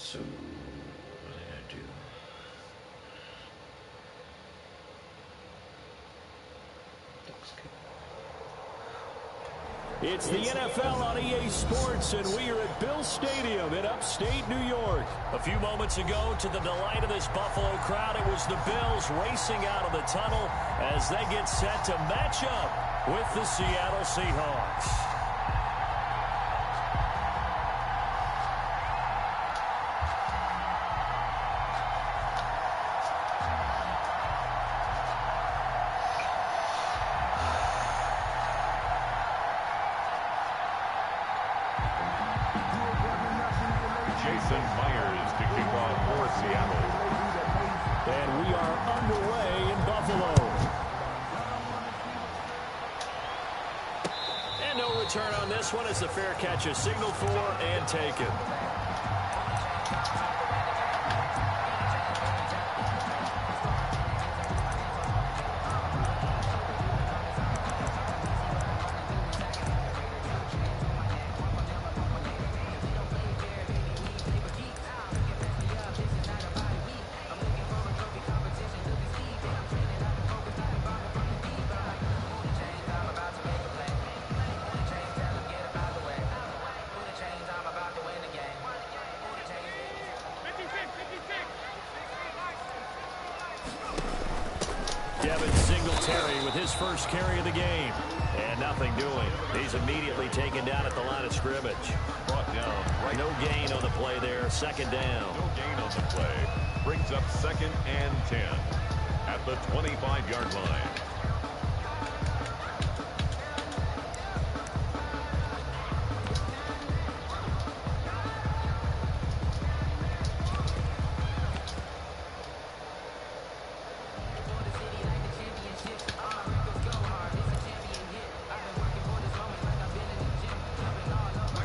So, what did I do? Looks good. It's the NFL on EA Sports, and we are at Bill Stadium in upstate New York. A few moments ago, to the delight of this Buffalo crowd, it was the Bills racing out of the tunnel as they get set to match up with the Seattle Seahawks. Turn on this one as the fair catch is signaled for and taken. First carry of the game, and nothing doing. He's immediately taken down at the line of scrimmage. Brought down. Right. No gain on the play there. Second down. No gain on the play. Brings up 2nd and 10 at the 25-yard line.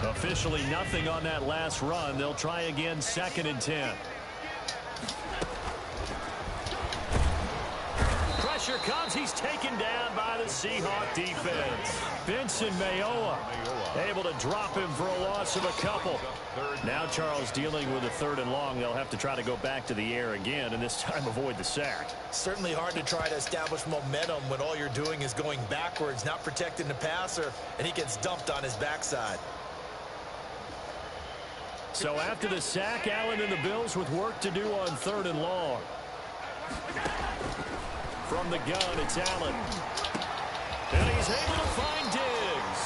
Officially nothing on that last run. They'll try again, 2nd and 10. Pressure comes. He's taken down by the Seahawk defense. Vincent Mayowa able to drop him for a loss of a couple. Now Charles dealing with a 3rd and long. They'll have to try to go back to the air again, and this time avoid the sack. Certainly hard to try to establish momentum when all you're doing is going backwards, not protecting the passer, and he gets dumped on his backside. So after the sack, Allen and the Bills with work to do on 3rd and long. From the gun, it's Allen. And he's able to find Diggs.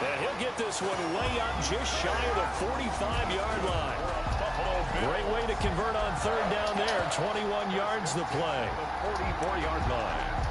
And he'll get this one way up just shy of the 45-yard line. Great way to convert on 3rd down there. 21 yards the play. The 44-yard line.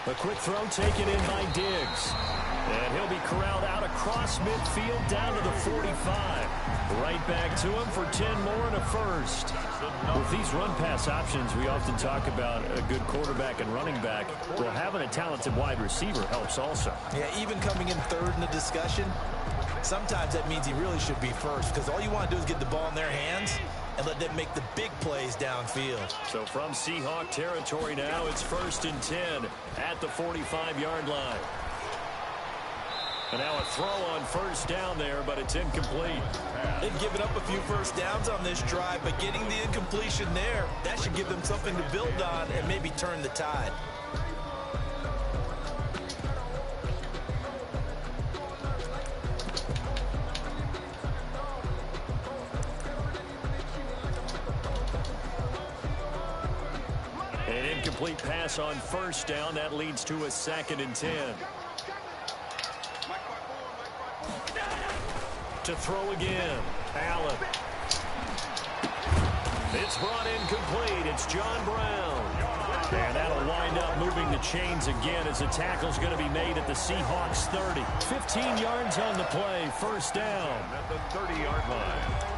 A quick throw taken in by Diggs. And he'll be corralled out across midfield down to the 45. Right back to him for 10 more and a first. With these run-pass options, we often talk about a good quarterback and running back. Well, having a talented wide receiver helps also. Yeah, even coming in 3rd in the discussion, sometimes that means he really should be first, because all you want to do is get the ball in their hands and let them make the big plays downfield. So from Seahawk territory now, it's 1st and 10 at the 45-yard line. And now a throw on 1st down there, but it's incomplete. They've given up a few first downs on this drive, but getting the incompletion there, that should give them something to build on and maybe turn the tide. An incomplete pass on 1st down. That leads to a 2nd and 10. To throw again. Allen. It's brought in complete. It's John Brown. And that'll wind up moving the chains again as the tackle's going to be made at the Seahawks 30. 15 yards on the play. 1st down. At the 30-yard line.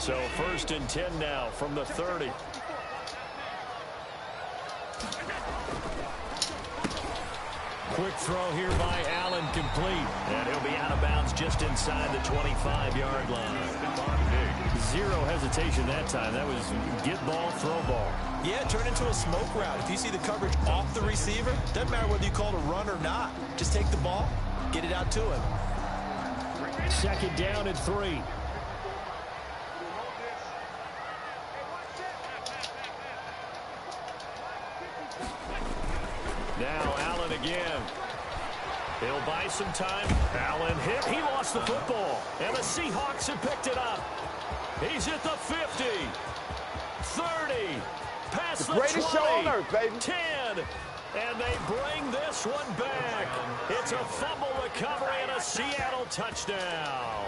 So 1st and 10 now from the 30. Quick throw here by Allen, complete. And he'll be out of bounds just inside the 25-yard line. Zero hesitation that time. That was get ball, throw ball. Yeah, turn into a smoke route. If you see the coverage off the receiver, doesn't matter whether you call it a run or not. Just take the ball, get it out to him. 2nd down and 3. Now Allen again. He'll buy some time. Allen hit. He lost the football. And the Seahawks have picked it up. He's at the 50. 30. Past the 20. Show on earth, baby. 10. And they bring this one back. It's a fumble recovery and a Seattle touchdown.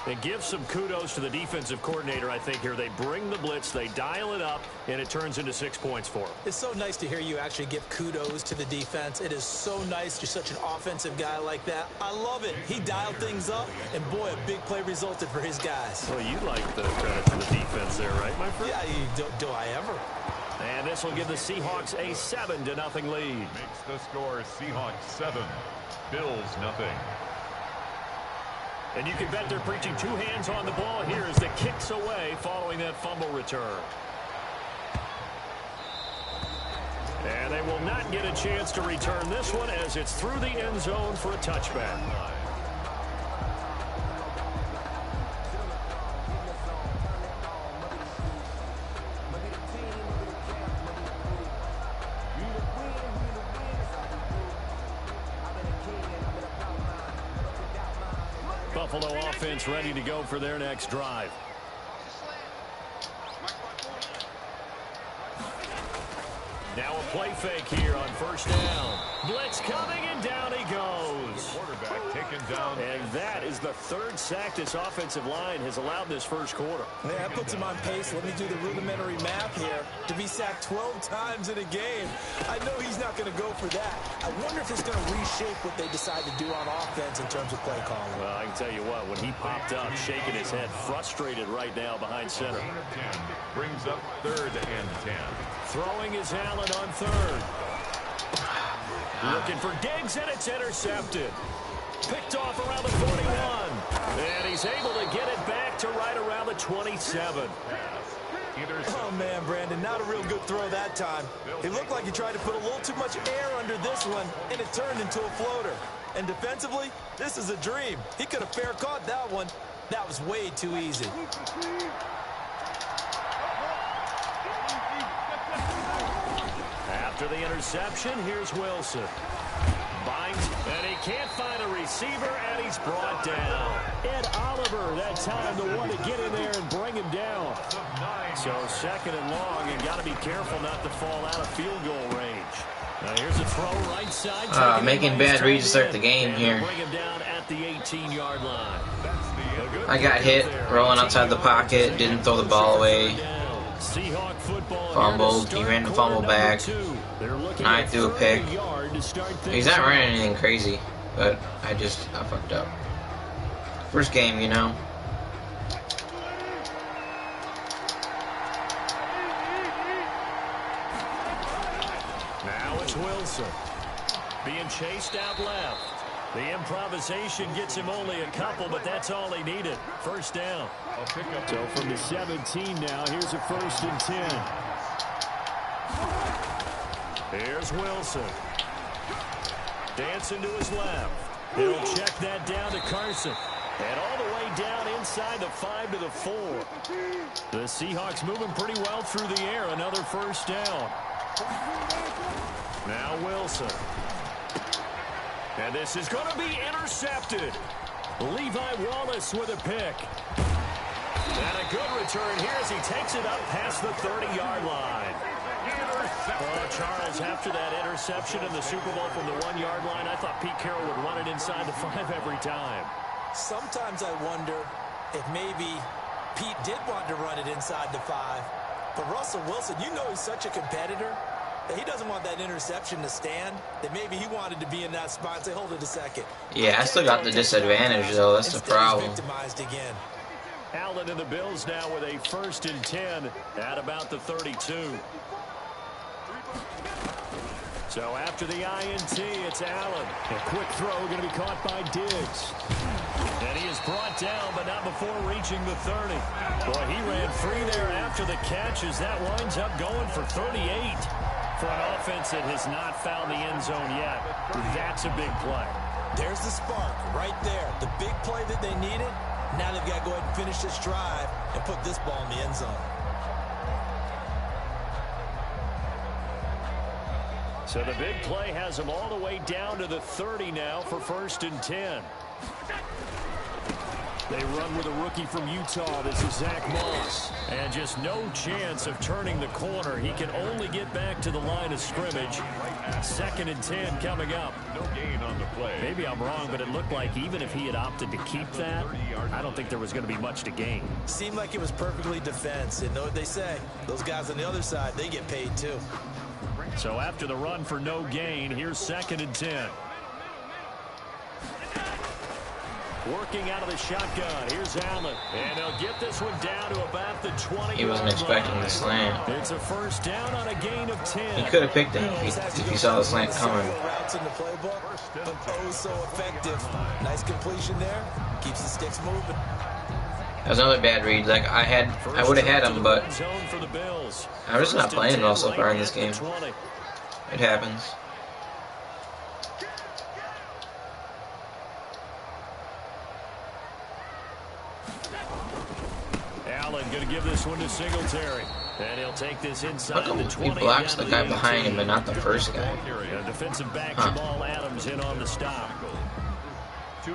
And give some kudos to the defensive coordinator, I think, here. They bring the blitz, they dial it up, and it turns into 6 points for them. It's so nice to hear you actually give kudos to the defense. It is so nice. You're such an offensive guy like that. I love it. He dialed things up, and boy, a big play resulted for his guys. Well, you like the credit to the defense there, right, my friend? Yeah, do I ever? And this will give the Seahawks a 7-0 lead. Makes the score Seahawks 7, Bills 0. And you can bet they're preaching 2 hands on the ball here as the kicks away following that fumble return. And they will not get a chance to return this one as it's through the end zone for a touchback. Buffalo offense ready to go for their next drive. Now a play fake here on 1st down. Blitz coming, and down he goes. Quarterback taken down. And that is the 3rd sack this offensive line has allowed this 1st quarter. Yeah, that puts him on pace. Let me do the rudimentary math here. To be sacked 12 times in a game, I know he's not going to go for that. I wonder if it's going to reshape what they decide to do on offense in terms of play calling. Well, I can tell you what, when he popped up, shaking his head, frustrated right now behind center. 10 brings up 3rd and 10. Throwing is Allen on 3rd. Looking for Diggs, and it's intercepted. Picked off around the 41. And he's able to get it back to right around the 27. Oh, man, Brandon, not a real good throw that time. It looked like he tried to put a little too much air under this one, and it turned into a floater. And defensively, this is a dream. He could have fair caught that one. That was way too easy. After the interception, here's Wilson. Binds, and he can't find a receiver, and he's brought down. Ed Oliver, that time, the one to get in there and bring him down. So 2nd and long, and got to be careful not to fall out of field goal range. Now here's a throw right side. Making bad reads to start the game here. Bring him down at the 18-yard line. I got hit rolling outside the pocket, didn't throw the ball away. Fumbled, he ran the fumble back. I threw a pick. He's not running anything crazy, but I fucked up. First game, you know. Now it's Wilson being chased out left. The improvisation gets him only a couple, but that's all he needed. 1st down. So from the 17 now, here's a 1st and 10. Here's Wilson. Dancing to his left. He'll check that down to Carson. And all the way down inside the 5 to the 4. The Seahawks moving pretty well through the air. Another 1st down. Now Wilson. And this is going to be intercepted. Levi Wallace with a pick. And a good return here as he takes it up past the 30-yard line. Oh, Charles, after that interception in the Super Bowl from the 1-yard line, I thought Pete Carroll would run it inside the 5 every time. Sometimes I wonder if maybe Pete did want to run it inside the 5. But Russell Wilson, you know he's such a competitor. He doesn't want that interception to stand. That maybe he wanted to be in that spot and say, hold it a second. Yeah, I still got the disadvantage, though. That's the problem. Victimized again. Allen and the Bills now with a 1st and 10 at about the 32. So after the INT, it's Allen. A quick throw going to be caught by Diggs. And he is brought down, but not before reaching the 30. Boy, he ran free there after the catch as that winds up going for 38. For an offense that has not found the end zone yet, that's a big play. There's the spark right there. The big play that they needed. Now they've got to go ahead and finish this drive and put this ball in the end zone. So the big play has them all the way down to the 30 now for 1st and 10. They run with a rookie from Utah. This is Zach Moss. And just no chance of turning the corner. He can only get back to the line of scrimmage. 2nd and 10 coming up. No gain on the play. Maybe I'm wrong, but it looked like even if he had opted to keep that, I don't think there was going to be much to gain. Seemed like it was perfectly defense. And know what they say? Those guys on the other side, they get paid too. So after the run for no gain, here's 2nd and 10. Working out of the shotgun. Here's Allen. And they'll get this one down to about the 20. He wasn't expecting the slant. It's a 1st down on a gain of 10. He could have picked him if he saw the slant coming. Routes in the playbook, but oh so effective. Nice completion there. Keeps the sticks moving. That was another bad read. Like I would have had him, but I'm just not playing well so far in this game. It happens. Allen going to give this one to Singletary. And he'll take this inside the 20. He blocks the guy behind him, but not the first guy. Defensive back Jamal Adams in on the stop.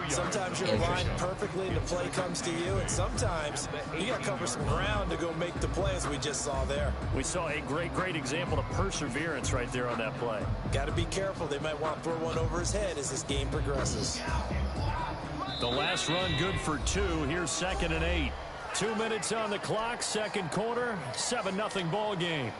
Sometimes you're aligned perfectly and the play comes to you, and sometimes you got to cover some ground to go make the play, as we just saw there. We saw a great example of perseverance right there on that play. Got to be careful. They might want to throw one over his head as this game progresses. The last run good for 2. Here's 2nd and 8. 2 minutes on the clock, 2nd quarter, 7-0 ball game.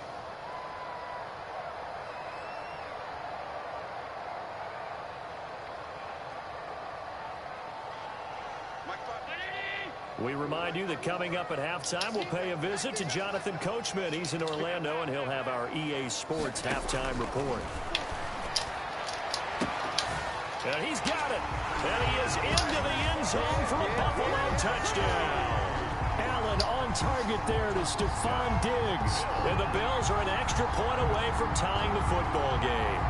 We remind you that coming up at halftime, we'll pay a visit to Jonathan Coachman. He's in Orlando, and he'll have our EA Sports halftime report. And he's got it. And he is into the end zone for a Buffalo touchdown. Allen on target there to Stephon Diggs. And the Bills are an extra point away from tying the football game.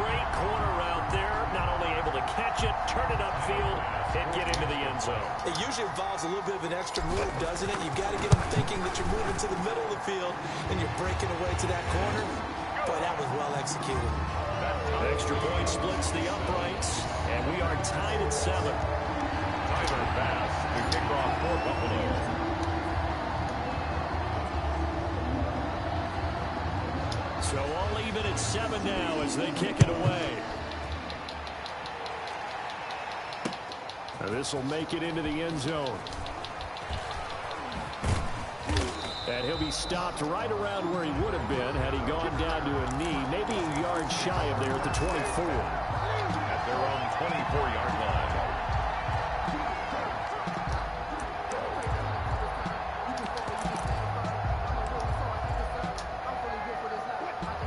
Great corner route there. Not only able to catch it, turn it upfield, and get into the end zone. It usually involves a little bit of an extra move, doesn't it? You've got to get them thinking that you're moving to the middle of the field and you're breaking away to that corner. Boy, that was well executed. Extra point splits the uprights, and we are tied at 7. Tyler Bass to kick off for Buffalo. So all even at 7 now as they kick it away. This will make it into the end zone. And he'll be stopped right around where he would have been had he gone down to a knee, maybe a yard shy of there at the 24. At their own 24-yard line.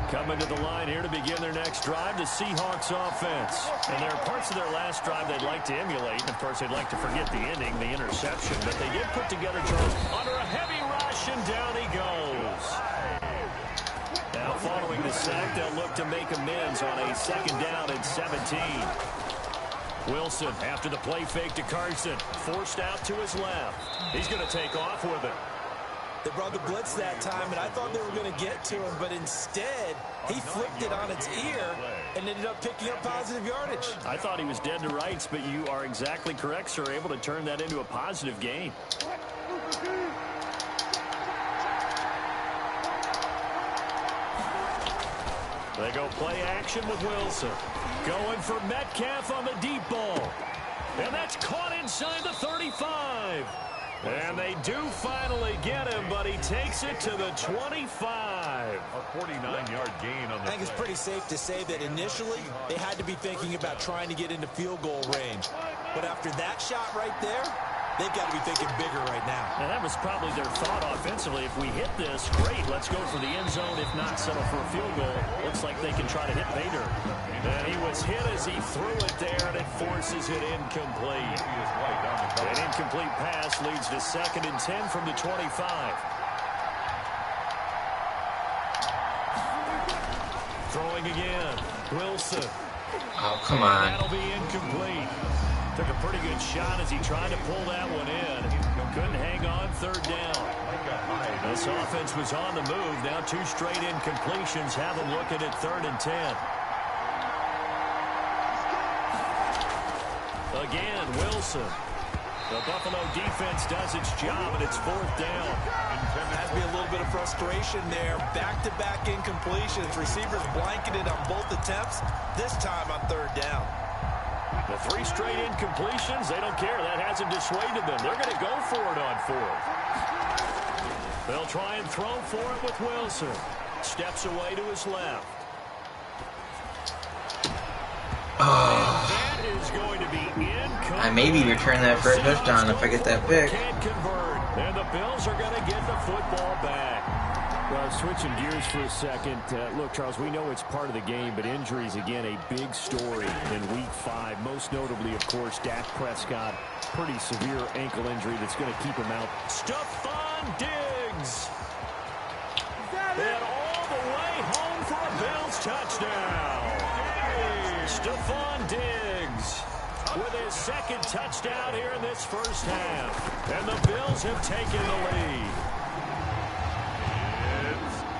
Coming to the line here to begin their next drive, the Seahawks offense. And there are parts of their last drive they'd like to emulate. And, of course, they'd like to forget the ending, the interception. But they did put together, Charles, under a heavy rush, and down he goes. Now, following the sack, they'll look to make amends on a 2nd down and 17. Wilson, after the play fake to Carson, forced out to his left. He's going to take off with it. They brought the blitz that time, and I thought they were going to get to him, but instead, he flipped it on its ear and ended up picking up positive yardage. I thought he was dead to rights, but you are exactly correct, sir, able to turn that into a positive gain. They go play action with Wilson. Going for Metcalf on the deep ball. And that's caught inside the 35. And they do finally get him, but he takes it to the 25. A 49-yard gain on the I think it's pretty safe to say that initially they had to be thinking about trying to get into field goal range. But after that shot right there, they've got to be thinking bigger right now. And that was probably their thought offensively. If we hit this, great, let's go for the end zone. If not, settle for a field goal. Looks like they can try to hit Bader. And he was hit as he threw it there, and it forces it incomplete. An incomplete pass leads to 2nd and 10 from the 25. Throwing again. Wilson. Oh, come on. That'll be incomplete. Took a pretty good shot as he tried to pull that one in. Couldn't hang on 3rd down. This offense was on the move. Now 2 straight incompletions have them looking at 3rd and 10. Again, Wilson. The Buffalo defense does its job, and it's 4th down. Has to be a little bit of frustration there. Back-to-back incompletions. Receivers blanketed on both attempts, this time on 3rd down. The 3 straight incompletions, they don't care. That hasn't dissuaded them. They're going to go for it on 4th. They'll try and throw for it with Wilson. Steps away to his left. That is going to be incomplete. I maybe return that for a touchdown if I get that pick. Can't convert, and the Bills are going to get the football back. Well, switching gears for a second. Look, Charles, we know it's part of the game, but injuries, again, a big story in Week 5. Most notably, of course, Dak Prescott. Pretty severe ankle injury that's going to keep him out. Stephon Diggs. And all the way home for a Bills touchdown. Stephon Diggs with his 2nd touchdown here in this first half. And the Bills have taken the lead.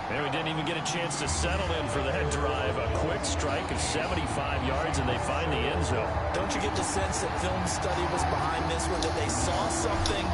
And we didn't even get a chance to settle in for that drive. A quick strike of 75 yards, and they find the end zone. Don't you get the sense that film study was behind this one, that they saw something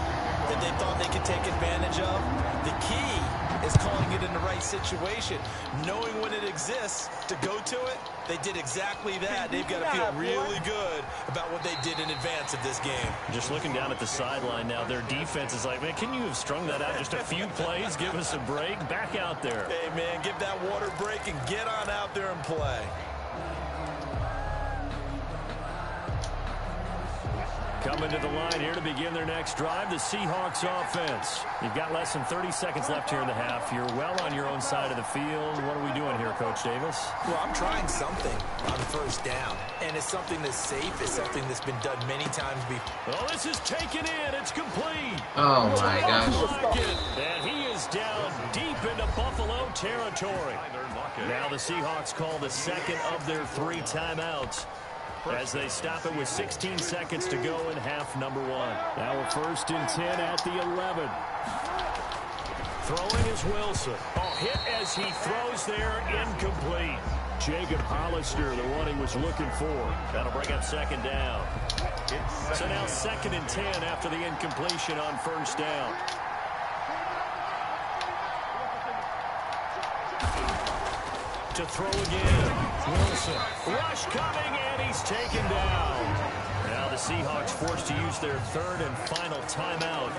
that they thought they could take advantage of? The key is calling it in the right situation, knowing when it exists to go to it. They did exactly that. They've got to feel really good about what they did in advance of this game. Just looking down at the sideline now, their defense is like, man, can you have strung that out just a few plays? Give us a break. Back out there. Hey, man, give that water break and get on out there and play. Coming to the line here to begin their next drive, the Seahawks offense. You've got less than 30 seconds left here in the half. You're well on your own side of the field. What are we doing here, Coach Davis? Well, I'm trying something on 1st down, and it's something that's safe. It's something that's been done many times before. Oh, this is taken in. It's complete. Oh, my gosh. And he is down deep into Buffalo territory. Now the Seahawks call the 2nd of their 3 timeouts as they stop it with 16 seconds to go in half number 1. Now a 1st and 10 at the 11. Throwing is Wilson. Oh, hit as he throws there, incomplete. Jacob Hollister, the one he was looking for. That'll bring up 2nd down. So now 2nd and 10 after the incompletion on 1st down. To throw again. Wilson. Rush coming, and he's taken down. Now the Seahawks forced to use their 3rd and final timeout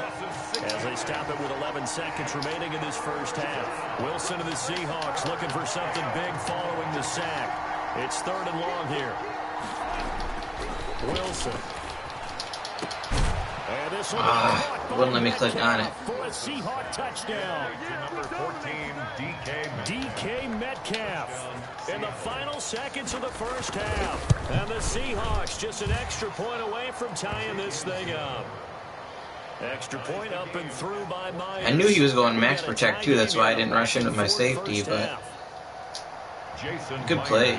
as they stop it with 11 seconds remaining in this first half. Wilson and the Seahawks looking for something big following the sack. It's 3rd and long here. Wilson. And this one wouldn't let me click on it. For a Seahawk touchdown. Number 14, DK Metcalf. In the final seconds of the first half. And the Seahawks just an extra point away from tying this thing up. Extra point up and through by Myers. I knew he was going max protect too, that's why I didn't rush in with my safety, but good play.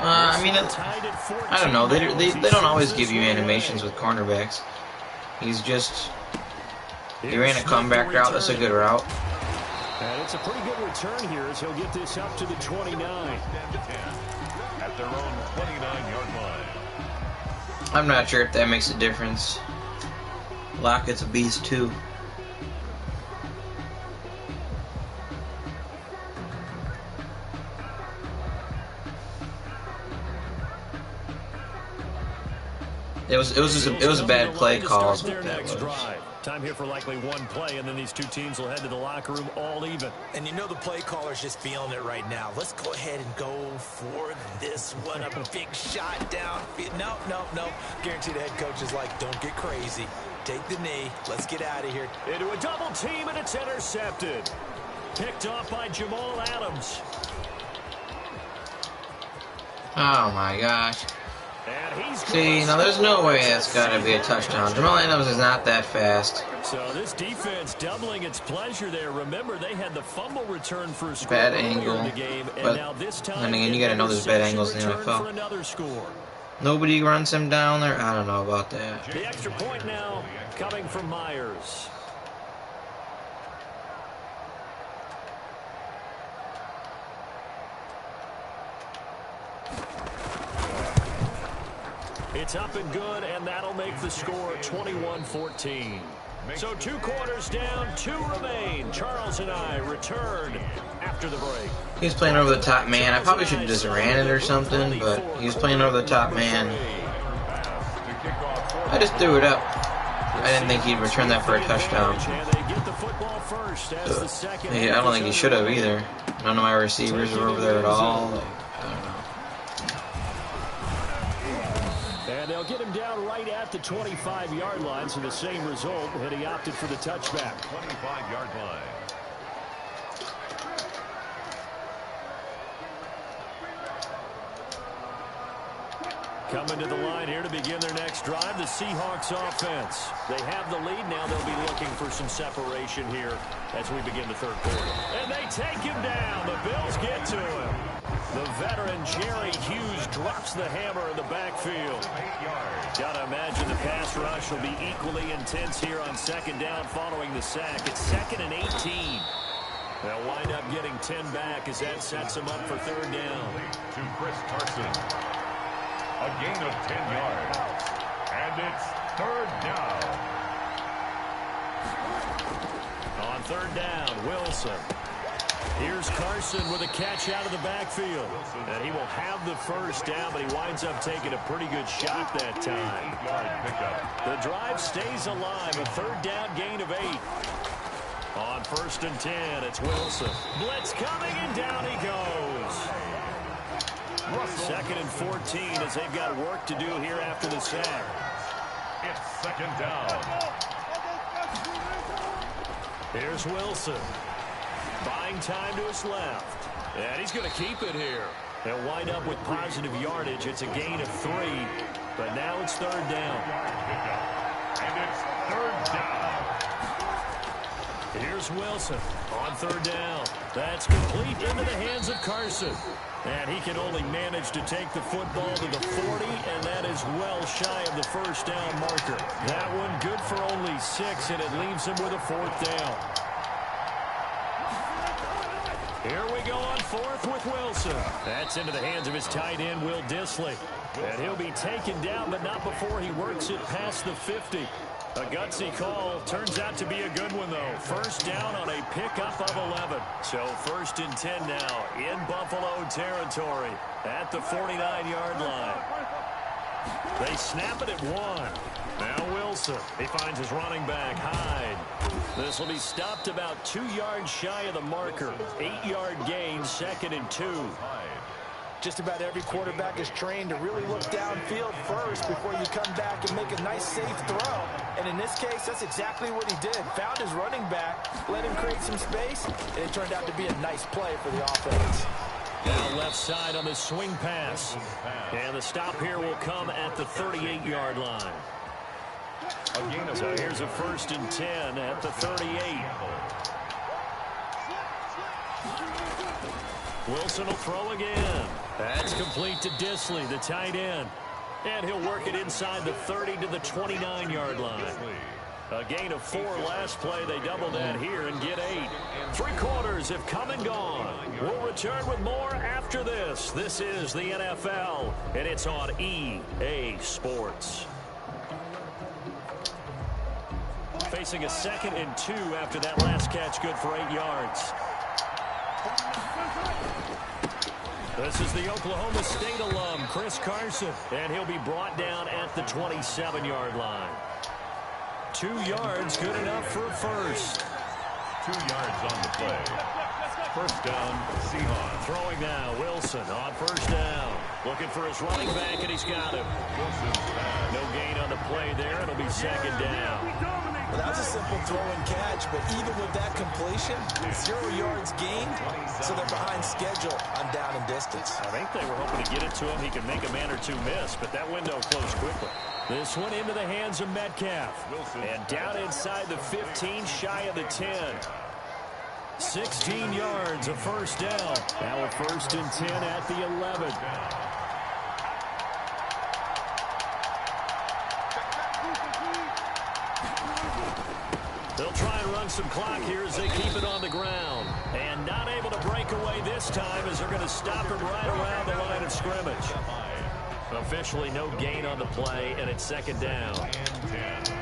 I mean, I don't know. They don't always give you animations with cornerbacks. He's just, he ran a comeback route. That's a good route. And it's a pretty good return here as he'll get this up to the 29. At their own 29-yard line. I'm not sure if that makes a difference. Lockett's a beast too. It was a bad play call. Time here for likely one play, and then these two teams will head to the locker room all even. And you know the play caller's just feeling it right now. Let's go ahead and go for this one. A big shot down. No. Guarantee the head coach is like, don't get crazy. Take the knee. Let's get out of here. Into a double team, and it's intercepted. Picked off by Jamal Adams. Oh, my gosh. See, now there's no way that's got to be a touchdown. Jamal Adams is not that fast. So this defense doubling its pleasure there. Remember, they had the fumble return for a score bad angle, in the game, and but now this time then again, you got to know there's bad angles in the NFL. Score. Nobody runs him down there. I don't know about that. The extra point now coming from Myers. It's up and good, and that'll make the score 21-14. So 2 quarters down, 2 remain. Charles and I return after the break. He was playing over the top man. I probably should have just ran it or something, but he was playing over the top man. I just threw it up. I didn't think he'd return that for a touchdown. I don't think he should have either. None of my receivers were over there at all. I don't know. And they'll get him down right at the 25-yard line, so the same result, and he opted for the touchback. 25-yard line. Coming to the line here to begin their next drive, the Seahawks offense. They have the lead. Now they'll be looking for some separation here as we begin the third quarter. And they take him down. The Bills get to him. The veteran Jerry Hughes drops the hammer in the backfield. Gotta imagine the pass rush will be equally intense here on second down following the sack. It's 2nd and 18. They'll wind up getting 10 back as that sets them up for third down. To Chris Carson. A gain of 10 yards. And it's third down. On third down, Wilson. Here's Carson with a catch out of the backfield. And he will have the first down, but he winds up taking a pretty good shot that time. The drive stays alive. A third down gain of 8. On 1st and 10, it's Wilson. Blitz coming, and down he goes. 2nd and 14 as they've got work to do here after the sack. It's 2nd down. Here's Wilson. Buying time to his left. And he's going to keep it here. They'll wind up with positive yardage. It's a gain of 3. But now it's third down. And it's third down. Here's Wilson on third down. That's complete into the hands of Carson. And he can only manage to take the football to the 40, and that is well shy of the first down marker. That one good for only 6, and it leaves him with a 4th down. Here we go on 4th with Wilson. That's into the hands of his tight end, Will Dissly. And he'll be taken down, but not before he works it past the 50. A gutsy call. Turns out to be a good one, though. First down on a pickup of 11. So 1st and 10 now in Buffalo territory at the 49-yard line. They snap it at 1. Now Wilson. He finds his running back, Hyde. This will be stopped about 2 yards shy of the marker. 8-yard gain, 2nd and 2. Just about every quarterback is trained to really look downfield first before you come back and make a nice, safe throw. And in this case, that's exactly what he did. Found his running back, let him create some space, and it turned out to be a nice play for the offense. Down left side on the swing pass. And the stop here will come at the 38-yard line. So here's a 1st and 10 at the 38. Wilson will throw again. That's complete to Dissly, the tight end. And he'll work it inside the 30 to the 29-yard line. A gain of 4 last play. They double that here and get 8. 3 quarters have come and gone. We'll return with more after this. This is the NFL, and it's on EA Sports. Facing a 2nd and 2 after that last catch, good for 8 yards. This is the Oklahoma State alum, Chris Carson, and he'll be brought down at the 27-yard line. 2 yards, good enough for a first. 2 yards on the play. First down, Seahawks. Throwing now, Wilson on first down. Looking for his running back, and he's got him. No gain on the play there. It'll be second down. Well, that was a simple throw and catch, but even with that completion, 0 yards gained, so they're behind schedule on down and distance. I think they were hoping to get it to him. He could make a man or two miss, but that window closed quickly. This one into the hands of Metcalf. And down inside the 15, shy of the 10. 16 yards, a first down. Now a first and 10 at the 11. They'll try and run some clock here as they keep it on the ground. And not able to break away this time as they're going to stop him right around the line of scrimmage. Officially no gain on the play, and it's second down. And 10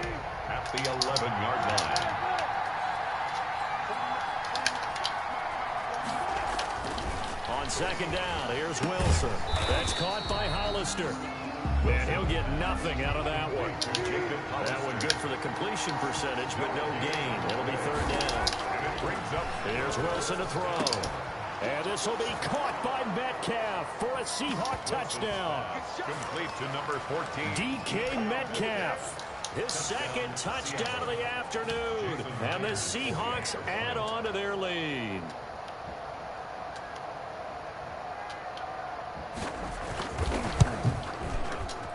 at the 11-yard line. On second down, here's Wilson. That's caught by Hollister. And he'll get nothing out of that one. That one good for the completion percentage, but no gain. It'll be third down. Here's Wilson to throw. And this will be caught by Metcalf for a Seahawk touchdown. Complete to number 14. DK Metcalf. His second touchdown of the afternoon. And the Seahawks add on to their lead.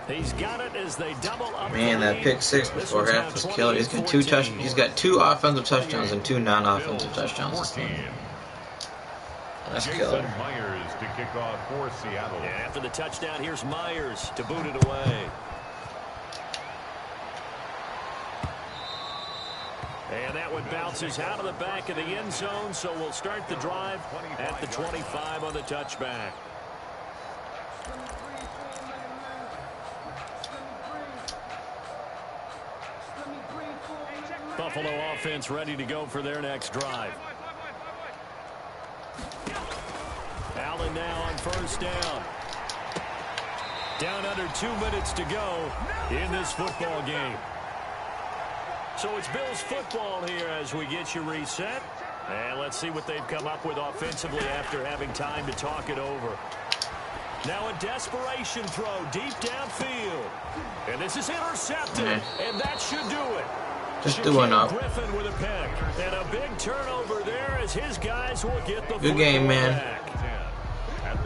He's got it as they double up. Man, that pick six before half was killer. He's got two offensive touchdowns and 2 non-offensive touchdowns this game. That's killer. Myers to kick off for Seattle. And after the touchdown, here's Myers to boot it away. And that one bounces out of the back of the end zone, so we'll start the drive at the 25 on the touchback. Buffalo offense ready to go for their next drive. Allen now on first down. Down under 2 minutes to go in this football game. So it's Bills football here as we get you reset. And let's see what they've come up with offensively after having time to talk it over. Now a desperation throw deep downfield. And this is intercepted. And that should do it. Just doing up. Griffin with a pick. And a big turnover there as his guys will get the good game, man. Back.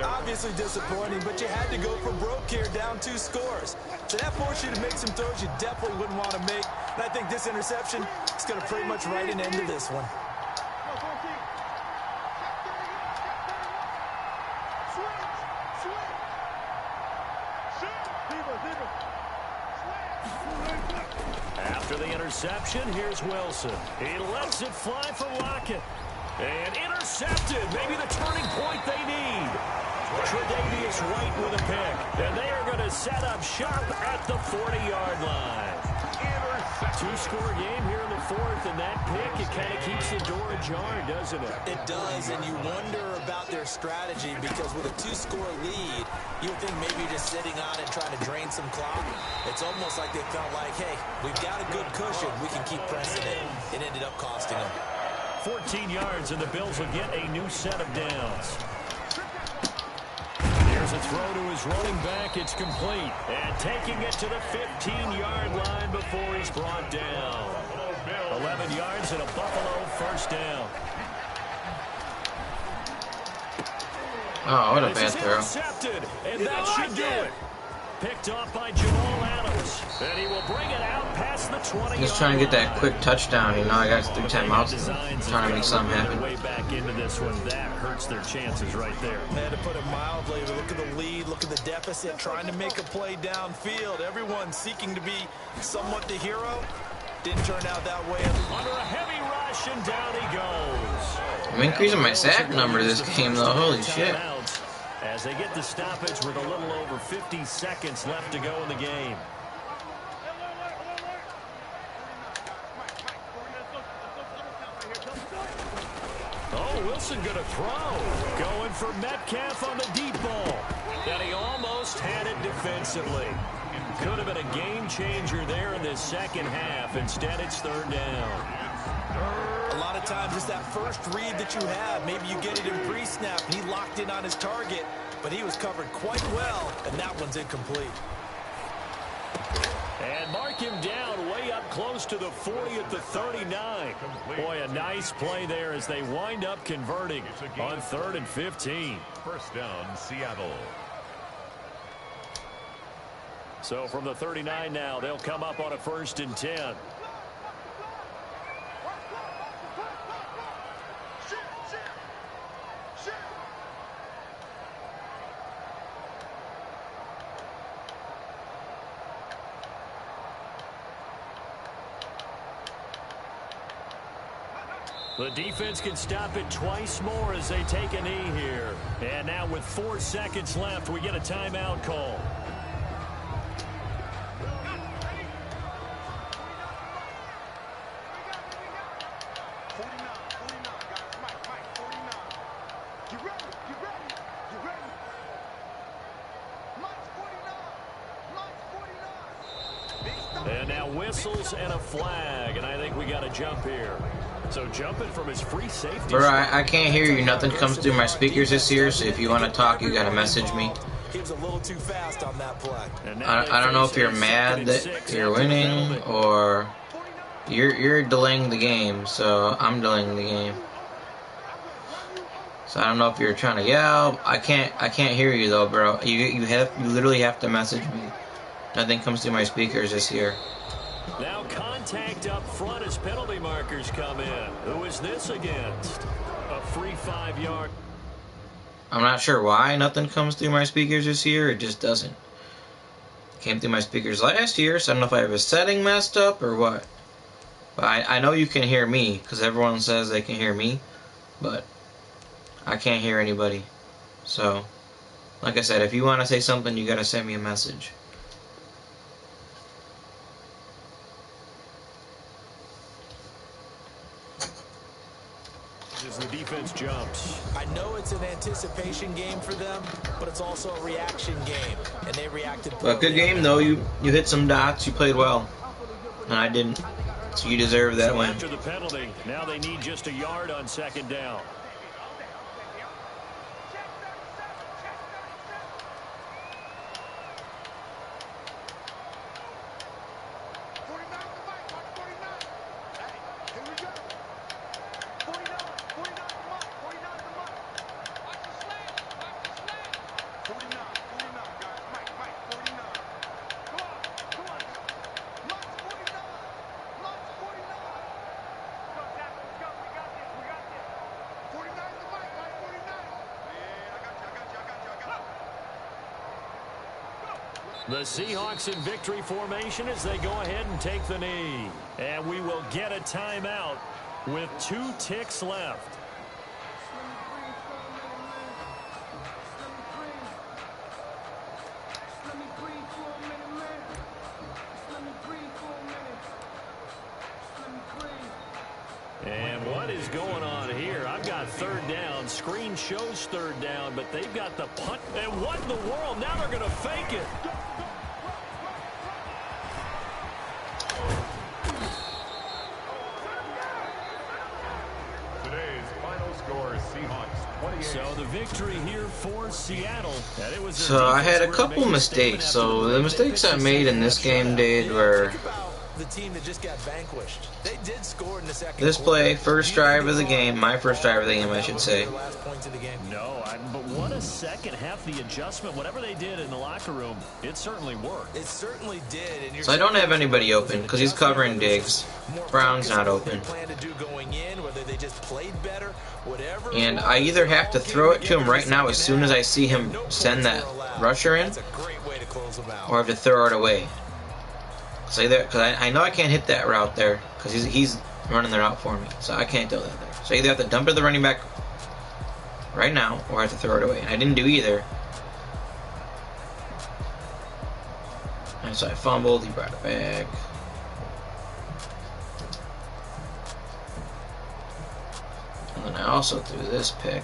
Obviously disappointing, but you had to go for broke here, down 2 scores. So that forced you to make some throws you definitely wouldn't want to make. And I think this interception is going to pretty much write an end to this one. After the interception, here's Wilson. He lets it fly for Lockett. And intercepted. Maybe the turning point they need. Tre'Davious White with a pick. And they are going to set up shop at the 40-yard line. 2-score game here in the 4th, and that pick, it kind of keeps the door ajar, doesn't it? It does, and you wonder about their strategy because with a 2-score lead, you would think maybe you're just sitting on and trying to drain some clock. It's almost like they felt like, hey, we've got a good cushion. We can keep pressing it. It ended up costing them. 14 yards, and the Bills will get a new set of downs. Here's a throw to his running back. It's complete. And taking it to the 15-yard line before he's brought down. 11 yards and a Buffalo first down. Oh, what a bad throw. Intercepted, and that should do it. Picked off by Jamal Adams. And he will bring it out past the 20-yard Just trying to get that quick touchdown. You know, I got 3 timeouts. Trying to make something happen. Way back into this one, that hurts their chances right there. They had to put it mildly. Look at the lead, look at the deficit, trying to make a play downfield. Everyone seeking to be somewhat the hero. Didn't turn out that way. Under a heavy rush, and down he goes. I'm increasing my sack number this game, though. Holy shit. As they get the stoppage with a little over 50 seconds left to go in the game. Oh, Wilson going to throw. Going for Metcalf on the deep ball. And he almost had it defensively. Could have been a game changer there in this second half. Instead, it's third down. A lot of times it's that first read that you have. Maybe you get it in pre-snap, and he locked in on his target, but he was covered quite well, and that one's incomplete. And mark him down way up close to the 40 at the 39. Boy, a nice play there as they wind up converting on 3rd and 15. First down, Seattle. So from the 39 now, they'll come up on a 1st and 10. The defense can stop it twice more as they take a knee here. And now with 4 seconds left, we get a timeout call. And now whistles and a flag, and I think we got to jump here. So jumping from his free safety. Bro, I can't hear you. Nothing comes through my speakers this year, so if you want to talk, you gotta message me. He was a little too fast on that play. I don't know if you're mad that you're winning or you're delaying the game, so I'm delaying the game. So I don't know if you're trying to yell. I can't hear you though, bro. You literally have to message me. Nothing comes through my speakers this year. Now contact up front as penalty markers come in. Who is this against? A free 5-yard. I'm not sure why nothing comes through my speakers this year. It just doesn't. It came through my speakers last year, so I don't know if I have a setting messed up or what. But I know you can hear me, because everyone says they can hear me. But I can't hear anybody. So, like I said, if you want to say something, you got to send me a message. As the defense jumps. I know it's an anticipation game for them, but it's also a reaction game, and they reacted. But good game though. You hit some dots. You played well, and I didn't. So you deserve that win. After the penalty, now they need just a yard on 2nd down. The Seahawks in victory formation as they go ahead and take the knee. And we will get a timeout with 2 ticks left. And what is going on here? I've got 3rd down. Screen shows 3rd down, but they've got the punt. And what in the world? Now they're going to fake it. Today's final score, Seahawks 28. So the victory here for Seattle. And it was So I had a couple mistakes. So the mistakes I made in this game, Dade, were the team that just got vanquished. They did score in the second this play, first drive of the game, my first drive of the game, I should say. No, but what a second half. The adjustment, whatever they did in the locker room, it certainly worked. It certainly did. And So I don't have anybody open because he's covering Diggs. Brown's not open. And I either have to throw it to him right now as soon as I see him send that rusher in, or I have to throw it away. Because I know I can't hit that route there because he's running the route for me, so I can't do that there. So I either have to dump it to the running back right now, or I have to throw it away. And I didn't do either. And so I fumbled. He brought it back. And then also threw this pick.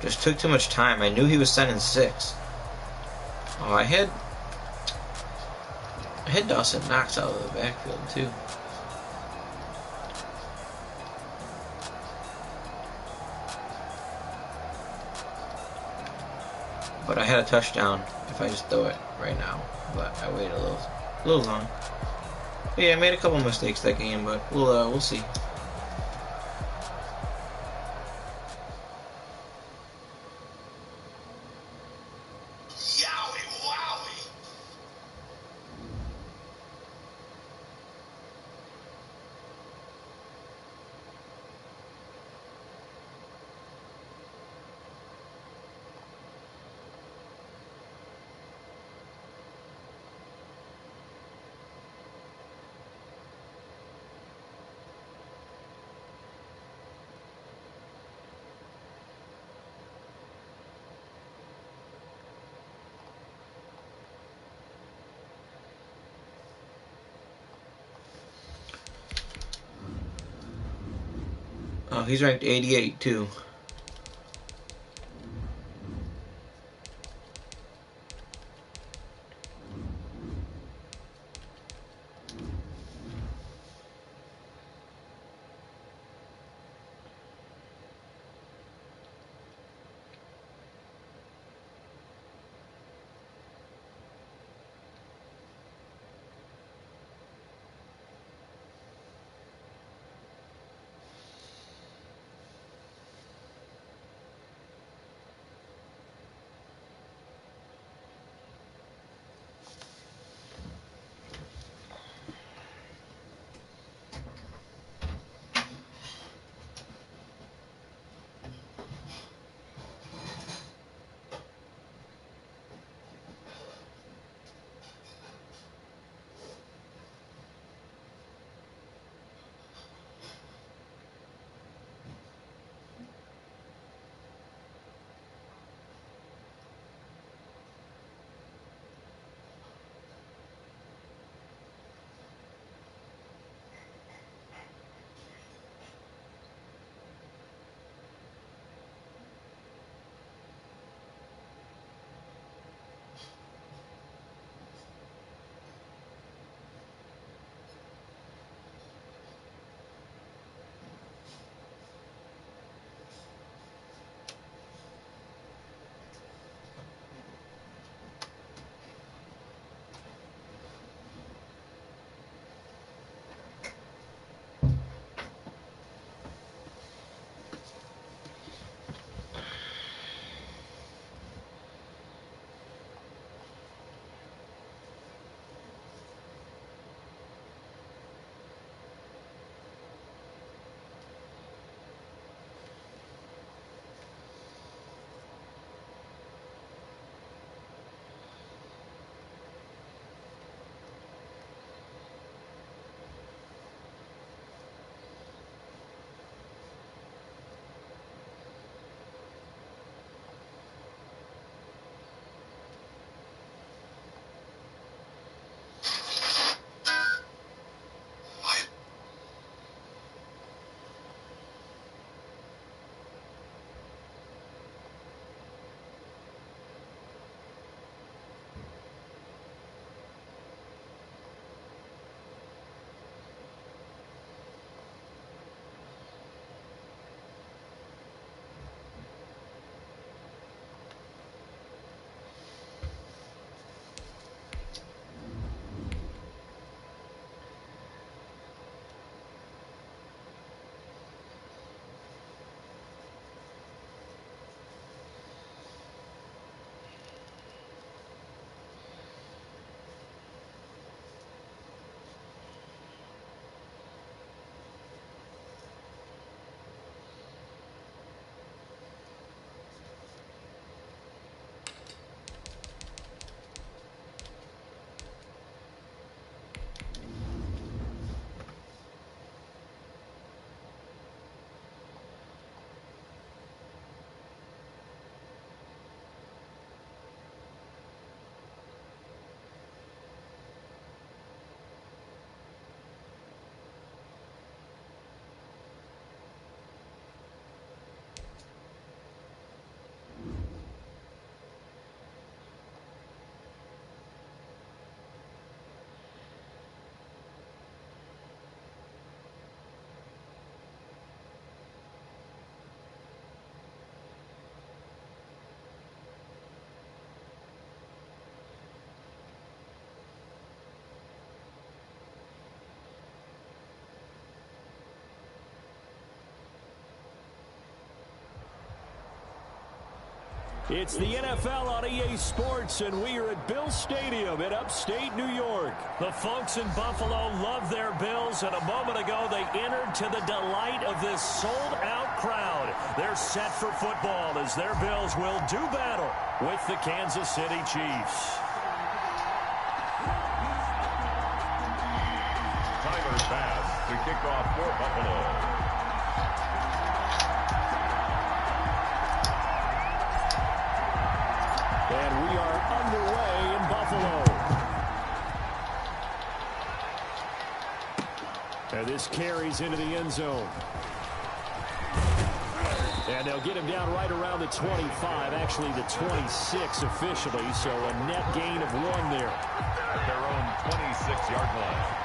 Just took too much time. I knew he was sending 6. Oh, I had Dawson Knox out of the backfield too. But I had a touchdown if I just throw it right now. But I waited a little long. But yeah, I made a couple mistakes that game, but we'll see. Oh, he's ranked 88 too. It's the NFL on EA Sports, and we are at Bill Stadium in upstate New York. The folks in Buffalo love their Bills, and a moment ago they entered to the delight of this sold-out crowd. They're set for football as their Bills will do battle with the Kansas City Chiefs. Tyler's pass to kick off for Buffalo. And we are underway in Buffalo. And this carries into the end zone. And they'll get him down right around the 25, actually the 26 officially, so a net gain of 1 there. At their own 26-yard line.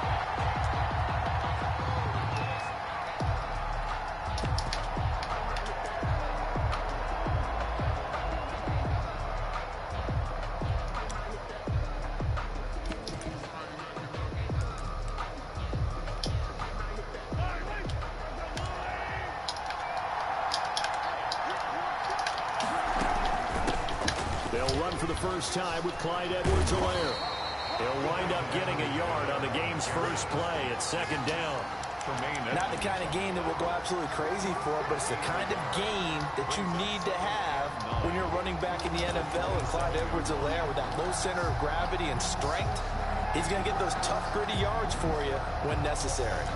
Time with Clyde Edwards-Helaire. He'll wind up getting a yard on the game's first play at 2nd down. Not the kind of game that we'll go absolutely crazy for, but it's the kind of game that you need to have when you're running back in the NFL. And Clyde Edwards-Helaire, with that low center of gravity and strength, he's going to get those tough, gritty yards for you when necessary.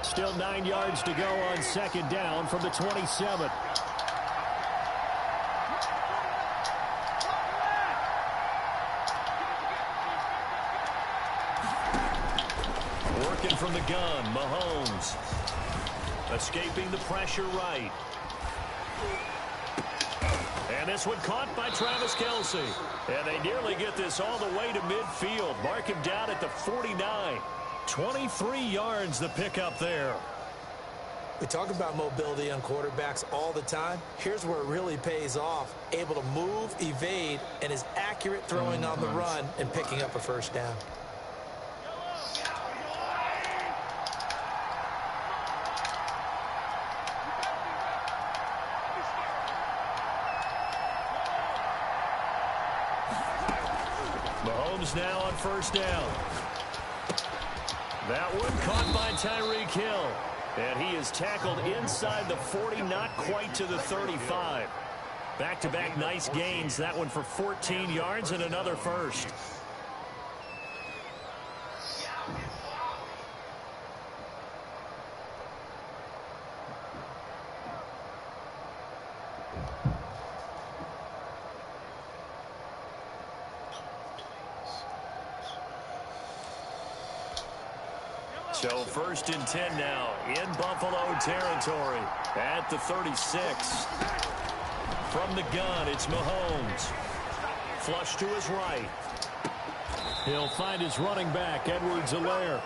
Still 9 yards to go on 2nd down from the 27. Working from the gun, Mahomes. Escaping the pressure right. And this one caught by Travis Kelce. And they nearly get this all the way to midfield. Mark him down at the 49. 23 yards the pickup there. We talk about mobility on quarterbacks all the time. Here's where it really pays off. Able to move, evade, and is accurate throwing on the run and picking up a first down. Mahomes now on 1st down. That one caught by Tyreek Hill. And he is tackled inside the 40, not quite to the 35. Back-to-back nice gains. That one for 14 yards and another first. So 1st and 10 now in Buffalo territory at the 36. From the gun, it's Mahomes. Flush to his right. He'll find his running back, Edwards-Helaire.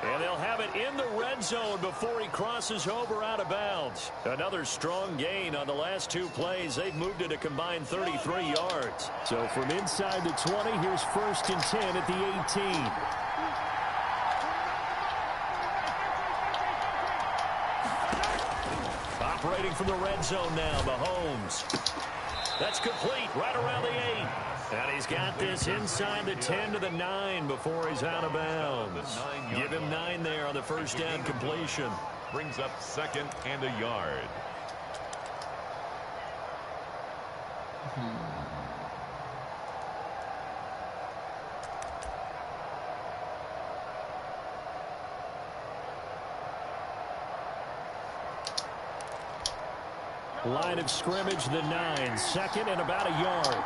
And they'll have it in the red zone before he crosses over out of bounds. Another strong gain on the last 2 plays. They've moved it a combined 33 yards. So from inside the 20, here's 1st and 10 at the 18. Operating from the red zone now, Mahomes. That's complete right around the 8. And he's got this inside the 10 to the 9 before he's out of bounds. Give him 9 there on the first down completion. Brings up 2nd and a yard. Line of scrimmage, the 9. 2nd and about a yard.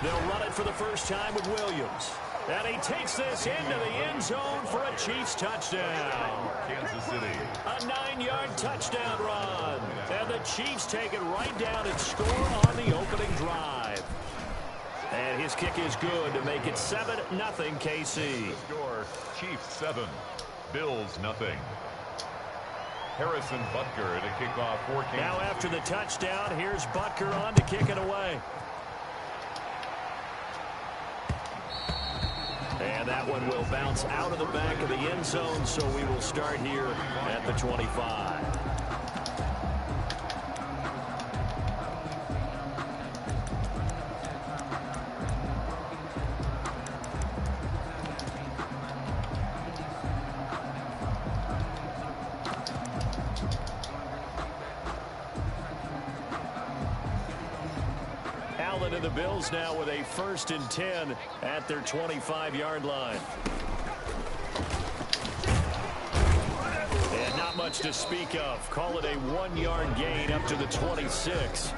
They'll run it for the first time with Williams. And he takes this into the end zone for a Chiefs touchdown. Kansas City. A 9-yard touchdown run. And the Chiefs take it right down and score on the opening drive. And his kick is good to make it 7-0 KC. Score, Chiefs 7. Bills nothing. Harrison Butker to kick off for Kansas. Now after the touchdown, here's Butker on to kick it away. And that one will bounce out of the back of the end zone, so we will start here at the 25. Allen and the Bills now with a 1st and 10 at their 25-yard line. And not much to speak of. Call it a 1-yard gain up to the 26.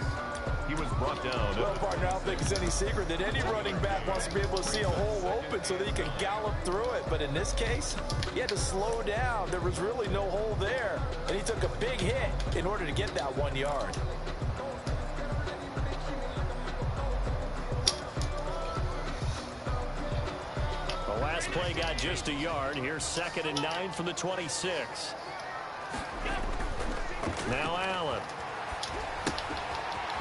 He was brought down. Well, partner, I don't think it's any secret that any running back wants to be able to see a hole open so that he can gallop through it. But in this case, he had to slow down. There was really no hole there. And he took a big hit in order to get that 1 yard. The last play got just a yard. Here's 2nd and 9 from the 26. Now Allen.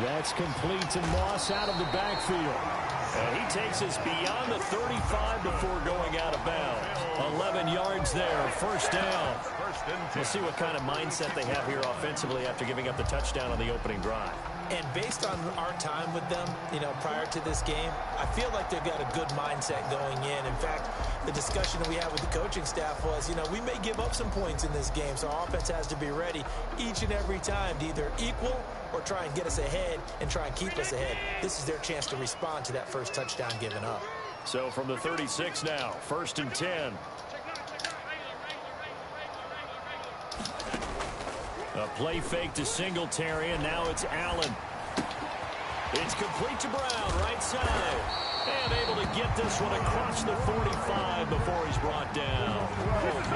That's complete to Moss out of the backfield. And he takes us beyond the 35 before going out of bounds. 11 yards there, 1st down. We'll see what kind of mindset they have here offensively after giving up the touchdown on the opening drive. And based on our time with them, prior to this game, I feel like they've got a good mindset going in. In fact, the discussion that we had with the coaching staff was, we may give up some points in this game, so our offense has to be ready each and every time to either equal or try and get us ahead and try and keep us ahead. This is their chance to respond to that first touchdown given up. So from the 36 now, 1st and 10. A play fake to Singletary, and now it's Allen. It's complete to Brown, right side. And able to get this one across the 45 before he's brought down.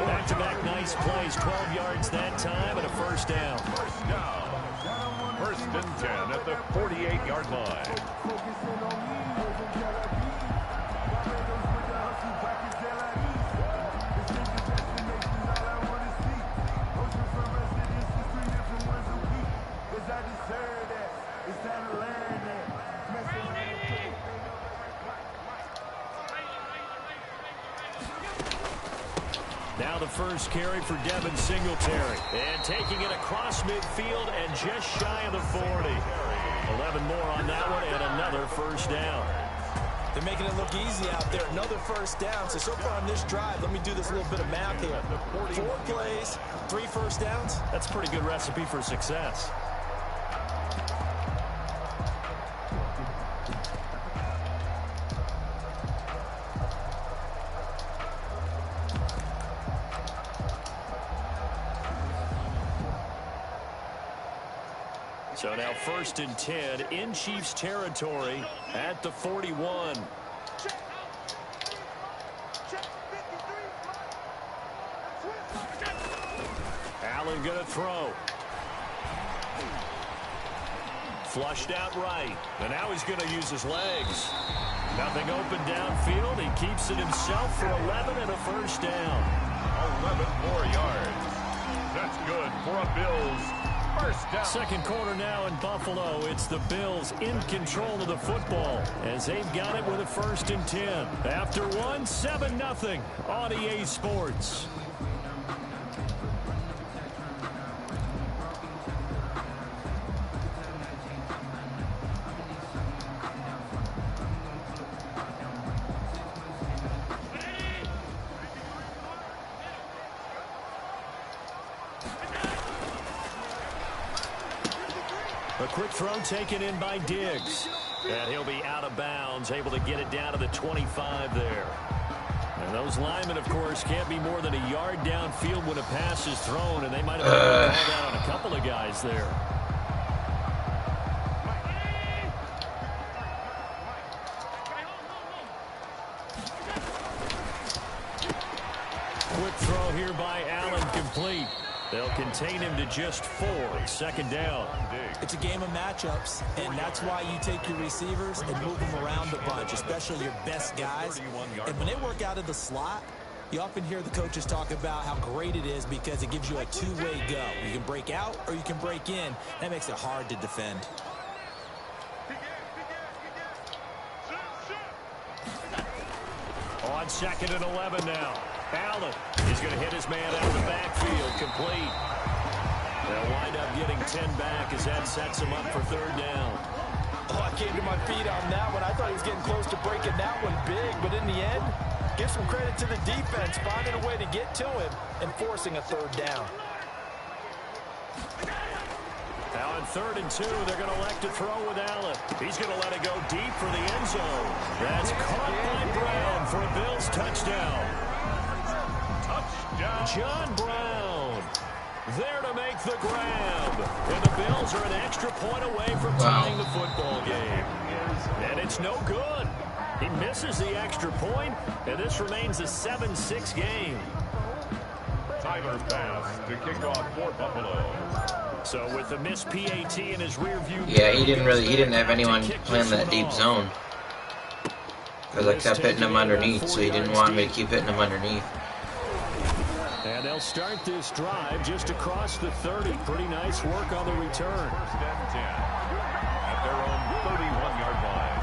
Back-to-back nice plays, 12 yards that time, and a 1st down. 1st and 10 at the 48-yard line. Now the first carry for Devin Singletary. And taking it across midfield and just shy of the 40. 11 more on that one and another 1st down. They're making it look easy out there. Another 1st down. So far on this drive, let me do this little bit of math here. 4 plays, 3 1st downs. That's a pretty good recipe for success. So now 1st and 10 in Chiefs territory at the 41. Allen going to throw. Flushed out right. And now he's going to use his legs. Nothing open downfield. He keeps it himself for 11 and a 1st down. 11 more yards. That's good for a Bills 1st down. 2nd quarter now in Buffalo. It's the Bills in control of the football as they've got it with a 1st and 10. After one, 7-0 on EA Sports. A quick throw taken in by Diggs. And he'll be out of bounds, able to get it down to the 25 there. And those linemen, of course, can't be more than a yard downfield when a pass is thrown, and they might have been called out on a couple of guys there. Quick throw here by Allen, complete. They'll contain him to just 4. 2nd down. It's a game of matchups, and that's why you take your receivers and move them around a bunch, especially your best guys. And when they work out of the slot, You often hear the coaches talk about how great it is because it gives you a two-way go. You can break out or you can break in. That makes it hard to defend. On 2nd and 11 now. Allen is going to hit his man out of the backfield. Complete. They'll wind up getting 10 back as that sets him up for 3rd down. Oh, I came to my feet on that one. I thought he was getting close to breaking that one big, but in the end, give some credit to the defense, finding a way to get to him and forcing a 3rd down. Now on 3rd and 2, they're going to elect to throw with Allen. He's going to let it go deep for the end zone. That's caught by Brown for a Bills touchdown. Touchdown. John Brown there to make the grab. And the Bills are an extra point away from tying the football game. And it's no good. He misses the extra point, and this remains a 7-6 game. Tyler pass to kick off for Buffalo. So with the missed PAT in his rear view. Yeah, he didn't have anyone playing that deep zone. Because I kept hitting him underneath, so he didn't want me to keep hitting him underneath. And they'll start this drive just across the 30. Pretty nice work on the return. 1st and 10 at their own 31-yard line.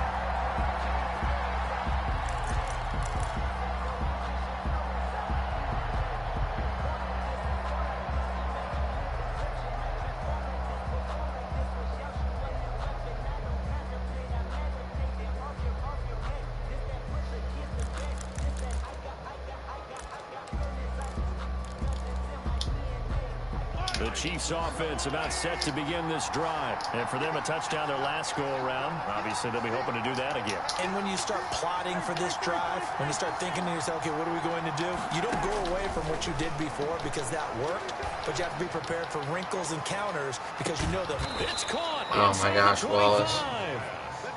The Chiefs offense about set to begin this drive. And for them, a touchdown their last go-around. Obviously, they'll be hoping to do that again. And when you start plotting for this drive, when you start thinking to yourself, okay, what are we going to do? You don't go away from what you did before because that worked, but you have to be prepared for wrinkles and counters because you know that it's caught. Oh my gosh, Wallace.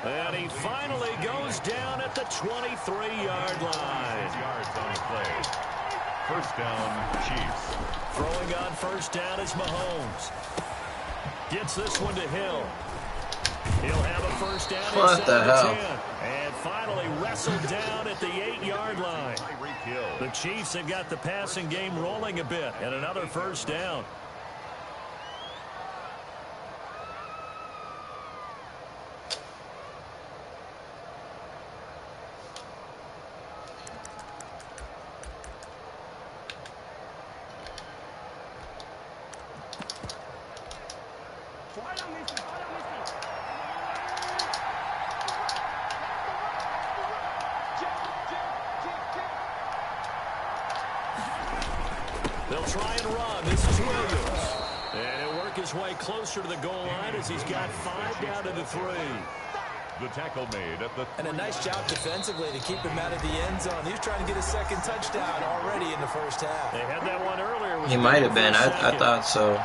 And he finally goes down at the 23-yard line. Yards on the play. 1st down, Chiefs. Throwing on 1st down is Mahomes. Gets this one to Hill. He'll have a 1st down. What the hell? 10. And finally wrestled down at the 8-yard line. The Chiefs have got the passing game rolling a bit. And another 1st down. They'll try and run. This is Williams. And he'll work his way closer to the goal line as he's got 5 down to the 3. The tackle made at the... And a nice job defensively to keep him out of the end zone. He was trying to get his 2nd touchdown already in the 1st half. They had that one earlier. He might have been. I thought so.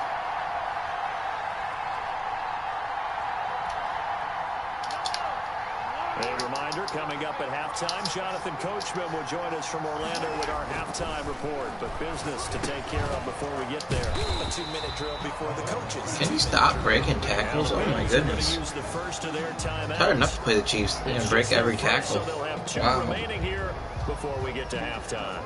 A reminder, coming up at halftime, Jonathan Coachman will join us from Orlando with our halftime report. But business to take care of before we get there. A 2-minute drill before the coaches. Can you stop breaking tackles? Oh my goodness. Use the first of their timeouts. Hard enough to play the Chiefs and break every tackle. So they'll have 2 Wow. remaining here before we get to halftime.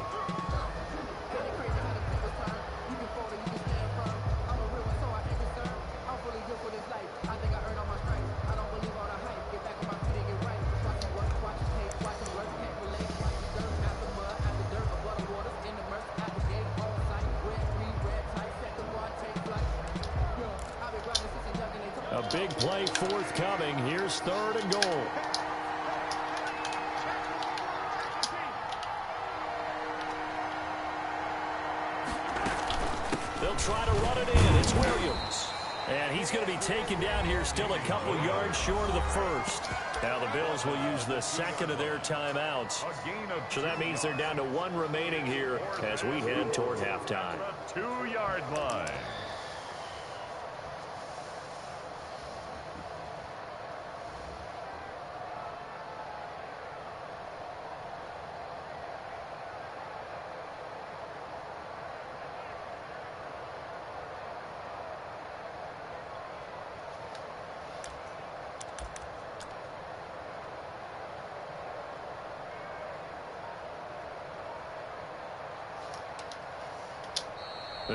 A big play forthcoming. Here's 3rd and goal. They'll try to run it in. It's Williams. And he's going to be taken down here still a couple yards short of the 1st. Now the Bills will use the 2nd of their timeouts. So that means they're down to 1 remaining here as we head toward halftime. 2-yard line.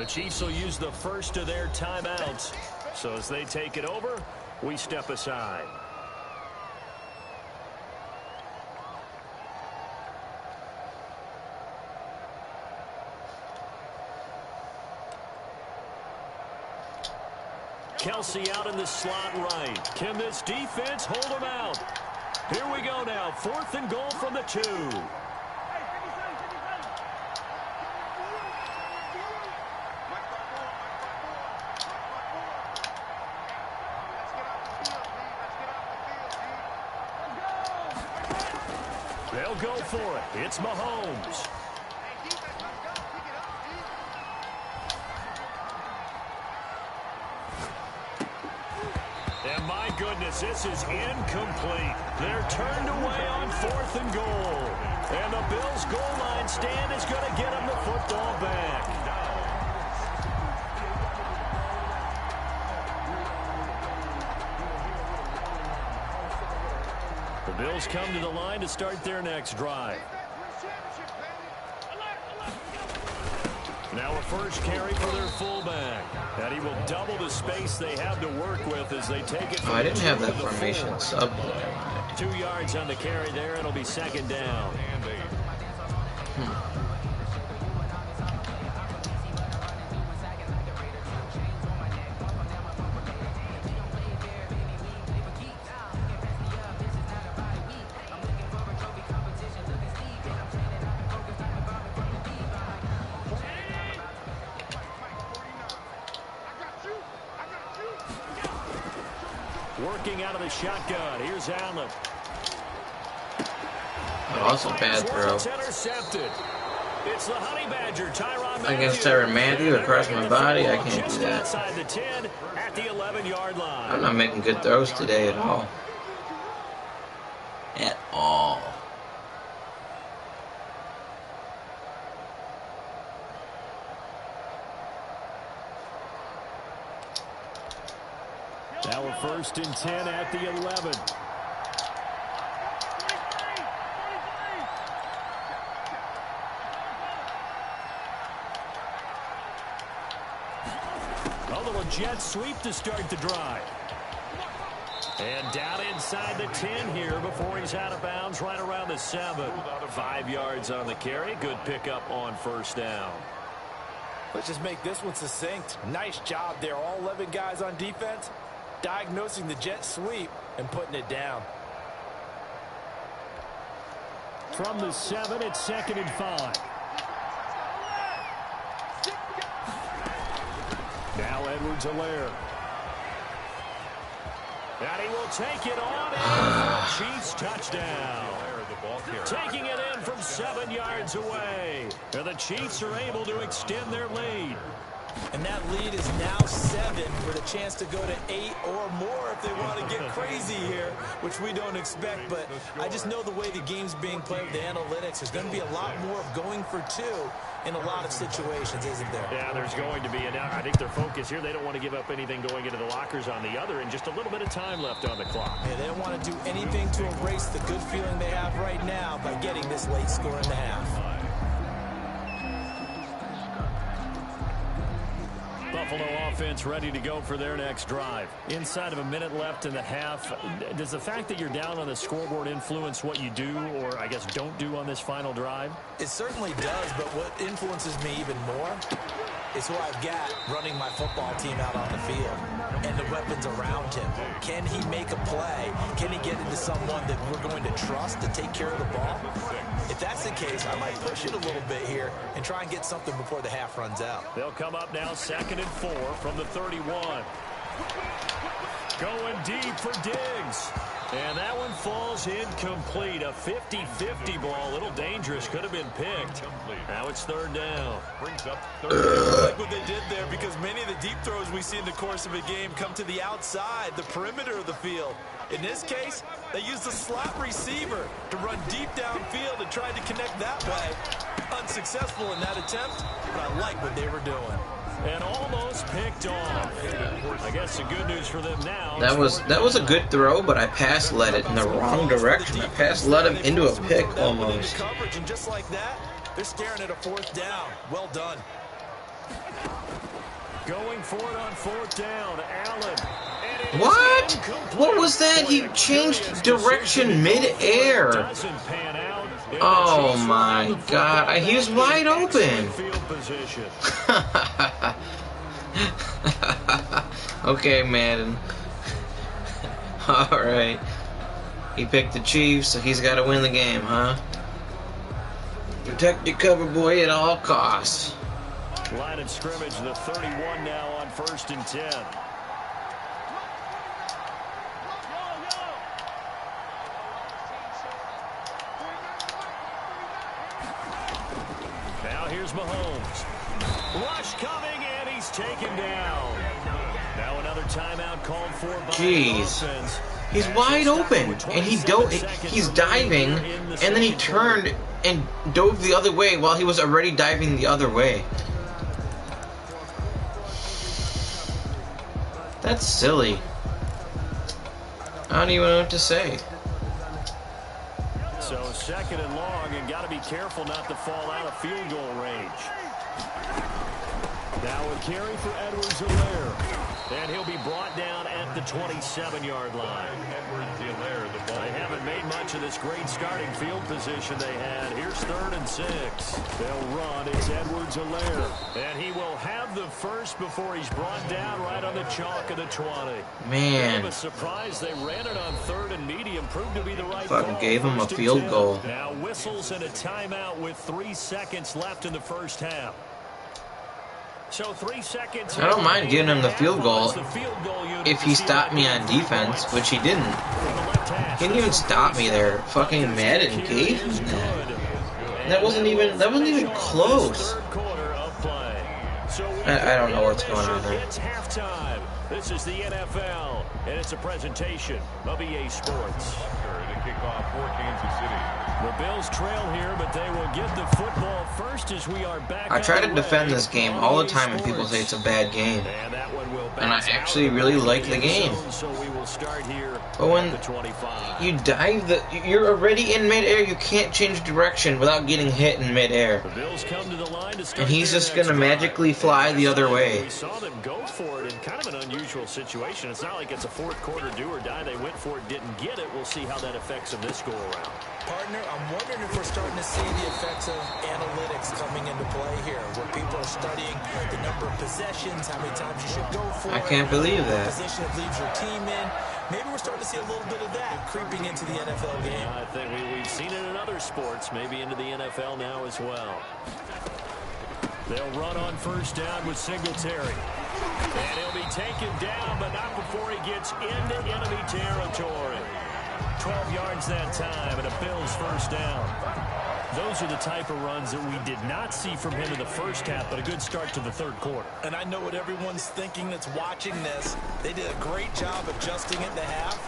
The Chiefs will use the first of their timeouts. So as they take it over, we step aside. Kelsey out in the slot right. Can this defense hold him out? Here we go now. 4th and goal from the 2. They'll go for it. It's Mahomes. And my goodness, this is incomplete. They're turned away on 4th and goal. And the Bills' goal line stand is going to get them the football back. The Bills come to the line to start their next drive. Now a first carry for their fullback. And he will double the space they have to work with as they take it. Oh, I didn't have that formation sub. 2 yards on the carry there. It'll be 2nd down. Working out of the shotgun. Here's Allen. Awesome pass, bro. It's intercepted. It's the Honey Badger, Tyrann Mathieu. Against Tyrann Mathieu across my body, I can't do that. Inside the 10 at the 11-yard line. I'm not making good throws today at all. At all. Now a 1st and 10 at the 11. A little jet sweep to start the drive. And down inside the 10 here before he's out of bounds right around the 7. 5 yards on the carry. Good pickup on 1st down. Let's just make this one succinct. Nice job there. All 11 guys on defense diagnosing the jet sweep and putting it down. From the 7, it's 2nd and 5. Now Edwards-Helaire. And he will take it on in. Chiefs touchdown. Taking it in from 7 yards away. And the Chiefs are able to extend their lead. And that lead is now 7 with a chance to go to 8 or more if they want to get crazy here, which we don't expect. But I just know the way the game's being played with the analytics, there's going to be a lot more of going for 2 in a lot of situations, isn't there? Yeah, there's going to be. And I think their focus here, they don't want to give up anything going into the lockers on the other, and just a little bit of time left on the clock. Yeah, they don't want to do anything to erase the good feeling they have right now by getting this late score in the half. Buffalo offense ready to go for their next drive. Inside of a minute left in the half, does the fact that you're down on the scoreboard influence what you do, or I guess don't do on this final drive? It certainly does, but what influences me even more is who I've got running my football team out on the field and the weapons around him. Can he make a play? Can he get into someone that we're going to trust to take care of the ball? If that's the case, I might push it a little bit here and try and get something before the half runs out. They'll come up now 2nd and 4 from the 31. Going deep for Diggs. And that one falls incomplete. A 50-50 ball. A little dangerous. Could have been picked. Now it's 3rd down. Brings up I like what they did there, because many of the deep throws we see in the course of a game come to the outside, the perimeter of the field. In this case, they used the slot receiver to run deep downfield and tried to connect that way. Unsuccessful in that attempt, but I like what they were doing. And almost picked off. I guess the good news for them now. That was a good throw, but I pass led it in the wrong direction. I pass led him into a pick almost. Coverage, and just like that, they're staring at a 4th down. Well done. Going for it on 4th down. Allen. What? What was that? He changed direction mid-air. Oh my God. He was wide open. Okay, Madden. Alright. He picked the Chiefs, so he's got to win the game, huh? Protect your cover boy at all costs. Line of scrimmage, the 31 now on 1st and 10. Now here's Mahomes. Rush coming, and he's taken down. Now another timeout called for by the offense. He's wide open, and he's diving, and then he turned and dove the other way while he was already diving the other way. That's silly. I don't even know what to say. So 2nd and long, and got to be careful not to fall out of field goal range. Now a carry for Edwards-Helaire. And he'll be brought down at the 27-yard line. They haven't made much of this great starting field position they had. Here's 3rd and 6. They'll run. It's Edwards-Helaire. And he will have the first before he's brought down right on the chalk of the 20. Man. A surprise. They ran it on 3rd and medium. Proved to be the right Fucking call. gave him a field goal. Now whistles and a timeout with 3 seconds left in the first half. So 3 seconds. I don't mind giving him the field goal if he stopped me on defense, which he didn't. He didn't even stop me there. Fucking Madden gave him that. That wasn't even close. I don't know what's going on there. It's halftime. This is the NFL, and it's a presentation of EA Sports. To kick off for Kansas City. The Bills trail here, but they will get the football first as we are back. I try to defend this game all the time when people say it's a bad game. And I actually really like the game. But when you dive, you're already in midair. You can't change direction without getting hit in midair. And he's just going to magically fly the other way. We saw them go for it in kind of an unusual situation. It's not like it's a 4th quarter do or die. They went for it, didn't get it. We'll see how that affects them this go around. Partner, I'm wondering if we're starting to see the effects of analytics coming into play here, where people are studying the number of possessions, how many times you should go for it. I can't believe that. What position it leaves your team in. Maybe we're starting to see a little bit of that creeping into the NFL game. I think we've seen it in other sports, maybe into the NFL now as well. They'll run on 1st down with Singletary. And he'll be taken down, but not before he gets into enemy territory. 12 yards that time, and a Bills 1st down. Those are the type of runs that we did not see from him in the first half, but a good start to the 3rd quarter. And I know what everyone's thinking that's watching this. They did a great job adjusting at the half.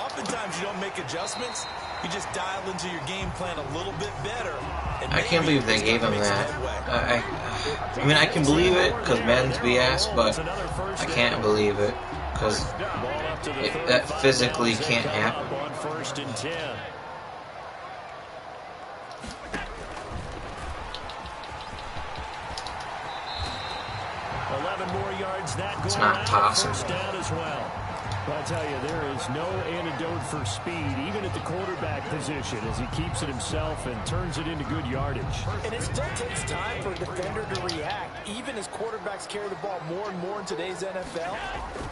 Oftentimes you don't make adjustments. You just dial into your game plan a little bit better. I can't believe they gave him that. I mean, I can believe it because Madden's BS, but I can't believe it because that physically can't happen. 1st and 10. More yards that it's not possible. 1st down as well. But I tell you, there is no antidote for speed, even at the quarterback position, as he keeps it himself and turns it into good yardage. And it still takes time for a defender to react. Even as quarterbacks carry the ball more and more in today's NFL,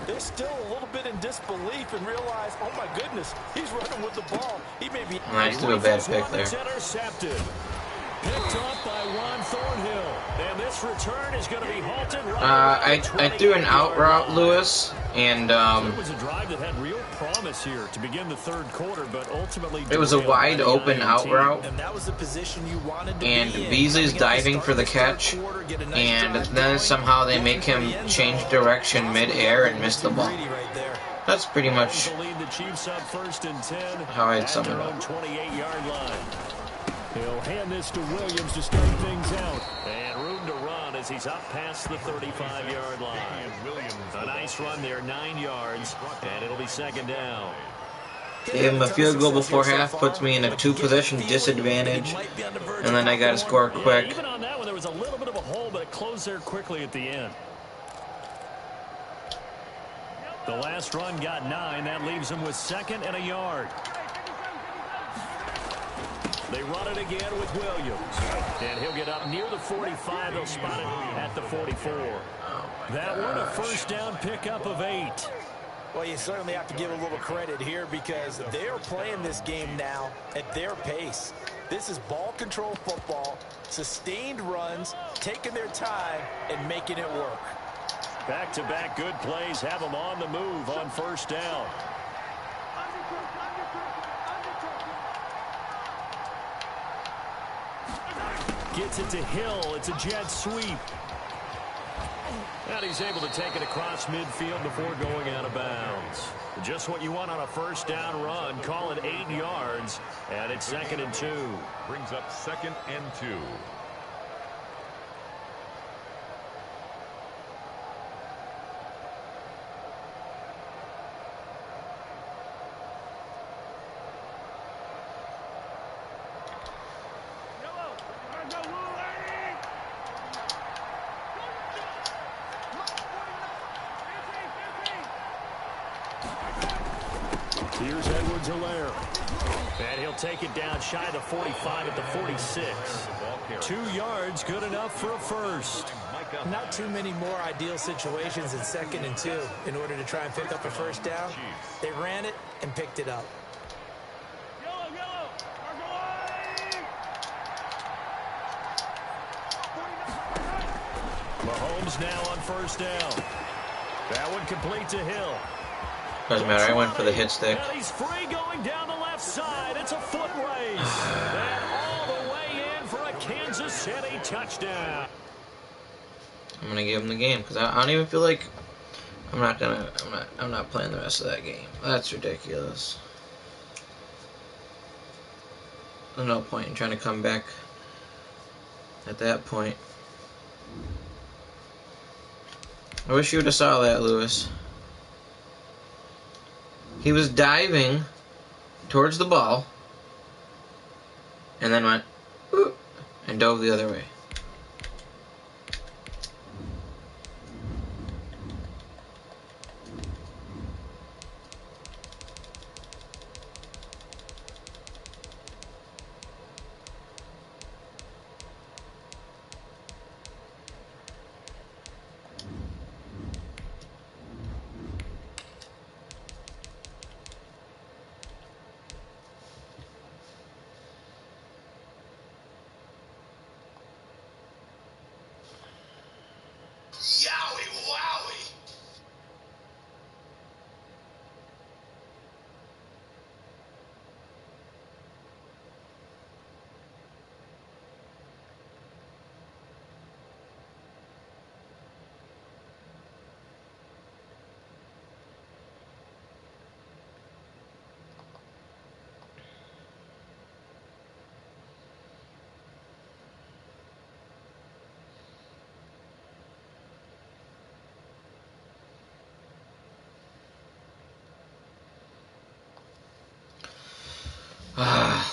they're still a little bit in disbelief and realize, oh my goodness, he's running with the ball. He may be... Nice to a bad pick there. Intercepted. Picked up by Juan Thornhill. And this return is going to be halted right I threw an out route, Lewis, and it was a drive that had real promise here to begin the 3rd quarter, but ultimately it was a wide open out route, and that was the position you wanted to and be in. Beasley's diving for the catch, and then somehow they make him change direction mid-air and miss the ball. That's pretty much how I'd sum it up. 28-yard line. He'll hand this to Williams to start things out. And room to run as he's up past the 35-yard line. A nice run there, 9 yards, and it'll be 2nd down. Gave him a field goal before half, puts me in a 2-possession disadvantage, and then I got to score quick. Even on that one, there was a little bit of a hole, but it closed there quickly at the end. The last run got 9. That leaves him with 2nd and a yard. They run it again with Williams. And he'll get up near the 45. They'll spot it at the 44. That one a first down pickup of 8. Well, you certainly have to give a little credit here because they're playing this game now at their pace. This is ball control football, sustained runs, taking their time, and making it work. Back-to-back good plays have them on the move on first down. Gets it to Hill. It's a jet sweep. And he's able to take it across midfield before going out of bounds. Just what you want on a first down run. Call it 8 yards. And it's 2nd and 2. Brings up 2nd and 2. Here's Edwards-Helaire. And he'll take it down shy of the 45 at the 46. 2 yards, good enough for a first. Not too many more ideal situations in 2nd and 2 in order to try and pick up a first down. They ran it and picked it up. Mahomes now on first down. That one complete to Hill. Doesn't matter, I went for the hit stick. And he's free going down the left side. It's a foot race. And all the way in for a Kansas City touchdown. I'm gonna give him the game because I don't even feel like I'm not playing the rest of that game. That's ridiculous. There's no point in trying to come back at that point. I wish you would have saw that, Lewis. He was diving towards the ball and then went and dove the other way.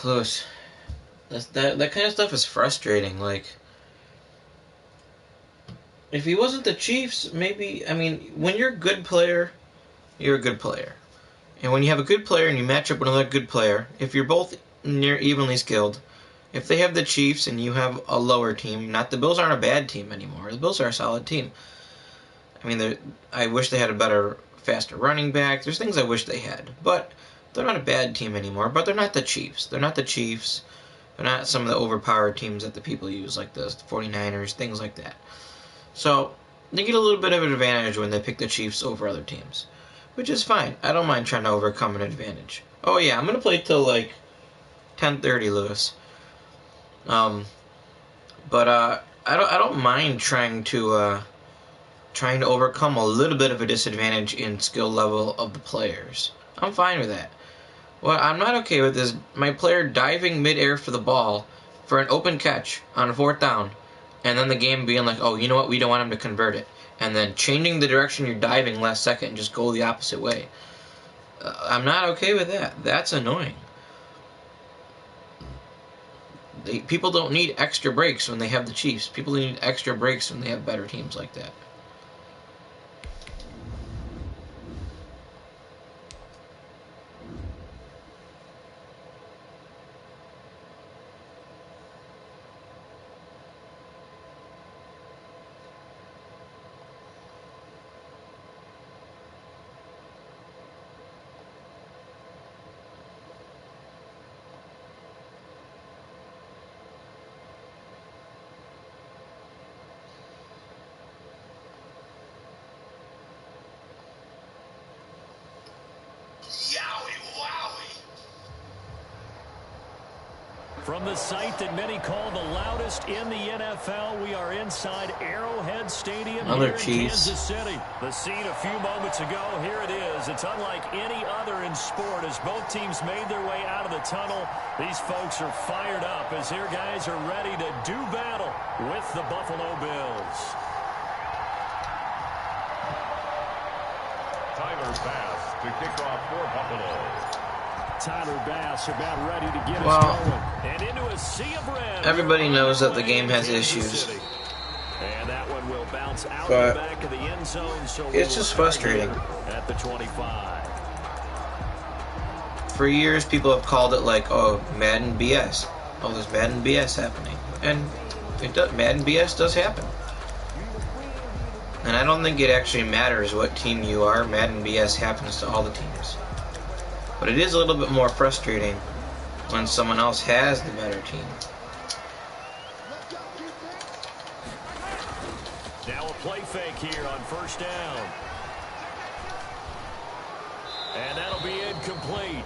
Lewis, that kind of stuff is frustrating. Like, if he wasn't the Chiefs, maybe, I mean, when you're a good player, you're a good player. And when you have a good player and you match up with another good player, if you're both near evenly skilled, if they have the Chiefs and you have a lower team, not the Bills aren't a bad team anymore. The Bills are a solid team. I mean, I wish they had a better, faster running back. There's things I wish they had. But they're not a bad team anymore, but they're not the Chiefs. They're not the Chiefs. They're not some of the overpowered teams that the people use, like the 49ers, things like that. So, they get a little bit of an advantage when they pick the Chiefs over other teams, which is fine. I don't mind trying to overcome an advantage. Oh yeah, I'm going to play till like 10:30, Lewis. But I don't mind trying to overcome a little bit of a disadvantage in skill level of the players. I'm fine with that. What I'm not okay with is my player diving midair for the ball for an open catch on a 4th down, and then the game being like, oh, you know what, we don't want him to convert it, and then changing the direction you're diving last second and just go the opposite way. I'm not okay with that. That's annoying. People don't need extra breaks when they have the Chiefs. People need extra breaks when they have better teams like that. From the site that many call the loudest in the NFL, we are inside Arrowhead Stadium here in Kansas City. The scene a few moments ago, here it is. It's unlike any other in sport as both teams made their way out of the tunnel. These folks are fired up as their guys are ready to do battle with the Buffalo Bills. Tyler Bass to kick off for Buffalo. Tyler Bass about ready to get us going. And into a sea of red. Everybody knows that the game has issues. And that one will bounce out the back of the end zone. So it's just frustrating. At the 25. For years, people have called it like, oh, Madden BS. Oh, there's Madden BS happening. And it does, Madden BS does happen. And I don't think it actually matters what team you are. Madden BS happens to all the teams. But it is a little bit more frustrating when someone else has the better team. Now a play fake here on first down. And that'll be incomplete.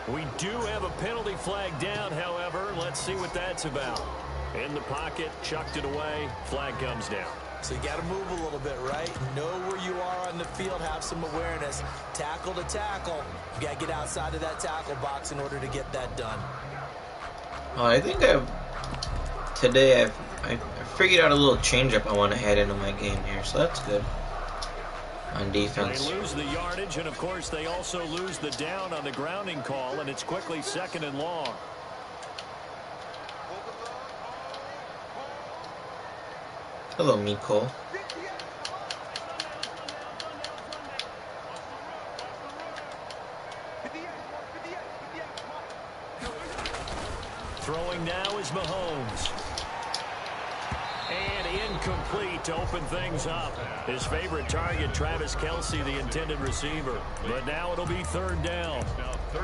We do have a penalty flag down, however. Let's see what that's about. In the pocket, chucked it away, flag comes down. So you got to move a little bit, right? Know where you are on the field, have some awareness. Tackle to tackle. You got to get outside of that tackle box in order to get that done. Well, I think today I figured out a little changeup I want to add into my game here, so that's good. On defense. They lose the yardage, and of course they also lose the down on the grounding call, and it's quickly 2nd and long. Hello, Miko. Throwing now is Mahomes. And incomplete to open things up. His favorite target, Travis Kelce, the intended receiver. But now it'll be 3rd down.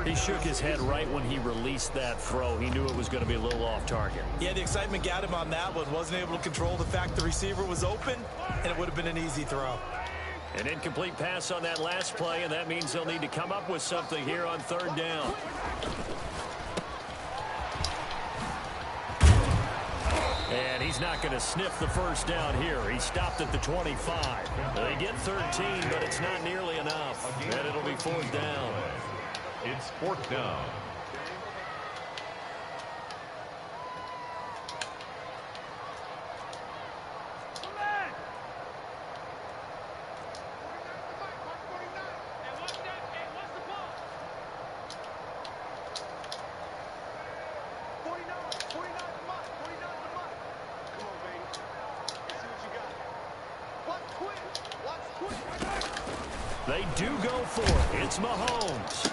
He shook his head right when he released that throw. He knew it was going to be a little off target. Yeah, the excitement got him on that one. Wasn't able to control the fact the receiver was open, and it would have been an easy throw. An incomplete pass on that last play, and that means they'll need to come up with something here on 3rd down. And he's not going to sniff the first down here. He stopped at the 25. They get 13, but it's not nearly enough. And it'll be 4th down. It's 4th down. They do go for it. It's Mahomes.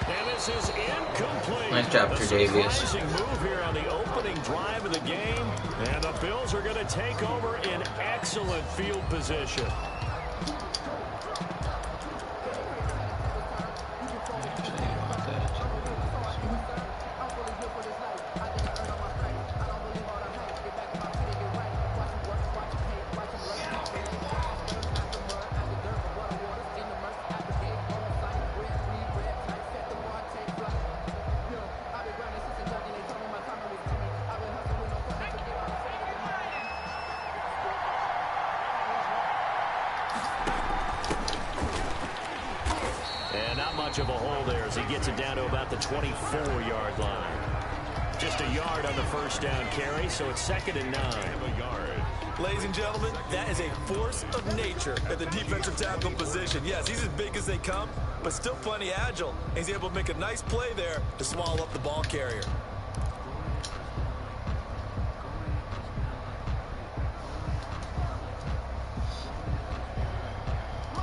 And this is incomplete. Nice job, Tre'Davious. Surprising move here on the opening drive of the game. And the Bills are going to take over in excellent field position. Of a hole there as he gets it down to about the 24-yard line. Just a yard on the first down carry, so it's 2nd and 9. A yard. Ladies and gentlemen, that is a force of nature at the defensive tackle position. Yes, he's as big as they come, but still plenty agile. He's able to make a nice play there to swallow up the ball carrier.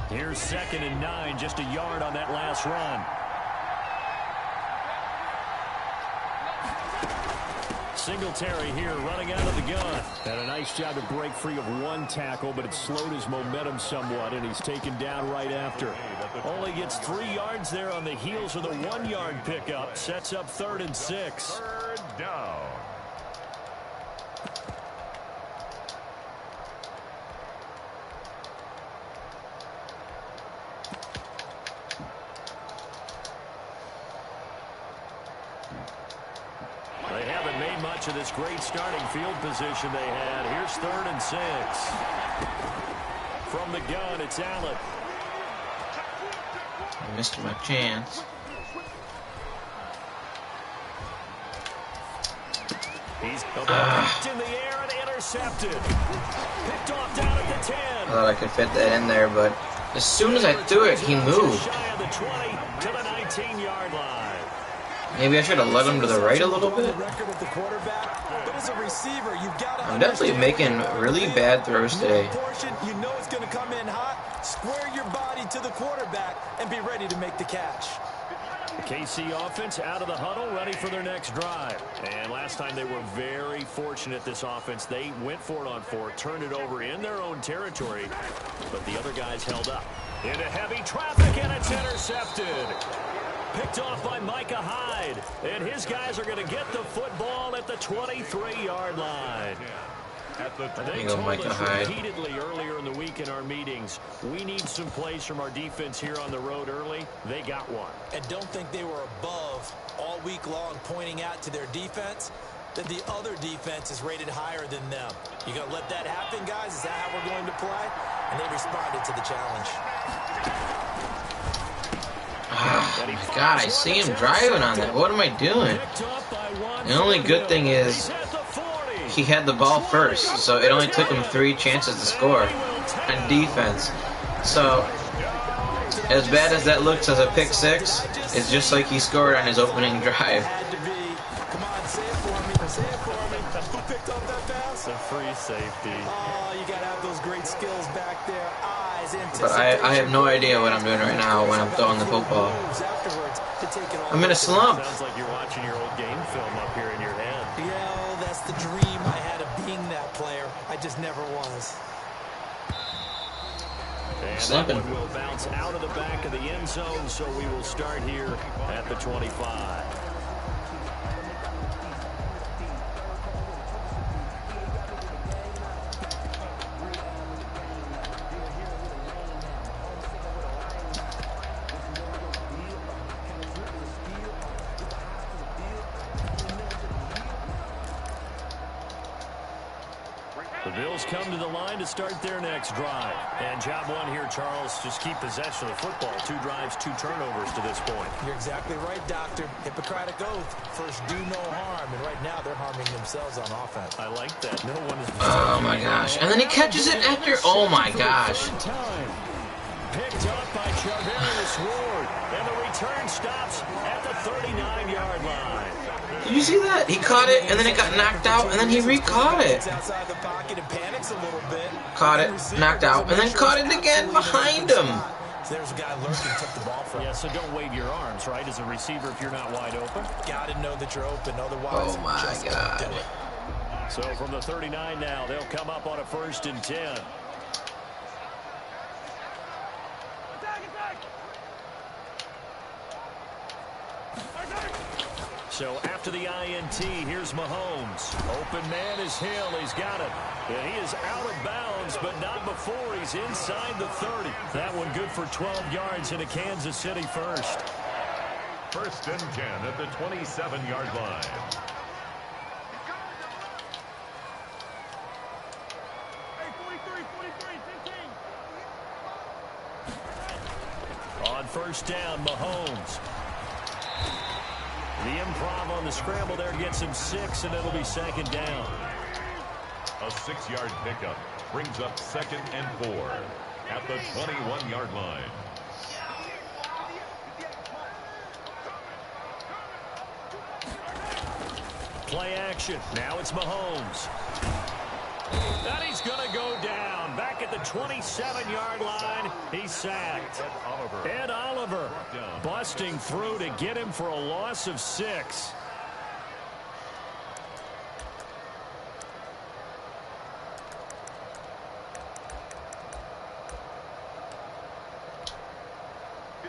Here's 2nd and 9, just a yard on that last run. Singletary here running out of the gun. Had a nice job to break free of one tackle, but it slowed his momentum somewhat, and he's taken down right after. Only gets 3 yards there on the heels of the 1-yard pickup. Sets up 3rd and 6. 3rd down. see much of this great starting field position they had. Here's 3rd and 6. From the gun, it's Allen. I missed my chance. He's in the air and intercepted. Picked off down at the 10. I thought I could fit that in there, but as soon as I threw it, he moved. Shy of the 20 to the 19-yard line. Maybe I should have led him to the right a little bit. I'm definitely making really bad throws today. You know it's going to come in hot. Square your body to the quarterback and be ready to make the catch. The KC offense out of the huddle, ready for their next drive. And last time they were very fortunate, this offense. They went for it on 4, turned it over in their own territory, but the other guys held up. Into heavy traffic, and it's intercepted. Picked off by Micah Hyde. And his guys are going to get the football at the 23-yard line. They told us repeatedly earlier in the week in our meetings, we need some plays from our defense here on the road early. They got one. And don't think they were above all week long pointing out to their defense that the other defense is rated higher than them. You going to let that happen, guys? Is that how we're going to play? And they responded to the challenge. Oh my God, I see him driving on that. What am I doing? The only good thing is he had the ball first, so it only took him 3 chances to score on defense. So, as bad as that looks as a pick 6, it's just like he scored on his opening drive. Come on, say it for me. Say it for me. Who picked up that pass? A free safety. Oh, you got to have those great skills back there. But I have no idea what I'm doing right now when I'm throwing the football. I'm in a slump. Sounds like you're watching your old game film up here in your head. Yeah, that's the dream I had of being that player. I just never was. And that one will bounce out of the back of the end zone, so we will start here at the 25. The Bills come to the line to start their next drive. And job one here, Charles, just keep possession of the football. 2 drives, 2 turnovers to this point. You're exactly right, Doctor. Hippocratic oath. First, do no harm. And right now, they're harming themselves on offense. I like that. No one is... Oh, my gosh. And then he catches it after... Oh, my gosh. Picked up by Charvarius Ward. And the return stops at the 39-yard line. Did you see that? He caught it, and then it got knocked out, and then he re-caught it. Caught it, knocked out, and then caught it again behind him. There's a guy lurking, took the ball from him. Yeah, so don't wave your arms, right, as a receiver if you're not wide open. Got to know that you're open, otherwise oh my just God. don't do it. So from the 39 now, they'll come up on a 1st and 10. So after the INT, here's Mahomes. Open man is Hill. He's got it. And he is out of bounds, but not before he's inside the 30. That one good for 12 yards into Kansas City first. 1st and 10 at the 27-yard line. On 1st down, Mahomes. The improv on the scramble there gets him 6, and it'll be 2nd down. A 6-yard pickup brings up 2nd and 4 at the 21-yard line. Play action. Now it's Mahomes. And he's going to go down. Back at the 27-yard line, he's sacked. Ed Oliver busting through to get him for a loss of 6.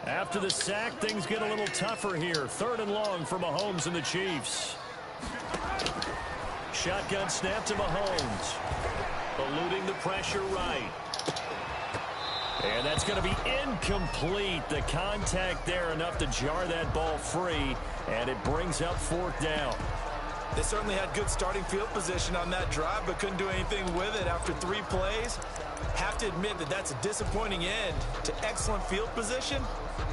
After the sack, things get a little tougher here. 3rd and long for Mahomes and the Chiefs. Shotgun snap to Mahomes. Eluding the pressure right. And that's going to be incomplete. The contact there enough to jar that ball free. And it brings up 4th down. They certainly had good starting field position on that drive, but couldn't do anything with it after 3 plays. Have to admit that that's a disappointing end to excellent field position.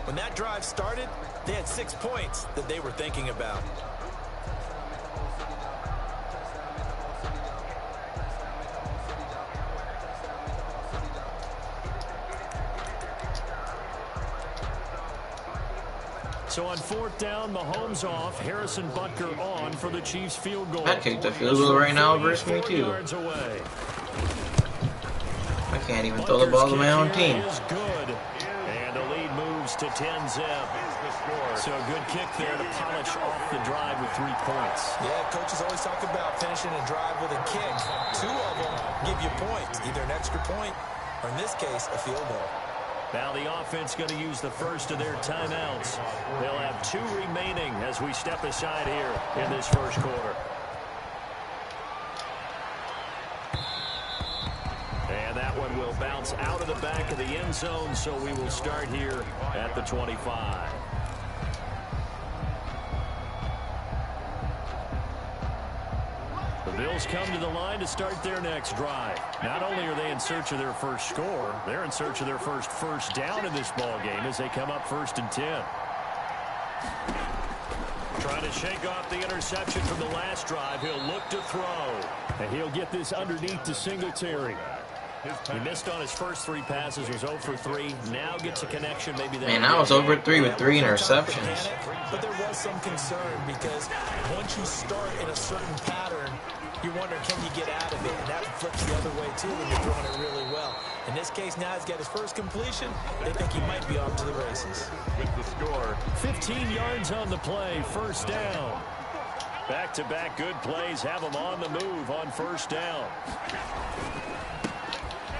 When that drive started, they had 6 points that they were thinking about. So on 4th down, Mahomes off, Harrison Butker on for the Chiefs field goal. I kicked the field goal right now versus me too. Yards away. I can't even throw the ball to my own team. Is good. And the lead moves to 10-zip. So a good kick there to polish off the drive with 3 points. Yeah, coaches always talk about finishing a drive with a kick. 2 of them give you points, either an extra point or in this case, a field goal. Now the offense going to use the first of their timeouts. They'll have 2 remaining as we step aside here in this first quarter. And that one will bounce out of the back of the end zone, so we will start here at the 25. The Bills come to the line to start their next drive. Not only are they in search of their first score, they're in search of their first down in this ball game as they come up 1st and 10. Trying to shake off the interception from the last drive. He'll look to throw. And he'll get this underneath to Singletary. He missed on his first 3 passes, was 0 for 3. Now gets a connection. Maybe that. Man, I was over 3 with 3 interceptions. But there was some concern because once you start in a certain pattern, you wonder, can you get out of it? And that flips the other way, too, when you're throwing it really well. In this case, now he's got his first completion. They think he might be off to the races. With the score. 15 yards on the play, 1st down. Back-to-back good plays have him on the move on 1st down.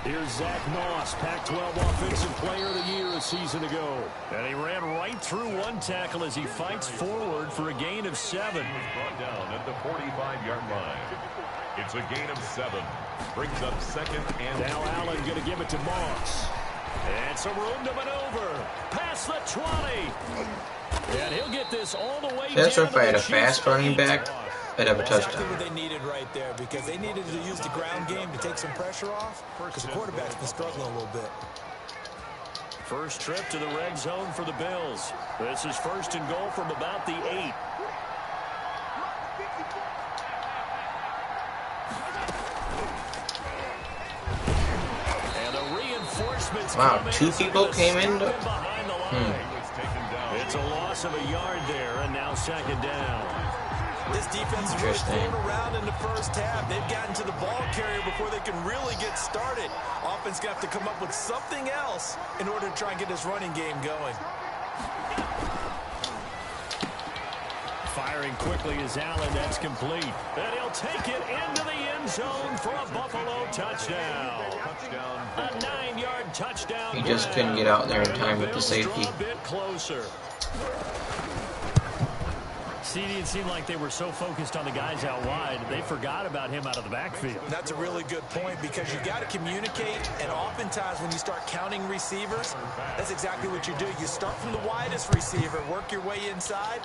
Here's Zach Moss, Pac-12 Offensive Player of the Year a season ago. And he ran right through 1 tackle as he fights forward for a gain of 7. Brought down at the 45-yard line. It's a gain of 7. Brings up 2nd and... Now Allen going to give it to Moss. And some room to maneuver. Past the 20. And he'll get this all the way down. That's if I had a fast running back, I'd have a touchdown. Exactly what they needed right there, because they needed to use the ground game to take some pressure off, because the quarterback's been struggling a little bit. First trip to the red zone for the Bills. This is 1st and goal from about the 8. And the reinforcements. Wow, 2 people came in. It's a loss of a yard there, and now 2nd down. This defense is really thrown around in the first half. They've gotten to the ball carrier before they can really get started. Offense going to have to come up with something else in order to try and get this running game going. Firing quickly is Allen. That's complete. And he'll take it into the end zone for a Buffalo touchdown. A 9-yard touchdown. He just couldn't get out there in time with the safety. A bit closer. It seemed like they were so focused on the guys out wide, they forgot about him out of the backfield. That's a really good point, because you got to communicate, and oftentimes when you start counting receivers, that's exactly what you do. You start from the widest receiver, work your way inside.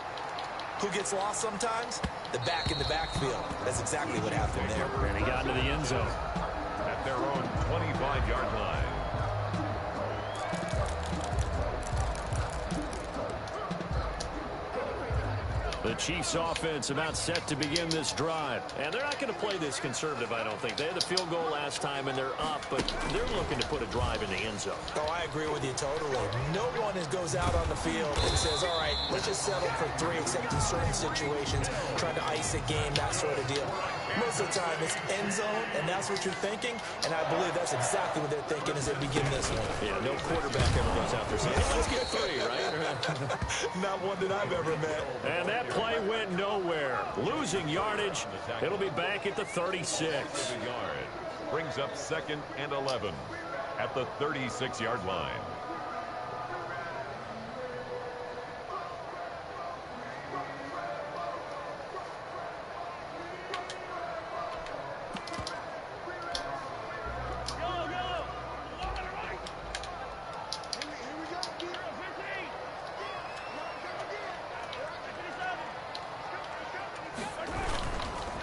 Who gets lost sometimes? The back in the backfield. That's exactly what happened there. And he got into the end zone. At their own 25-yard line. The Chiefs offense about set to begin this drive. And they're not going to play this conservative, I don't think. They had the field goal last time, and they're up, but they're looking to put a drive in the end zone. Oh, I agree with you totally. No one goes out on the field and says, all right, let's just settle for 3, except in certain situations, trying to ice a game, that sort of deal. Most of the time, it's end zone, and that's what you're thinking, and I believe that's exactly what they're thinking as they begin this one. Yeah, no quarterback ever goes out there saying, let's get 3, right? Not one that I've ever met. And that play went nowhere. Losing yardage. It'll be back at the 36. Brings up 2nd and 11 at the 36-yard line.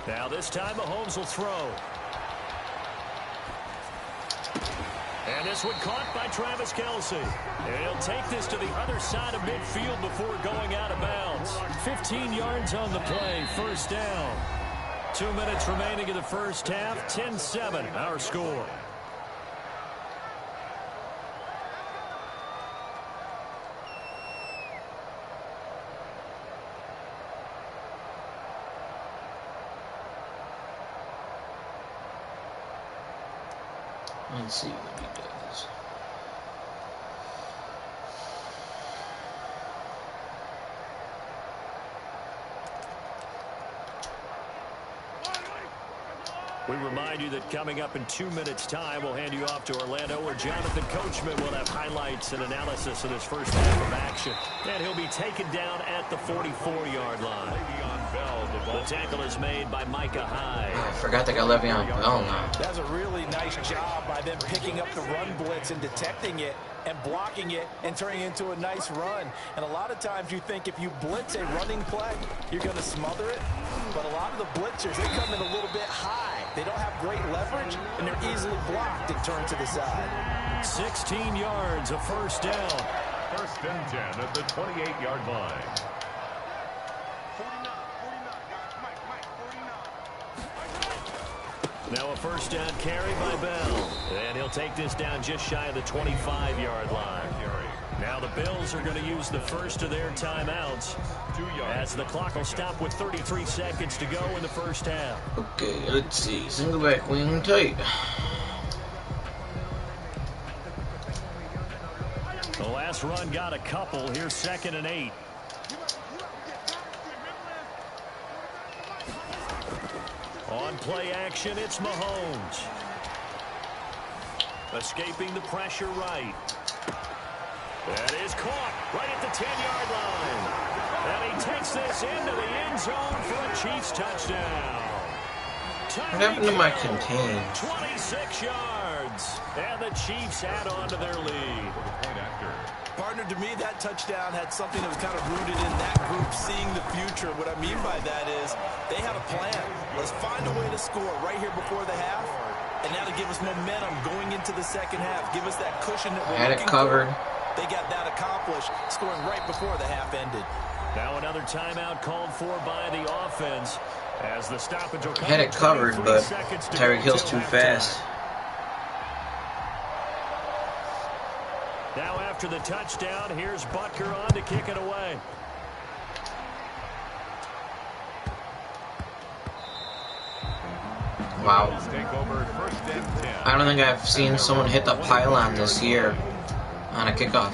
Now this time Mahomes will throw. And this one caught by Travis Kelce. And he'll take this to the other side of midfield before going out of bounds. 15 yards on the play, first down. 2 minutes remaining in the first half, 10-7, our score. Let's see what he does. We remind you that coming up in 2 minutes' time, we'll hand you off to Orlando, where Jonathan Coachman will have highlights and analysis of this first half of action. And he'll be taken down at the 44-yard line. The tackle is made by Micah Hyde. I forgot they got Le'Veon Bell now. That's a really nice job by them picking up the run blitz and detecting it and blocking it and turning it into a nice run. And a lot of times you think if you blitz a running play, you're going to smother it. But a lot of the blitzers, they come in a little bit high. They don't have great leverage, and they're easily blocked and turned to the side. 16 yards, a first down. First and 10 at the 28-yard line. Now a first down carry by Bell. And he'll take this down just shy of the 25-yard line. Now the Bills are going to use the first of their timeouts as the clock will stop with 33 seconds to go in the first half. Okay, let's see. Single back wing tight. The last run got a couple. Here's 2nd and 8. On play action, it's Mahomes. Escaping the pressure right. That is caught right at the 10-yard line. And he takes this into the end zone for a Chiefs touchdown. What happened to my contain? 26 yards. And the Chiefs add on to their lead. Partner, to me, that touchdown had something that was kind of rooted in that group seeing the future. What I mean by that is they had a plan. Let's find a way to score right here before the half. And that'll give us momentum going into the second half. Give us that cushion that we're looking for. They got that accomplished, scoring right before the half ended. Now another timeout called for by the offense as the stoppage will come. Had it covered, but Tyreek Hill's too fast. Now after the touchdown, here's Butker on to kick it away. Wow. I don't think I've seen someone hit the pylon this year on a kickoff.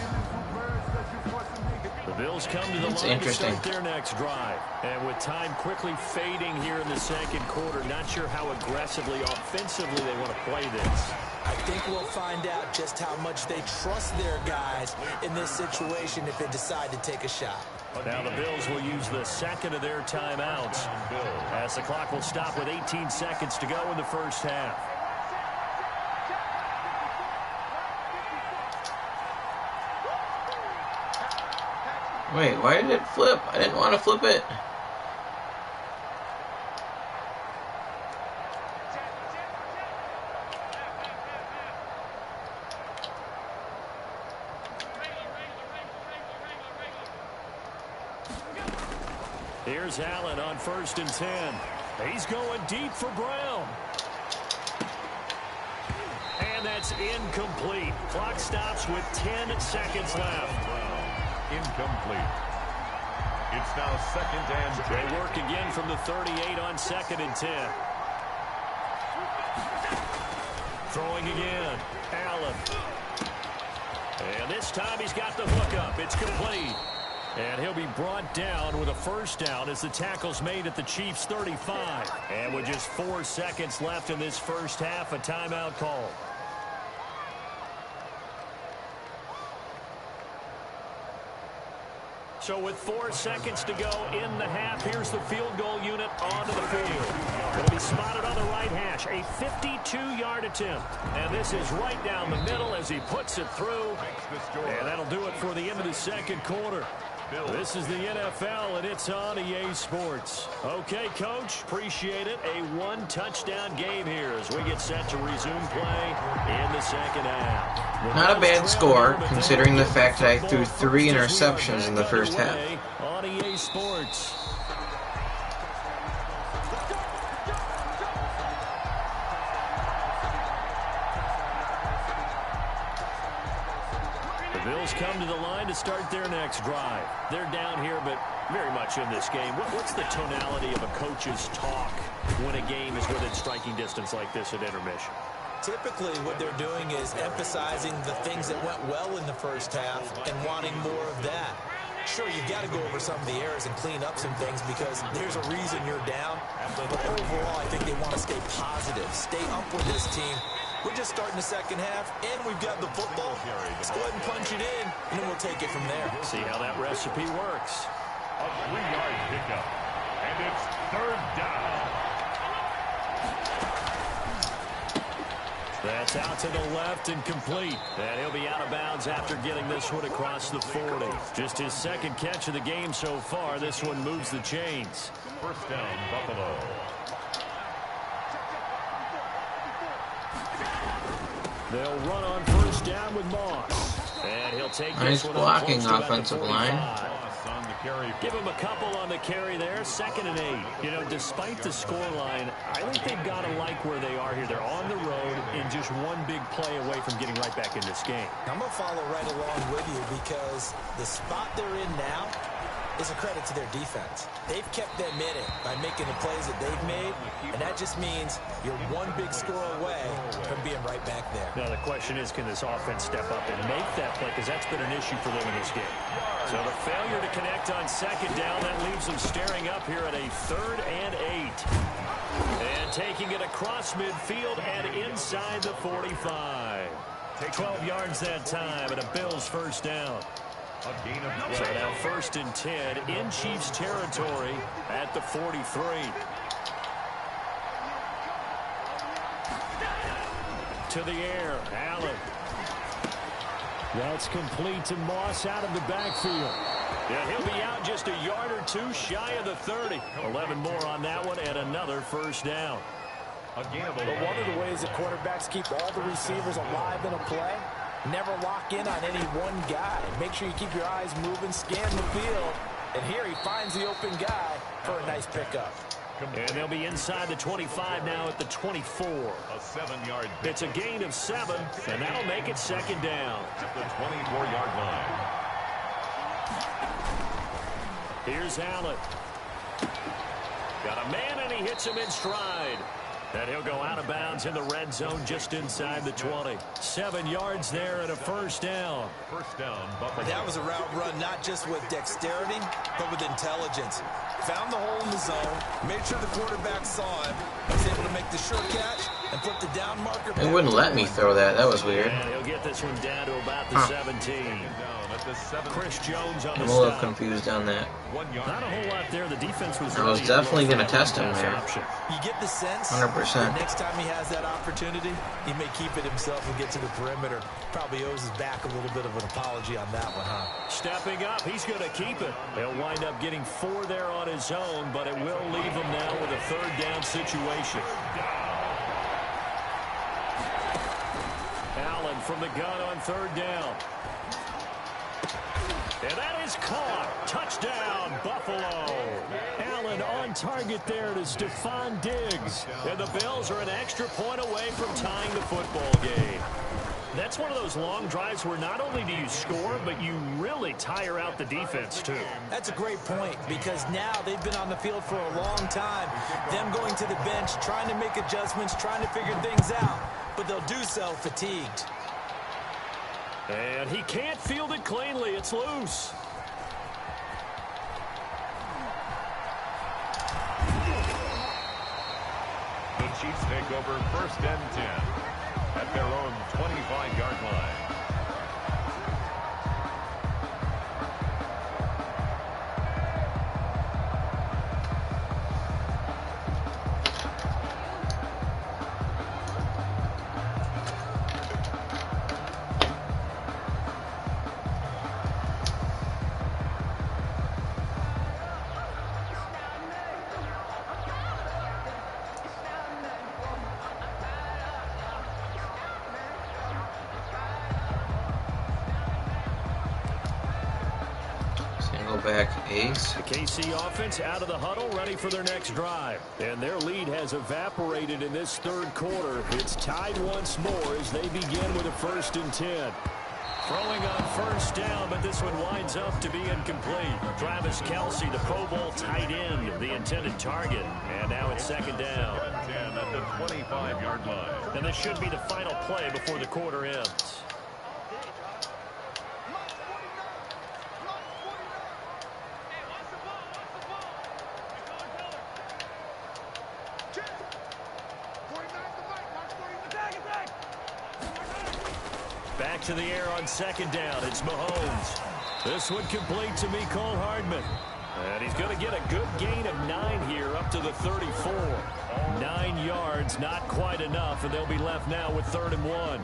The Bills come to the line to start their next drive. And with time quickly fading here in the second quarter, not sure how aggressively, offensively they want to play this. I think we'll find out just how much they trust their guys in this situation if they decide to take a shot. Now the Bills will use the second of their timeouts as the clock will stop with 18 seconds to go in the first half. Wait, why did it flip? I didn't want to flip it. Here's Allen on 1st and 10. He's going deep for Brown. And that's incomplete. Clock stops with 10 seconds left. Incomplete. It's now 2nd and 10. They work again from the 38 on 2nd and 10. Throwing again. Allen. And this time he's got the hook up. It's complete. And he'll be brought down with a first down as the tackle's made at the Chiefs' 35. And with just 4 seconds left in this first half, a timeout call. So with 4 seconds to go in the half, here's the field goal unit onto the field. It'll be spotted on the right hash, a 52-yard attempt. And this is right down the middle as he puts it through. And that'll do it for the end of the second quarter. This is the NFL, and it's on EA Sports. Okay, Coach, appreciate it. A one-touchdown game here as we get set to resume play in the second half. Not a bad score, considering the fact that I threw 3 interceptions in the first half. On EA Sports. The Bills come to the line to start their next drive. They're down here, but very much in this game. What's the tonality of a coach's talk when a game is within striking distance like this at intermission? Typically, what they're doing is emphasizing the things that went well in the first half and wanting more of that. Sure, you've got to go over some of the errors and clean up some things because there's a reason you're down. But overall, I think they want to stay positive, stay up with this team. We're just starting the second half, and we've got the football. Let's go ahead and punch it in, and then we'll take it from there. See how that recipe works. A 3-yard pickup, and it's third down. That's out to the left and complete. And he'll be out of bounds after getting this one across the 40. Just his second catch of the game so far. This one moves the chains. First down, Buffalo. They'll run on first down with Moss. And he'll take Nice this one blocking up close to offensive about the line. 45. Give him a couple on the carry there. 2nd and 8. You know, despite the scoreline, I think they've got to like where they are here. They're on the road and just one big play away from getting right back in this game. I'm going to follow right along with you because the spot they're in now is a credit to their defense. They've kept them in it by making the plays that they've made, and that just means you're one big score away from being right back there. Now, the question is, can this offense step up and make that play? Because that's been an issue for them in this game. So the failure to connect on 2nd down, that leaves them staring up here at a 3rd and 8. And taking it across midfield and inside the 45. 12 yards that time, and a Bills first down. A gain of 12. So now 1st and 10 in Chiefs territory at the 43. To the air, Allen. That's complete to Moss out of the backfield. Yeah, he'll be out just a yard or two shy of the 30. 11 more on that one and another first down. A gain of 11. But one of the ways that quarterbacks keep all the receivers alive in a play, never lock in on any one guy. Make sure you keep your eyes moving, scan the field. And here he finds the open guy for a nice pickup. And they'll be inside the 25 now at the 24. A 7-yard. It's a gain of 7, and that'll make it 2nd down. At the 24-yard line. Here's Allen. Got a man, and he hits him in stride. And he'll go out of bounds in the red zone just inside the 20. 7 yards there and a first down. First down, Buffalo. That was a route run not just with dexterity, but with intelligence. Found the hole in the zone, made sure the quarterback saw him, was able to make the short catch, and put the down marker back. It wouldn't let me throw that. That was weird. And he'll get this one down to about the 17. Chris Jones on the I'm a little stop. confused on that. 1 yard. Not a whole lot there. The defense was I was ready definitely to going to test him there. You get the sense 100%. the next time he has that opportunity, he may keep it himself and get to the perimeter. Probably owes his back a little bit of an apology on that one, huh? Stepping up, he's going to keep it. He'll wind up getting 4 there on his own, but it will leave him now with a 3rd down situation. Allen from the gun on 3rd down. And that is caught. Touchdown, Buffalo. Allen on target there to Stephon Diggs. And the Bills are an extra point away from tying the football game. That's one of those long drives where not only do you score, but you really tire out the defense, too. That's a great point because now they've been on the field for a long time. Them going to the bench, trying to make adjustments, trying to figure things out. But they'll do so fatigued. And he can't field it cleanly. It's loose. The Chiefs take over 1st and 10 at their own 25-yard line. back ace. The KC offense out of the huddle, ready for their next drive. And their lead has evaporated in this third quarter. It's tied once more as they begin with a 1st and 10. Throwing on first down, but this one winds up to be incomplete. Travis Kelce, the Pro Bowl tight end, the intended target. And now it's 2nd down. 10 at the 25-yard line. And this should be the final play before the quarter ends. Back to the air on 2nd down. It's Mahomes. This one complete to Mecole Hardman. And he's going to get a good gain of 9 here up to the 34. 9 yards, not quite enough, and they'll be left now with 3rd and 1.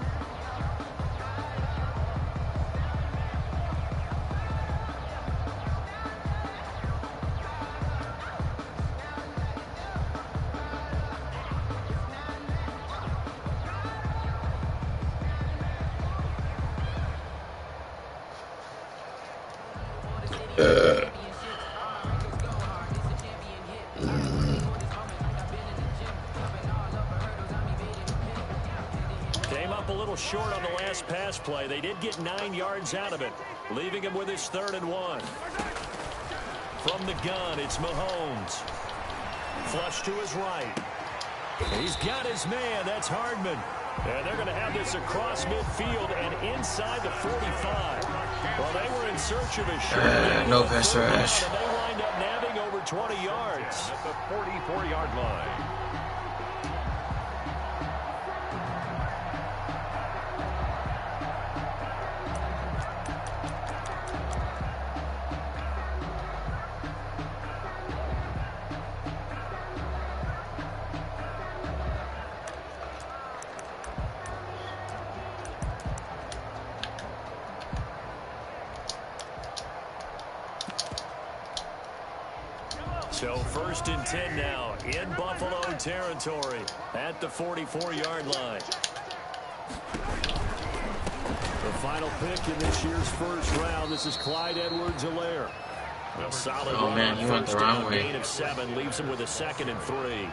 Came up a little short on the last pass play. They did get 9 yards out of it, leaving him with his 3rd and 1. From the gun, it's Mahomes. Flush to his right. He's got his man. That's Hardman. And they're going to have this across midfield and inside the 45. Well, they were in search of a short no pass rush. And they wind up nabbing over 20 yards. At the 44-yard line. So 1st and 10 now in Buffalo territory at the 44-yard line. The final pick in this year's first round. This is Clyde Edwards-Helaire. A solid he went the wrong way. Gain of 7 leaves him with a 2nd and 3.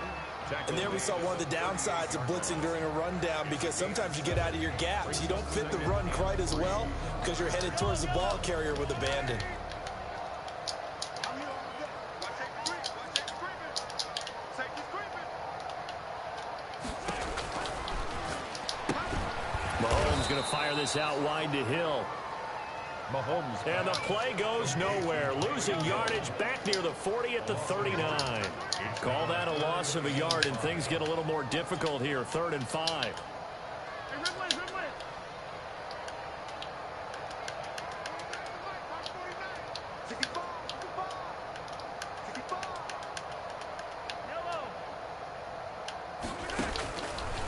And there we saw one of the downsides of blitzing during a rundown, because sometimes you get out of your gaps. You don't fit the run quite as well because you're headed towards the ball carrier with abandon. Mahomes going to fire this out wide to Hill. Mahomes. And the play goes nowhere. Losing yardage back near the 40 at the 39. Call that a loss of a yard, and things get a little more difficult here. 3rd and 5.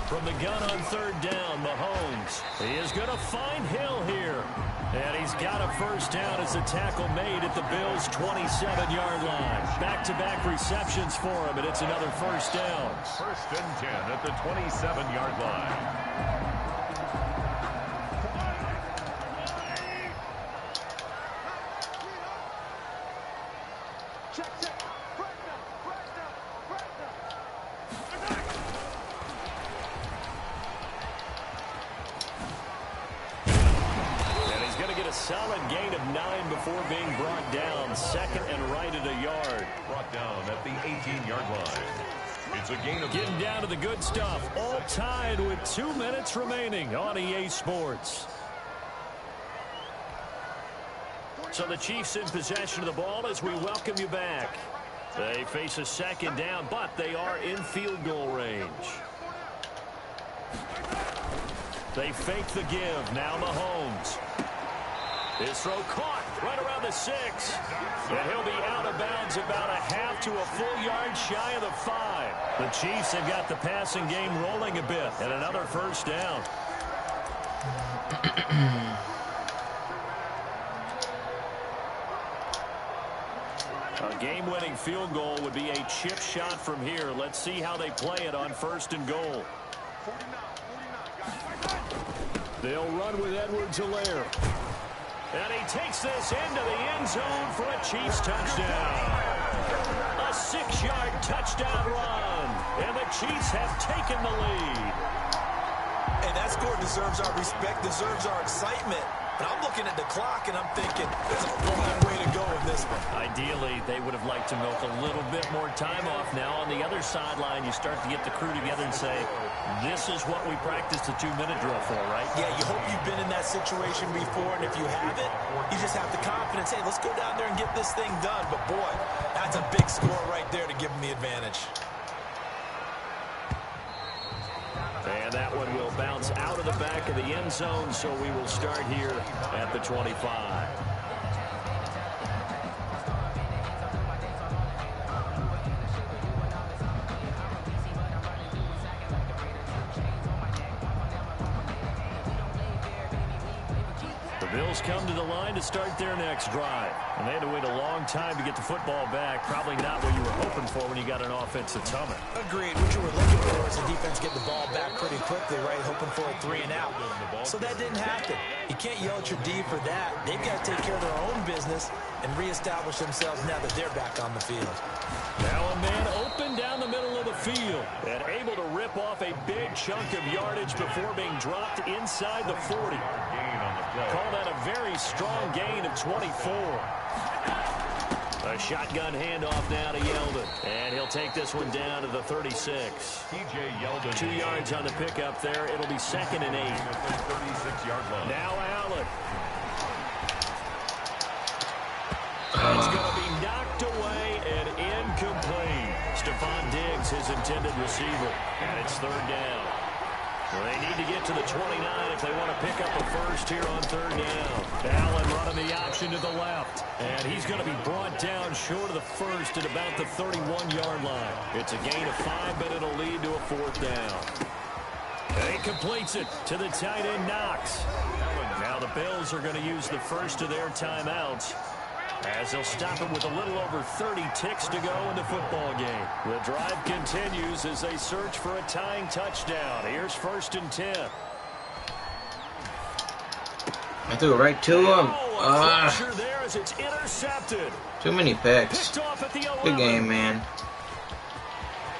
From the gun on 3rd down, Mahomes. He is going to find Hill here. And he's got a 1st down as the tackle made at the Bills' 27-yard line. Back-to-back receptions for him, and it's another 1st down. 1st and 10 at the 27-yard line. A solid gain of 9 before being brought down. 2nd and right at a yard. Brought down at the 18-yard line. It's a gain of... Getting down to the good stuff. All tied with 2 minutes remaining on EA Sports. So the Chiefs in possession of the ball as we welcome you back. They face a 2nd down, but they are in field goal range. They fake the give. Now Mahomes. His throw caught right around the 6. And he'll be out of bounds about a half to a full yard shy of the 5. The Chiefs have got the passing game rolling a bit. And another 1st down. A game-winning field goal would be a chip shot from here. Let's see how they play it on 1st and goal. They'll run with Edwards-Helaire. And he takes this into the end zone for a Chiefs touchdown. A 6-yard touchdown run. And the Chiefs have taken the lead. Hey, that score deserves our respect, deserves our excitement. But I'm looking at the clock, and I'm thinking, there's a long way to go in this one. Ideally, they would have liked to milk a little bit more time off. Now, on the other sideline, you start to get the crew together and say, this is what we practiced the 2-minute drill for, right? Yeah, you hope you've been in that situation before, and if you haven't, you just have the confidence, hey, let's go down there and get this thing done. But, boy, that's a big score right there to give them the advantage. And that one will bounce out of the back of the end zone, so we will start here at the 25. The Bills come to the line to start their next drive. And they had to wait a long time to get the football back. Probably not what you were hoping for when you got an offensive tummy. Agreed. What you were looking for is the defense get the ball back pretty quickly, right? Hoping for a 3 and out. So that didn't happen. You can't yell at your D for that. They've got to take care of their own business and reestablish themselves now that they're back on the field. Now a man open down the middle of the field and able to rip off a big chunk of yardage before being dropped inside the 40. Call that a very strong gain of 24. A shotgun handoff now to Yeldon. And he'll take this one down to the 36. TJ Yeldon. 2 yards on the pickup there. It'll be 2nd and 8. 36-yard line. Now Allen. It's going to be knocked away and incomplete. Stephon Diggs, his intended receiver. And it's 3rd down. Well, they need to get to the 29 if they want to pick up a first here on 3rd down. Allen running the option to the left. And he's going to be brought down short of the first at about the 31-yard line. It's a gain of 5, but it'll lead to a 4th down. And he completes it to the tight end, Knox. Now the Bills are going to use the first of their timeouts, as they'll stop it with a little over 30 ticks to go in the football game. The drive continues as they search for a tying touchdown. Here's 1st and 10. I threw it right to him. Pressure there as it's intercepted. Too many picks. Picked off at the 11. Good game, man.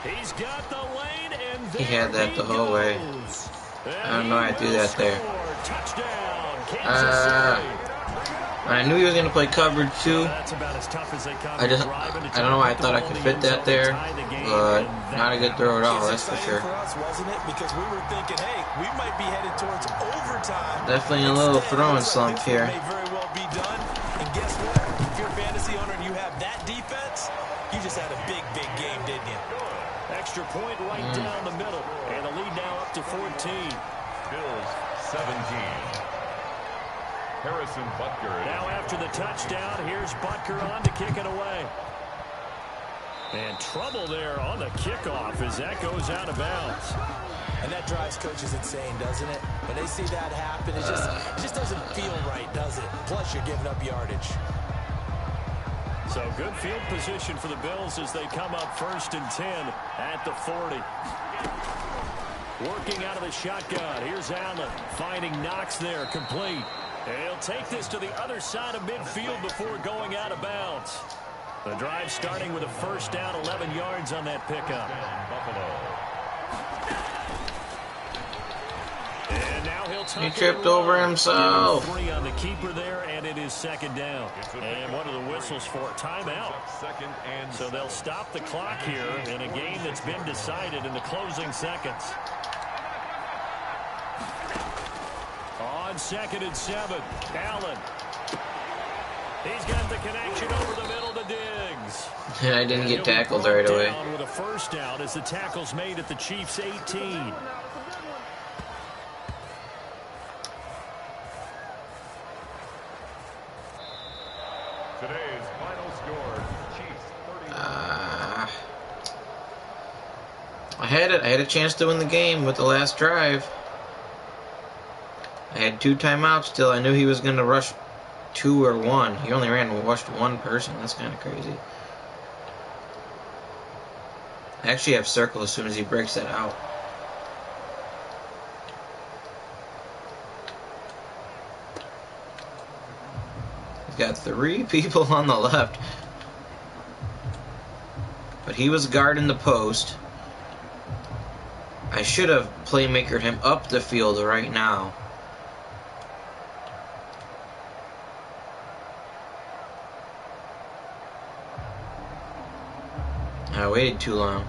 He's got the lane, and He had that the whole way. I don't know why I threw that there. Touchdown, Kansas City. I knew he was going to play coverage too. That's about as tough as they come. I don't know why I thought I could fit that there, but not a good throw at all, that's for sure. For us, wasn't it? Because we were thinking, hey, we might be headed towards overtime. Definitely a little throwing slump here. May very well be done. And guess what? If you're a fantasy owner and you have that defense, you just had a big, big game, didn't you? Extra point right down the middle, and the lead now up to 14. Bills 17. Harrison Butker. Now after the touchdown, here's Butker on to kick it away. And trouble there on the kickoff as that goes out of bounds. And that drives coaches insane, doesn't it? When they see that happen, it just doesn't feel right, does it? Plus, you're giving up yardage. So good field position for the Bills as they come up 1st and 10 at the 40. Working out of the shotgun. Here's Allen finding Knox there, complete. He'll take this to the other side of midfield before going out of bounds. The drive starting with a 1st down, 11 yards on that pickup. And now he'll He tripped over himself. 3 on the keeper there, and it is 2nd down. And what are the whistles for? Timeout. So they'll stop the clock here in a game that's been decided in the closing seconds. On 2nd and 7, Allen. He's got the connection over the middle to Diggs. And I didn't get tackled right away. With a 1st down as the tackle's made at the Chiefs' 18. Today's final score, Chiefs 30. I had a chance to win the game with the last drive. I had 2 timeouts still. I knew he was going to rush 2 or 1. He only rushed 1 person. That's kind of crazy. I actually have circle as soon as he breaks that out. got 3 people on the left. But he was guarding the post. I should have playmakered him up the field right now. I waited too long.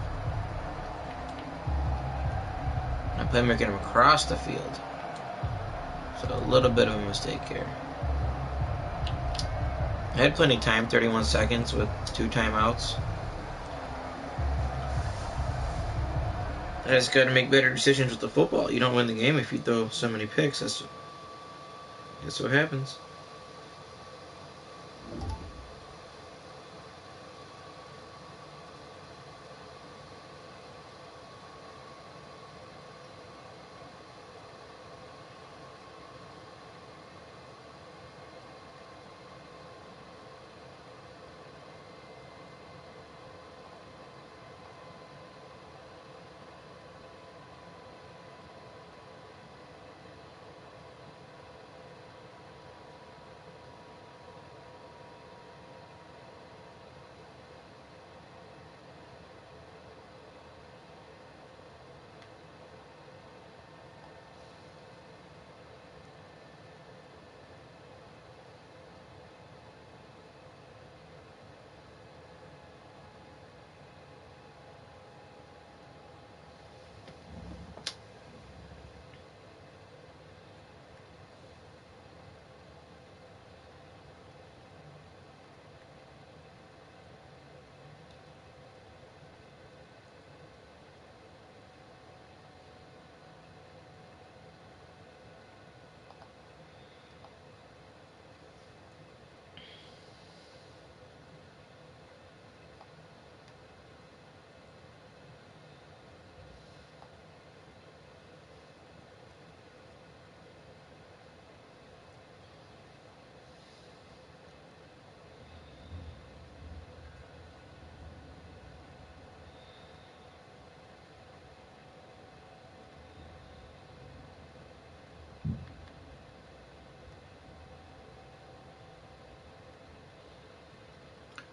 I playmakered him across the field. So a little bit of a mistake here. I had plenty of time, 31 seconds with 2 timeouts. I just got to make better decisions with the football. You don't win the game if you throw so many picks. That's what happens.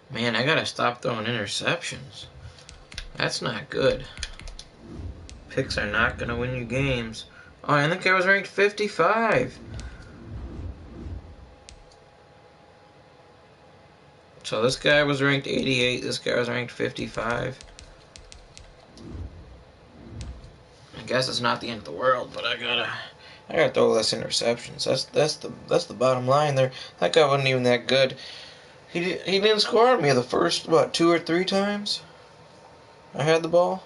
Man, I gotta stop throwing interceptions. That's not good. Picks are not gonna win you games. Oh, I think I was ranked 55. So this guy was ranked 88. This guy was ranked 55. I guess it's not the end of the world, but I gotta throw less interceptions. That's the bottom line there. That guy wasn't even that good. He didn't score on me the first, what, 2 or 3 times I had the ball.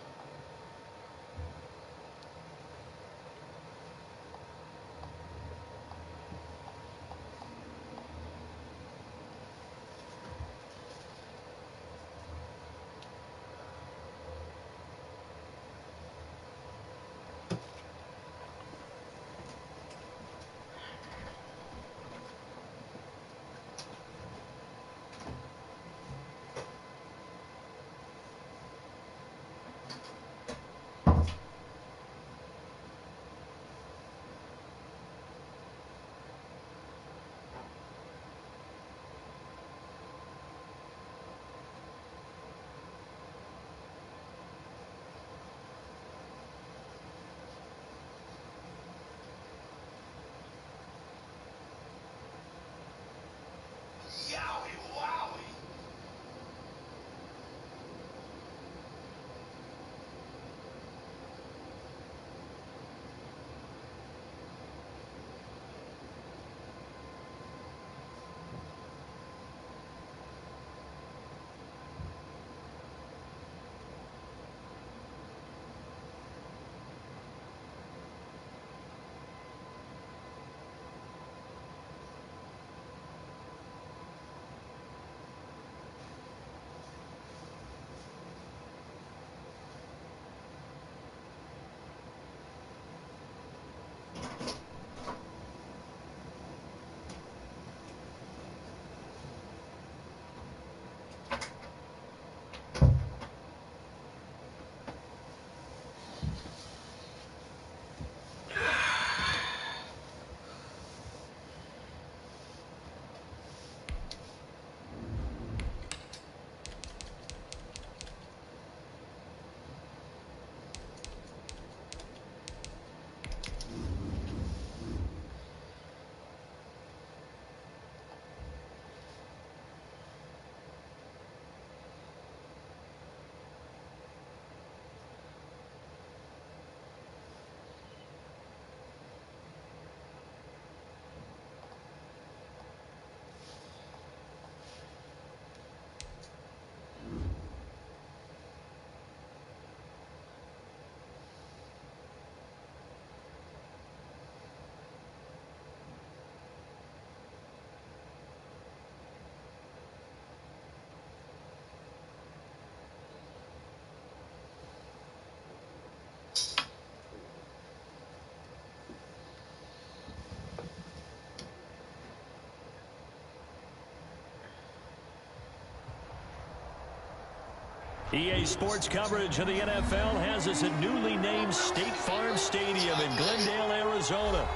EA Sports coverage of the NFL has us at newly named State Farm Stadium in Glendale, Arizona.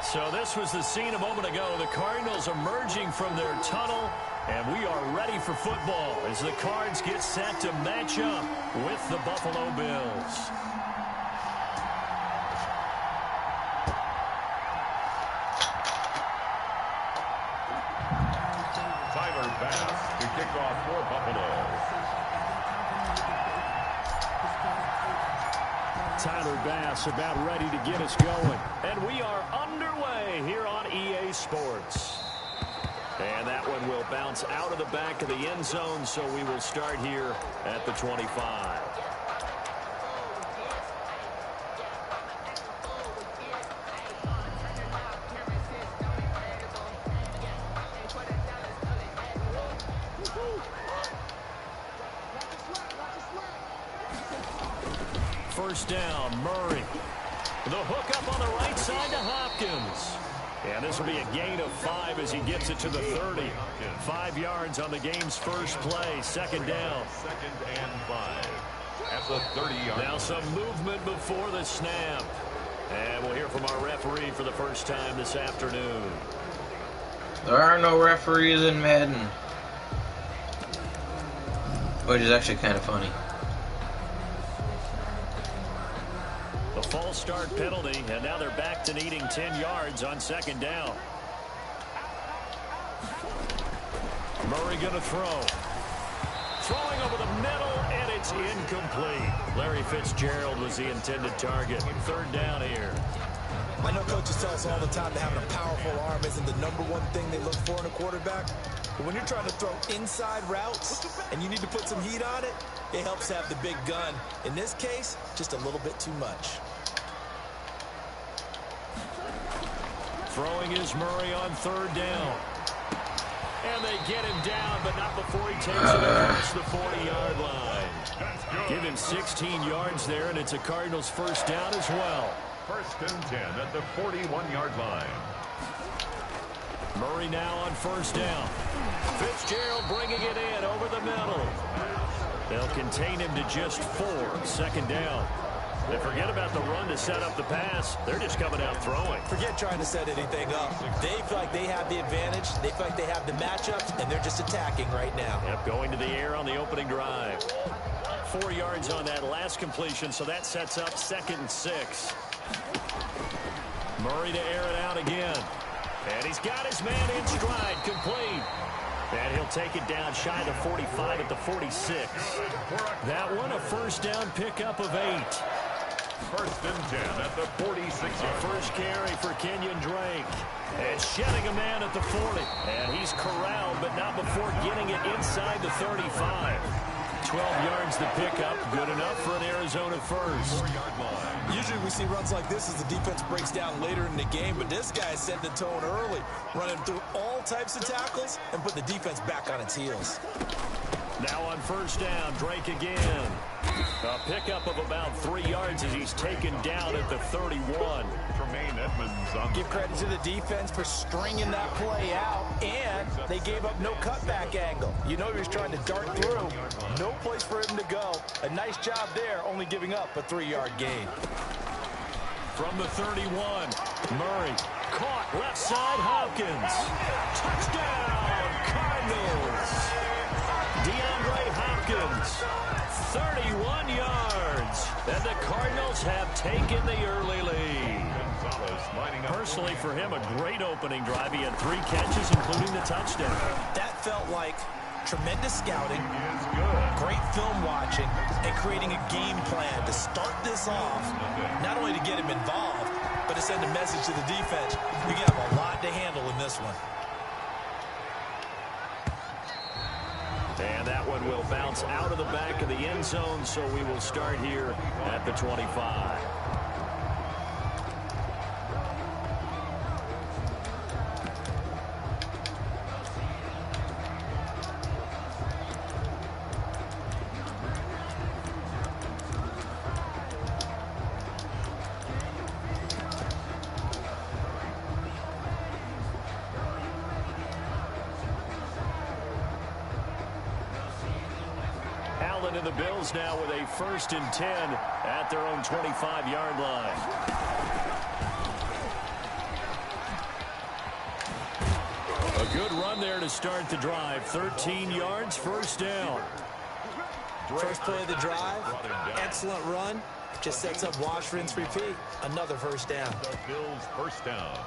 So this was the scene a moment ago. The Cardinals emerging from their tunnel, and we are ready for football as the Cards get set to match up with the Buffalo Bills. Tyler Bass to kick off for Buffalo. Tyler Bass about ready to get us going. And we are underway here on EA Sports. And that one will bounce out of the back of the end zone, so we will start here at the 25. First down, Murray. The hook up on the right side to Hopkins. And this will be a gain of 5 as he gets it to the 30. 5 yards on the game's first play. Second down. 2nd and 5. At the 30-yard line. Now some movement before the snap. And we'll hear from our referee for the first time this afternoon. There are no referees in Madden. Which is actually kind of funny. The false start penalty, and now they're back to needing 10 yards on second down. Murray going to throw. Throwing over the middle, and it's incomplete. Larry Fitzgerald was the intended target. Third down here. I know coaches tell us all the time that having a powerful arm isn't the #1 thing they look for in a quarterback. But when you're trying to throw inside routes and you need to put some heat on it, it helps have the big gun. In this case, just a little bit too much. Throwing is Murray on third down. And they get him down, but not before he takes it across the 40-yard line. Give him 16 yards there, and it's a Cardinals first down as well. 1st and 10 at the 41-yard line. Murray now on first down. Fitzgerald bringing it in over the middle. They'll contain him to just 4. Second down. They forget about the run to set up the pass. They're just coming out throwing. Forget trying to set anything up. They feel like they have the advantage. They feel like they have the matchups, and they're just attacking right now. Yep, going to the air on the opening drive. 4 yards on that last completion, so that sets up 2nd and 6. Murray to air it out again. And he's got his man in stride, complete. And he'll take it down shy of the 45 at the 46. That one a first down pickup of 8. 1st and 10 at the 46-yard. First carry for Kenyon Drake. And shedding a man at the 40. And he's corralled, but not before getting it inside the 35. 12 yards to pick up. Good enough for an Arizona first. Usually we see runs like this as the defense breaks down later in the game, but this guy set the tone early, running through all types of tackles and put the defense back on its heels. Now on first down, Drake again. A pickup of about 3 yards as he's taken down at the 31. Tremaine Edmonds on. Give credit to the defense for stringing that play out, and they gave up no cutback angle. You know he was trying to dart through. No place for him to go. A nice job there, only giving up a 3-yard gain. From the 31, Murray caught left side, Hopkins. Touchdown, Cardinals. DeAndre Hopkins, 31 yards. And the Cardinals have taken the early lead. Personally, for him, a great opening drive. He had 3 catches, including the touchdown. That felt like tremendous scouting, great film watching, and creating a game plan to start this off, not only to get him involved, but to send a message to the defense. You have a lot to handle in this one. And that one will bounce out of the back of the end zone, so we will start here at the 25. Allen and the Bills now with a 1st and 10 at their own 25-yard line. A good run there to start the drive. 13 yards, 1st down. First play of the drive, excellent run. Just sets up wash, rinse, repeat. Another 1st down. The Bills' 1st down.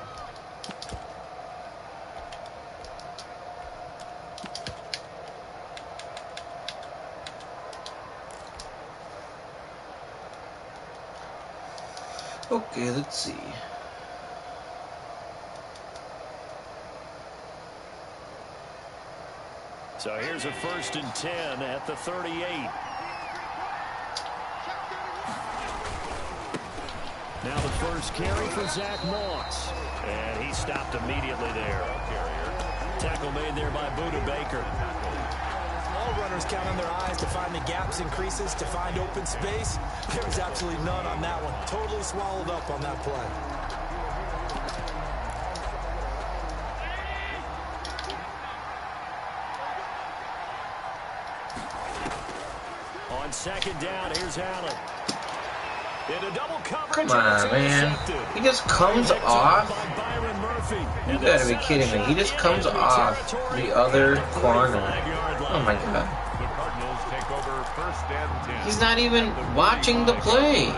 Okay, let's see. So here's a 1st and 10 at the 38. Now the first carry for Zach Moss. And he stopped immediately there. Tackle made there by Buda Baker. All runners count on their eyes to find the gaps and creases, to find open space. There's absolutely none on that one. Totally swallowed up on that play. On 2nd down, here's Allen. In a double coverage. Come on, man. He just comes off. You gotta be kidding me. He just comes off the other corner. Oh my god. The Cardinals take over 1st and 10. He's not even watching the play.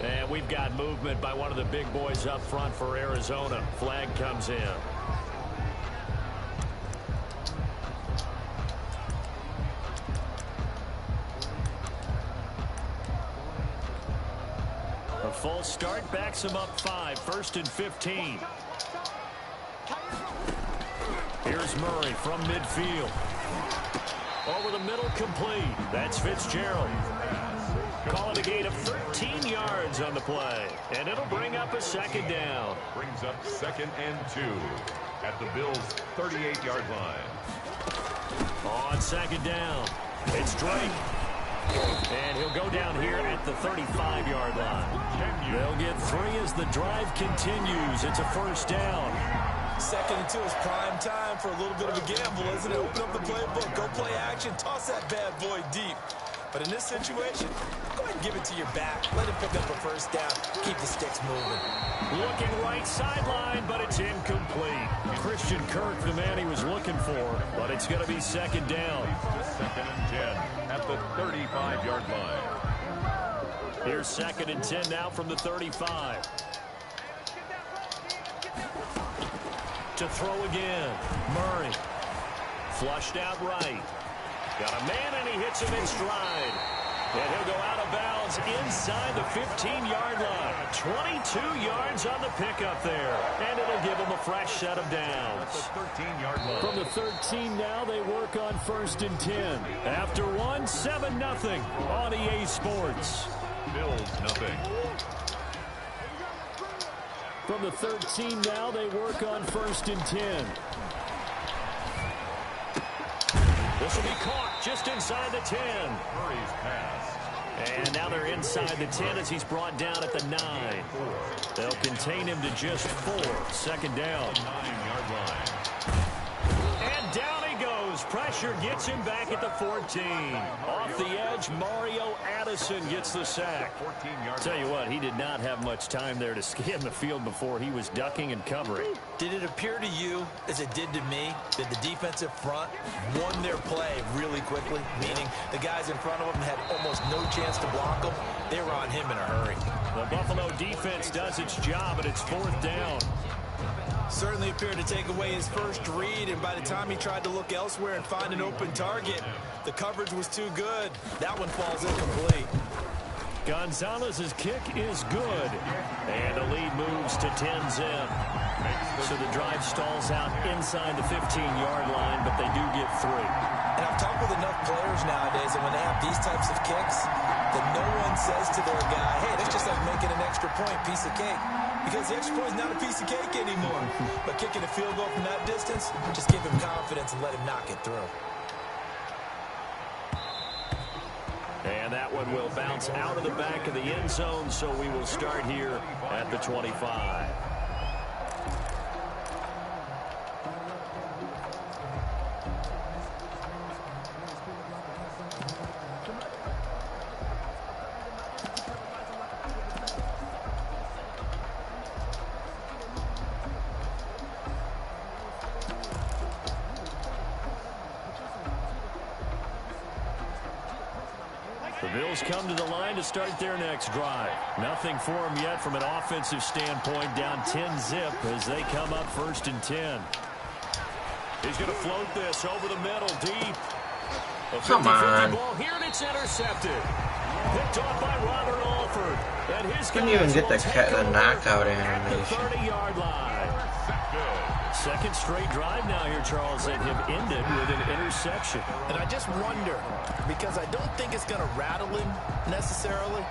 And we've got movement by one of the big boys up front for Arizona. Flag comes in. A false start backs him up 5. 1st and 15. Here's Murray from midfield. Over the middle, complete. That's Fitzgerald. Calling a gain of 13 yards on the play. And it'll bring up a 2nd down. Brings up 2nd and 2 at the Bills' 38-yard line. On 2nd down, it's Drake. And he'll go down here at the 35-yard line. They'll get 3 as the drive continues. It's a 1st down. 2nd and 2 is prime time for a little bit of a gamble, isn't it? Open up the playbook, go play action, toss that bad boy deep. But in this situation, go ahead and give it to your back. Let him pick up a 1st down. Keep the sticks moving. Looking right sideline, but it's incomplete. Christian Kirk, the man he was looking for, but it's going to be 2nd down. 2nd and 10 at the 35-yard line. Here's 2nd and 10 now from the 35. To throw again. Murray. Flushed out right. Got a man, and he hits him in stride. And he'll go out of bounds inside the 15-yard line. 22 yards on the pickup there. And it'll give him a fresh set of downs. The 13-yard line. From the 13 now, they work on 1st and 10. After one, 7-0 on EA Sports. Bills nothing. From the 13 now, they work on 1st and 10. This will be caught just inside the 10. Murray's pass. And now they're inside the 10 as he's brought down at the 9. They'll contain him to just 4. 2nd down. 9-yard line. And down he goes. Pressure gets him back at the 14. Off the edge, Mario Addison gets the sack. 14-yard. Tell you what, he did not have much time there to scan the field before he was ducking and covering. Did it appear to you, as it did to me, that the defensive front won their play really quickly? Meaning the guys in front of them had almost no chance to block them. They were on him in a hurry. The Buffalo defense does its job, and it's 4th down. Certainly appeared to take away his first read, and by the time he tried to look elsewhere and find an open target, the coverage was too good. That one falls incomplete. Gonzalez's kick is good, and the lead moves to 10-zip. So the drive stalls out inside the 15-yard line, but they do get 3. And I've talked with enough players nowadays, and when they have these types of kicks, that no one says to their guy, hey, that's just like making an extra extra point, piece of cake. Because the extra point is not a piece of cake anymore. But kicking a field goal from that distance, just give him confidence and let him knock it through. And that one will bounce out of the back of the end zone, so we will start here at the 25. The Bills come to the line to start their next drive. Nothing for them yet from an offensive standpoint, down 10-zip as they come up 1st and 10. He's going to float this over the middle, deep. A 50-50 ball here, and it's intercepted. Picked off by Robert Alford. And his couldn't even get the knockout animation. 30-yard line. Second straight drive now here, Charles, that have ended with an interception. And I just wonder, because I don't think it's going to rattle him necessarily,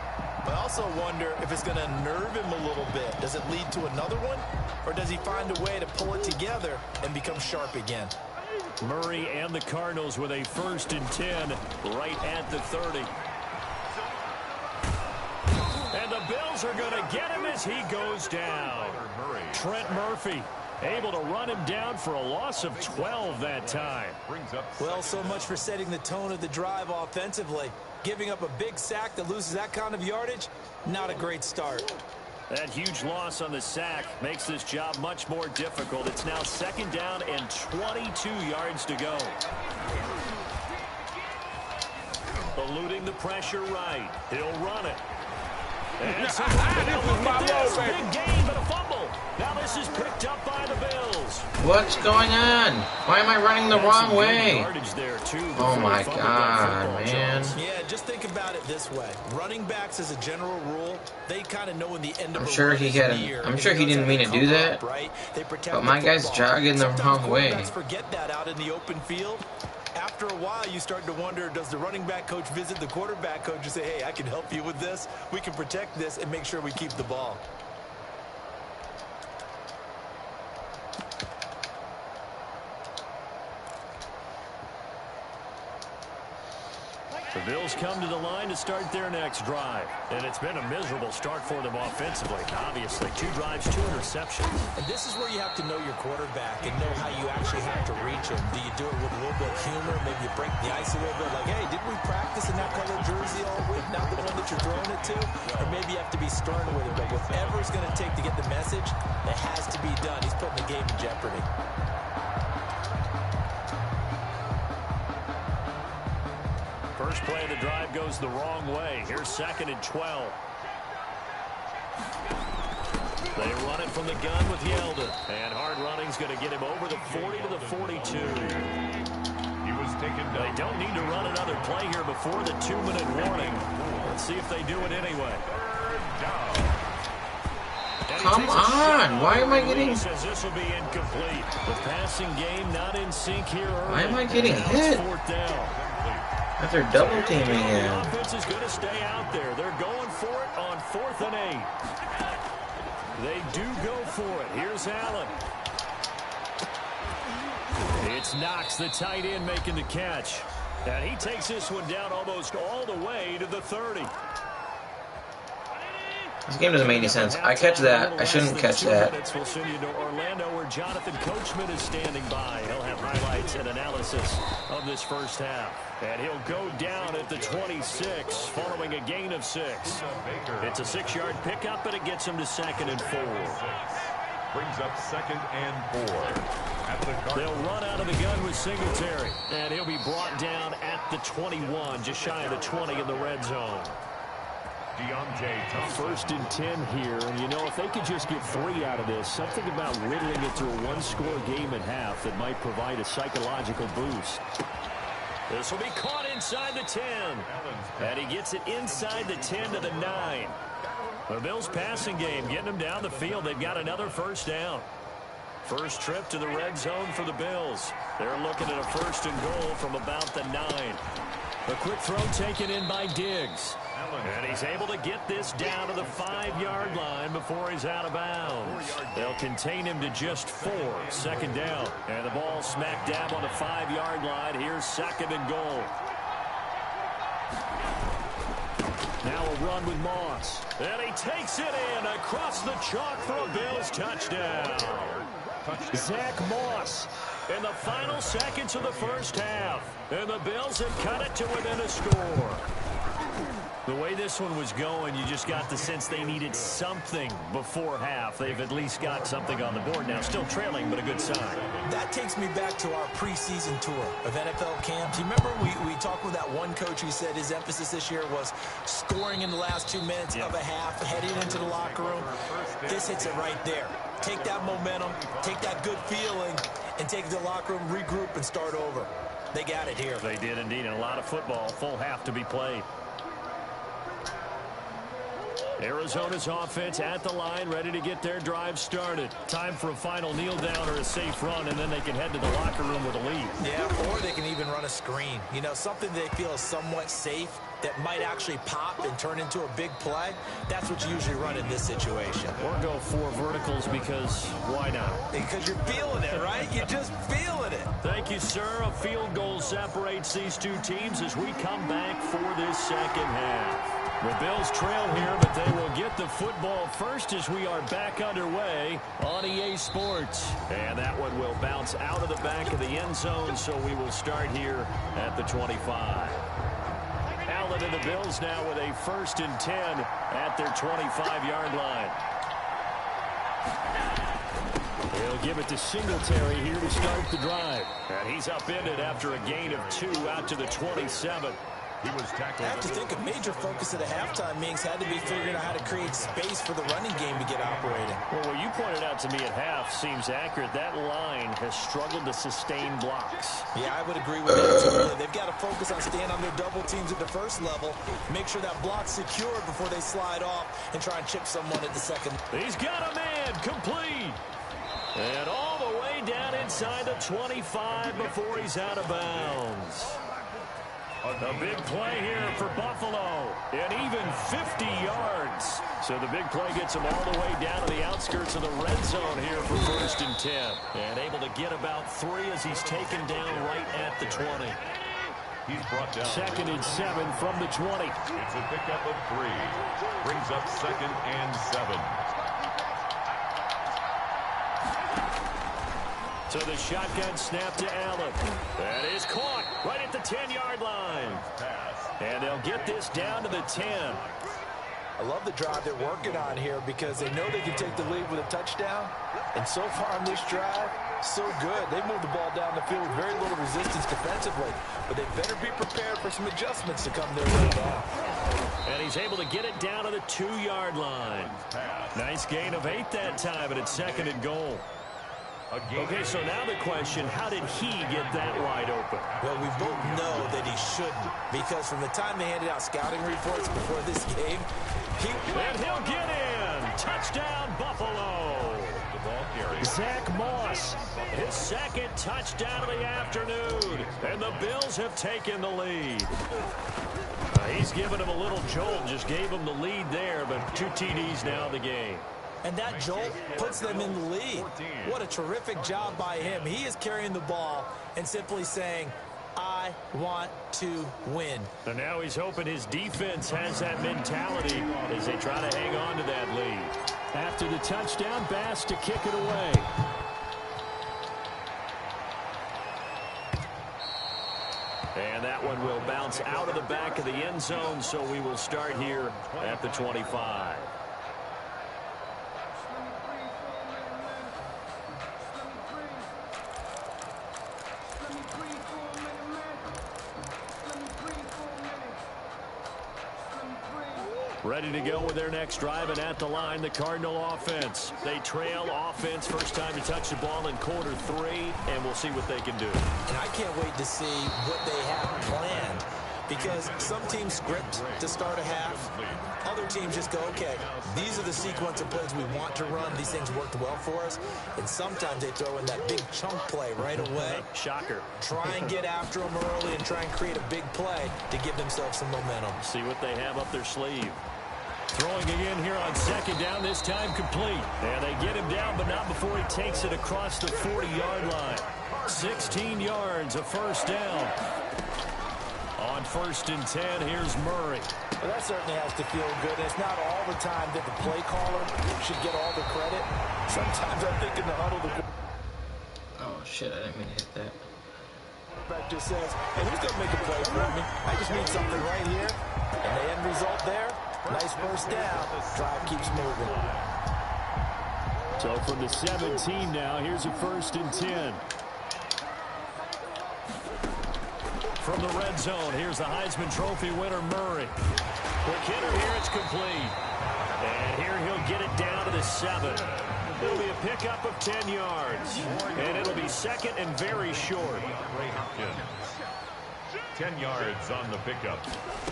but I also wonder if it's going to nerve him a little bit. Does it lead to another one, or does he find a way to pull it together and become sharp again? Murray and the Cardinals with a 1st and 10 right at the 30. And the Bills are going to get him as he goes down. Trent Murphy able to run him down for a loss of 12 that time. Well, so much for setting the tone of the drive offensively. Giving up a big sack that loses that kind of yardage, not a great start. That huge loss on the sack makes this job much more difficult. It's now 2nd down and 22 yards to go. Eluding the pressure right. He'll run it. And so big gain, but a fumble. Now this is picked up by the Bills. What's going on? Why am I running the wrong way? Oh my God, man. Yeah, just think about it this way. Running backs, as a general rule, they kind of know when the end of I'm sure he didn't mean to do that. But my guy's jogging the wrong way. Forget that out in the open field. After a while, you start to wonder, does the running back coach visit the quarterback coach and say, hey, I can help you with this. We can protect this and make sure we keep the ball. The Bills come to the line to start their next drive. And it's been a miserable start for them offensively. Obviously, 2 drives, 2 interceptions. And this is where you have to know your quarterback and know how you actually have to reach him. Do you do it with a little bit of humor? Maybe you break the ice a little bit. Like, hey, didn't we practice in that color jersey all week? Not the one that you're throwing it to? Or maybe you have to be stern with him. But whatever it's going to take to get the message, it has to be done. He's putting the game in jeopardy. First play of the drive goes the wrong way. Here's 2nd and 12. They run it from the gun with Yeldon. And hard running's going to get him over the 40 to the 42. He was taken down. They don't need to run another play here before the 2-minute warning. Let's see if they do it anyway. Come on. Why am I getting... This will be incomplete. The passing game not in sync here early. Why am I getting hit? 4th down. They're double teaming him. The offense is going to stay out there. They're going for it on 4th and 8. They do go for it. Here's Allen. It's Knox, the tight end, making the catch. And he takes this one down almost all the way to the 30. This game doesn't make any sense. I catch that. I shouldn't catch that. We'll send you to Orlando, where Jonathan Coachman is standing by. He'll have highlights and analysis of this first half. And he'll go down at the 26 following a gain of 6. It's a 6-yard pickup, but it gets him to 2nd and 4. Brings up 2nd and 4. At the They'll run out of the gun with Singletary. And he'll be brought down at the 21, just shy of the 20 in the red zone. 1st and 10 here, and you know, if they could just get 3 out of this, something about whittling it to a 1-score game at half that might provide a psychological boost. This will be caught inside the 10, and he gets it inside the 10 to the 9. The Bills passing game getting them down the field. They've got another 1st down. First trip to the red zone for the Bills. They're looking at a 1st and goal from about the 9. A quick throw taken in by Diggs. And he's able to get this down to the 5-yard line before he's out of bounds. They'll contain him to just 4. 2nd down. And the ball smack dab on the 5-yard line. Here's 2nd and goal. Now a run with Moss. And he takes it in across the chalk for a Bills touchdown. Zach Moss in the final seconds of the first half. And the Bills have cut it to within a score. The way this one was going, you just got the sense they needed something before half. They've at least got something on the board now. Still trailing, but a good sign. That takes me back to our preseason tour of NFL camps. You remember we talked with that one coach who said his emphasis this year was scoring in the last 2 minutes of a half, heading into the locker room. This hits it right there. Take that momentum, take that good feeling, and take it to the locker room, regroup, and start over. They got it here. They did indeed, and a lot of football. Full half to be played. Arizona's offense at the line, ready to get their drive started. Time for a final kneel down or a safe run, and then they can head to the locker room with a lead. Yeah, or they can even run a screen. You know, something they feel is somewhat safe that might actually pop and turn into a big play. That's what you usually run in this situation. Or go 4 verticals because why not? Because you're feeling it, right? You're just feeling it. Thank you, sir. A field goal separates these two teams as we come back for this second half. The Bills trail here, but they will get the football first as we are back underway on EA Sports. And that one will bounce out of the back of the end zone, so we will start here at the 25. Allen and the Bills now with a 1st and 10 at their 25-yard line. He'll give it to Singletary here to start the drive. And he's upended after a gain of 2 out to the 27. He was tackled. I have to think a major focus at a halftime means had to be figuring out how to create space for the running game to get operating. Well, what you pointed out to me at half seems accurate. That line has struggled to sustain blocks. Yeah, I would agree with that too. They've got to focus on staying on their double teams at the first level, make sure that block's secured before they slide off and try and chip someone at the second. He's got a man complete. And all the way down inside the 25 before he's out of bounds. A big play here for Buffalo, and even 50 yards. So the big play gets him all the way down to the outskirts of the red zone here for 1st and 10. And able to get about 3 as he's taken down right at the 20. He's brought down. 2nd and 7 from the 20. It's a pickup of 3. Brings up 2nd and 7. So the shotgun snap to Allen. That is caught right at the 10-yard line. And they'll get this down to the 10. I love the drive they're working on here because they know they can take the lead with a touchdown. And so far on this drive, so good. They moved the ball down the field with very little resistance defensively. But they better be prepared for some adjustments to come their way now. And he's able to get it down to the 2-yard line. Nice gain of 8 that time, and it's 2nd and goal. Okay, so now the question, how did he get that wide open? Well, we both know that he shouldn't, because from the time they handed out scouting reports before this game, and he'll get in. Touchdown, Buffalo. The ball carrier. Zach Moss, his 2nd touchdown of the afternoon, and the Bills have taken the lead. He's given him a little jolt, just gave him the lead there, but 2 TDs now in the game. And that jolt puts them in the lead. What a terrific job by him. He is carrying the ball and simply saying, I want to win. And now he's hoping his defense has that mentality as they try to hang on to that lead. After the touchdown, Bass to kick it away. And that one will bounce out of the back of the end zone, so we will start here at the 25. Ready to go with their next drive, and at the line, the Cardinal offense. They trail offense, first time to touch the ball in quarter 3, and we'll see what they can do. And I can't wait to see what they have planned because some teams script to start a half. Other teams just go, okay, these are the sequence of plays we want to run. These things worked well for us. And sometimes they throw in that big chunk play right away. Shocker. Try and get after them early and try and create a big play to give themselves some momentum. See what they have up their sleeve. Throwing again here on second down, this time complete. And they get him down, but not before he takes it across the 40-yard line. 16 yards, a first down. On 1st and 10, here's Murray. Well, that certainly has to feel good. It's not all the time that the play caller should get all the credit. Sometimes I think in the huddle, the Oh, shit, I didn't mean to hit that. quarterback just says, hey, who's going to make a play for me? I just need something right here. And the end result there, nice first down. Drive keeps moving. So from the 17 now, here's a 1st and 10. From the red zone, here's the Heisman Trophy winner, Murray. Quick hitter here, it's complete. And here he'll get it down to the 7. It'll be a pickup of 10 yards. And it'll be second and very short. 10 yards on the pickup.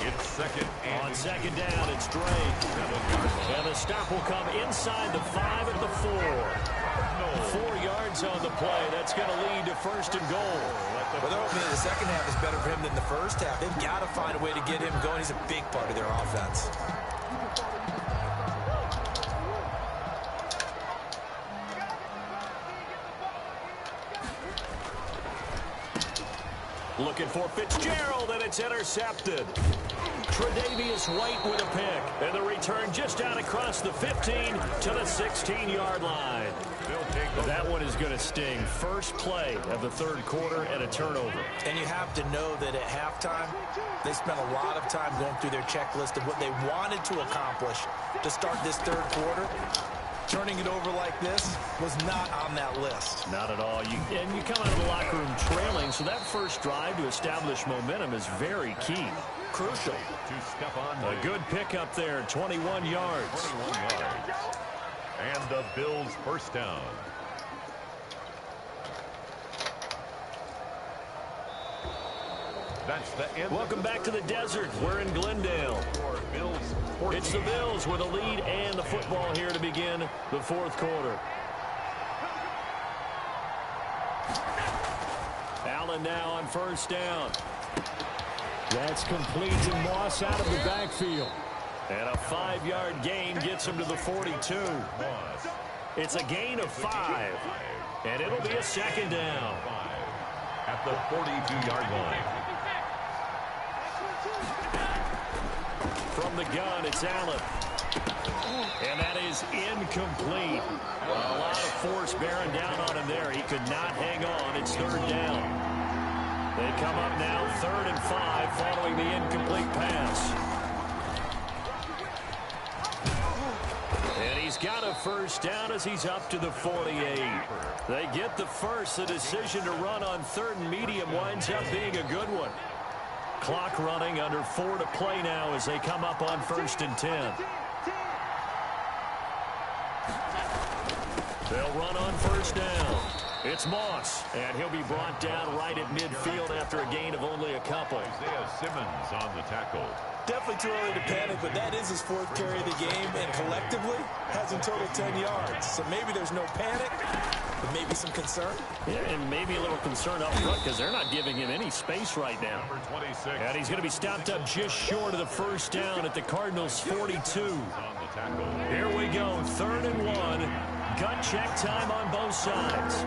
It's second and on second down, it's Drake. And the stop will come inside the 5 at the 4. 4 yards on the play. That's going to lead to 1st and goal. Well, they're hoping the second half is better for him than the first half. They've got to find a way to get him going. He's a big part of their offense. Looking for Fitzgerald, and it's intercepted. Tre'Davious White with a pick. And the return just out across the 15 to the 16-yard line. That one is going to sting. First play of the 3rd quarter and a turnover. And you have to know that at halftime, they spent a lot of time going through their checklist of what they wanted to accomplish to start this 3rd quarter. Turning it over like this was not on that list. Not at all. And you come out of the locker room trailing, so that first drive to establish momentum is very key. Crucial. A good pickup there, 21 yards. 21 yards. And the Bills first down. That's the end. Welcome back to the desert. We're in Glendale. It's the Bills with a lead and the football here to begin the 4th quarter. Allen now on 1st down. That's complete to Moss out of the backfield. And a 5-yard gain gets him to the 42. It's a gain of 5. And it'll be a 2nd down. At the 42-yard line. From the gun, it's Allen. And that is incomplete. A lot of force bearing down on him there. He could not hang on. It's 3rd down. They come up now 3rd and 5 following the incomplete pass. And he's got a first down as he's up to the 48. They get the first. The decision to run on 3rd and medium winds up being a good one. Clock running, under 4 to play now as they come up on 1st and 10. They'll run on 1st down. It's Moss, and he'll be brought down right at midfield after a gain of only a couple. Isaiah Simmons on the tackle. Definitely too early to panic, but that is his 4th carry of the game, and collectively has in total 10 yards. So maybe there's no panic, but maybe some concern. Yeah, and maybe a little concern up front because they're not giving him any space right now. Number 26. And he's going to be stopped up just short of the first down at the Cardinals' 42. On the tackle. Here we go, 3rd and 1. Gut check time on both sides.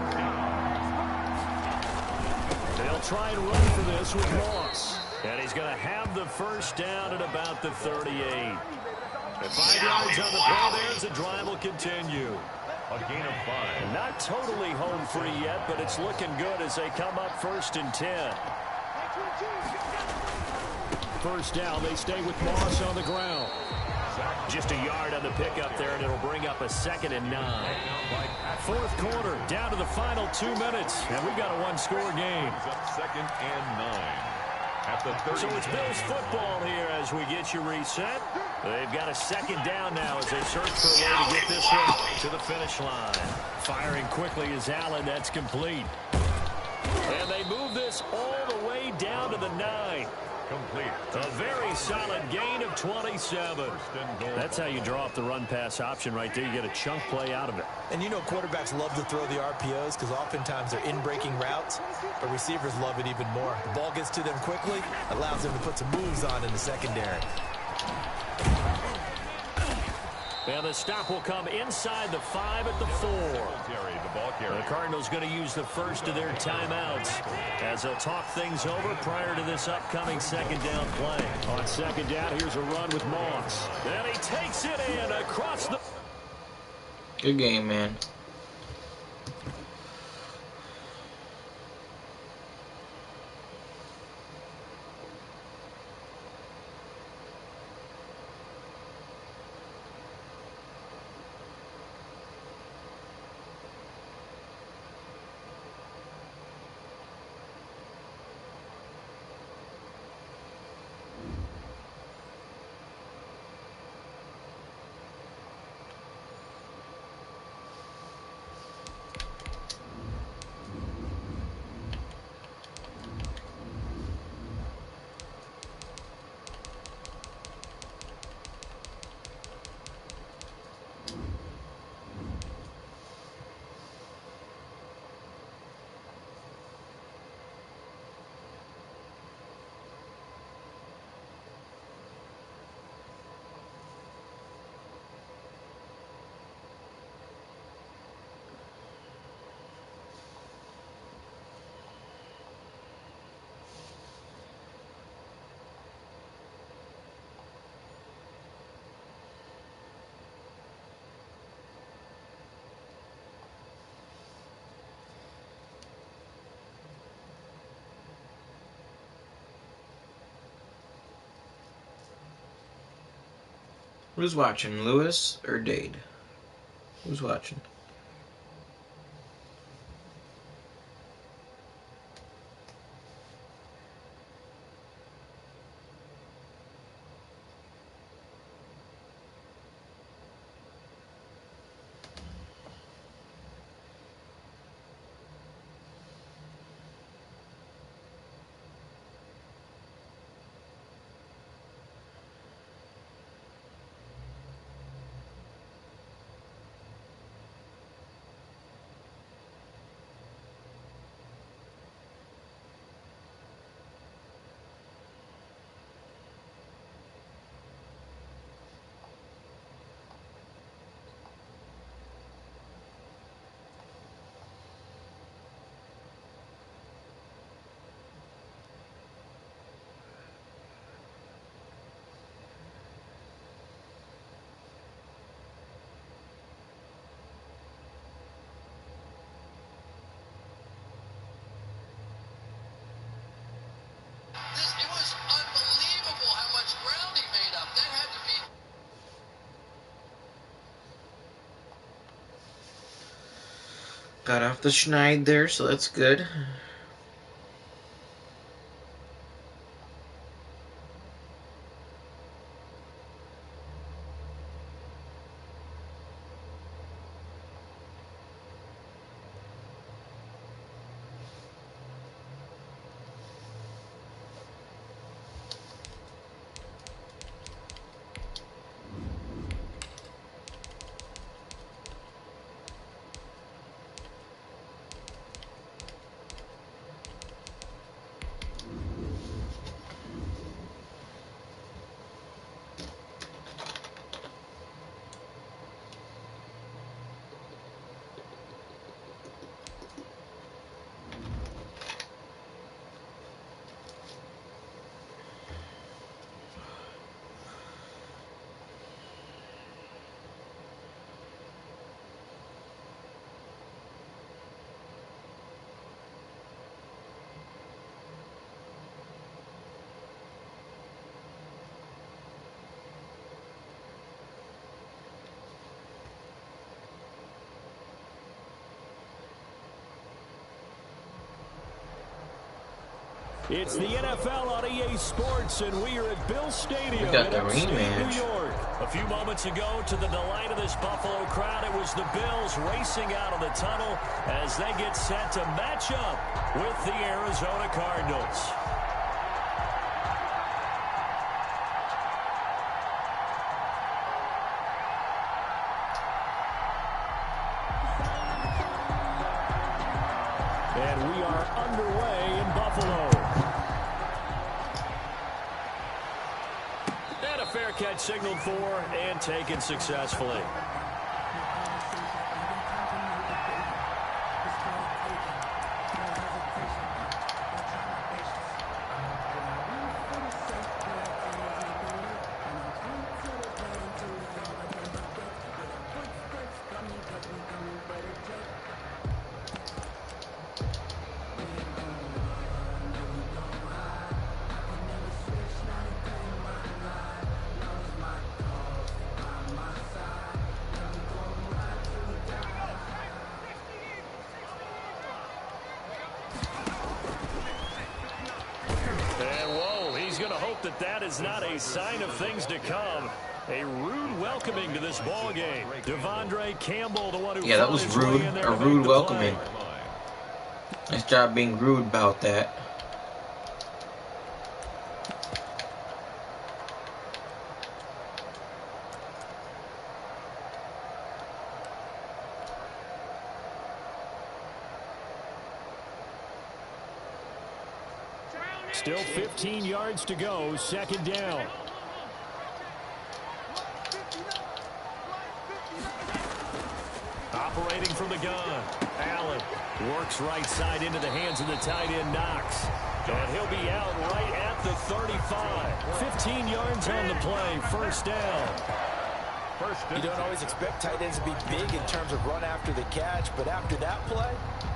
They'll try and run for this with Moss. And he's going to have the first down at about the 38. And 5 yards on the play there as the drive will continue. A gain of 5. Not totally home free yet, but it's looking good as they come up 1st and 10. First down, they stay with Moss on the ground. Just a yard on the pickup there, and it'll bring up a 2nd and 9. 4th quarter, down to the final 2 minutes, and we've got a 1-score game. 2nd and 9. At the 30. So it's Bills football here as we get you reset. They've got a 2nd down now as they search for a way to get this one to the finish line. Firing quickly is Allen. That's complete. And they move this all the way down to the 9. Complete. A very solid gain of 27. That's how you draw up the run-pass option right there. You get a chunk play out of it. And you know quarterbacks love to throw the RPOs because oftentimes they're in-breaking routes, but receivers love it even more. The ball gets to them quickly, allows them to put some moves on in the secondary. And the stop will come inside the 5 at the 4. The Cardinals going to use the first of their timeouts as they'll talk things over prior to this upcoming second down play. On second down, here's a run with Moss. And he takes it in across the... Good game, man. Who's watching, Lewis or Dade? Who's watching? It was unbelievable how much ground he made up. That had to be... Got off the schneid there, so that's good. It's the NFL on EA Sports, and we are at Bill Stadium We got in the upstate rematch. New York. A few moments ago, to the delight of this Buffalo crowd, it was the Bills racing out of the tunnel as they get set to match up with the Arizona Cardinals. And we are underway in Buffalo. And a fair catch signaled for and taken successfully. That is not a sign of things to come. A rude welcoming to this ball game. Devondre Campbell, the one who that was rude. A rude welcoming. Nice job being rude about that. Still 15 yards to go, second down. Operating from the gun. Allen works right side into the hands of the tight end Knox. And he'll be out right at the 35. 15 yards on the play, first down. You don't always expect tight ends to be big in terms of run after the catch, but after that play,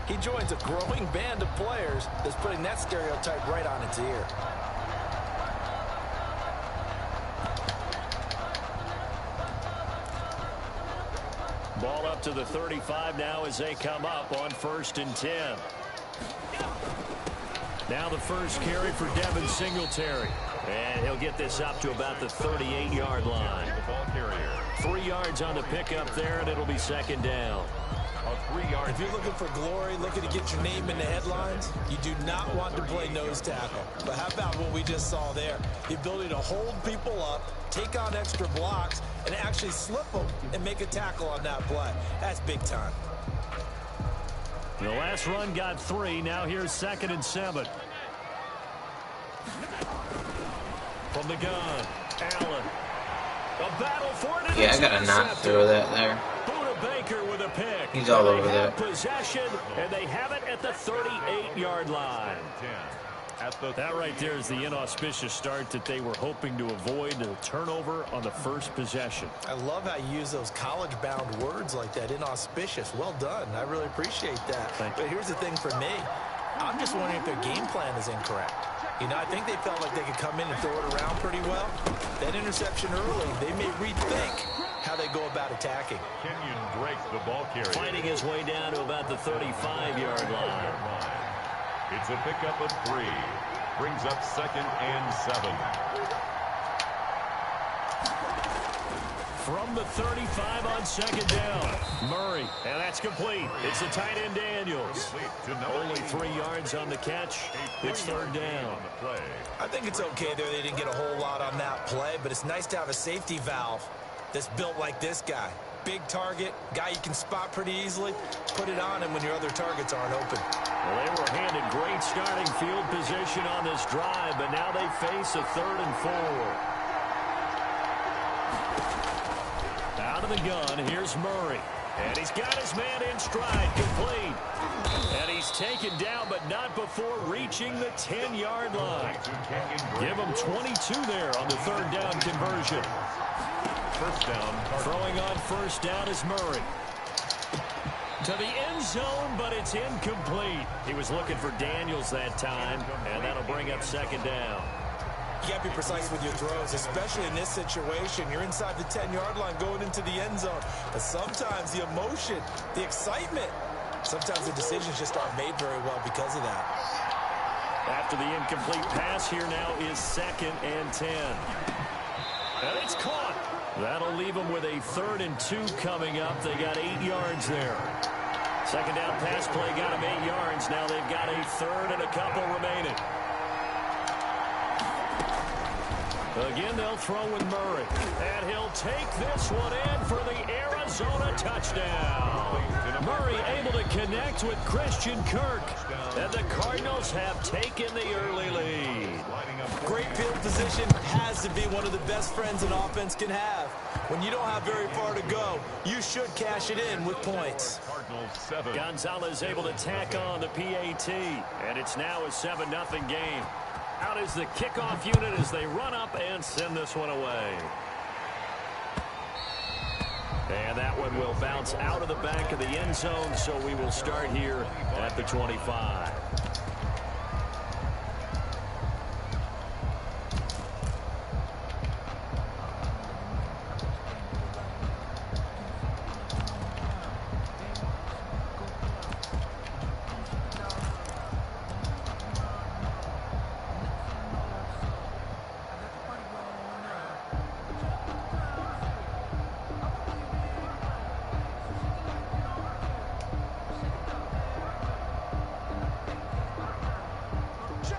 he joins a growing band of players that's putting that stereotype right on its ear. Ball up to the 35 now as they come up on 1st and 10. Now the first carry for Devin Singletary. And he'll get this up to about the 38-yard line. 3 yards on the pickup there, and it'll be second down. If you're looking for glory, looking to get your name in the headlines, you do not want to play nose tackle. But how about what we just saw there? The ability to hold people up, take on extra blocks, and actually slip them and make a tackle on that play. That's big time. The last run got 3. Now here's 2nd and 7. From the gun, Allen. A battle for it. Yeah, I gotta not throw that there. Buda Baker with a pick. He's all over that. Possession, and they have it at the 38-yard line. That right there is the inauspicious start that they were hoping to avoid, a turnover on the first possession. I love how you use those college-bound words like that, inauspicious. Well done. I really appreciate that. But here's the thing for me. I'm just wondering if their game plan is incorrect. You know, I think they felt like they could come in and throw it around pretty well. That interception early, they may rethink how they go about attacking. Kenyon Drake, the ball carrier. Fighting his way down to about the 35-yard line. It's a pickup of 3. Brings up 2nd and 7. From the 35 on 2nd down. Murray, and that's complete. It's the tight end Daniels. Only 3 yards on the catch. It's 3rd down. I think it's okay there. They didn't get a whole lot on that play, but it's nice to have a safety valve that's built like this guy. Big target, guy you can spot pretty easily. Put it on him when your other targets aren't open. Well, they were handed great starting field position on this drive, but now they face a 3rd and 4. Out of the gun, here's Murray. And he's got his man in stride, complete. And he's taken down, but not before reaching the 10-yard line. Give him 22 there on the 3rd down conversion. First down. Throwing on 1st down is Murray. To the end zone, but it's incomplete. He was looking for Daniels that time, and that'll bring up 2nd down. You got to be precise with your throws, especially in this situation. You're inside the 10-yard line going into the end zone. But sometimes the emotion, the excitement, sometimes the decisions just aren't made very well because of that. After the incomplete pass, here now is 2nd and 10. And it's caught. That'll leave them with a 3rd and 2 coming up. They got 8 yards there. Second down pass play got them 8 yards. Now they've got a 3rd and a couple remaining. Again, they'll throw with Murray. And he'll take this one in for the Arizona touchdown. Murray able to connect with Christian Kirk. And the Cardinals have taken the early lead. Great field position has to be one of the best friends an offense can have. When you don't have very far to go, you should cash it in with points. Gonzalez able to tack on the PAT. And it's now a 7-0 game. Out is the kickoff unit as they run up and send this one away. And that one will bounce out of the back of the end zone, so we will start here at the 25.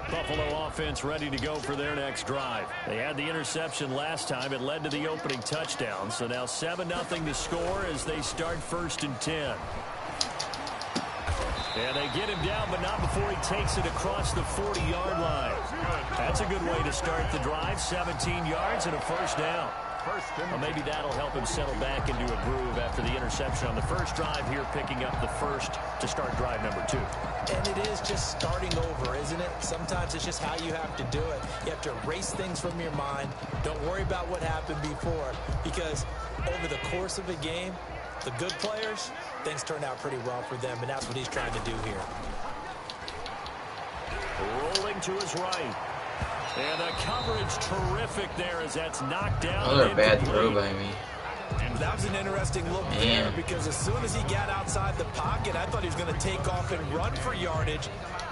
Buffalo offense ready to go for their next drive. They had the interception last time. It led to the opening touchdown. So now 7-0 to score as they start 1st and 10. And they get him down, but not before he takes it across the 40-yard line. That's a good way to start the drive. 17 yards and a 1st down. Well, maybe that'll help him settle back into a groove after the interception on the first drive here, picking up the 1st to start drive number 2. And it is just starting over, isn't it? Sometimes it's just how you have to do it. You have to erase things from your mind. Don't worry about what happened before, because over the course of a game, the good players, things turn out pretty well for them, and that's what he's trying to do here. Rolling to his right. And the coverage terrific there as that's knocked down. Another bad throw by me. That was an interesting look there, because as soon as he got outside the pocket, I thought he was going to take off and run for yardage.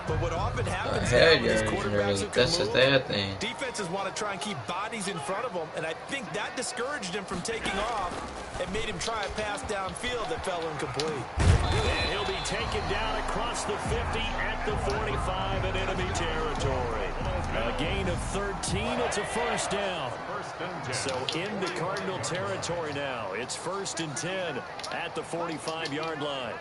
But what often happens now with these quarterbacks who can move, defenses want to try and keep bodies in front of them, and I think that discouraged him from taking off and made him try a pass downfield that fell incomplete. And he'll be taken down across the 50 at the 45 in enemy territory. A gain of 13. It's a 1st down. So into Cardinal territory now. It's 1st and 10 at the 45-yard line.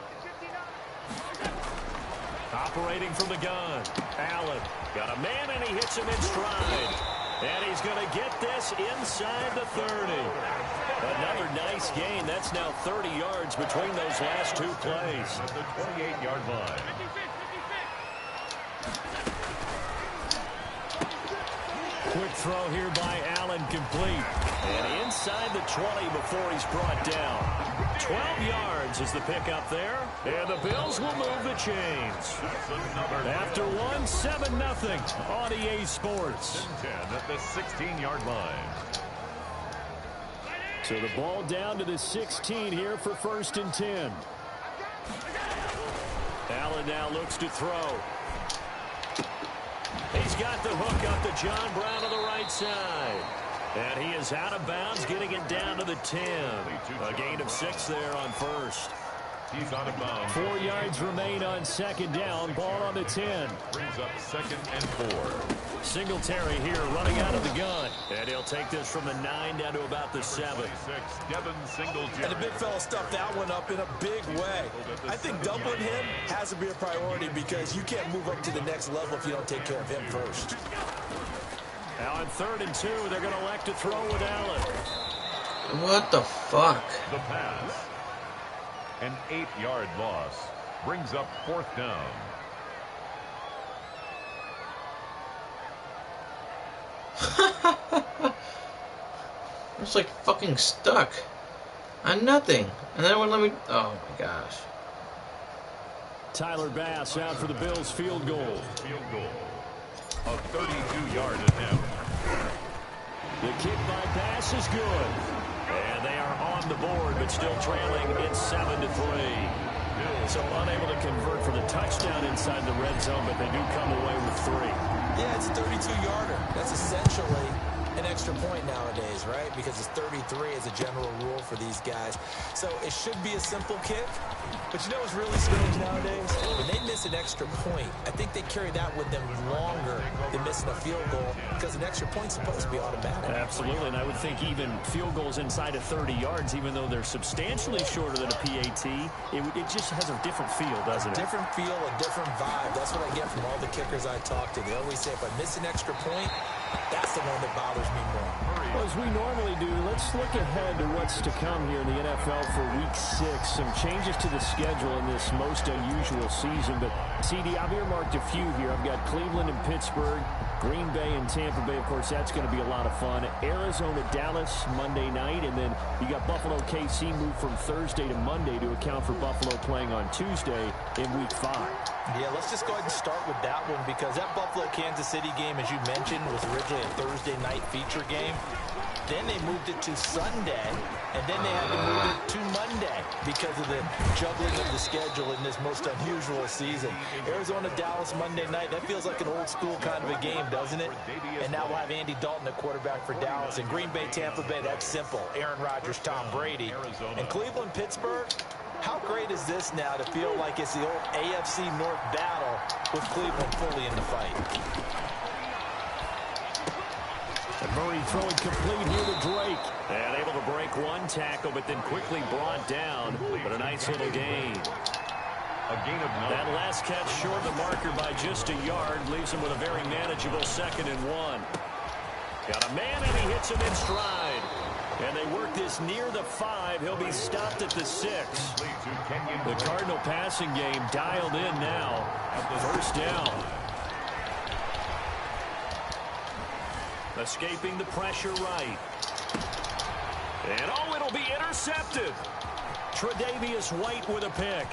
Operating from the gun. Allen got a man, and he hits him in stride. And he's going to get this inside the 30. Another nice gain. That's now 30 yards between those last 2 plays. At the 28-yard line. Quick throw here by Allen, complete. And inside the 20 before he's brought down. 12 yards is the pickup there. And the Bills will move the chains. After one, 7-0 on EA Sports. 10 at the 16-yard line. So the ball down to the 16 here for 1st and 10. Allen now looks to throw. He's got the hook up to John Brown on the right side. And he is out of bounds, getting it down to the 10. A gain of 6 there on 1st. He's out of bounds. 4 yards remain on 2nd down. Ball on the 10. Brings up 2nd and 4. Singletary here running out of the gun. And he'll take this from the 9 down to about the 7. Devin Singletary. And the big fella stuffed that one up in a big way. I think doubling him has to be a priority, because you can't move up to the next level if you don't take care of him first. Now on 3rd and 2, they're going to elect to throw with Allen. What the fuck? The pass. An 8-yard loss. Brings up 4th down. It's like fucking stuck on nothing. And then it wouldn't let me. Oh my gosh. Tyler Bass out for the Bills field goal. Field goal. A 32-yard attempt. The kick by Bass is good. And they are on the board, but still trailing. It's 7-3. So unable to convert for the touchdown inside the red zone, but they do come away with 3. Yeah, it's a 32-yarder. That's essentially an extra point nowadays, right? Because it's 33 as a general rule for these guys. So it should be a simple kick. But you know what's really strange nowadays? When they miss an extra point, I think they carry that with them longer than missing a field goal because an extra point's supposed to be automatic. Absolutely, and I would think even field goals inside of 30 yards, even though they're substantially shorter than a PAT, it just has a different feel, doesn't it? Different feel, a different vibe. That's what I get from all the kickers I talk to. They always say, if I miss an extra point, that's the one that bothers me more. Well, as we normally do, let's look ahead to what's to come here in the NFL for Week 6. Some changes to the schedule in this most unusual season. But, CD, I've earmarked a few here. I've got Cleveland and Pittsburgh, Green Bay and Tampa Bay. Of course, that's going to be a lot of fun. Arizona, Dallas, Monday night. And then you got Buffalo, KC moved from Thursday to Monday to account for Buffalo playing on Tuesday in Week 5. Yeah, let's just go ahead and start with that one because that Buffalo-Kansas City game, as you mentioned, was originally a Thursday night feature game. Then they moved it to Sunday, and then they had to move it to Monday because of the juggling of the schedule in this most unusual season. Arizona, Dallas, Monday night, that feels like an old-school kind of a game, doesn't it? And now we'll have Andy Dalton at quarterback for Dallas. And Green Bay, Tampa Bay, that's simple. Aaron Rodgers, Tom Brady. And Cleveland, Pittsburgh, how great is this now to feel like it's the old AFC North battle with Cleveland fully in the fight? And Murray throwing complete here to Drake. And able to break one tackle, but then quickly brought down. But a nice little gain. A gain of 9. That last catch short of the marker by just a yard leaves him with a very manageable 2nd and 1. Got a man, and he hits him in stride. And they work this near the 5. He'll be stopped at the 6. The Cardinal passing game dialed in now. First down. Escaping the pressure right. And oh, it'll be intercepted. Tre'Davious White with a pick.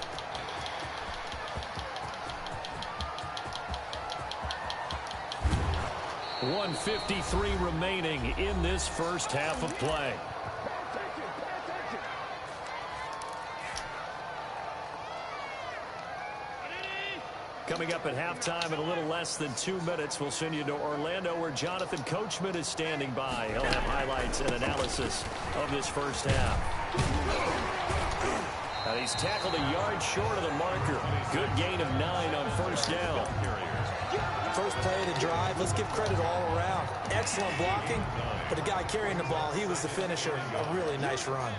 .153 remaining in this first half of play. Coming up at halftime in a little less than 2 minutes, we'll send you to Orlando where Jonathan Coachman is standing by. He'll have highlights and analysis of this first half. And he's tackled a yard short of the marker. Good gain of 9 on first down. First play of the drive, let's give credit all around. Excellent blocking, but the guy carrying the ball, he was the finisher. A really nice run.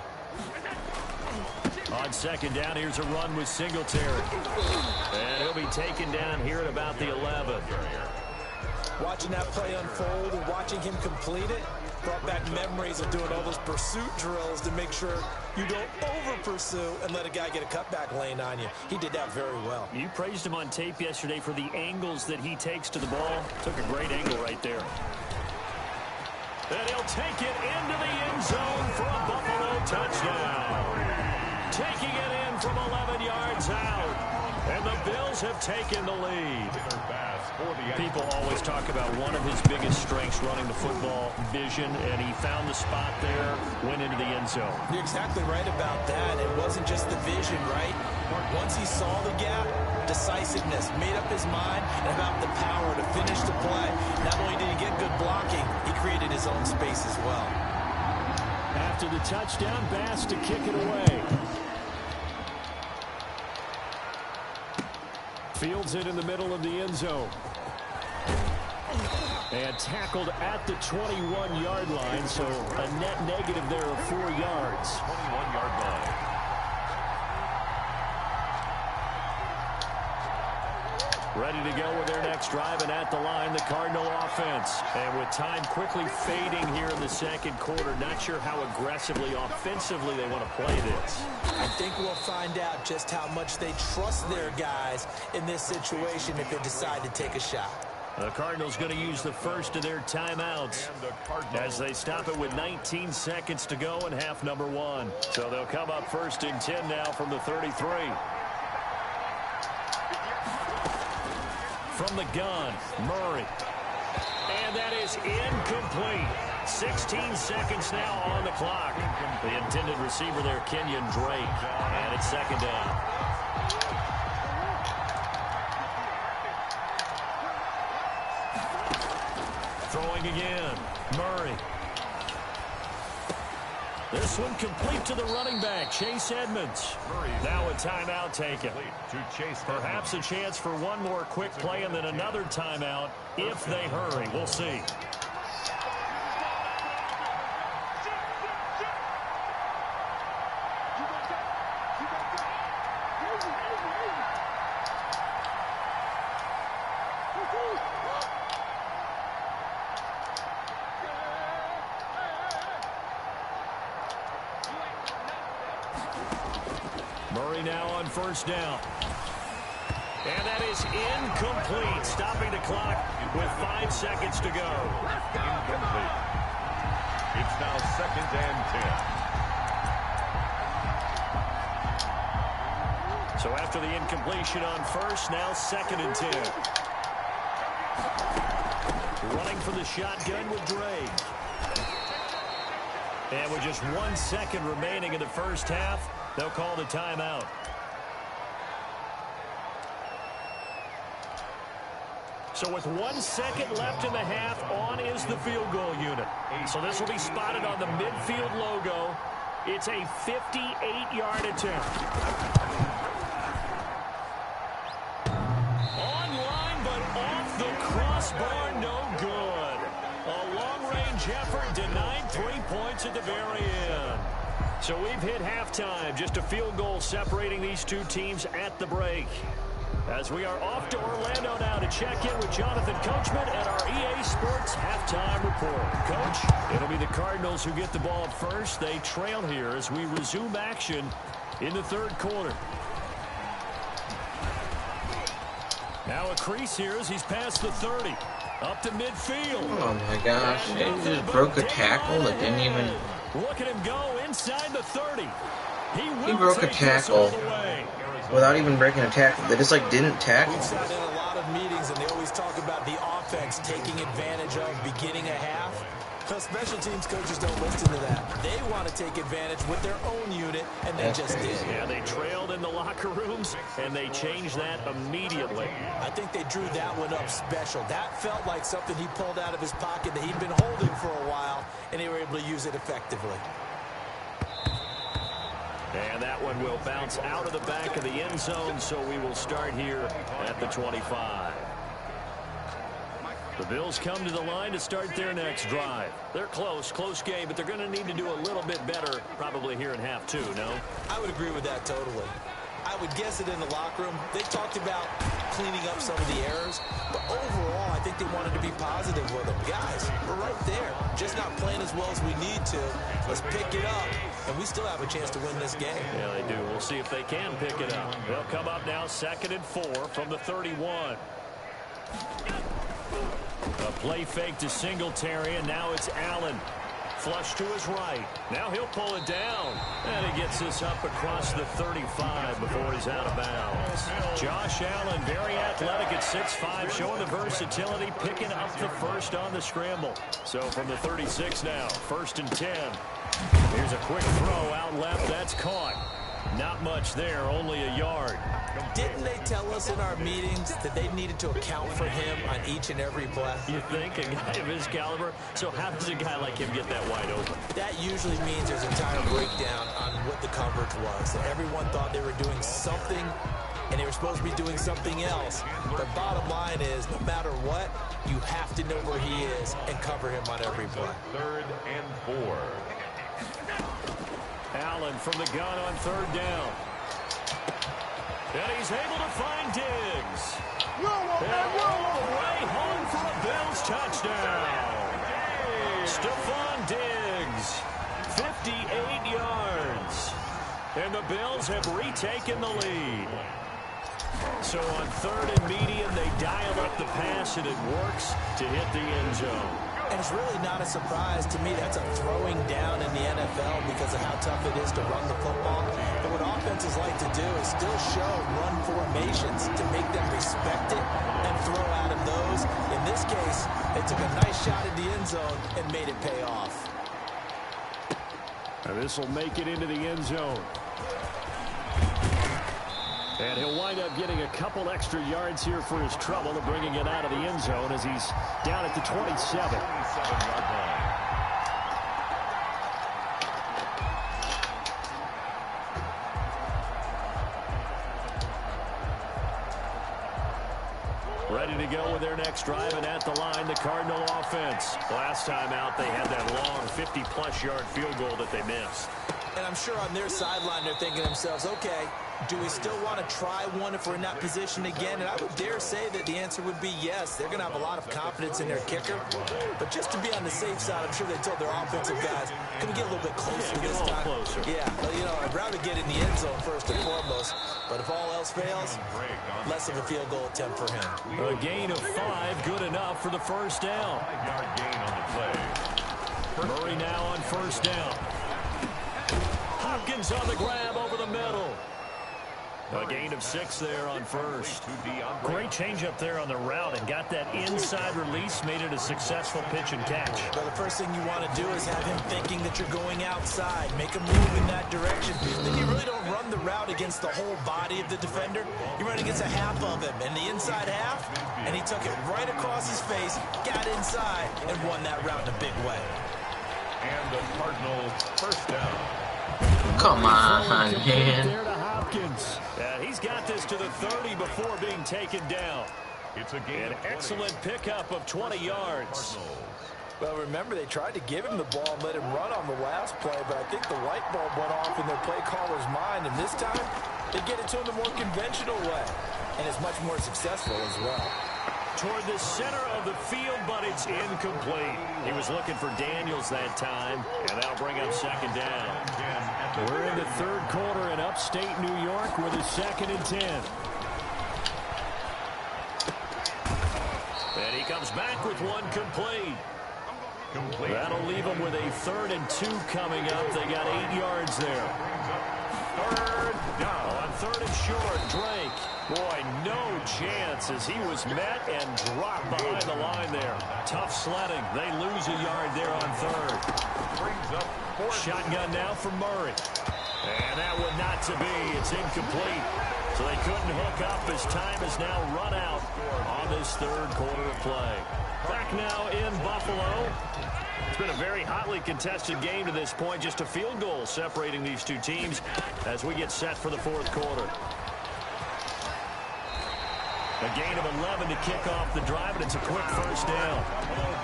On second down, here's a run with Singletary. And he'll be taken down here at about the 11. Watching that play unfold and watching him complete it brought back memories of doing all those pursuit drills to make sure you don't over-pursue and let a guy get a cutback lane on you. He did that very well. You praised him on tape yesterday for the angles that he takes to the ball. Took a great angle right there. And he'll take it into the end zone for a Buffalo touchdown. Taking it in from 11 yards out. And the Bills have taken the lead. People always talk about one of his biggest strengths running the football, vision, and he found the spot there, went into the end zone. You're exactly right about that. It wasn't just the vision, right? Once he saw the gap, decisiveness, made up his mind, and about the power to finish the play. Not only did he get good blocking, he created his own space as well. After the touchdown, Bass to kick it away. Fields it in the middle of the end zone. And tackled at the 21-yard line, so a net negative there of 4 yards. 21-yard line. Ready to go with their next drive, and at the line, the Cardinal offense. And with time quickly fading here in the second quarter, not sure how aggressively, offensively they want to play this. I think we'll find out just how much they trust their guys in this situation if they decide to take a shot. The Cardinals going to use the first of their timeouts as they stop it with 19 seconds to go in half number 1. So they'll come up first and 10 now from the 33. From the gun, Murray. And that is incomplete. 16 seconds now on the clock. The intended receiver there, Kenyon Drake. And it's second down. Throwing again. Murray. This one complete to the running back, Chase Edmonds. Now a timeout taken. Perhaps a chance for one more quick play and then another timeout if they hurry. We'll see. Murray now on first down. And that is incomplete, stopping the clock with 5 seconds to go. Incomplete. It's now 2nd and 10. So after the incompletion on first, now 2nd and 10. Running for the shotgun with Drake. And with just 1 second remaining in the first half, they'll call the timeout. So with 1 second left in the half, on is the field goal unit. So this will be spotted on the midfield logo. It's a 58-yard attempt. Online, but off the crossbar, no good. A long-range effort denied 3 points at the very end. So we've hit halftime. Just a field goal separating these two teams at the break. As we are off to Orlando now to check in with Jonathan Coachman at our EA Sports Halftime Report. Coach, it'll be the Cardinals who get the ball first. They trail here as we resume action in the third quarter. Now a crease here as he's past the 30. Up to midfield. Oh my gosh, he just broke a tackle that didn't even... Look at him go inside the 30. He broke a tackle without even breaking a tackle. They just like didn't tackle. We've sat in a lot of meetings and they always talk about the offense taking advantage of beginning a half. But special teams coaches don't listen to that. They want to take advantage with their own unit, and they just did. Yeah, they trailed in the locker rooms, and they changed that immediately. I think they drew that one up special. That felt like something he pulled out of his pocket that he'd been holding for a while, and they were able to use it effectively. And that one will bounce out of the back of the end zone, so we will start here at the 25. The Bills come to the line to start their next drive. They're close game, but they're going to need to do a little bit better probably here in half two, no? I would agree with that totally. I would guess it in the locker room. They talked about cleaning up some of the errors, but overall, I think they wanted to be positive with them. Guys, we're right there. Just not playing as well as we need to. Let's pick it up, and we still have a chance to win this game. Yeah, they do. We'll see if they can pick it up. They'll come up now 2nd and 4 from the 31. A play fake to Singletary, and now it's Allen. Flush to his right. Now he'll pull it down. And he gets this up across the 35 before he's out of bounds. Josh Allen, very athletic at 6'5", showing the versatility, picking up the first on the scramble. So from the 36 now, 1st and 10. Here's a quick throw out left. That's caught. Not much there, only a yard. Didn't they tell us in our meetings that they needed to account for him on each and every play? You think? A guy of his caliber? So how does a guy like him get that wide open? That usually means there's an entire breakdown on what the coverage was. That everyone thought they were doing something, and they were supposed to be doing something else. But bottom line is, no matter what, you have to know where he is and cover him on every play. 3rd and 4. Allen from the gun on 3rd down. And he's able to find Diggs. And roll away home for a Bills touchdown. Stephon Diggs, 58 yards. And the Bills have retaken the lead. So on 3rd and medium, they dial up the pass, and it works to hit the end zone. And it's really not a surprise to me. That's a throwing down in the NFL because of how tough it is to run the football. But what offenses like to do is still show run formations to make them respect it and throw out of those. In this case, they took a nice shot at the end zone and made it pay off. And this will make it into the end zone. And he'll wind up getting a couple extra yards here for his trouble of bringing it out of the end zone as he's down at the 27. 27-yard line. Ready to go with their next drive, and at the line, the Cardinal offense. Last time out, they had that long 50-plus yard field goal that they missed. And I'm sure on their sideline, they're thinking to themselves, okay, do we still want to try one if we're in that position again? And I would dare say that the answer would be yes. They're going to have a lot of confidence in their kicker. But just to be on the safe side, I'm sure they told their offensive guys, can we get a little bit closer this time? Closer. Yeah, well, you know, I'd rather get in the end zone first and foremost. But if all else fails, less of a field goal attempt for him. A gain of 5, good enough for the first down. 5-yard gain on the play. Murray now on first down. Hopkins on the grab over the middle. A gain of 6 there on first. Great change up there on the route and got that inside release, made it a successful pitch and catch. Well, the first thing you want to do is have him thinking that you're going outside. Make him move in that direction. Then you really don't run the route against the whole body of the defender. You run against a half of him, and the inside half, and he took it right across his face, got inside, and won that route in a big way. And the Cardinals first down. Come on, man. There to Hopkins. He's got this to the 30 before being taken down. It's a gain. An excellent pickup of 20 yards. Well, remember, they tried to give him the ball and let him run on the last play, but I think the light bulb went off in their play caller's mind, and this time they get it to him the more conventional way, and it's much more successful as well. Toward the center of the field, but it's incomplete. He was looking for Daniels that time, and that'll bring up second down. We're in the third quarter in upstate New York with a 2nd and 10. And he comes back with one complete. That'll leave him with a 3rd and 2 coming up. They got 8 yards there. Third down. On 3rd and short, Drake. Boy, no chance as he was met and dropped behind the line there. Tough sledding. They lose a yard there on 3rd. Brings up 4th. Shotgun now for Murray. And that one not to be. It's incomplete. So they couldn't hook up as time is now run out on this third quarter of play. Back now in Buffalo. It's been a very hotly contested game to this point. Just a field goal separating these two teams as we get set for the fourth quarter. A gain of 11 to kick off the drive, and it's a quick first down.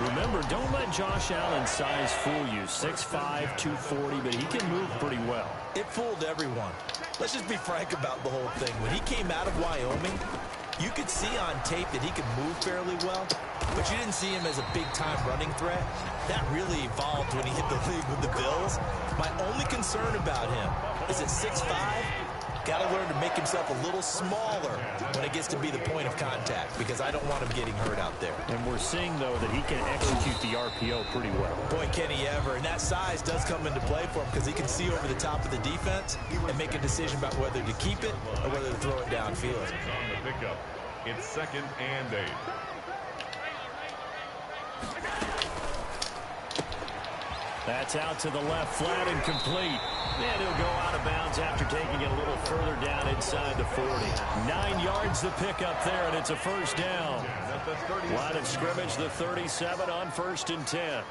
Remember, don't let Josh Allen's size fool you. 6'5", 240, but he can move pretty well. It fooled everyone. Let's just be frank about the whole thing. When he came out of Wyoming, you could see on tape that he could move fairly well, but you didn't see him as a big-time running threat. That really evolved when he hit the league with the Bills. My only concern about him is at 6'5", got to learn to make himself a little smaller when it gets to be the point of contact, because I don't want him getting hurt out there. And we're seeing, though, that he can execute the RPO pretty well. Boy, can he ever. And that size does come into play for him because he can see over the top of the defense and make a decision about whether to keep it or whether to throw it downfield. On the pickup, it's 2nd and 8. That's out to the left, flat and complete. And he'll go out of bounds after taking it a little further down inside the 40. 9 yards the pickup there, and it's a first down. Line of scrimmage, the 37 on 1st and 10.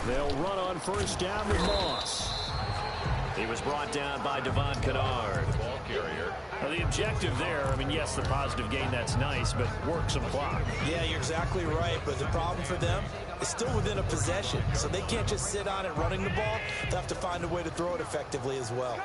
They'll run on first down with Moss. He was brought down by Devon Kennard. Ball carrier. Now the objective there, I mean, yes, the positive gain, that's nice, but work some clock. Yeah, you're exactly right, but the problem for them is still within a possession, so they can't just sit on it running the ball. They'll have to find a way to throw it effectively as well.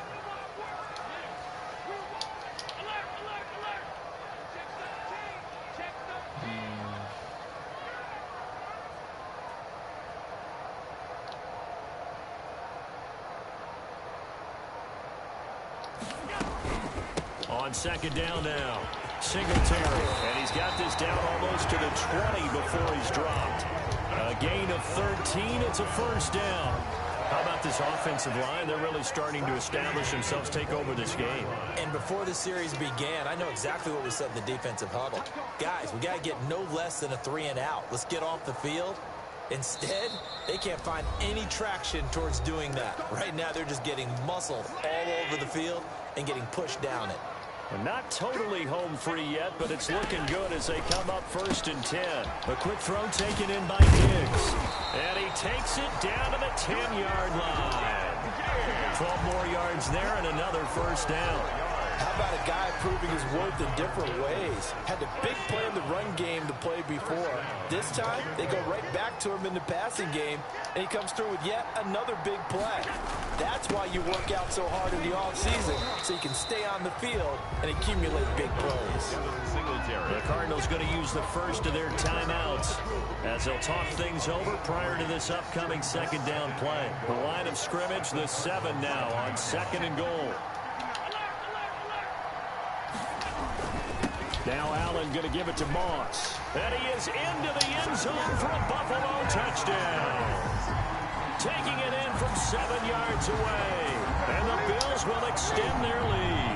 On second down now, Singletary, and he's got this down almost to the 20 before he's dropped. A gain of 13, it's a first down. How about this offensive line? They're really starting to establish themselves, take over this game. And before the series began, I know exactly what we said in the defensive huddle. Guys, we got to get no less than a 3 and out. Let's get off the field Instead, they can't find any traction towards doing that. Right now, they're just getting muscled all over the field and getting pushed down it. Not totally home free yet, but it's looking good as they come up 1st and 10. A quick throw taken in by Diggs. And he takes it down to the 10-yard line. 12 more yards there and another first down. How about a guy proving his worth in different ways? Had a big play in the run game to play before. This time, they go right back to him in the passing game, and he comes through with yet another big play. That's why you work out so hard in the offseason, so you can stay on the field and accumulate big plays. The Cardinals going to use the first of their timeouts as they'll talk things over prior to this upcoming second down play. The line of scrimmage, the 7 now on 2nd and goal. Now Allen going to give it to Moss. And he is into the end zone for a Buffalo touchdown. Taking it in from 7 yards away. And the Bills will extend their lead.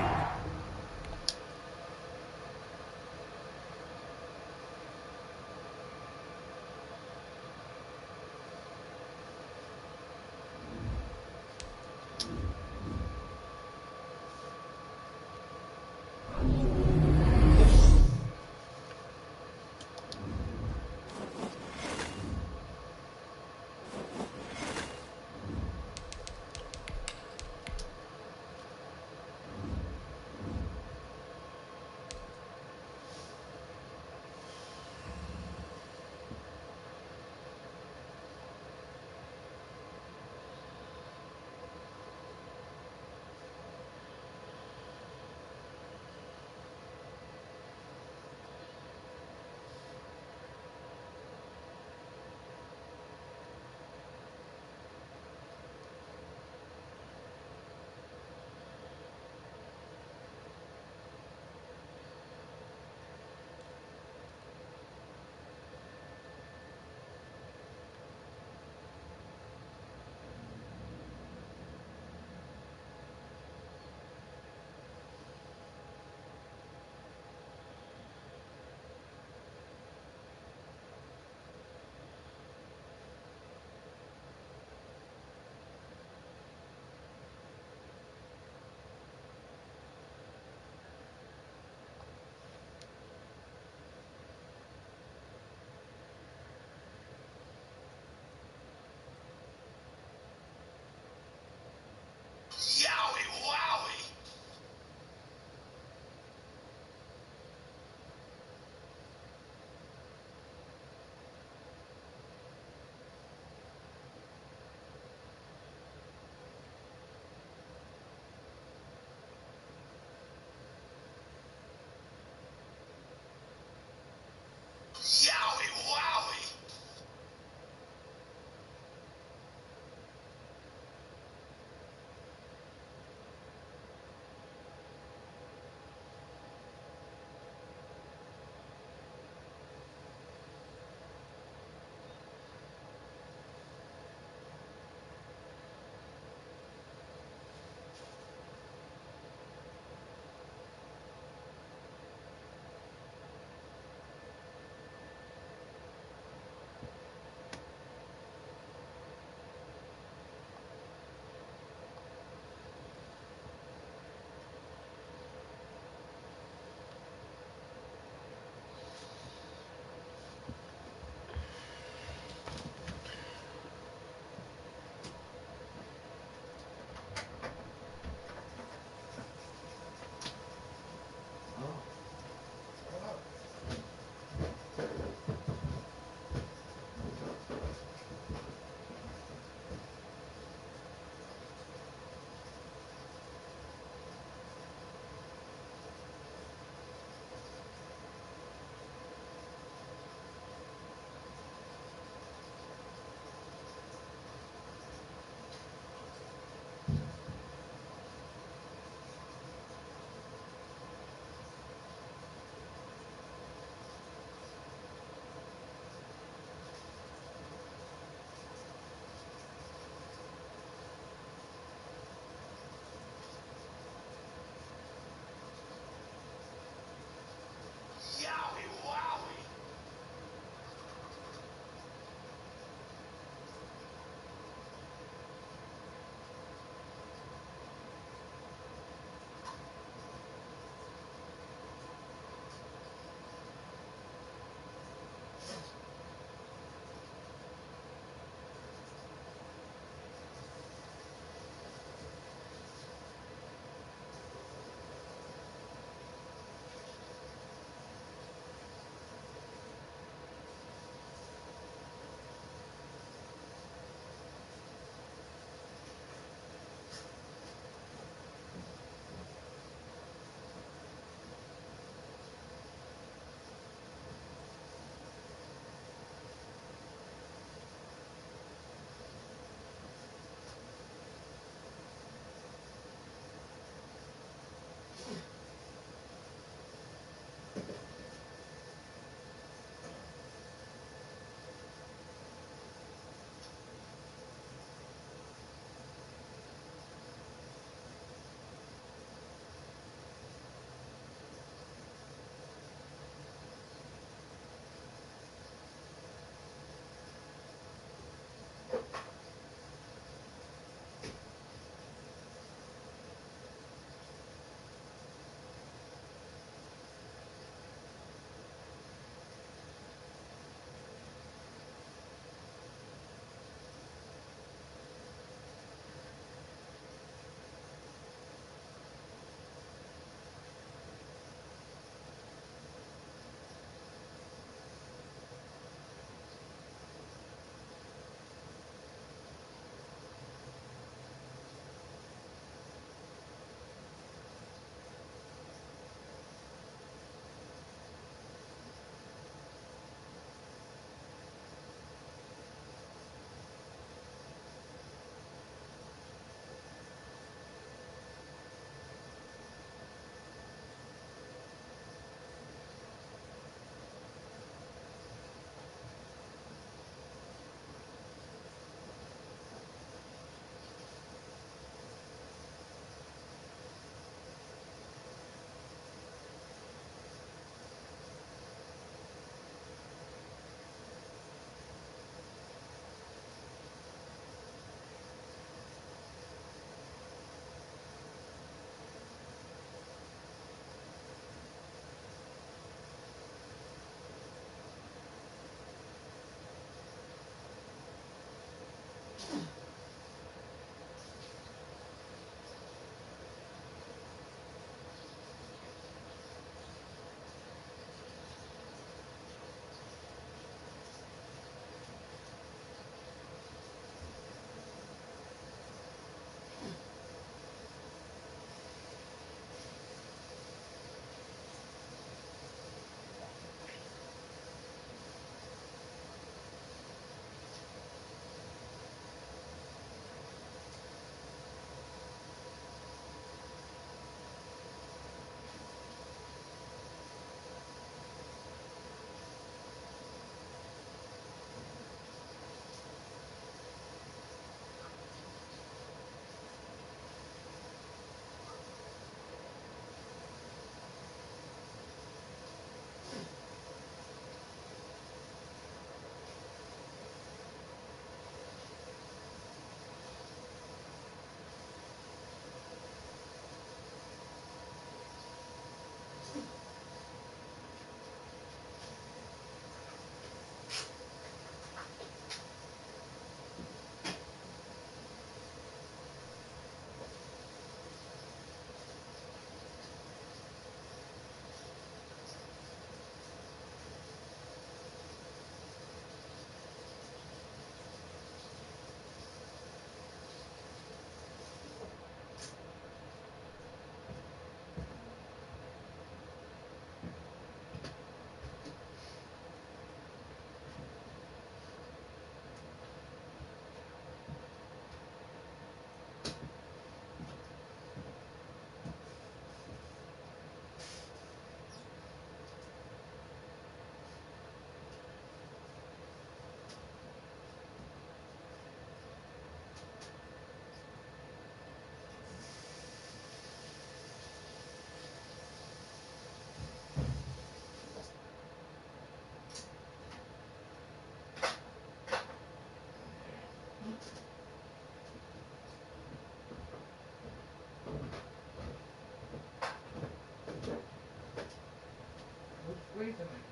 tonight?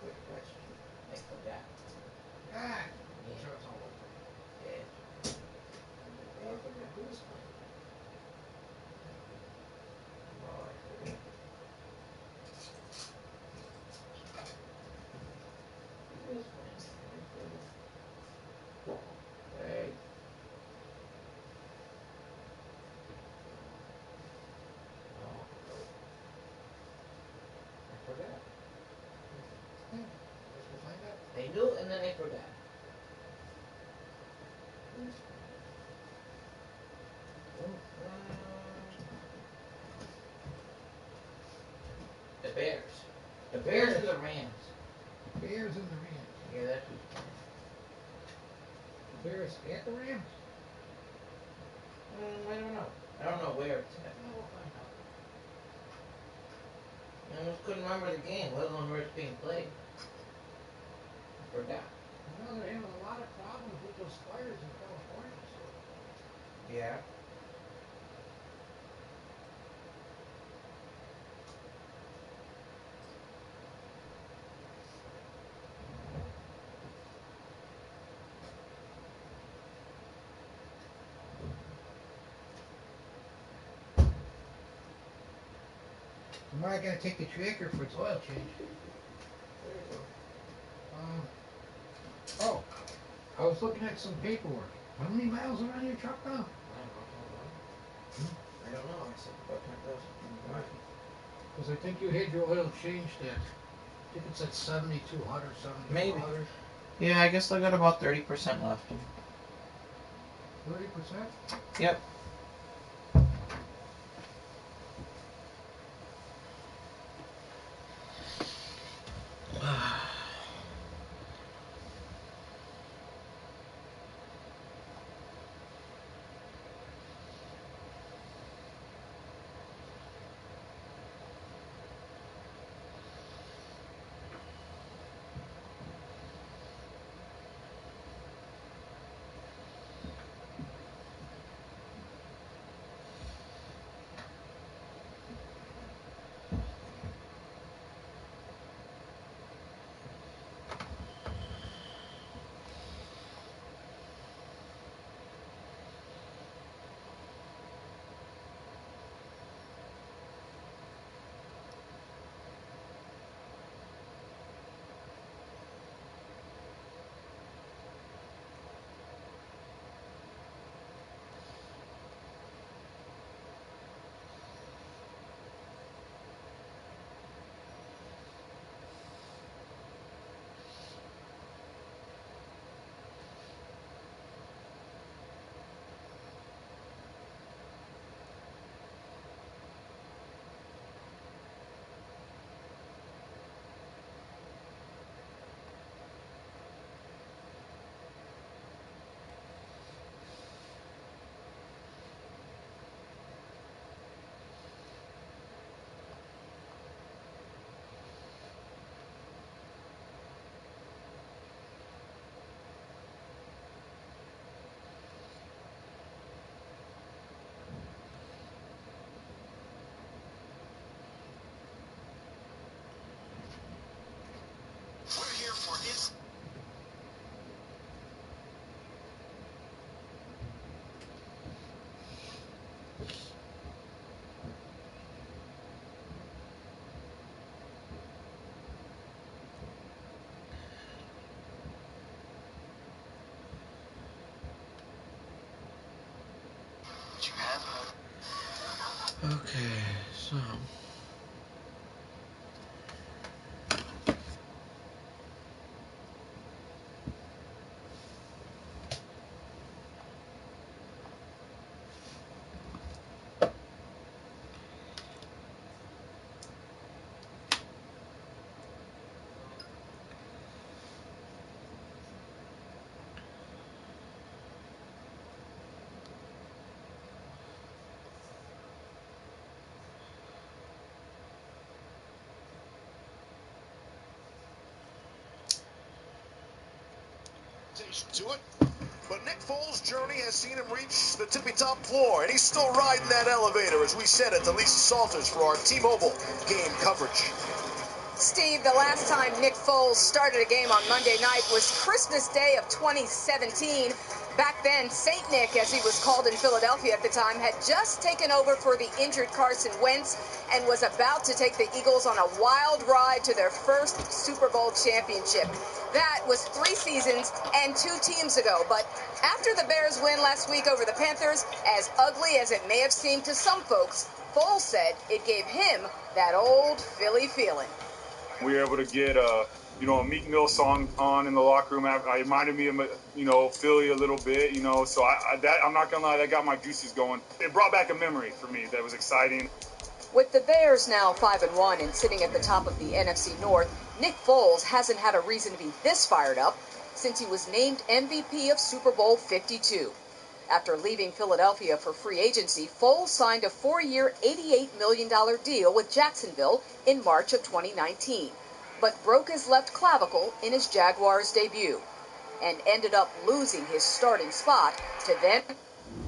Good question. I forgot. Ah, Yeah. sure it's all over. Yeah. I forgot who was playing. Oh, I forgot. Who was playing? I forgot. Hey. Oh, no. I forgot. Yeah, guess we'll find out. I knew and then I forgot. Who was playing? Oh, the Bears. The Bears and the Rams. Bears and the Rams. Yeah, that's who's playing. The Bears at the Rams? I don't know. I don't know where it's at. Well, we'll find out. I almost couldn't remember the game, let alone where it's being played. I forgot. You know, they're having a lot of problems with those fires in California, so. Yeah. Tomorrow I gotta take the tractor for its oil change. Where is it? Oh, I was looking at some paperwork. How many miles are on your truck now? I don't know. Hold on. I don't know. I said about 10,000. Because I think you had your oil changed at, I think it's at 7,200, Maybe. 7,400. Yeah, I guess I got about 30% left. 30%? Yep. We're here for its... You have... Okay, so. To it. But Nick Foles' journey has seen him reach the tippy-top floor, and he's still riding that elevator, as we said at the Lisa Salters for our T-Mobile game coverage. Steve, the last time Nick Foles started a game on Monday night was Christmas Day of 2017. Back then, St. Nick, as he was called in Philadelphia at the time, had just taken over for the injured Carson Wentz and was about to take the Eagles on a wild ride to their first Super Bowl championship. That was 3 seasons and 2 teams ago. But after the Bears win last week over the Panthers, as ugly as it may have seemed to some folks, Foles said it gave him that old Philly feeling. We were able to get a Meek Mill song on in the locker room. It reminded me of, Philly a little bit, So I'm not gonna lie, that got my juices going. It brought back a memory for me that was exciting. With the Bears now 5-1 and sitting at the top of the NFC North, Nick Foles hasn't had a reason to be this fired up since he was named MVP of Super Bowl 52. After leaving Philadelphia for free agency, Foles signed a 4-year, $88 million deal with Jacksonville in March of 2019, but broke his left clavicle in his Jaguars debut and ended up losing his starting spot to then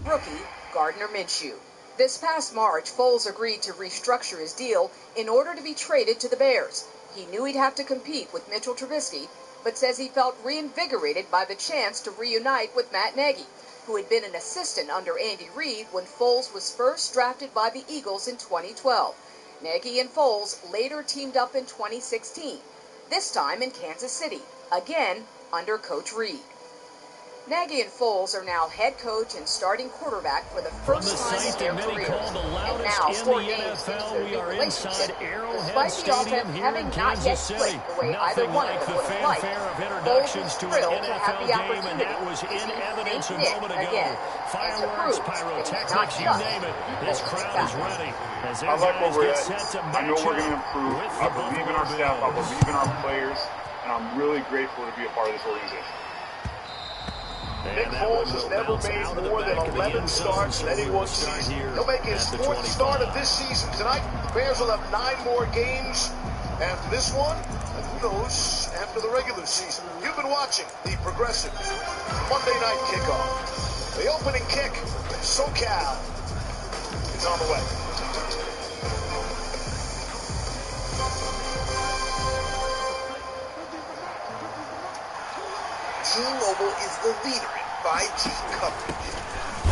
rookie Gardner Minshew. This past March, Foles agreed to restructure his deal in order to be traded to the Bears. He knew he'd have to compete with Mitchell Trubisky, but says he felt reinvigorated by the chance to reunite with Matt Nagy, who had been an assistant under Andy Reid when Foles was first drafted by the Eagles in 2012. Nagy and Foles later teamed up in 2016, this time in Kansas City, again under Coach Reid. Nagy and Foles are now head coach and starting quarterback for the first time in their careers. And now, 4 games into their new relationship, despite the offense having not yet clicked the way either one of them would have liked, Foles is thrilled to have the opportunity to see St. Nick again, and to prove that he's not just This crowd is ready. I like where we're at. I know we're going to improve. I believe in our staff. I believe in our players. And I'm really grateful to be a part of this organization. Nick Foles has never made more than 11 starts in any one season. He'll make his 4th start of this season tonight. The Bears will have 9 more games after this one, and who knows, after the regular season. You've been watching the Progressive Monday Night Kickoff. The opening kick, SoCal, is on the way. T-Mobile is the leader in 5G coverage.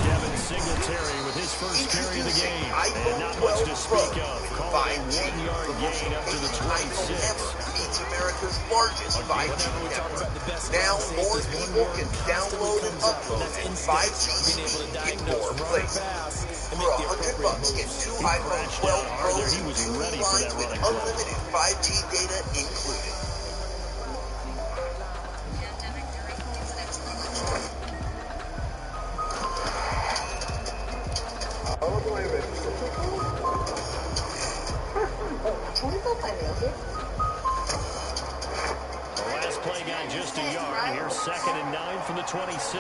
Devin Singletary with his first carry of the game. And not much to speak of. Call it a 1-yard gain up to the 26. It's America's largest 5G network. Now more people can download and upload 5G speed in more places. For $100, get 2 iPhone 12 Pros and 2 lines with unlimited 5G data included. The last play got just a yard. Here's 2nd and 9 from the 26.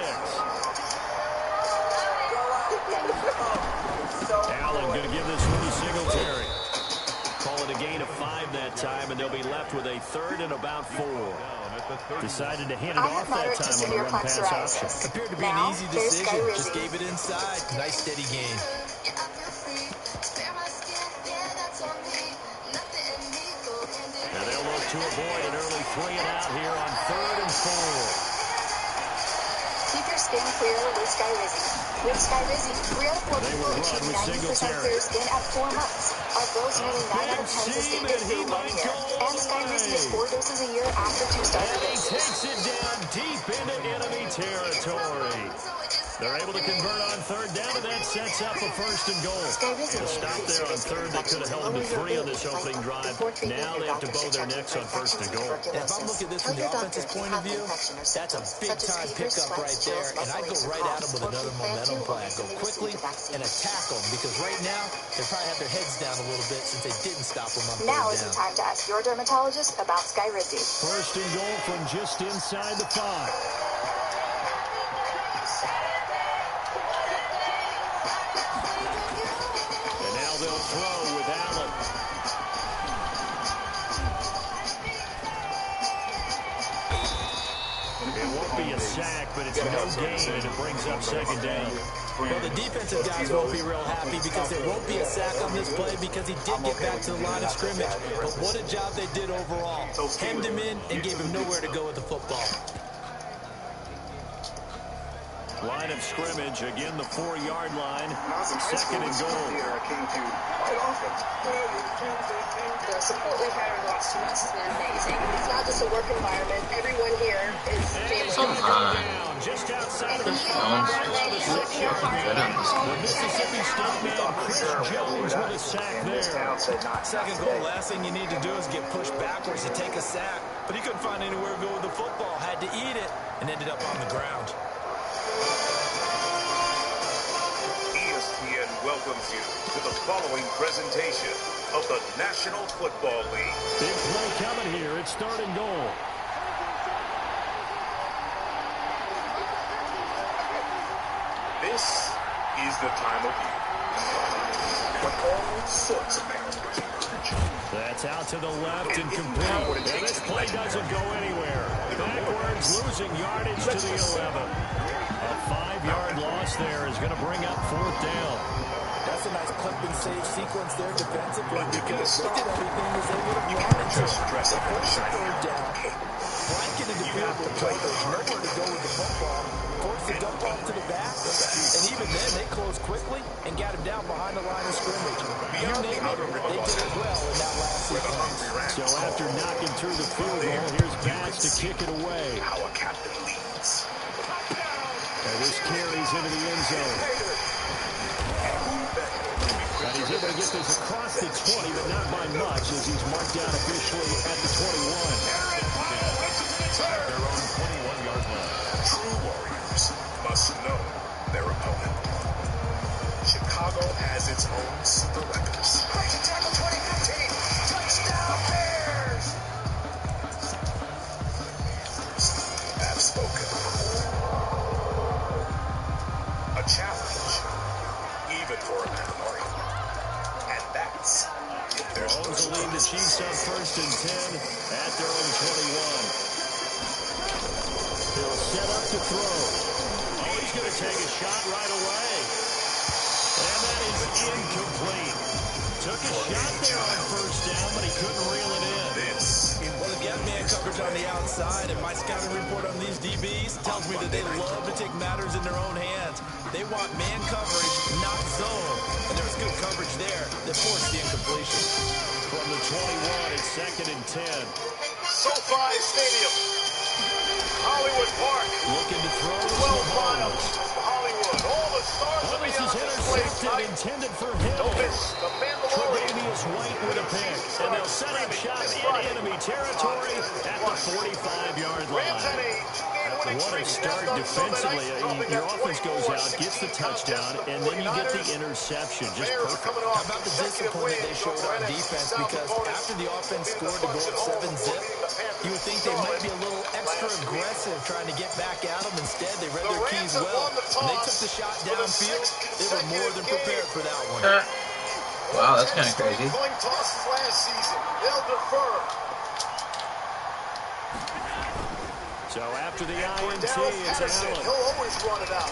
Allen going to give this one to Singletary. Call it a gain of 5 that time, and they'll be left with a 3rd and about 4. Decided to hand it off that time on the run-pass option. Appeared to be an easy decision. Just gave it inside. Nice steady gain. And they'll look to avoid an early 3 and out here on 3rd and 4. Keep your skin clear with Skyrizi. With Skyrizi, 3 out of 4 people achieve 90% clear skin at 4 months. Our girls nearly 9 out of 10 sustain it through 1 year. And Skyrizi is 4 doses a year after 2 starter doses. And he takes it down deep into enemy territory. They're able to convert on 3rd down, and that sets up a 1st and goal. A stop there on 3rd that could have held them to 3 on this opening drive. Now they have to bow their necks on 1st and goal. If I'm looking at this from the offense's point of view, that's a big-time pickup right there, and I go right at them with another momentum play. I go quickly and attack them, because right now, they probably have their heads down a little bit since they didn't stop them on 3rd down. Now is the time to ask your dermatologist about Skyrizi. 1st and goal from just inside the 5. They'll throw with Allen. It won't be a sack, but but it's no gain, and it brings up second down. Well, the defensive guys won't be real happy because there won't be a sack on this play because he did get back to the line of scrimmage. But what a job they did overall. Hemmed him in and gave him nowhere to go with the football. Line of scrimmage, again the 4-yard line. Second and goal. The support we've had over the last 2 months has been amazing. It's not just a work environment. Everyone here is family. Come on. Just outside of the 6-yard line. The Mississippi State man, Chris Jones, with a sack there. Second goal, last thing you need to do is get pushed backwards to take a sack. But he couldn't find anywhere to go with the football. Had to eat it and ended up on the ground. ESPN welcomes you to the following presentation of the National Football League. Big play coming here. It's third and goal. This is the time of year when all sorts of errors emerge. That's out to the left and complete. And this play doesn't go anywhere. Backwards, losing yardage to the 11. A 5-yard loss there is going to bring up fourth down. That's a nice clip and save sequence there defensively because they did everything as they would have wanted to. The first third down, blanket into field goal play. There's nowhere to go with the football. Forced the dump off to the back, and even then they closed quickly and got him down behind the line of scrimmage. You name it, they did it well in that last sequence. So after knocking through the field goal, here's Bass to kick it away. Our captain leads. And this carries into the end zone. And he's able to get this across the 20, but not by much as he's marked down officially at the 21. Their own 21-yard line. True warriors must know their opponent. Chicago has its own super weapons. Tackle 2015. Touchdown Bears! Have spoken. A challenge, even for a Mandalorian. And that's if there's no Mahomes will lead the Chiefs up first and 10 at their own 21. He'll set up to throw. Oh, he's going to take a shot right away. And that is incomplete. Took a shot there on first down, but he couldn't reel it in. Well, they've got man coverage on the outside, and my scouting report on these DBs tells me that they love to take matters in their own hands. They want man coverage, not zone. And there was good coverage there that forced the incompletion. From the 21, it's second and 10. SoFi Stadium. Hollywood Park. Looking to throw 12 miles from Hollywood. All the stars oh, will be this on is display intercepted, tonight. intended for Hill. Don't miss the Mandalorian. Tre'Davious White with a pick. And they'll set up shop in enemy territory at the 45-yard line. What a start defensively. Your offense goes out, gets the touchdown, and then you get the interception. Just perfect. How about the discipline that they showed on defense? Because after the offense scored to go up 7-zip, you would think they might be a little extra aggressive trying to get back at them. Instead, they read their keys well. When they took the shot downfield, they were more than prepared for that one. Wow, that's kind of crazy. Coin tosses last season. They'll defer. So after the INT, it's Allen. He'll always run it out.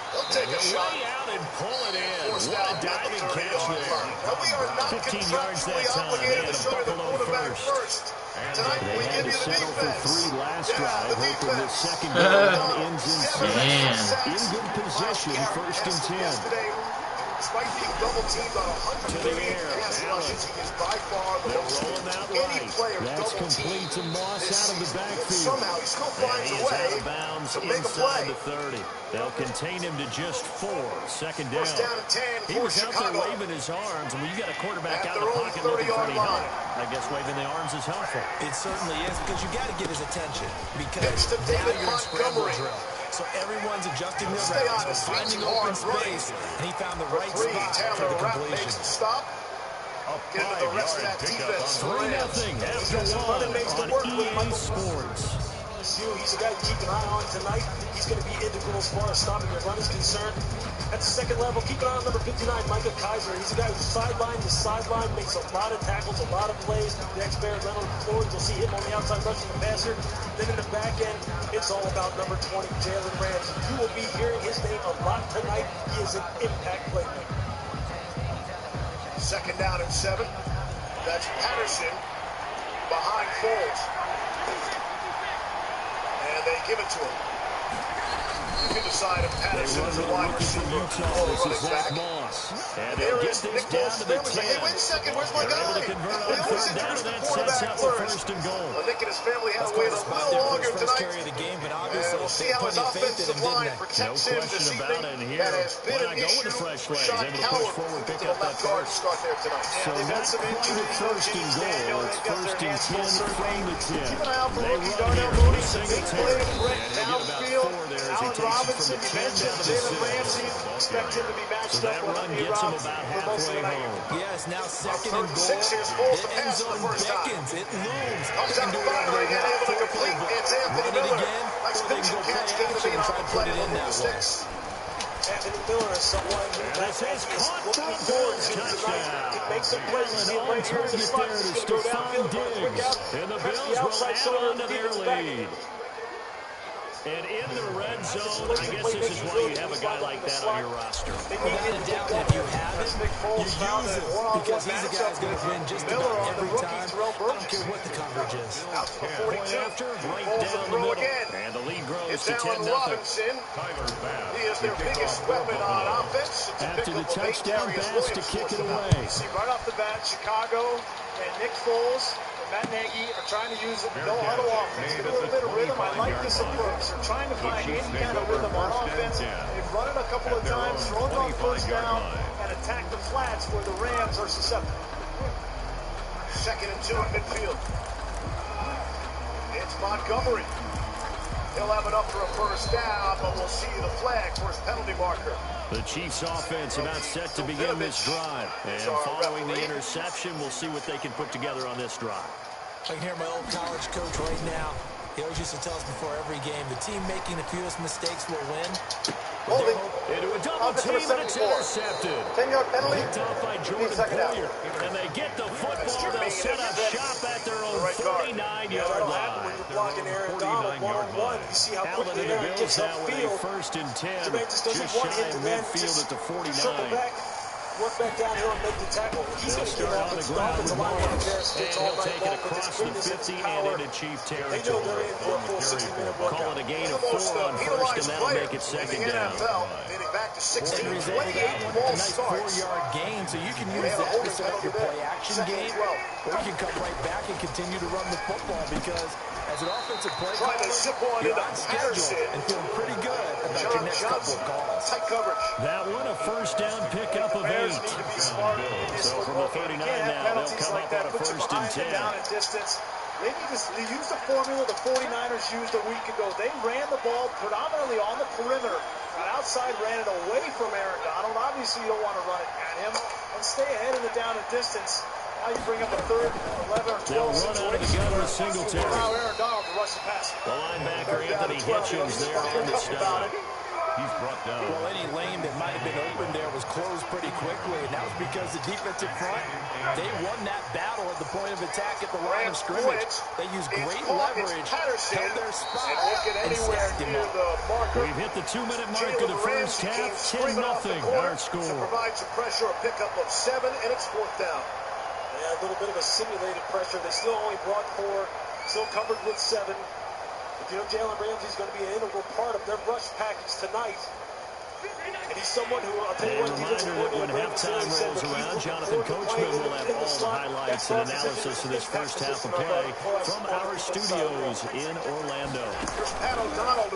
He'll take a shot. Way out and pull it in. What a diving catch there. 15 yards that time, and a Buffalo first. They had to settle for 3 last drive, hoping the second down ends in 6. In good position, first and 10. Despite being double teamed on 138 pass rushes, he is by far the most any player That's complete to Moss out of the backfield. Somehow he still finds a way out of bounds to make a play. Inside the 30. They'll contain him to just 4. Second down. First down at 10 He for was out Chicago. there waving his arms, and when you got a quarterback At out of the their own pocket looking for 30-yard any help, line. I guess waving the arms is helpful. It certainly is because you got to get his attention because Pitch to now David you're in scramble Montgomery. drill. So everyone's adjusting their Stay on routes, his finding feet, open hard space, and he found the right spot for Taylor the Rapp completion. makes the stop. Give the rest of that defense. 3-0 after 1 on EA Sports. Sue, he's a guy to keep an eye on tonight. He's going to be integral as far as stopping the run is concerned. At the second level, keep an eye on number 59, Micah Kaiser. He's a guy who's sideline to sideline, makes a lot of tackles, a lot of plays. Next bear, Leonard Floyd, you'll see him on the outside rushing the passer. Then in the back end, it's all about number 20, Jalen Ramsey. You will be hearing his name a lot tonight. He is an impact playmaker. Second down and 7. That's Patterson behind Foles. And they give it to him. You can decide if Patterson is a wide receiver or running back. And there is Nick Foles' family saying, hey, wait a second, where's my guy? They always introduce the quarterback first. Nick and his family had to wait a little longer tonight. And we'll see how his offensive line protects him this evening. That has been an issue. Sean Coward moved to the left guard to start there tonight. So they've had some injuries. First and goal. It's first and 10 from the 10. Keep an eye out for rookie Darnell Mooney. It's a big play. Brett downfield. Allen Robinson, you mentioned Jalen Ramsey. Expect him to be matched up with A-Rob for most of the night. Yeah, it's now second and goal. 6 here's Foles to pass for the first time. It looms. Comes out fire again, able to complete. It's Anthony Miller. Nice pitch and catch. Gain of 8 on the play. Move the sticks. Anthony Miller is someone who is looking forward to tonight. He makes some plays. You see him right here in the slot. He's going to go downfield, quick out, press the outside shoulder, and defense back. And in the red zone, I guess this is why you have a guy like that on your roster. Without a doubt, if you have it, you use it because he's a guy who's going to win just about every time. I don't care what the coverage is. Out to the 42. After, right down the middle. And the lead grows to 10-0. Robinson. He is their biggest weapon on offense. After the touchdown pass to kick it away. You see right off the bat, Chicago and Nick Foles and Matt Nagy are trying to use a no-huddle offense. Get a little bit of rhythm. I like this approach. They're trying to find any kind of rhythm on offense. They've run it a couple of times, thrown it on first down, and attack the flats where the Rams are susceptible. Second and 2 at midfield. It's Montgomery. He'll have it up for a first down, but we'll see the flag for his penalty marker. The Chiefs' offense about set to begin this drive. And following the interception, we'll see what they can put together on this drive. I can hear my old college coach right now. He always used to tell us before every game, the team making the fewest mistakes will win. Into a double team, and it's intercepted. 10-yard penalty. Picked off by Jordan Poyer. And they get the football. They'll set up shop at their own 49-yard line. When you're blocking Aaron Donald one-on-one, you see how quickly Aaron gets upfield. First and 10. Jermaine just doesn't want him to then midfield at the 49. Circle back, work back downhill and make the tackle. He's going to do that, but Dolphins line up there sticks all night long with his quickness and his power. They know they're in for a full 60-minute workout. Call it a gain of 4 on first, and that'll make it second down. Dating back to 16, Henry's able to get a nice 4-yard gain, so you can use that to set up your play-action game, or you can come right back and continue to run the football because as an offensive play caller, you're on schedule and feeling pretty good about your next couple of calls. Tight coverage. That one a first down pickup of 8. So from the 39 now, they'll come up on a first and 10. They use the formula the 49ers used a week ago. They ran the ball predominantly on the perimeter. Outside ran it away from Aaron Donald. Obviously, you don't want to run it at him. And stay ahead in the down and distance. Now you bring up a 3rd, 11, or 12 They'll run out of the gun with Singletary. Allow Aaron Donald to rush the pass. The linebacker, Anthony Hitchens, there on the stop. He's brought down. Well, any lane that might have been open there was closed pretty quickly, and that was because the defensive front, they won that battle at the point of attack at the line of scrimmage. They used great leverage, held their spot, and stacked him up. We've hit the 2-minute mark of the first half, 10-0 our score. Provide some pressure, a pickup of 7, and it's 4th down. Yeah, a little bit of a simulated pressure. They still only brought 4, still covered with 7. You know, Jalen Ramsey's going to be an integral part of their rush package tonight. And he's someone who, I'll tell you what, reminder that when halftime rolls around, Jonathan Coachman will have all the highlights and analysis of this first half of play from our studios in Orlando.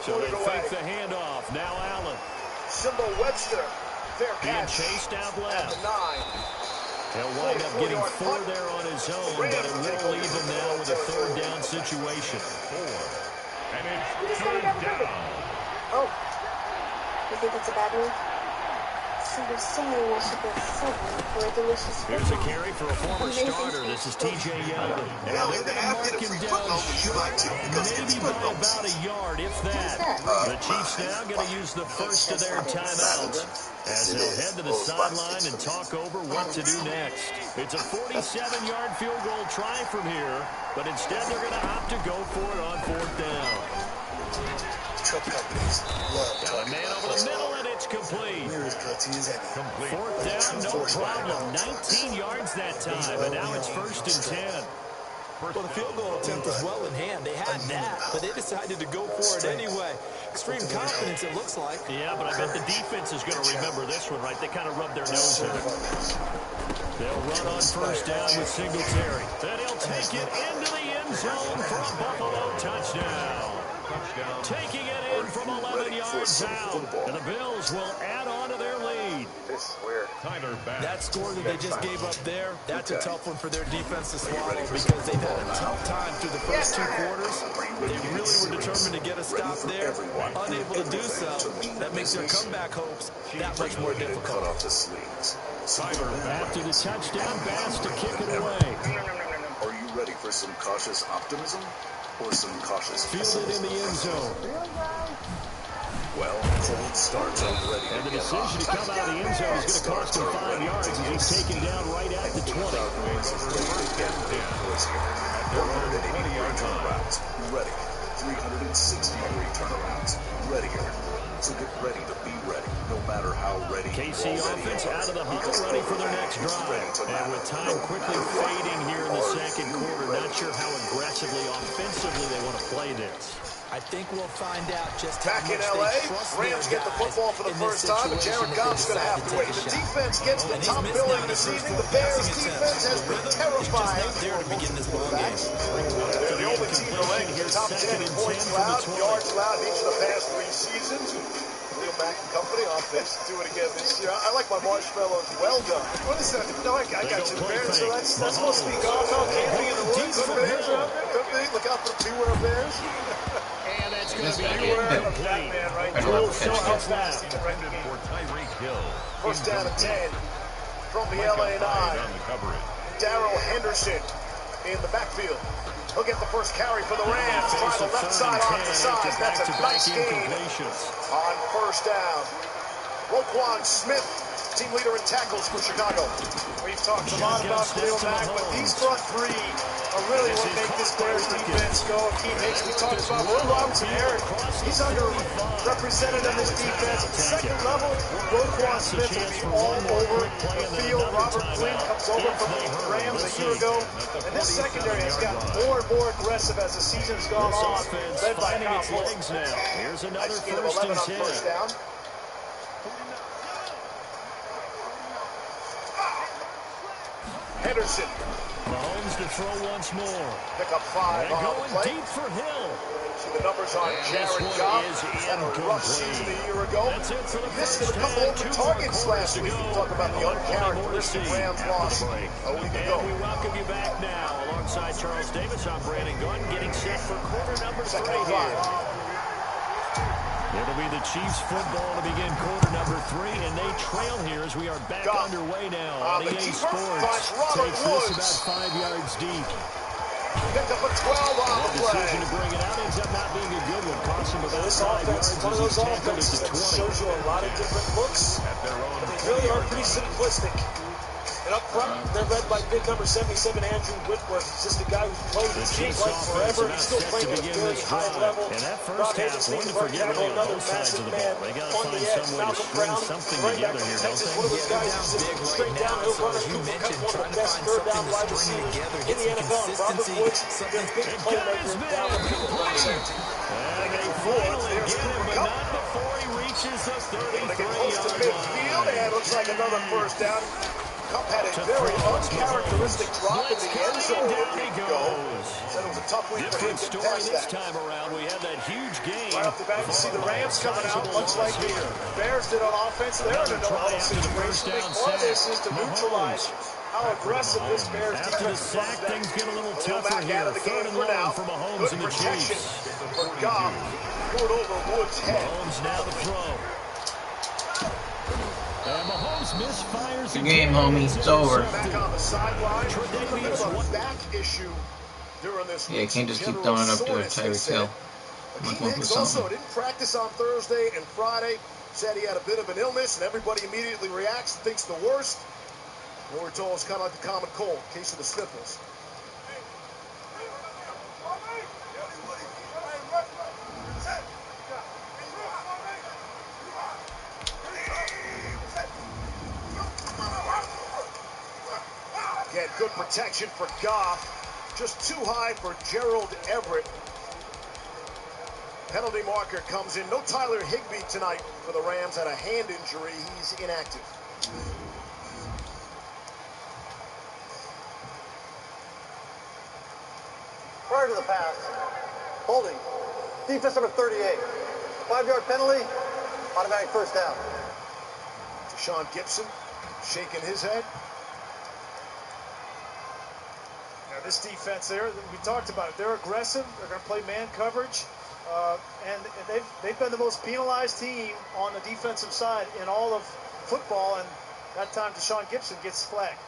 So they fake the handoff. Now Allen. Simbo Webster. Fair being catch. chased out left. At the 9. He'll wind up getting 4 there on his own, but it will leave him now with a 3rd down situation. 4. And it's 3rd down. Oh. You think it's a bad move? single soul worshiper settling for a delicious Here's a carry for a former starter. This is T.J. Yeldon. And they're going to mark him down short, maybe by about a yard, if that. The Chiefs now going to use the first of their timeouts as they'll head to the sideline and talk over what to do next. It's a 47-yard field goal try from here, but instead they're going to opt to go for it on fourth down. Got a man over the middle, and it's complete. Fourth down, no problem. 19 yards that time, and now it's 1st and 10. Well, the field goal attempt was well in hand. They had that, but they decided to go for it anyway. Extreme confidence, it looks like. Yeah, but I bet the defense is going to remember this one, right? They kind of rubbed their nose in it. They'll run on first down with Singletary. Then he'll take it into the end zone for a Buffalo touchdown. Taking it in from 11 yards out. And the Bills will add on to their lead. This is weird. That score that they just gave up there, that's a tough one for their defense to swallow because they've had a tough time through the first 2 quarters. They really were determined to get a stop there. Unable to do so, that makes their comeback hopes that much more difficult. After the touchdown, Bass to kick it away. Are you ready for some cautious optimism? Or some cautious fielded in the end zone. Well, cold starts already. And the decision to come out of the end zone is going to cost him 5 yards as he's taken down right at the 20. 480-yard turnarounds. Ready. 360-degree turnarounds. Readier. So get ready to be ready, no matter how ready. KC offense out of the huddle, ready for their next drive. And with time quickly fading here in the second quarter, not sure how aggressively, offensively they want to play this. I think we'll find out just how back in much LA, they trust Rams their get the guys football for the first time, and Jared Goff's going to have to wait. The defense gets the top billing this evening. The Bears defense has been terrifying. There to begin this ball game. They're the only team to rank in the top 10 in points allowed, yards allowed in each of the past 3 seasons. Leo Mack and company offense to do it again this year. I like my marshmallows well done. What is that? No, I got you. The Bears, so that's supposed to be golf out camping in the woods. The Bears are out there. Look out for the beware bears. And that's going to be beware of that man, right? Joel, show how fast he can run. First down and 10 from the LA 9. Darrell Henderson in the backfield. He'll get the first carry for the Rams. Try the left side off the side. That's a nice gain on first down. Roquan Smith, team leader in tackles for Chicago. We've talked a lot about Khalil Mack, but these front 3 are really what make this Bears defense go. Keith Hicks, we talked about Will Robinson, Eric. He's underrepresented on this defense. At the second level, Roquan Smith will be all over the field. Robert Quinn comes over from the Rams a year ago. And this secondary has gotten more and more aggressive as the season's gone on, led by Kyle Fuller. Here's another nice gain of 11 on first down. Henderson. Mahomes to throw once more. Pick up 5 on the play. Deep for Hill. See the numbers on Jared Goff. Had a rough season a year ago. Missed a couple open targets last week. We talk about the uncharacteristic Rams loss a week ago. And we welcome you back now. Alongside Charles Davis, I'm Brandon Gunn, getting set for quarter number 3 here. It'll be the Chiefs football to begin quarter number 3, and they trail here as we are back underway now on EA Sports. Takes this about 5 yards deep. Picked up a 12 on the play. Decision to bring it out ends up not being a good one. Cost him about 5 yards one of those offenses that shows you a lot of different looks, but they really are pretty simplistic. And up front, they're led by big number 77, Andrew Whitworth. He's just a guy who's played it seems like forever. He's still playing at a very high level. And that first half, one to forget really on both sides of the ball. They got to find some way to string something together here, don't they? One of those guys who's just straight downhill runner, who becomes one of the best third down wide receivers in the NFL. Robert Woods, their big playmaker down the field. And they finally get him, but not before he reaches the 33-yard line. And it looks like another first down. Cup had a very uncharacteristic drop in the end zone a week ago. Said it was a tough week for him to test this that. time around. We had that huge game. Right off the bat, you see the Rams coming out, much like the Bears did on offense. They're in a no-huddle situation. Part of this is to neutralize how aggressive this Bears defense is. After the sack, things get a little tougher here. Third and long for Mahomes and the Chiefs. For Goff, threw it over Woods' head. Mahomes now to throw. And Mahomes Good game, homie. It's over. Back on the sideline. A bit of a back issue during this Yeah, you can't just keep throwing it up to Tyreek Hill. Hicks also didn't practice on Thursday and Friday. Said he had a bit of an illness, and everybody immediately reacts and thinks the worst. And we're told it's kind of like the common cold, in case of the sniffles. Again, good protection for Goff. Just too high for Gerald Everett. Penalty marker comes in. No Tyler Higbee tonight for the Rams. Had a hand injury. He's inactive. Prior to the pass, holding. Defense number 38. 5-yard penalty, automatic first down. Deshaun Gibson shaking his head. This defense there, we talked about it. They're aggressive. They're going to play man coverage. And they've been the most penalized team on the defensive side in all of football. And that time, Deshaun Gibson gets flagged.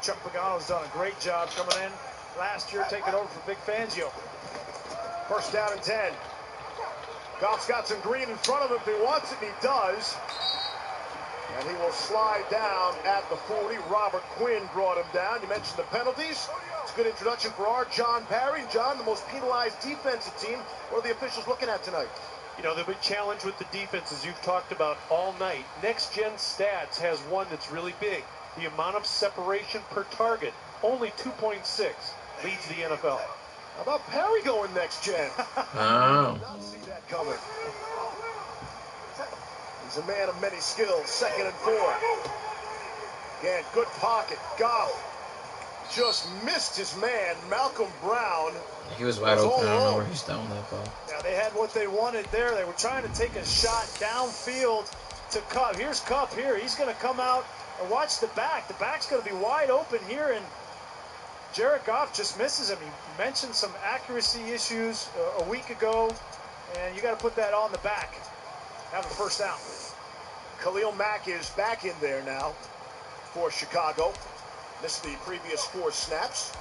Chuck Pagano's done a great job coming in last year, taking over for Vic Fangio. First down and 10. Goff's got some green in front of him if he wants it, and he does. And he will slide down at the 40. Robert Quinn brought him down. You mentioned the penalties. It's a good introduction for our John Parry. John, the most penalized defensive team. What are the officials looking at tonight? You know, the big challenge with the defense, as you've talked about all night, Next Gen Stats has one that's really big. The amount of separation per target, only 2.6, leads the NFL. How about Parry going next gen? Oh. Did not see that coming. He's a man of many skills. 2nd and 4. Again, good pocket. Goff just missed his man, Malcolm Brown. He was wide open. I don't know where he's throwing that ball. Now, they had what they wanted there. They were trying to take a shot downfield to Cup. Here's Cup here. He's going to come out and watch the back. The back's going to be wide open here, and Jared Goff just misses him. He mentioned some accuracy issues a week ago, and you got to put that on the back. Have a first down. Khalil Mack is back in there now for Chicago. Missed the previous 4 snaps.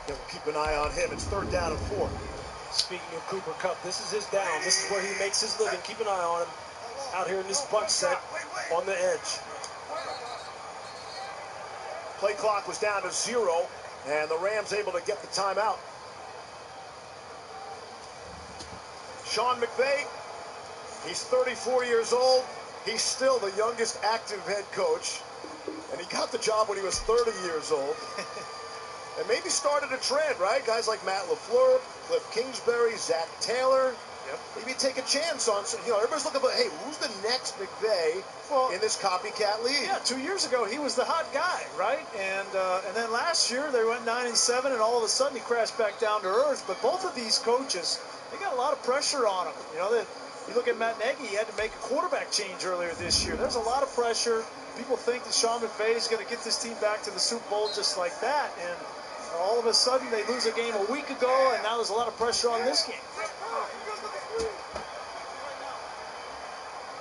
We'll keep an eye on him. It's 3rd down and 4. Speaking of Cooper Kupp, this is his down. This is where he makes his living. Keep an eye on him out here in this bunch set on the edge. Play clock was down to 0, and the Rams able to get the timeout. Sean McVay, he's 34 years old. He's still the youngest active head coach, and he got the job when he was 30 years old. And maybe started a trend, right? Guys like Matt LaFleur, Cliff Kingsbury, Zach Taylor. Yep. Maybe take a chance on, everybody's looking for, hey, who's the next McVay in this copycat league? Yeah, 2 years ago, he was the hot guy, right? And then last year, they went 9-7, and all of a sudden, he crashed back down to earth. But both of these coaches, they got a lot of pressure on them. You look at Matt Nagy, he had to make a quarterback change earlier this year. There's a lot of pressure. People think that Sean McVay is going to get this team back to the Super Bowl just like that. And all of a sudden, they lose a game a week ago, and now there's a lot of pressure on this game.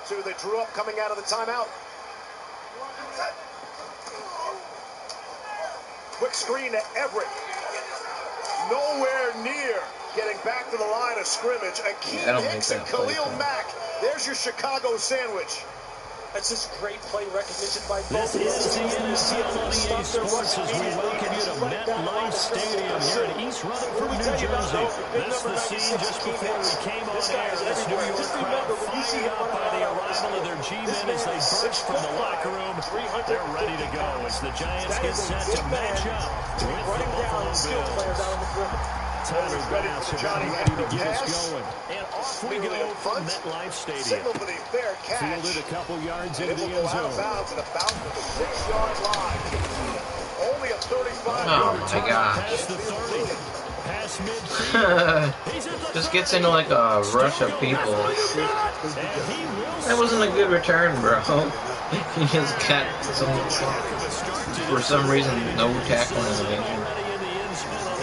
See who they drew up coming out of the timeout. Quick screen to Everett. Nowhere near getting back to the line of scrimmage. Akeem Hicks and Khalil Mack. There's your Chicago sandwich. That's just great play recognition by both. This is the NFL on EA Sports as we welcome you to MetLife Stadium here in East Rutherford, New Jersey. That's the scene just before we came on air. This New York crowd fired up by the arrival of their G-men as they burst from the locker room. They're ready to go as the Giants get set to match up with the Buffalo Bills. Tyler Bass about ready to get us going. And off we go from MetLife Stadium. Fielded a couple yards into the end zone. Bounds at about the 6-yard line. Only a 35. Oh my gosh. Just gets into like a rush of people. That wasn't a good return, bro. He just got for some reason no tackling evasion.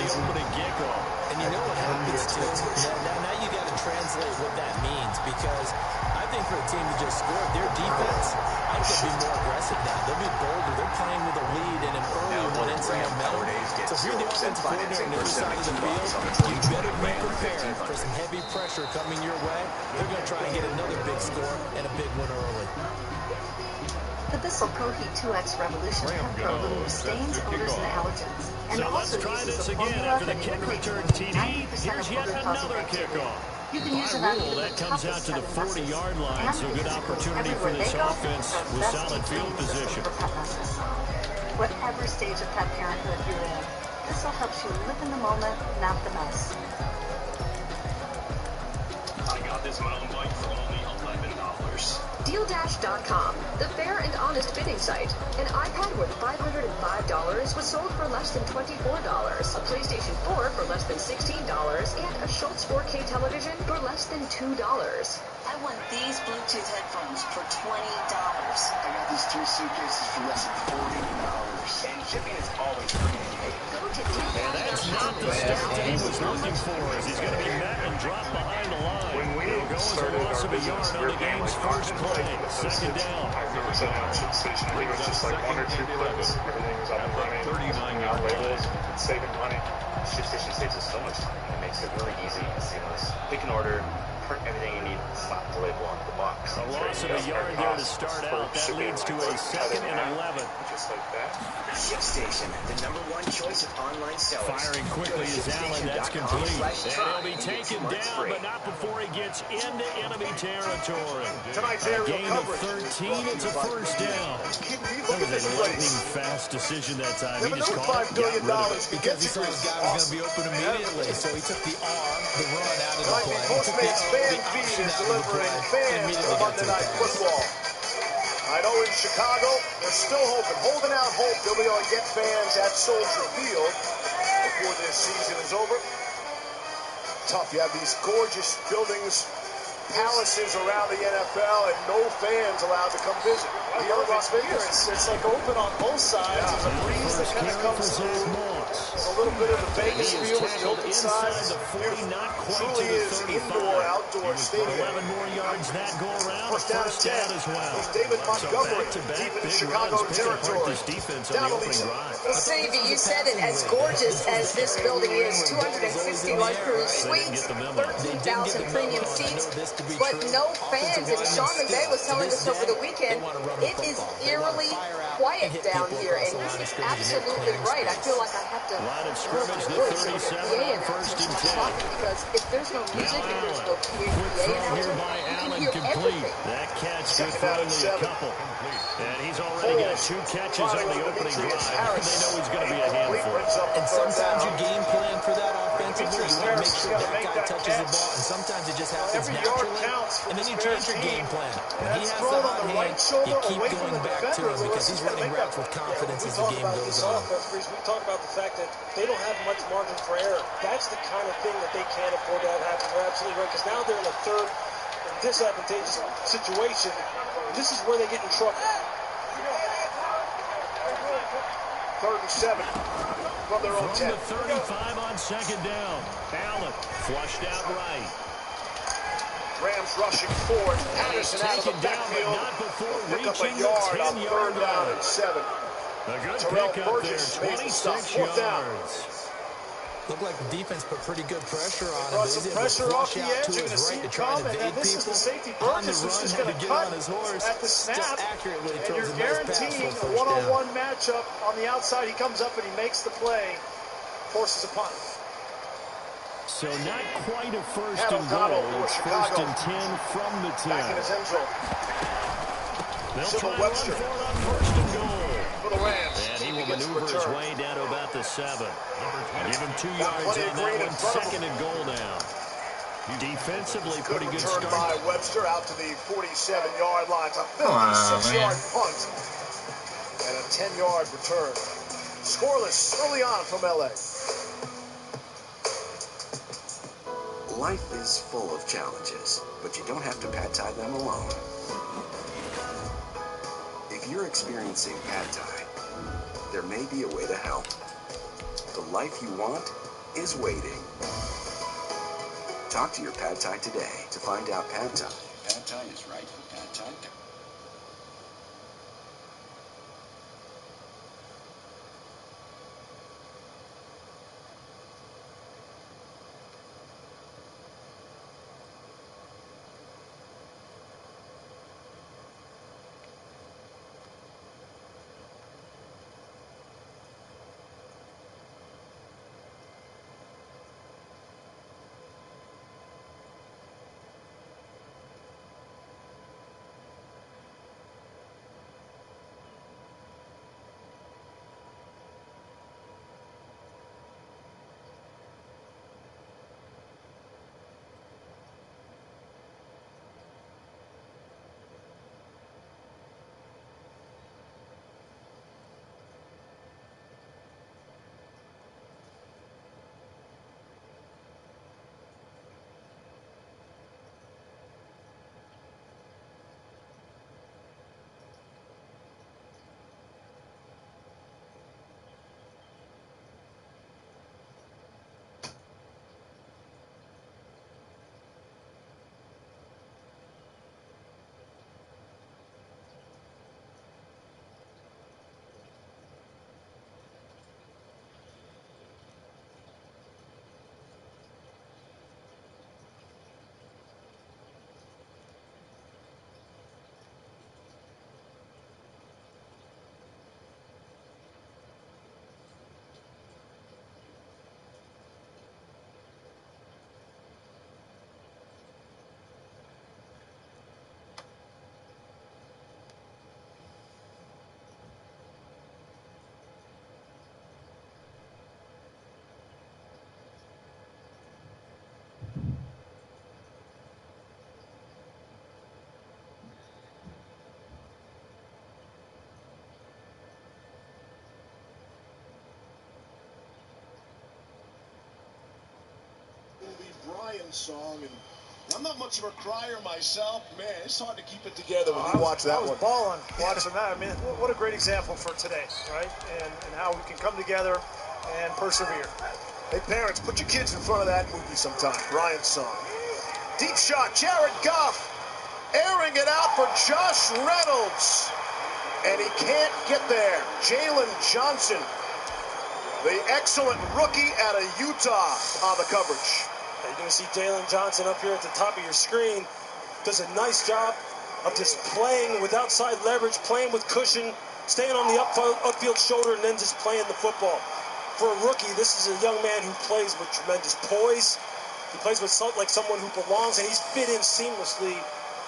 And you know what happens to now you got to translate that means, because I think for a team to just score, their defense, I think they'll be more aggressive now. They'll be bolder. They're playing with a lead and an early one in some momentum. So if you're the offensive coordinator on the other side of the field, you better be prepared for some heavy pressure coming your way. They're going to try and get another big score and a big one early. The Bissell ProHeat 2X Revolution Pet Pro removes stains, odors, and allergens. And So let's try this again after the kick return, TD. Here's yet another kickoff. You can use it By rule, that comes out to the 40-yard line, so good opportunity for this offense with solid field position. Whatever stage of pet parenthood you're in, Bissell helps you live in the moment, not the mess. I got this mountain bike for only $11. Deal-Dash.com, the fair and honest bidding site. An iPad worth $505 was sold for less than $24, a PlayStation 4 for less than $16, and a Schultz 4K television for less than $2. I want these Bluetooth headphones for $20. I got these 3 suitcases for less than $40. And shipping is always free. Go to And that's not the start that he was looking for, as he's going to be met and dropped behind the line. When we It'll go as a loss of a yard on the game's first play. Second down. I've never said an option station. I think it was just like 1 or 2 clicks. Everything was up and running. 39-yard labels. It's saving money. Ship station saves us so much time. It makes it really easy and seamless. Pick an order, print everything you need, slap the label onto the box. A loss of a yard there to start out. That leads to a 2nd and 11. Just like that. ShipStation, the #1 choice of online sellers. Firing quickly is Allen. That's complete. And he'll be taken down, but not before he gets into enemy territory. Tonight's A aerial gain of coverage. 13. It's a first down. Look at That was this a place. lightning-fast decision that time. Never He just knew caught $5 it, billion got rid of it. Because he saw his guy was going to be open immediately, so he took the arm, the run out of the play. He took Postmates the fan option feed is out of the delivering play, and fans immediately to got Monday to the Night pass. Football. I know in Chicago, they're still hoping, holding out hope they'll be able to get fans at Soldier Field before this season is over. Tough, you have these gorgeous buildings, palaces around the NFL, and no fans allowed to come visit. Here in Las Vegas, It's like open on both sides. There's a breeze that kind of comes through. There's a little bit of the Vegas feel with the open sides. The 40, not quite Truly to the is 35. indoor-outdoor stadium. 11 more yards that go around. First down and 10. as well. It's David Montgomery, So back-to-back deep in big Chicago runs, picking apart territory. this defense Down on the to opening Lisa. drive. Well, Stevie, you said it, as gorgeous as this building is, 261 crew suites, 13,000 premium seats, but no fans. And Sean McVay was telling us over the weekend, it is eerily quiet down here, and he's absolutely right. I feel like I have to Line of scrimmage, the 37 on first and 10. because if there's no music and there's no PA Here announcer, by you can Allen, hear complete. everything. That catch good for only a couple. And he's already got 2 catches on the opening drive. They know he's going to be a handful. And sometimes you game plan for that offensively. You want to make sure that guy touches the ball, and sometimes it just happens naturally. And then you change your game plan. When he has the hot hand, you keep going back to him because he's running routes with confidence as the game goes on. We talk about the fact that they don't have much margin for error. That's the kind of thing that they can't afford to have happen. You're absolutely right, because now they're in a third disadvantageous situation. This is where they get in trouble. 3rd and 7 from their own 10. From the 35 on 2nd down. Allen flushed out right. Rams rushing forward. Patterson out of the backfield. Pick up a yard on 3rd down and 7. A good Terrell pickup there, Burgess made the stop. 26 4th down. yards. Looked like the defense put pretty good pressure on him. Brought some pressure off the edge. You're going to see it come, and then this is the safety. Burgess who's just going to cut at the snap, and you're guaranteeing a one-on-one matchup on the outside. He comes up and he makes the play, forces a punt. So not quite a first and goal. It's 1st and 10 from the 10. Back in his end zone. They'll try to run for it on 1st and goal. For the Rams. And he will maneuver his way down to about the 7. Give him 2 yards on that one. 2nd and goal now. Defensively, pretty good start. By Webster out to the 47-yard line. It's a 56-yard punt. And a 10-yard return. Scoreless early on from LA. Life is full of challenges, but you don't have to pad thai them alone. If you're experiencing pad thai, there may be a way to help. The life you want is waiting. Talk to your pad thai today. to find out pad time. Pad Thai is right for Pad Thai. Brian's song, and I'm not much of a crier myself. Man, it's hard to keep it together when you watch that one. I was balling watching that. I mean, what a great example for today, right? And how we can come together and persevere. Hey, parents, put your kids in front of that movie sometime. Brian's song. Deep shot, Jared Goff airing it out for Josh Reynolds. And he can't get there. Jalen Johnson, the excellent rookie out of Utah, on the coverage. You're going to see Jalen Johnson up here at the top of your screen. Does a nice job of just playing with outside leverage, playing with cushion, staying on the upfield shoulder, and then just playing the football. For a rookie, this is a young man who plays with tremendous poise. He plays with like someone who belongs, and he's fit in seamlessly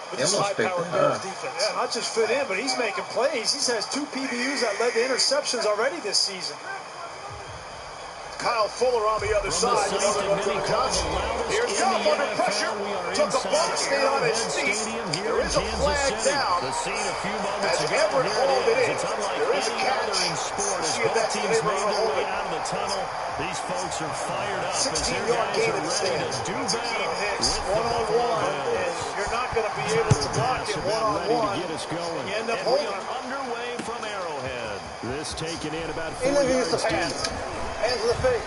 with this high-powered Bears defense. Yeah, not just fit in, but he's making plays. He has 2 PBUs that led to interceptions already this season. Kyle Fuller on the other side. You know they're going to do the Johnson. Here's Goff under pressure. Took a bump, stayed on his feet. There is a flag down. As Everett hauled it in. There is a catch. See if that's the neighborhood holding. These folks are fired up. 16-yard gain in the stands. 2 team hits, one-on-one, and you're not going to be able to block him one-on-one. You end up holding. We are underway from Arrowhead. This taken in about 4 Interviews yards the pass. Hands to the face.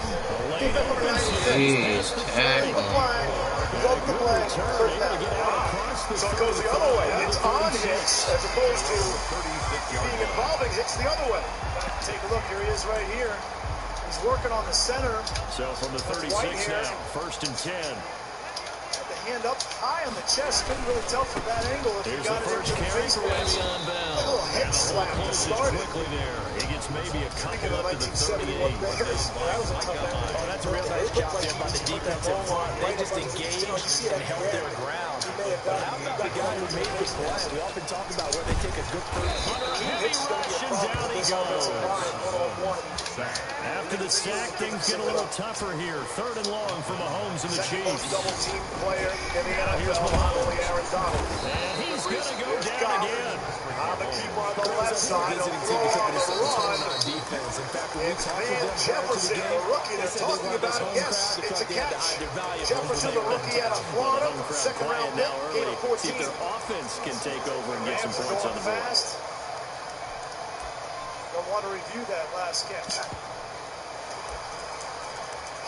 Defense number 96. Jeez, the flag. Broke the flag. First down. So it goes the other way. It's on Hicks as opposed to being involving Hicks the other way. Take a look. Here he is right here. He's working on the center. So from the 36 now, 1st and 10. Had the hand up high on the chest. Couldn't really tell from that angle if he got it into the face. A little head slap to start it. He gets maybe a couple up to the 38. That was a tough effort. Oh, that's a real nice job there by the defensive front. They just engaged and held their ground. But how about the guy who made the play? We often talk about where they take a good first. Heavy rush and down he goes. After the sack, things get a little tougher here. 3rd and long for Mahomes and the Chiefs. Double team player in the NFL, not only Aaron Donald. And he's going to go down again. On the keeper on the left side, he'll throw on the run. It's Van Jefferson, the rookie. They're talking about it. Yes, it's a catch. Jefferson, the rookie, out of Florida. 2nd round pick, gain of 14. See if their offense can take over and get some points on the board. Don't want to review that last catch.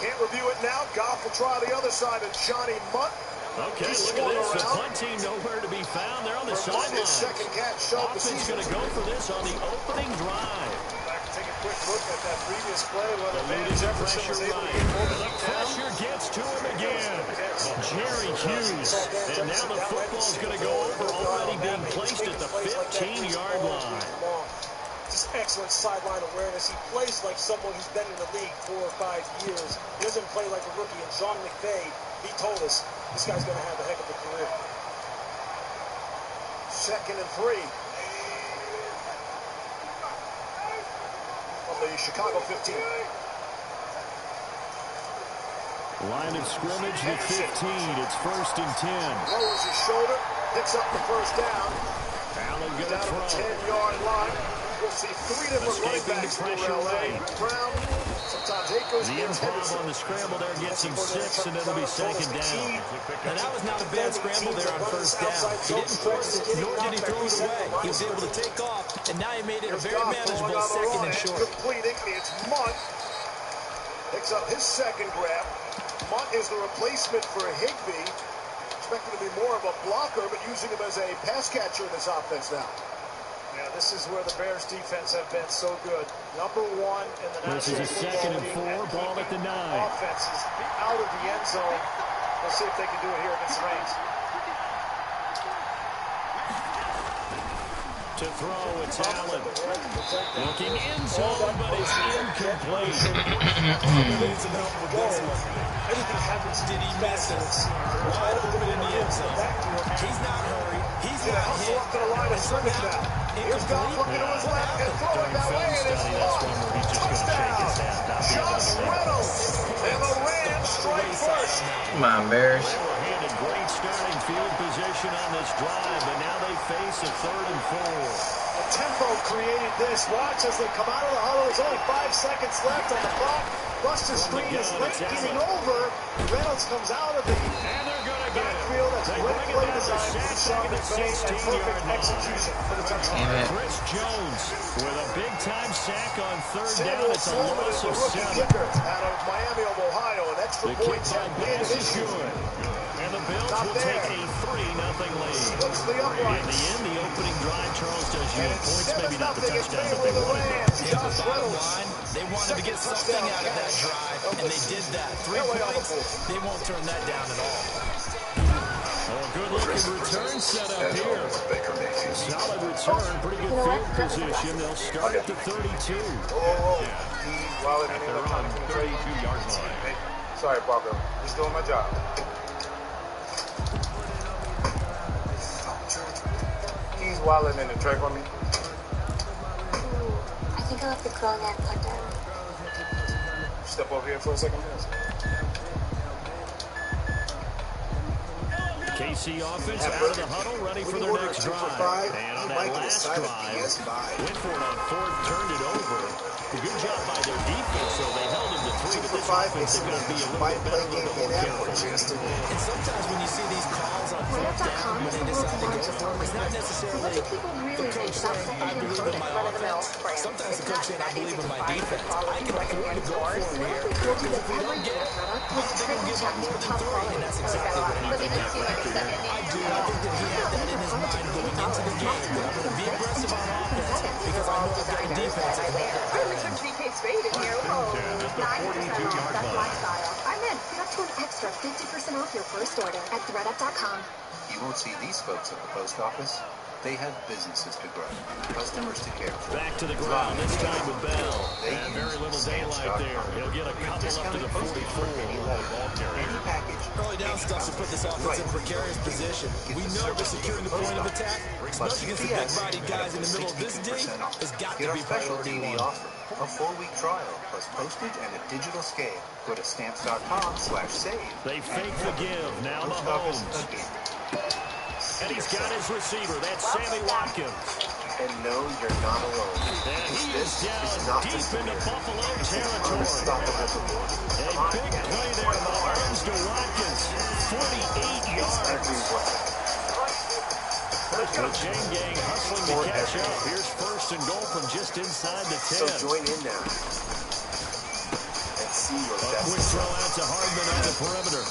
Can't review it now. Goff will try the other side of Johnny Mutt. Okay, look at this. The punt team nowhere to be found. They're on the sidelines. Offense going to go for this on the opening drive. Take a quick look at that previous play. Whether Van Jefferson was able to get both of them down. Pressure gets to him again. Jerry Hughes. And now the football's going to go over, already being placed at the 15-yard line. Just excellent sideline awareness. He plays like someone who's been in the league 4 or 5 years. He doesn't play like a rookie. And Sean McVay, he told us this guy's going to have a heck of a career. 2nd and 3. The Chicago 15. Line of scrimmage at 15. It's 1st and 10. Lowers his shoulder, picks up the first down. Allen Down to the 10-yard line. We'll see 3 different running backs for LA. Brown, sometimes Akers. The improv on the scramble there gets him 6, and it'll be 2nd down. And that was not a bad scramble there on 1st down. He didn't force it, nor did he throw it away. He was able to take off, and now he made it a very manageable 2nd and short. Completing, it's Munt. Picks up his 2nd grab. Munt is the replacement for Higbee. Expected to be more of a blocker, but using him as a pass catcher in this offense now. Yeah, this is where the Bears defense have been so good. Number 1 in the National Football League. This is a 2nd and 4, ball at the 9. Offense is out of the end zone. We'll see if they can do it here against the Rams. To throw, it's Allen. Looking in zone, but it's incomplete. Everything happens. Did he miss it? Wide open in the end zone. He's not hurried. He's going to hustle up to the line of scrimmage now. Here's Goff looking to his left and throwing that way, and it's caught. Touchdown. Josh Reynolds. And the Rams strike first. Come on, Bears. They were handed great starting field position on this drive, but now they face a 3rd and 4. The tempo created this. Watch as they come out of the huddle. There's only 5 seconds left on the clock. Buster screen is late getting over. Reynolds comes out of the backfield. That's great play design from Sean McVay and perfect execution for the touchdown. Chris Jones with a big-time sack on 3rd down. It's a loss of 7. Out of Miami of Ohio. An extra points have been an issue. And the Bills will take a 3-0 lead. In the end, the opening drive, Charles does yield points. Maybe not the touchdown that they wanted. Yeah, but bottom line, they wanted to get something out of that drive, and they did that. 3 points, they won't turn that down at all. Oh, good-looking return set up here. Solid return, pretty good field position. They'll start at the 32. At their own 32-yard line. Sorry, Parker. Just doing my job. He's wilding in the track on me. I think I'll have to crawl that punt down. Step over here for a second. KC offense out of the huddle, ready for their next drive. And on that last drive, went for it on 4th, turned it over. A good job by their defense, so they held him to 3. But this offense is going to be a little bit better, a little bit more careful. And sometimes when you see these calls on 4th down, when they decide to go for it, it's not necessarily the coach saying, I believe in my offense. Sometimes the coach saying, I believe in my defense. I can afford to go for it here, because if we don't get it, they're going to give up more than 3, and that's exactly what he did. I do. I think that he had that in his mind going into the game. That I'm going to be aggressive on offense because I know I've got a defense that will get I took DK Spade in here. Oh, 9% off. That's my style. I'm in. Get up to an extra 50% off your first order at thredup.com. You won't see these folks at the post office. They have businesses to grow, customers to care for. Back to the ground, this time with Bell. And very little daylight there. He'll get a couple up to the 44. Early down stuff to put this offense in a precarious position. We know we're securing the point of attack, especially against the big-bodied guys in the middle of this D. It's got to be priority 1. A 4-week trial plus postage and a digital scale. Go to stamps.com/save. They fake the give. Now Mahomes. And he's got his receiver. That's Sammy Watkins. And no, you're not alone. And he is down deep into Buffalo territory. A big play there. Mahomes to Watkins. 48 yards. The chain gang hustling to catch up. Here's 1st and goal from just inside the 10. So join in now. And see your best. Quick throw out to Hardman on the perimeter.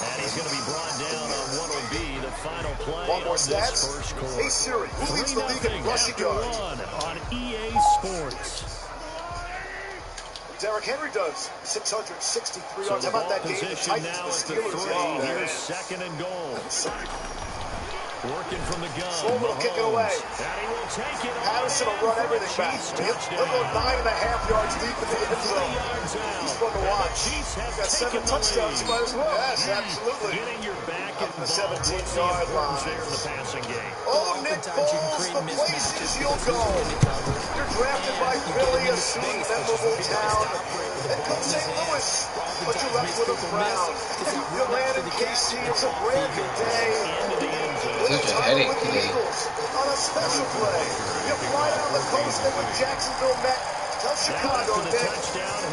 And he's going to be brought down on what will be the final play Want more of stats? this first quarter. Hey Siri, who leads the league in rushing yards? On EA Sports. Derrick Henry does 663 So yards. How about that game? The position Titans, now the at the Steelers. 3. Oh, Here's second and goal. Working from the gun. Slow will kick it away. And he will take it. Patterson will run everything back. He'll go 9.5 yards deep in the end zone. He's fun to watch. He's got 7 touchdowns. Might as well. Yes, absolutely. Getting your back up the 17-yard line. There in the passing game. Oh, Nick Foles, the places you'll go. You're drafted by Philly, a soon memorable town. And come St. Louis, but you're left with a frown. You land in KC, it's a brand new day. Such a headache today. On a special play. You fly down the coast and with Jacksonville met. Tell Chicago, Nick,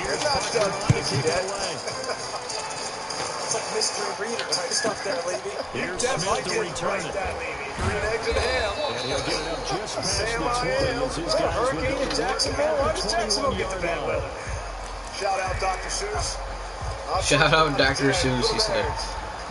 you're not done easy yet. It's like mystery reader type stuff there, Levy. Here's Smith to return it. Green eggs and ham. And he'll get it up just past Sam, the 20 as his guys Hurricane in Jacksonville. Why does Jacksonville get the bad weather? Shout out Dr. Seuss. Shout out Dr. Seuss, he said.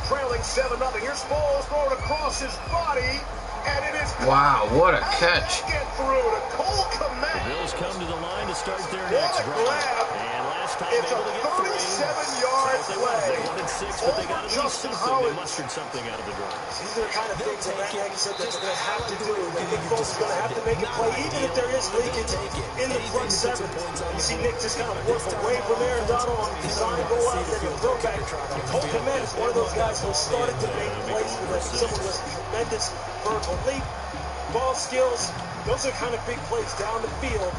Trailing 7-0. Here's Foles throwing across his body. And it is wow, what a catch. Get through to Cole Kmet. The Bills come to the line to start their next drive. And last time it's a 37-yard play. They wanted 6, but they got at least something. They mustered something out of the drive. These are the kind of things that Matt Nagy said that they're going to have to do. That Nick Foles is going to have to make a play, even if there is leakage in the front 7. You see Nick just kind of work away from Aaron Donald on the design roll out, then he'll throw back. Cole Kmet is one of those guys who started to make plays for them. Someone who has tremendous vertical leap, ball skills. Those are kind of big plays down the field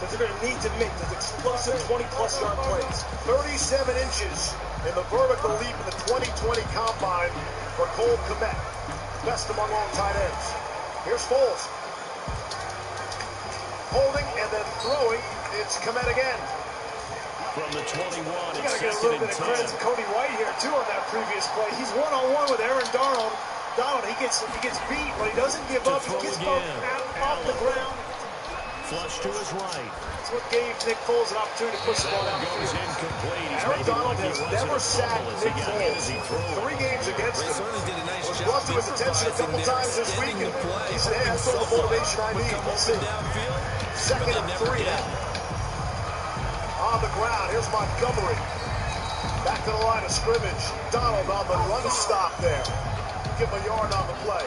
that they're going to need to make those explosive 20-plus yard plays. 37 inches in the vertical leap in the 2020 Combine for Cole Kmet. Best among all tight ends. Here's Foles. Holding and then throwing. It's Kmet again. From the 21, you got to get a little bit of credit to Cody White here, too, on that previous play. He's one-on-one with Aaron Donald. He gets beat, but he doesn't give up. He gets both off the ground. Flush to his right. That's what gave Nick Foles an opportunity to push the ball down the field. Aaron Donald has never sacked Nick Foles. 3 games against him. Was brought to his attention a couple times this week, and he said, hey, that's all the motivation I need. We'll see. 2nd and 3 now. On the ground, here's Montgomery. Back to the line of scrimmage. Donald on the run stop there. Give him a yard on the play.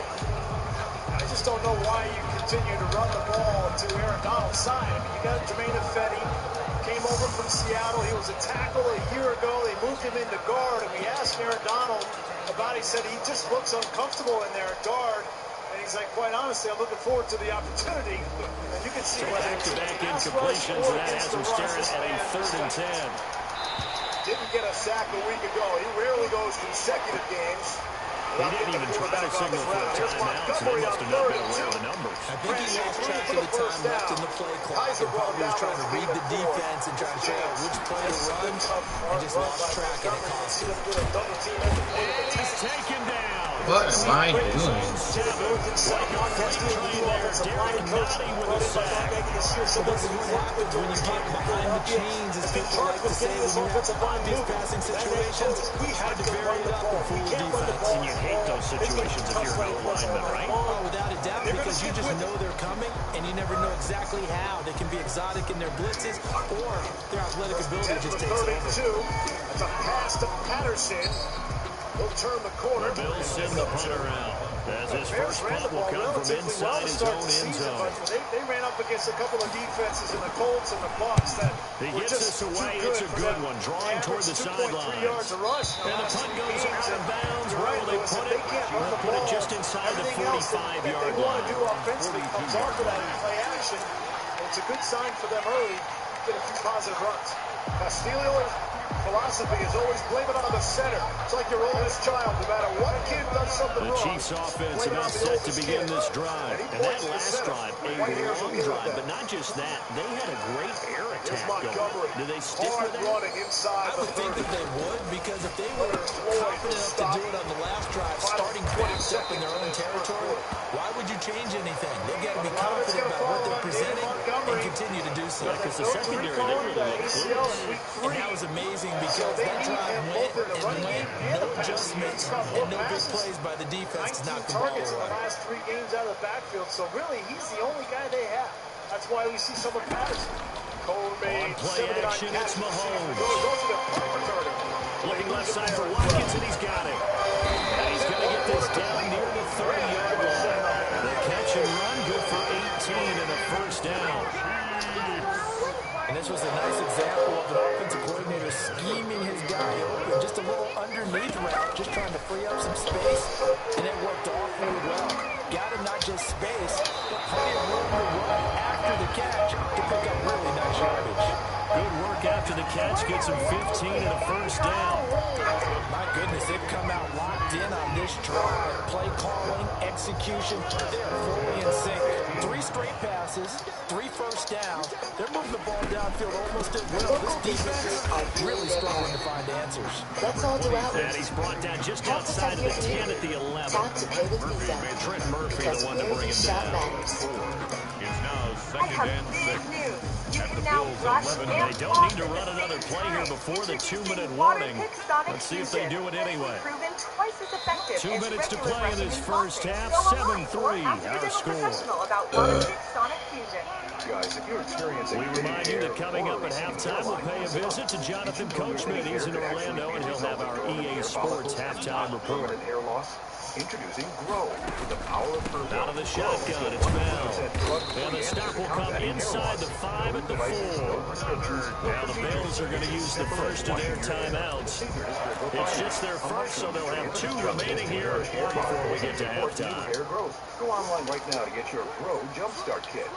I just don't know why you continue to run the ball to Aaron Donald's side. I mean, you got Jermaine Ifedi, came over from Seattle. He was a tackle a year ago. They moved him into guard, and we asked Aaron Donald about it. He said he just looks uncomfortable in there at guard. And he's like, quite honestly, I'm looking forward to the opportunity. And you can see back-to-back incompletions, and that has him staring at a 3rd and 10. Didn't get a sack a week ago. He rarely goes consecutive games. He didn't even try to signal for a timeout, so they must have not been aware of the numbers. I think he lost track of the time left in the play clock and probably was trying to read the defense and trying to figure out which play to run and just lost track and it cost him. He's taken down. What am I doing? When you get behind the chains, as people like to say, when you have to find these passing situations, we had to vary it up and fool the defense. And you hate those situations if you're an lineman, right? Oh, without a doubt, because you just know they're coming, and you never know exactly how. They can be exotic in their blitzes, or their athletic ability just takes over. It's a pass to Patterson. He'll turn the corner. The Bills send the punter out. As his first punt will come from inside his own end zone. They ran up against a couple of defenses in the Colts and the Bucs that he gets this away. It's a good one. Drawing toward the sideline. And the punt goes out of bounds. Where will they put it? They'll put it just inside the 45-yard line. They want to do offensively comes off of that in play action. It's a good sign for them early. Get a few positive runs. Castillo's philosophy is always blame it on the center. It's like your oldest child. No matter what kid does something wrong. The Chiefs offense about set to begin this drive. And that last drive, a long drive, but not just that. They had a great air attack going. Do they stick with that? I would think that they would, because if they were confident enough to do it on the last drive, starting backed up in their own territory, why would you change anything? They've got to be confident about what they're presenting and continue to do so. Because the secondary didn't really look close. And that was amazing because that drive went, no adjustments, and no big plays by the defense to knock the ball away. Targets in the last 3 games out of the backfield, so really he's the only guy they have. That's why we see some of Patterson. On play action, it's Mahomes. Looking left side for Watkins, and he's got it. And he's going to get this down near the 30-yard line. The catch and run, good for 18 and a first down. And this was a nice example of an offensive coordinator scheming his guy open. Just a little underneath route, just trying to free up some space. And it worked awfully well. Got him not just space, but plenty of room to run after the catch to pick up really nice yardage. Good work after the catch, gets him 15 and a first down. My goodness, they've come out locked in on this drive. Play calling, execution, they're fully in sync. 3 straight passes, 3 first downs. They're moving the ball downfield almost at will. This defense really struggling to find answers. Let's all do outreach. And he's brought down just outside of the 10 at the 11. Tap to pay with Visa. Trent Murphy, the one to bring him down. It's now second and 6. You can now rush and They don't need to run another play here before the 2-minute warning. Let's see if they do it anyway. 2 minutes to play in this first half. 7-3 our score. Guys, if you're experiencing... We remind you that coming up at halftime, we'll pay a visit to Jonathan Coachman. He's in Orlando, and he'll have our EA Sports halftime report. Hair loss? Introducing Grow with the power of her. Out of the shotgun, it's Bell. And the stop will come inside the 5 at the 4. Now the Bills are going to use the first of their timeouts. It's just their first, so they'll have 2 remaining here before we get to halftime. Hair growth. Go online right now to get your Grow Jumpstart Kit.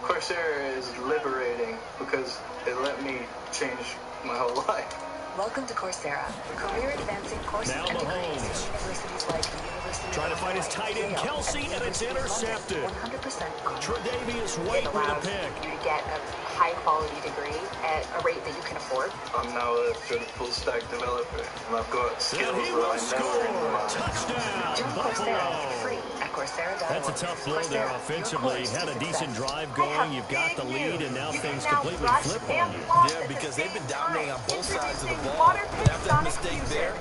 Coursera is liberating because it let me change my whole life. Welcome to Coursera, career-advancing courses now and degrees Mahomes. from universities like the University Trying to find his tight end, Kelsey, and it's intercepted. 100% Tre'Davious White with a pick. You get a high-quality degree at a rate that you can afford. I'm now a sort of full-stack developer, and I've got skills And he will score. Touchdown, Join Buffalo. Coursera free at Coursera.org. That's a tough blow there offensively. Had a decent drive going. You've got the lead, and now things completely flip on you. Yeah, because they've been dominating on both sides of the ball. But after that mistake there,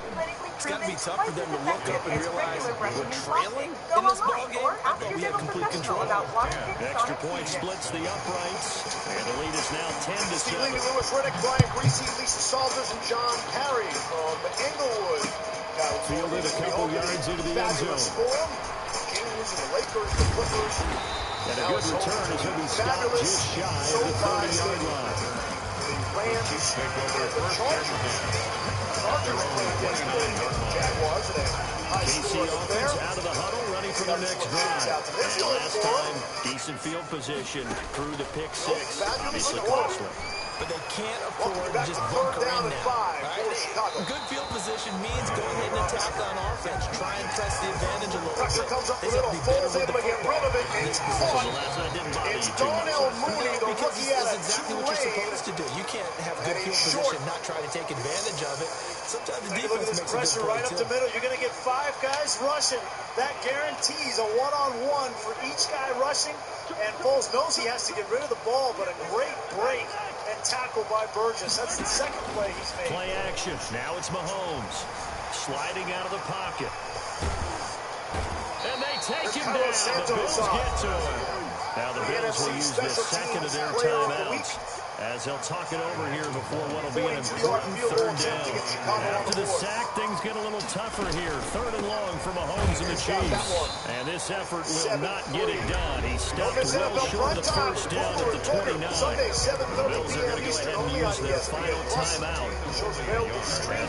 it's got to be tough for them to look up and realize we're trailing in this ballgame. I thought we had complete control. Extra point splits the uprights, and the lead is now 10-7. Lewis Riddick, Brian Greasy, Lisa Salters, and John Parry from Inglewood. Fielded a couple yards into the end zone. Kings and the Lakers, the Clippers. And a good return as he'll be stopped just shy of the 30-yard line. Rams take over the Chargers. Jaguars and a high score there. Out of the huddle, running for their next drive. And last time, decent field position through the pick 6. Obviously costly. But they can't afford to just bunker in now. Right? Good field position means go ahead and attack on offense. Try and press the advantage a little bit. Pressure comes up the middle. Falls able to get rid of it. And it's Darnell Mooney, the rookie out of exactly what you're supposed to do. You can't have good field position, not try to take advantage of it. Sometimes the defense makes a good pressure play right up the middle. You're going to get 5 guys rushing. That guarantees a one-on-one for each guy rushing. And Foles knows he has to get rid of the ball, but a great break and tackle by Burgess. That's the second play he's made. Play action. Now it's Mahomes sliding out of the pocket. And they take him down. The Bills get to him. Now the Bills will use the second of their timeouts as they'll talk it over here before what will be an important 3rd down. After the sack, things get a little tougher here. 3rd and long for Mahomes and the Chiefs. And this effort will not get it done. He stopped well short of the first down at the 29. The Bills are going to go ahead and use their final timeout as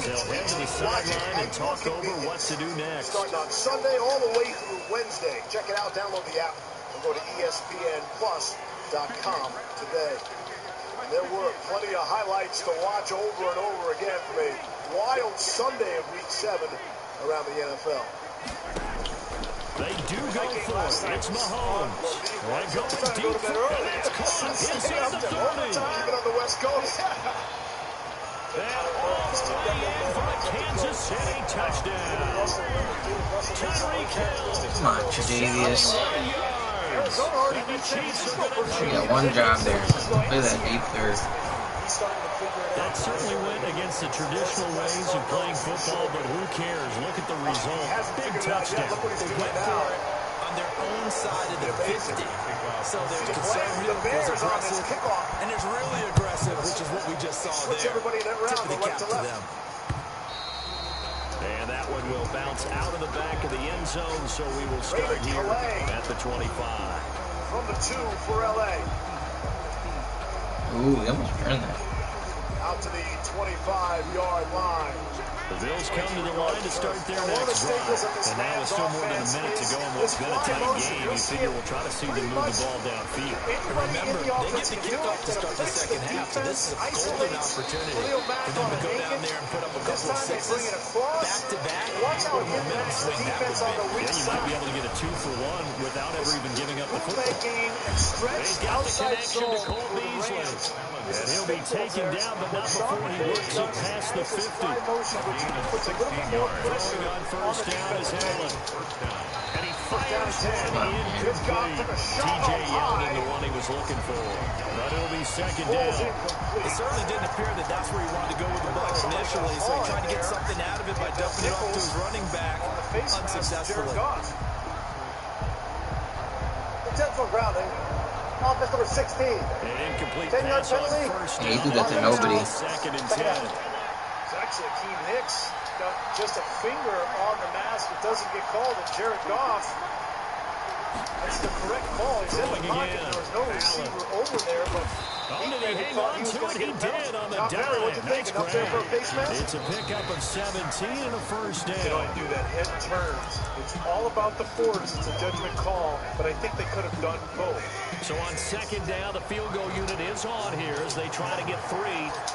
they'll head to the sideline and talk over what to do next. Starting on Sunday all the way through Wednesday. Check it out. Download the app and go to ESPNplus.com today. There were plenty of highlights to watch over and over again from a wild Sunday of Week 7 around the NFL. They do go for it. It's Mahomes. They go deep for it. And it's caught inside the 30. Even on the West Coast. And all the way in for a Kansas City touchdown. Tyreek Hill. Come on, Tre'Davious. He got one job there. Look at that deep third. That certainly went against the traditional ways of playing football, but who cares? Look at the result. Big touchdown. They went for it on their own side of the 50. So there's conservative, there's aggressive, and there's really aggressive, which is what we just saw there. Tip of the cap to them. And that one will bounce out of the back of the end zone, so we will start here at the 25. From the 2 for LA. Ooh, he almost turned that. Out to the 25-yard line. The Bills come to the line to start their next drive. And now with still more than a minute to go in what's been a tight game, you figure we'll try to see them move the ball downfield. Remember, they get the kickoff to start the second half, so this is a golden opportunity for them to go down there and put up a couple of sixes back-to-back. Watch how momentum swing that would be. Yeah, you might be able to get a 2-for-1 without ever even giving up the football. He's got the connection to Cole Beasley. And he'll be taken down, but not before he works it past the 50. Throwing on first down is Allen. And he fires one incomplete. TJ Yeldon, the one he was looking for. But it'll be second down. It certainly didn't appear that that's where he wanted to go with the ball initially, so he tried to get something out of it by dumping it off to his running back unsuccessfully. Intentional grounding. Offense number 16. An incomplete pass on first down. He threw that to nobody. Second and 10. Actually, Akeem Hicks got just a finger on the mask. It doesn't get called, and Jared Goff, that's the correct call. He's in the pocket. There was no receiver over there, but did he hang on to it? He did on the dive. That's great. It's a pickup of 17 and a first down. You know, I do that head turns. It's all about the force. It's a judgment call, but I think they could have done both. So on second down, the field goal unit is on here as they try to get 3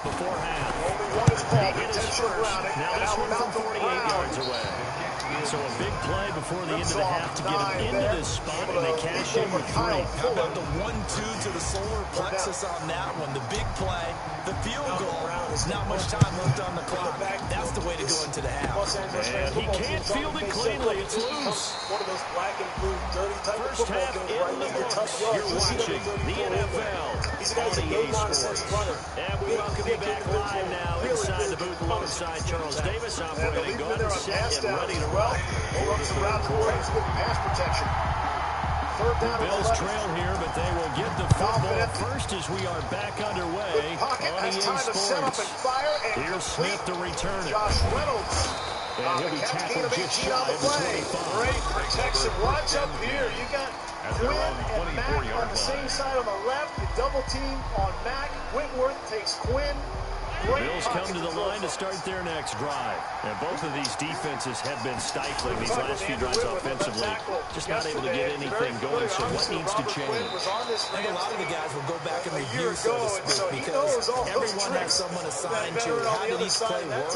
before half. Only one is called. He hit his first. Now this one from 48 yards away. So a big play before the end of the half to get him into this spot, and they cash in with 3. How about the 1-2 to the solar plexus on that one? The big play, the field goal. Not much time left on the clock. That's the way to go into the half. And he can't field it cleanly. It's loose. One of those black and blue dirty type of First football half games in the books. You're watching the NFL on EA Sports. And we welcome you back live now inside the booth alongside Charles Davis operating gun set and ready to roll. Hold up some route course with pass protection. The Bills trail here, but they will get the football first as we are back underway on EA Sports. Here's Smith to return it. Josh Reynolds. And he'll be tackled just shy of the 25. Great protection. Watch up here. You got Quinn and Mack on the same side on the left. You double team on Mack. Whitworth takes Quinn. Bills come to the line to start their next drive. And both of these defenses have been stifling these last few drives offensively. Just not able to get anything going, so what needs to change? I think a lot of the guys will go back and review, so to speak, because everyone has someone assigned to it. How did each play work?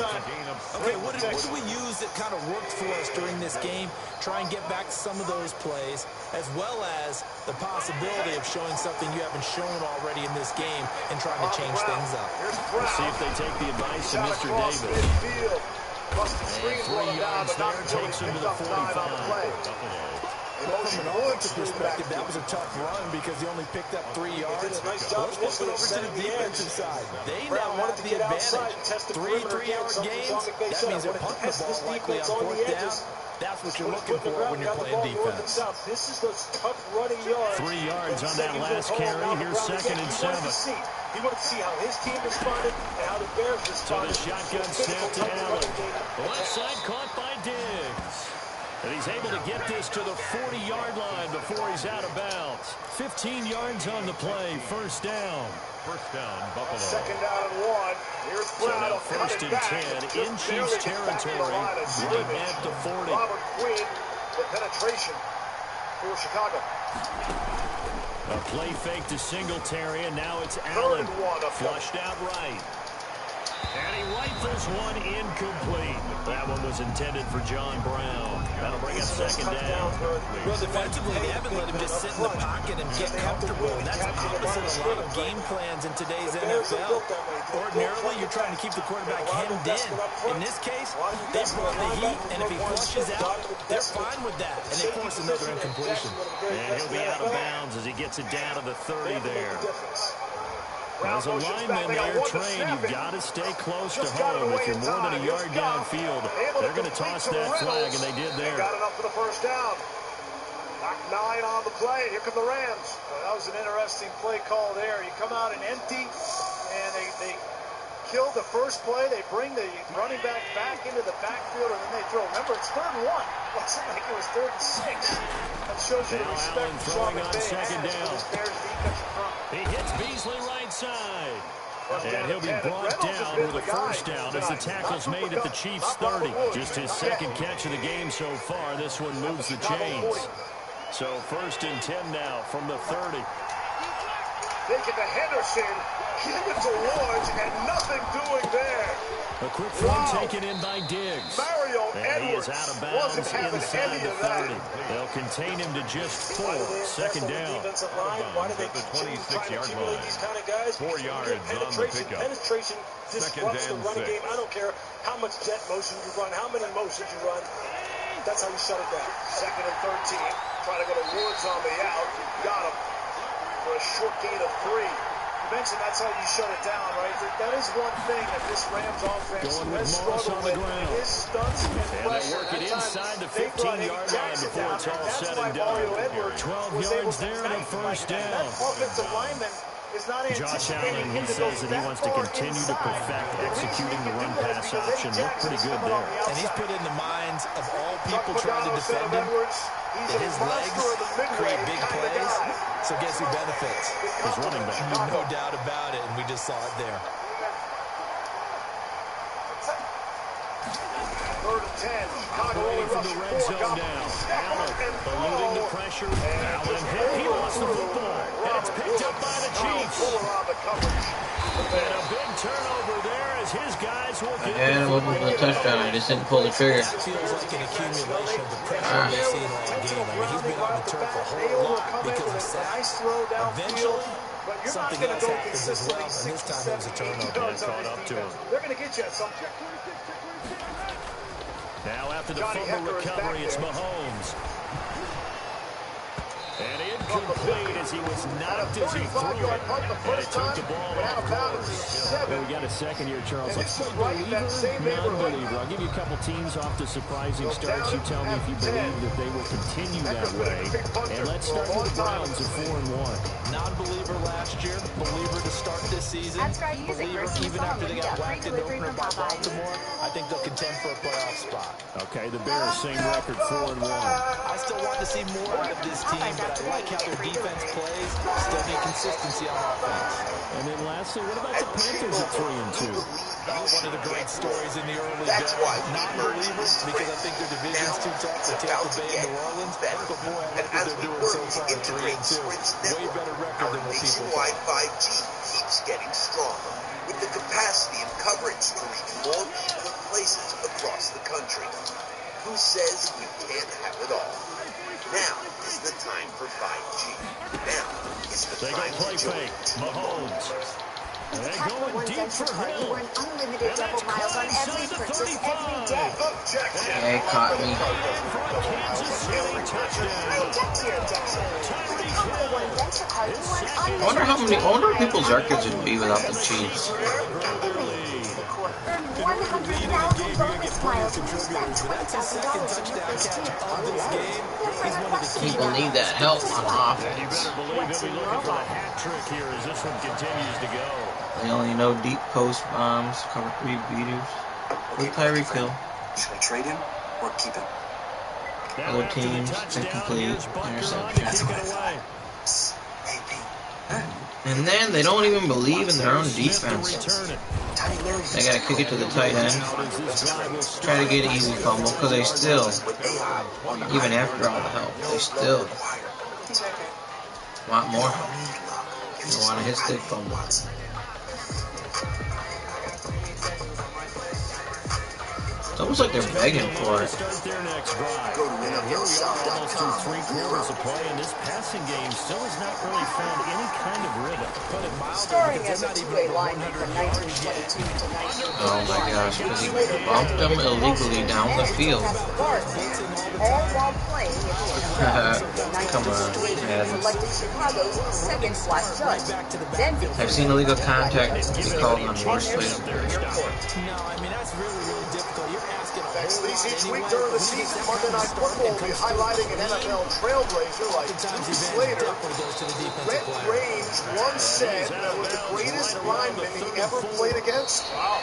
Okay, what did we use that kind of worked for us during this game? Try and get back to some of those plays, as well as the possibility of showing something you haven't shown already in this game and trying to change things up. We'll see if they take the advice of Mr. Davis. And 3 yards there takes him to the 45. From an offensive perspective, that was a tough run because he only picked up 3 yards. Let's flip it over to the defensive side. They now have the advantage. 3 3-yard gains, that means they're punting the ball likely on 4th down. That's what you're looking for when you're playing defense. This is those tough running yards. 3 yards on that last carry. Here's 2nd and 7. He wanted to see how his team responded and how the Bears responded. So the shotgun snap to Allen. The left side caught by Diggs. And he's able to get this to the 40-yard line before he's out of bounds. 15 yards on the play. First down. First down, Buffalo. Second down and 1. Here's Brown. So first and 10 in Chiefs territory. Running back to 40. Robert Quinn, the penetration for Chicago. A play fake to Singletary, and now it's Allen. Flushed out right. And he rifles one incomplete. That one was intended for John Brown. That'll bring up second down. athletes. Well, defensively, they haven't let him just sit in the pocket and get comfortable. And that's opposite a lot of game plans in today's NFL. Ordinarily, you're trying to keep the quarterback hemmed in. In this case, they brought the heat, and if he flushes out, they're fine with that. And they force another incompletion. And he'll be out of bounds as he gets it down to the 30 there. As a lineman, they are trained. You've got to stay close to home. If you're more than a yard downfield, they're going to toss that flag, and they did there. Got enough for the first down. Knock 9 on the play. Here come the Rams. That was an interesting play call there. You come out and empty, and they kill the first play. They bring the running back into the backfield, and then they throw. Remember, it's 3rd and 1. It wasn't like it was 3rd and 6. That shows you the respect throwing on second down. He hits Beasley right side. And he'll be brought down with a first down as the tackle's made at the Chiefs' 30. Just his second catch of the game so far. This one moves the chains. So 1st and 10 now from the 30. Take it to Henderson. Give it to Woods, and nothing doing there. A quick throw taken in by Diggs. And he is out of bounds inside the 30. They'll contain him to just 4. Second down. Why do they at the 26-yard line? These kind of guys, 4 yards on the pickup. Penetration disrupts the running game. I don't care how much jet motion you run, how many motions you run. That's how you shut it down. 2nd and 13. Trying to go to Woods on the out. Got him for a short gain of 3. You mentioned that's how you shut it down, right? That is one thing that this Rams offense has struggled with. His stunts and pressure. They work it inside the 15-yard line before it's all said and done. 12 yards there and a first down. That offensive lineman is not Josh Allen, he says that he wants to continue to perfect executing the run-pass option. Looked pretty good there. And he's put in the minds of all people trying to defend him that his legs create big plays. So guess who benefits? His running back. No doubt about it, and we just saw it there. 3rd and 10. Chicago only from the red zone now. Allen eluding the pressure. Allen hit. He lost the football. And it's picked up by the Chiefs. And a big turnover there as his guys will get And with the touchdown, I just didn't pull the trigger. It feels like an accumulation of the pressure we've seen all game. I mean, he's been on the turf a whole lot because of sacks. Eventually, something else happens as well, and this time it was a turnover. Caught up to him. They're going to get you at some point. Now after the fumble recovery, it's Mahomes. And incomplete as he was knocked as he threw it. And it took the ball off course. Well, we got a second here, Charles. Let's play believer, non-believer. I'll give you a couple teams off to surprising starts. You tell me if you believe that they will continue that way. And let's start with the Browns at 4-1. Non-believer last year, believer to start this season, believer even after they got whacked in the opener by Baltimore. I think they'll contend for a playoff spot. Okay, the Bears, same record, 4-1. I still want to see more out of this team, but I like how their defense plays. Still need consistency on offense. And then lastly, what about the Panthers at 3-2? One of the great stories in the early days. Non-believer, because I think their division's too tough for Tampa Bay and New Orleans. But boy, I like what they're doing so far at 3-2. Way better record than what people thought. Nationwide 5G keeps getting stronger, with the capacity and coverage to reach more people and places across the country. Who says you can't have it all? Now is the time for 5G. Now is the time to join Mahomes. With the Capital One Venture Card, you earn unlimited double miles on every purchase every day. Yeah, it caught me. Get to your objection. With the Capital One Venture Card, you earn I wonder how many older people's records would be without the Chiefs. Earn 100,000 bonus miles when you spend $20,000 in your first year. Can you believe that help on offense? You better believe he'll be looking for a hat trick here as this one continues to go. They only know deep post bombs, cover 3 beaters. With Tyreek Hill. Should I trade him or keep him? Other teams, incomplete, interception. And then they don't even believe in their own defense. They gotta kick it to the tight end. Try to get an easy fumble because they still, even after all the help, they still want more. They want to hit stick fumble. It's almost like they're begging for it. Start their next drive. And here we are almost through 3/4 of play, and this passing game still has not really found any kind of rhythm. Starting as a two-way lineman from 1922 to 1923. Oh my gosh, because he bumped them illegally down the field. All while playing in the NFL. In 1968, he selected Chicago's second black judge. Then I've seen illegal contact be called on worse plays. No, I mean, that's really difficult. You're asking a Thanks to whole these lot each anyway. week during the season, Monday Night Football will be highlighting an NFL trailblazer like Deuce Slater. Red Grange once said that was the greatest lineman he ever played against. Wow.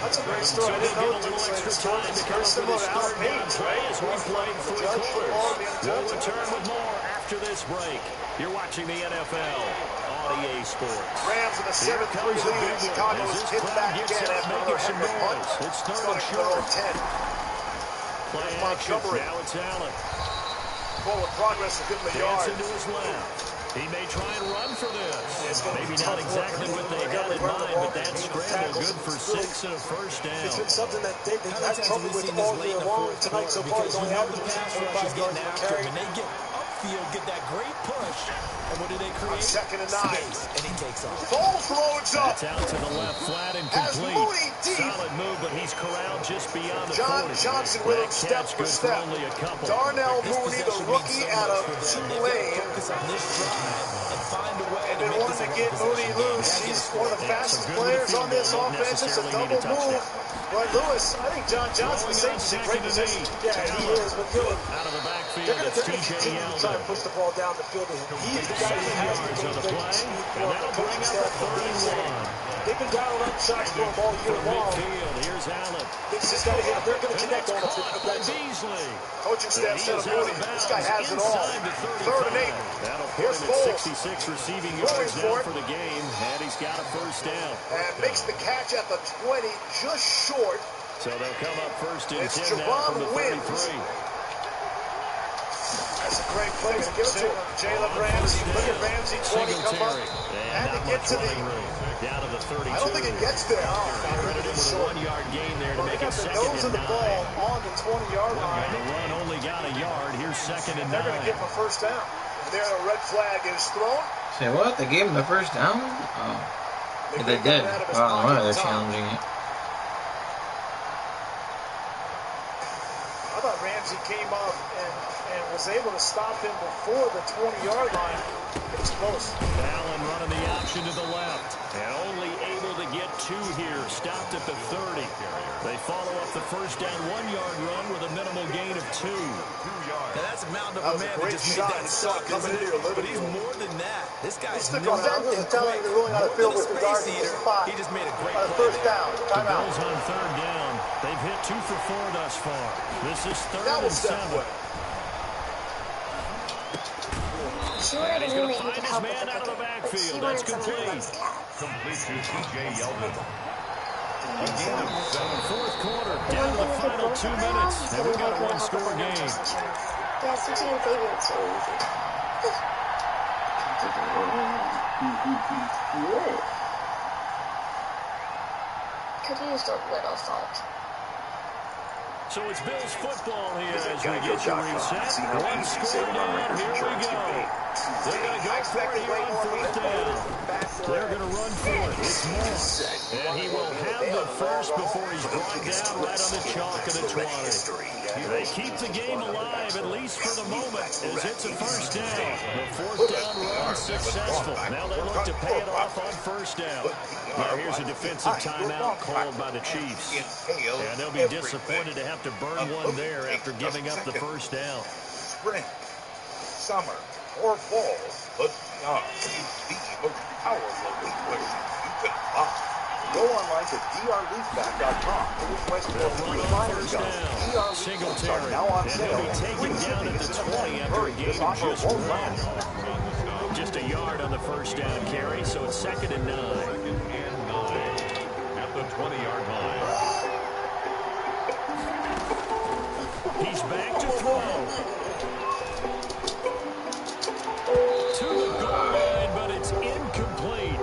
That's a great story. I didn't know Deuce Slater's story. It's very similar to Al Payne's, right? As we play The judge for all the We'll return with more after this break. You're watching the NFL on EA Sports. Rams with a 7-3 lead. Chicago's hit back again after another heck of a punt. It's third Starting and with short. 10. Play Here's action. Montgomery. Now it's Allen. Forward progress will give him a yard. Dancing to his left. He may try and run for this. Maybe not exactly what they had in mind, but that scramble good for 6 and a first down. It's been something that they've had trouble with all year long tonight so far. He's only averaging 25 yards per carry. When they get upfield, get that great push, and what do they create? Second and 9. Space, and he takes off. Foles loads up. It's out to the left, flat and complete. Solid move, but he's corralled just beyond the 40. Johnson with him step for step. Only a couple. Darnell Mooney, the rookie out of Tulane. And they wanted to get Mooney loose. He's one of the fastest players on this offense. It's a double move. But Lewis, I think John Johnson is in great position. Yeah, he is. But you know, out of the backfield, they're going to continue to try and push the ball down the field. He is the guy who has the game. That'll bring up a 31. They've been dialing up shots for him all year long. Here's Allen. This is going to hit. They're going to connect on it. Beasley. Coaching staff said Mooney, this guy has it all. 3rd and 8. That'll put Here's him Foles. at 66 receiving yards now for the game, and he's got a first down. And makes the catch at the 20, just short. So they'll come up first and It's 10 now from the Javon 33. That's a great play to give it to him. Jalen Ramsey. Look at Ramsey 20 come up. Had to get to the... Down to the 32. I don't think it gets there. Credited him with a 1-yard gain there to make it second and 9. Nose of the ball on the 20-yard line. The run only got a yard. Here's second and 9. They're going to give him a first down. There, a red flag is thrown. Say what? They gave him the first down? Oh. Yeah, they did. Wow, no wonder they're challenging it. I thought Ramsey came up and was able to stop him before the 20-yard line. It was close. Allen running the option to the left. And only able to get 2 here. Stopped at the 30. They follow up the first down 1-yard run with a minimal gain of 2. Now that's a mountain That of was a a man that great just shot. made that He saw suck, it coming isn't into your it? But living he's room. more than that. This guy's I'm just telling you the ruling on the field with regard to the spot. He just made a great On a play first there. down. The Timeout. Bills on 3rd down. They've hit 2 for 4 thus far. This is 3rd That and was step 7. away. She wanted He's a going to roommate who find could his help man with out of the cooking, but backfield. she That's wanted someone who complete. loves cats. Complete to T.J. Yeldon. A So, gain of 7. 4th quarter, The down one to thing the we could final both 2 agree on minutes. is And getting we've got a Michael help with 1-score the game. renter's insurance. Yeah, switching in favorites so easy. Could use a little salt. So it's Bills football here as we get you reset. 1-score down. Here we go. They're going to go for it here on 4th down. They're going to run for it. It's Moore. And he will have the first before he's brought down right on the chalk of the 20. They keep the game alive, at least for the moment, as it's a first down. The 4th down run successful. Now they look to pay it off on 1st down. Now here's a defensive timeout called by the Chiefs. And they'll be disappointed to have to burn one there after giving up the first down. Spring, summer, or fall, but beyond is the most powerful equation you can find. Go online to drleaseback.com for request for free finance guide. Singletary. Are now on And sale. he'll be taken down at the 20 after a gain of just 1. Just a yard on the first down carry, so it's 2nd and 9. 2nd and 9 at the 20-yard line. He's back to throw. To the goal line, but it's incomplete.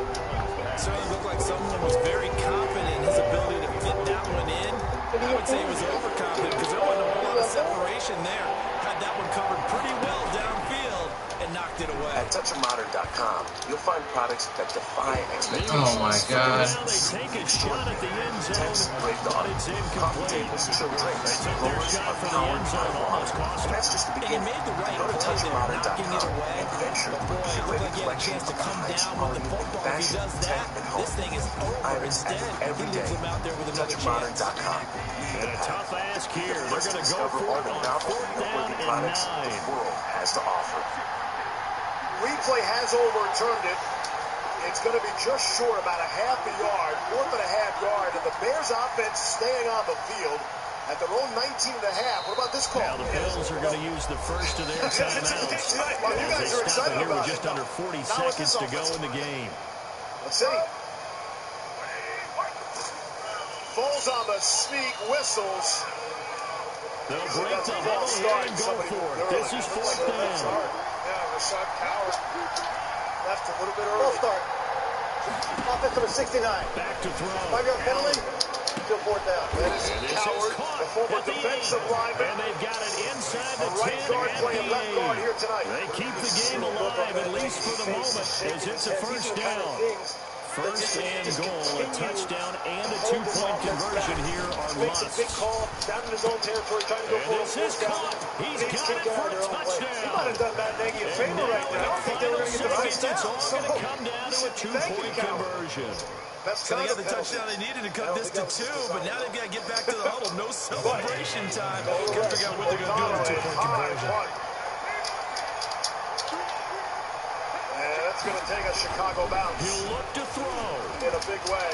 Certainly looked like someone was very confident in his ability to fit that one in. I would I'd say he was overconfident because there wasn't a whole lot of separation there. Had that one covered pretty well downfield and knocked it away. At touchofmodern.com, you'll find products that defy expectations. Oh my God. They take a shot at the end zone, but it's incomplete. Drinks, rollers are powered by water. And that's just the beginning. Made the right Go to play there, knocking it touchofmodern.com away. and venture But with boy, it looked like he had a chance to come down with the football. If he does that, this thing is over. Instead, he leaves him out there with another chance. touchofmodern.com. And a tough ask here. They're going to go for it on 4th down and 9. The world has to offer. Replay has overturned it. It's going to be just short, about a half a yard, 4.5 yards, and the Bears offense staying on the field at their own 19.5. What about this call? Now the Bills are going to use the first of their timeouts. Well, you guys are excited here about with just under 40 seconds to go in the game. Let's see. Falls on the sneak, whistles. They'll break the huddle here and go for it. This is 4th down. Yeah, Rashad Coward left a little bit early. Full start. Offense number 69. Back to throw. 5-yard penalty. Still 4th down. That is Coward, the former defensive lineman. And they've got it inside the 10 right guard and playing the left guard here tonight. They keep the game alive, at least for the moment, as it's a first down. First and goal, a touchdown and a 2-point conversion here are Makes a musts. big call down in his own territory, trying to go for This is caught. He's got it for a touchdown. He might have done Matt Nagy a favor right there. I don't think they were going to get the first down. It's all going to come down to a 2-point conversion. So they got the touchdown they needed to cut this to 2, but now they've got to get back to the huddle. No celebration time. Got to figure out what they're going to do with the 2-point conversion. That's going to take a Chicago bounce. He'll look to throw. In a big way.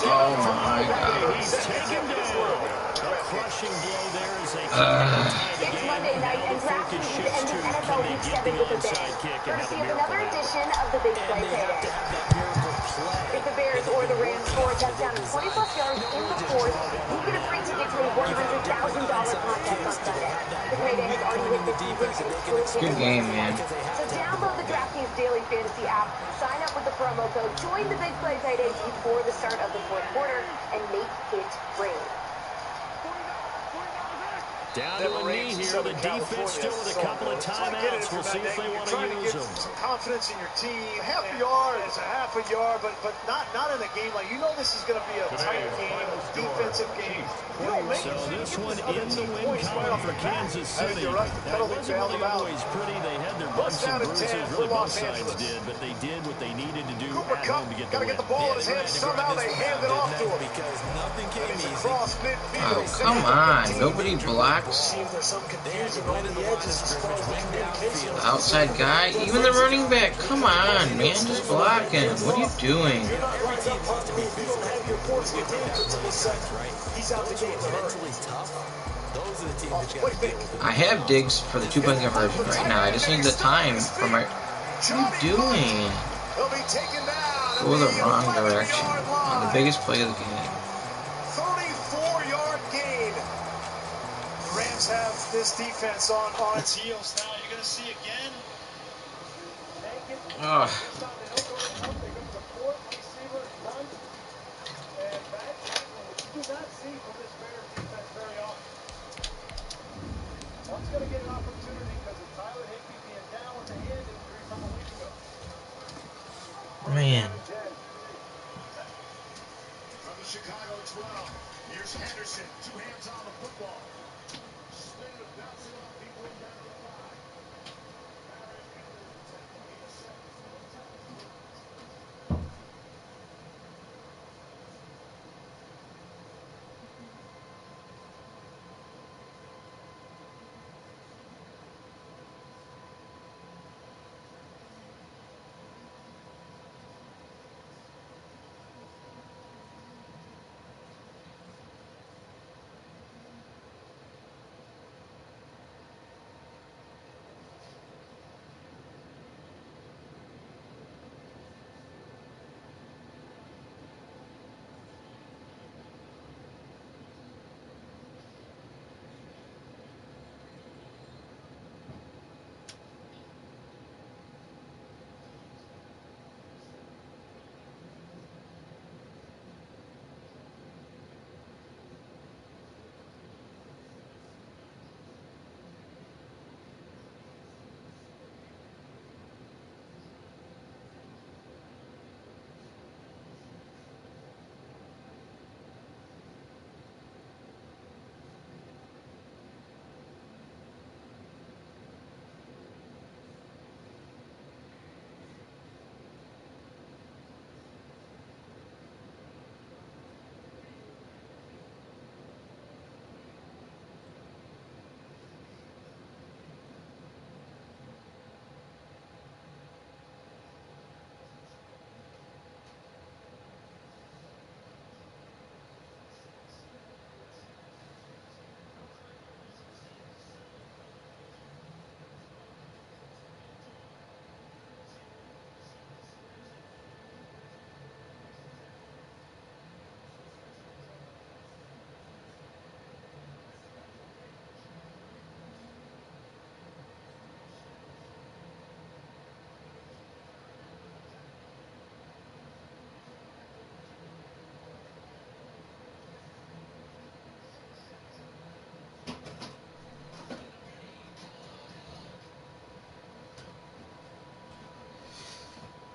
Oh my God. He's taken down. A crushing blow there as they It's Monday night, and DraftKings is ending NFL Week 7 with a bang. Courtesy of another edition of the Big Play Payday. If the Bears or the Rams score a touchdown and 20-plus yards in the fourth, you get a free ticket to a $100,000 contest on Sunday. The payday has already hit this season and exclusive. Good game, man. So download the DraftKings Daily Fantasy app, sign up with the promo code, join the Big Play Payday before the start of the fourth quarter, and make it rain. Down to a knee here. The defense still with a couple of timeouts. We'll see if they want to use them. Some confidence in your team. Half a yard is a half a yard, but not in a game like, you know, this is going to be a tight game, a defensive game. You don't make so it. This one in the win column for Kansas City. That wasn't really always pretty. They had their bumps and bruises. Really both sides did, but they did what they needed to do at home to get the win. Get the ball in his hands. Somehow they hand it off to him. Because nothing came easy. Oh, come on. Nobody blocks. Outside guy, even the running back. Come on, man, just block him. What are you doing? I have Diggs for the 2-point conversion right now. I just need the time for my... What are you doing? Go the wrong direction on the biggest play of the game. 34-yard gain. Rams have this defense on its heels now. You're going to see again. Ugh. One's going to get an opportunity because of Tyler Higbee being down with the hand injury from a week ago. Man. From the Chicago 12, here's Henderson. 2 hands on the football. Spin it, bouncing off people down to the line.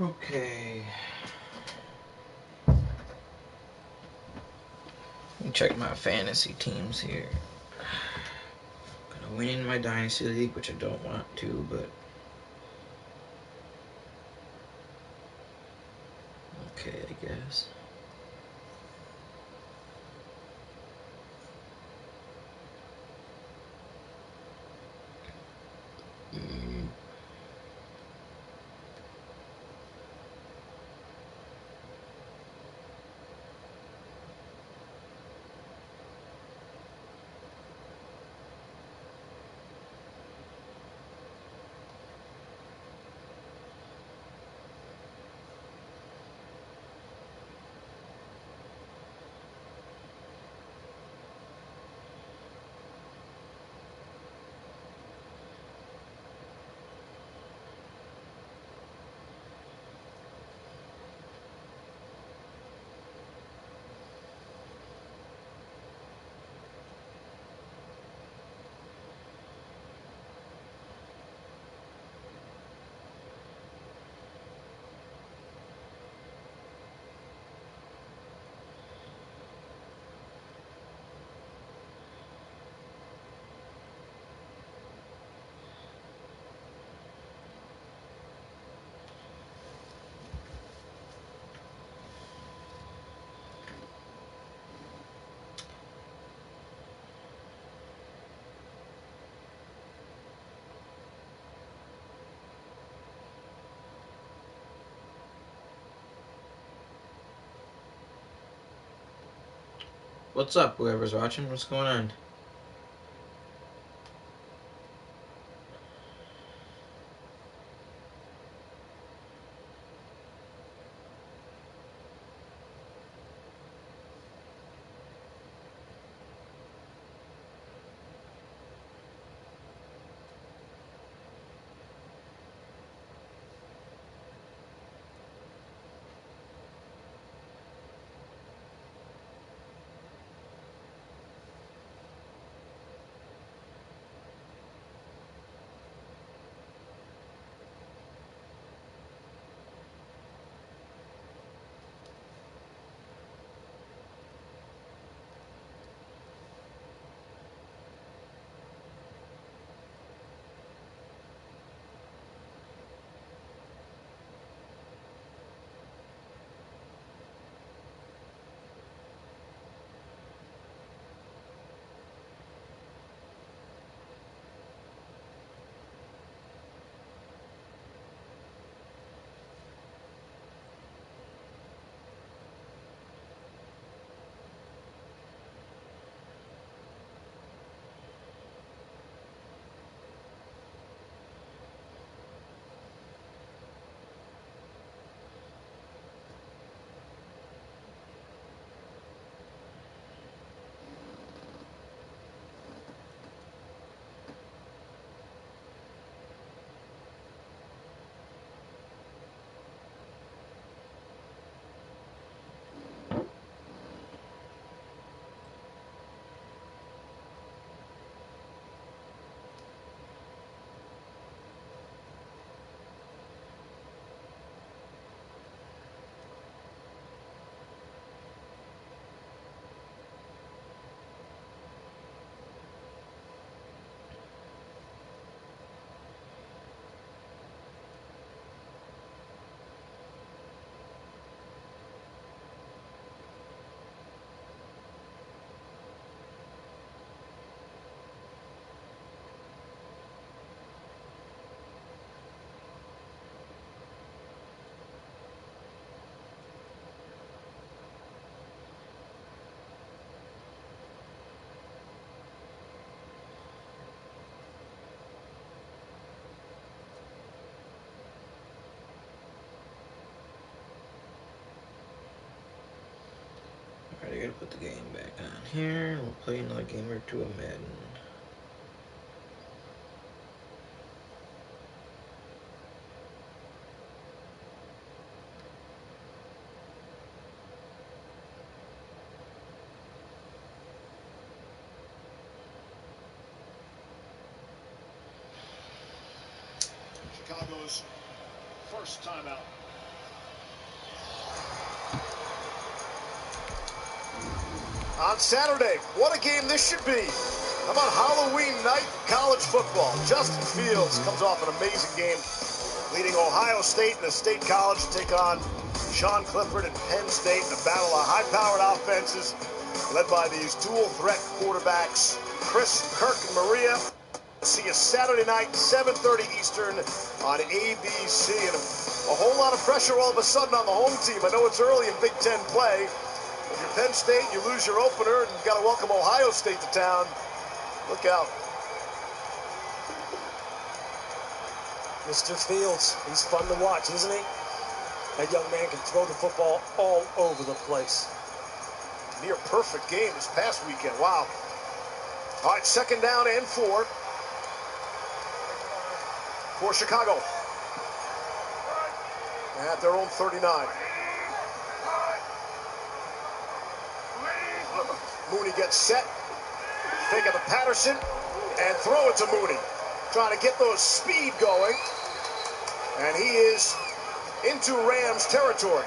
Okay. Let me check my fantasy teams here. Gonna win in my Dynasty League, which I don't want to, but... okay, I guess. What's up, whoever's watching? What's going on? Alright, I gotta put the game back on here. We'll play another game or two of Madden. Chicago's first timeout. On Saturday, what a game this should be. How about Halloween night college football? Justin Fields comes off an amazing game, leading Ohio State in the state college to take on Sean Clifford and Penn State in a battle of high-powered offenses led by these dual-threat quarterbacks, Chris, Kirk, and Maria. See you Saturday night, 7:30 Eastern on ABC. And a whole lot of pressure all of a sudden on the home team. I know it's early in Big Ten play. If you're Penn State, you lose your opener, and you've got to welcome Ohio State to town. Look out. Mr. Fields, he's fun to watch, isn't he? That young man can throw the football all over the place. Near perfect game this past weekend. Wow. All right, 2nd down and 4 for Chicago. At their own 39. Mooney gets set. Fake it to Patterson and throw it to Mooney. Trying to get those speed going. And he is into Rams territory.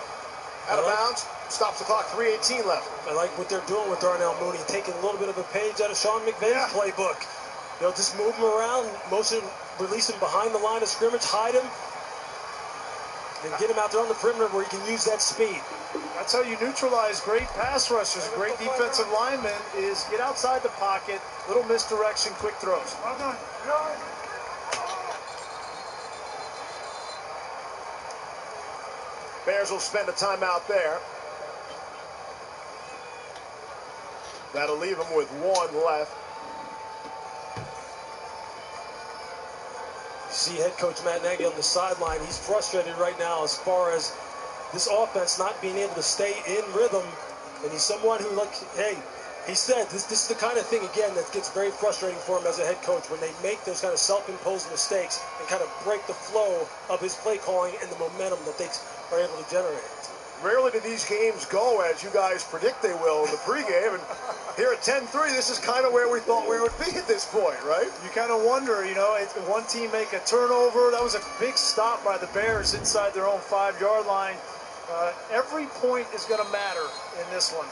Out of bounds. Stops the clock, 3:18 left. I like what they're doing with Darnell Mooney, taking a little bit of a page out of Sean McVay's playbook. You know, just move him around, motion, release him behind the line of scrimmage, hide him, and get him out there on the perimeter where he can use that speed. That's how you neutralize great pass rushers, great defensive linemen, is get outside the pocket, little misdirection, quick throws. Bears will spend a timeout there. That'll leave them with 1 left. See head coach Matt Nagy on the sideline. He's frustrated right now as far as this offense not being able to stay in rhythm. And he's someone who, like, hey, he said this is the kind of thing, again, that gets very frustrating for him as a head coach when they make those kind of self-imposed mistakes and kind of break the flow of his play calling and the momentum that they are able to generate. Rarely do these games go as you guys predict they will in the pregame, and here at 10-3, this is kind of where we thought we would be at this point, right? You kind of wonder, you know, if one team make a turnover. That was a big stop by the Bears inside their own 5-yard line. Every point is going to matter in this one.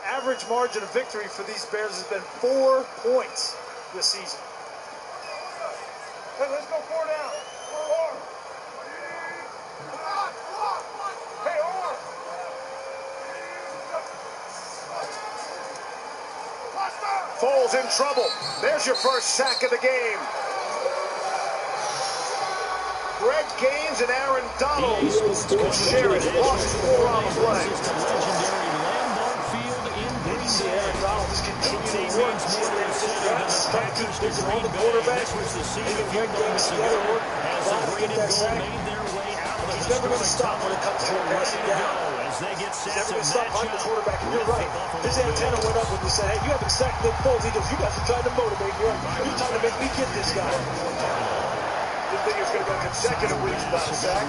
Average margin of victory for these Bears has been 4 points this season. Hey, let's go 4 down. 4. Foles in trouble. There's your first sack of the game. Greg Gaines and Aaron Donald will share it. Lost 4 on the play. See Aaron Donald just continue to work. Trying to keep this on the quarterback. Making Greg Gaines together work. Trying to get that sack. He's never going to stop when it comes to passing down. He's never going to stop behind the quarterback. And you're right. His antenna went up when you said, hey, you haven't sacked Nick Foles. He goes, you guys are trying to motivate me. You're trying to make me get this guy. Didn't think he was going to go consecutive weeks without a sack.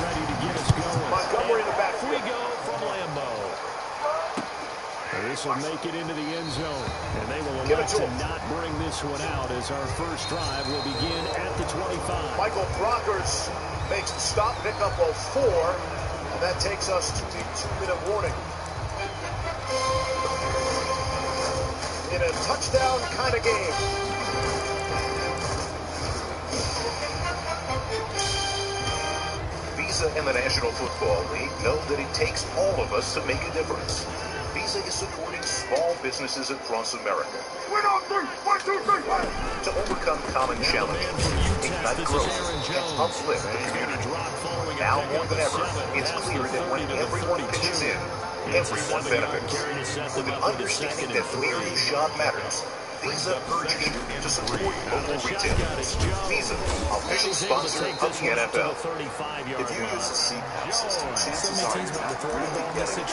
Montgomery in the backfield. We go from Lambeau. This will make it into the end zone, and they will elect to not bring this one out as our first drive will begin at the 25. Michael Brockers makes the stop, pick up of 4, and that takes us to the 2-minute warning. In a touchdown kind of game. Visa and the National Football League know that it takes all of us to make a difference. Visa is supporting small businesses across America. Win on 3, 1, 2, 3, 1. To overcome common challenges, ignite growth, and uplift the community. Now more than ever, it's clear that when everyone pitches in, everyone benefits. With an understanding that every shot matters, Visa urges you to support local retailers. Visa, official sponsor of the NFL. If you use a CPAP system, chances are you're not really getting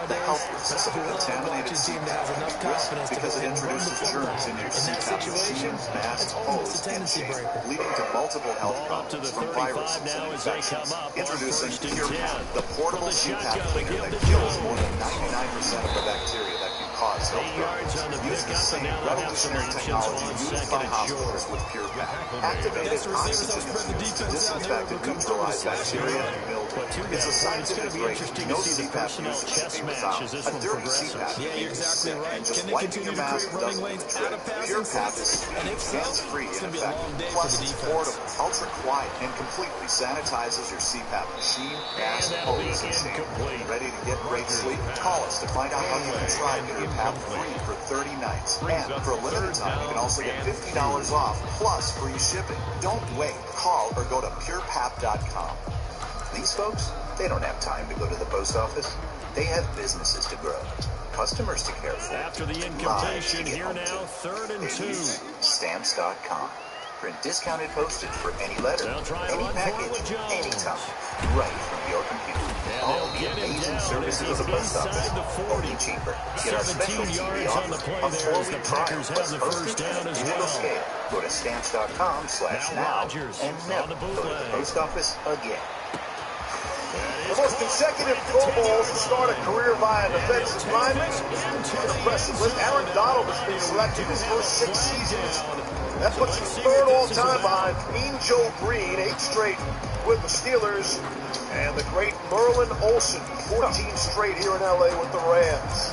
the health of a contaminated CPAP risk because it introduces germs into your CPAP machine, mask, hose, and chain, leading to multiple health problems from viruses and infections. Introducing PurePAP, the portable CPAP cleaner that kills more than 99% of the bacteria that can cause health problems. Use the same revolutionary technology used by hospitals with Pure Pap. Activated oxygen infused to disinfect and neutralize bacteria and mildew. It's a scientific breakthrough. No CPAP user should be without. A dirty CPAP can make you sick, and just wiping your mask doesn't do the trick. Pure Pap is sweet, hands-free, and effective. Plus, it's portable, ultra-quiet, and completely sanitizes your CPAP machine, mask, hose, and chamber. Ready to get great sleep? Call us to find out how you can try Pure Pap free for 30 nights. And for a limited time, you can also get $50 off plus free shipping. Don't wait. Call or go to purepap.com. These folks, they don't have time to go to the post office. They have businesses to grow, customers to care for. After the incompletion, here now, 3rd and 2. Stamps.com. Print discounted postage for any letter, any package, anytime, right from your computer. All the amazing services of the post office, only cheaper. Get our special TV offer, a 4-week trial, plus postage and a digital scale. Go to stamps.com/now and never go to the post office again. The most consecutive Pro Bowls to start a career by a defensive lineman. An impressive list. Aaron Donald has been selected his first 6 seasons. That puts him 3rd all-time behind Mean Joe Green, 8 straight with the Steelers, and the great Merlin Olsen, 14 straight here in L.A. with the Rams.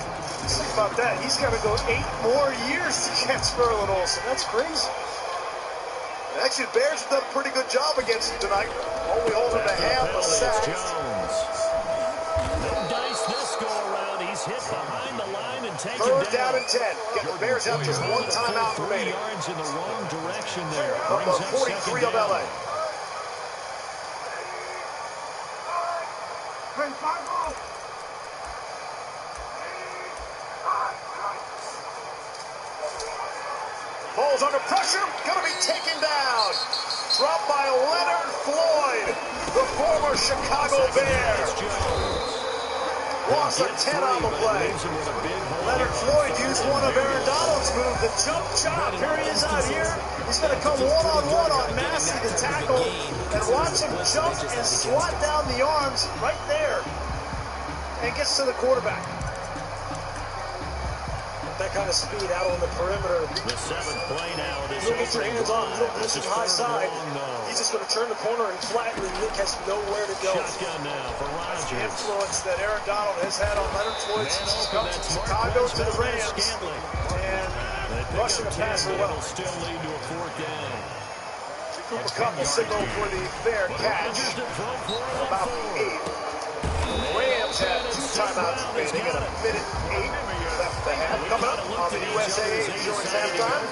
Just think about that. He's got to go 8 more years to catch Merlin Olsen. That's crazy. Actually, the Bears have done a pretty good job against him tonight. Only holding to half a sack. No dice this go around. He's hit behind the line and taken down. 3rd down and 10. Get the Bears have just 1 timeout remaining. 3 yards in the wrong direction there. From the 43 of LA. Ball's under pressure, gonna be taken down. Dropped by Leonard Floyd, the former Chicago Bear. Lost a 10 on the play. Leonard Floyd used one of Aaron Donald's moves, the jump chop. Here he is out here. He's gonna come one-on-one on Massey to tackle, and watch him jump and swat down the arms right there, and gets to the quarterback. That kind of speed out on the perimeter. The 7th play now. You don't get your hands on him, you don't lose his high side. He's just going to turn the corner and flatten, and Nick has nowhere to go. Shotgun now for Rodgers. The influence that Aaron Donald has had on Leonard Floyd since he's come from Chicago to the Rams. And rushing the passer well. Still lead to a 4th down. Cooper Kupp will signal for the fair catch. About 8. Rams have 2 timeouts remaining and a minute 8 left to have. Coming up on the USAA Insurance Halftime,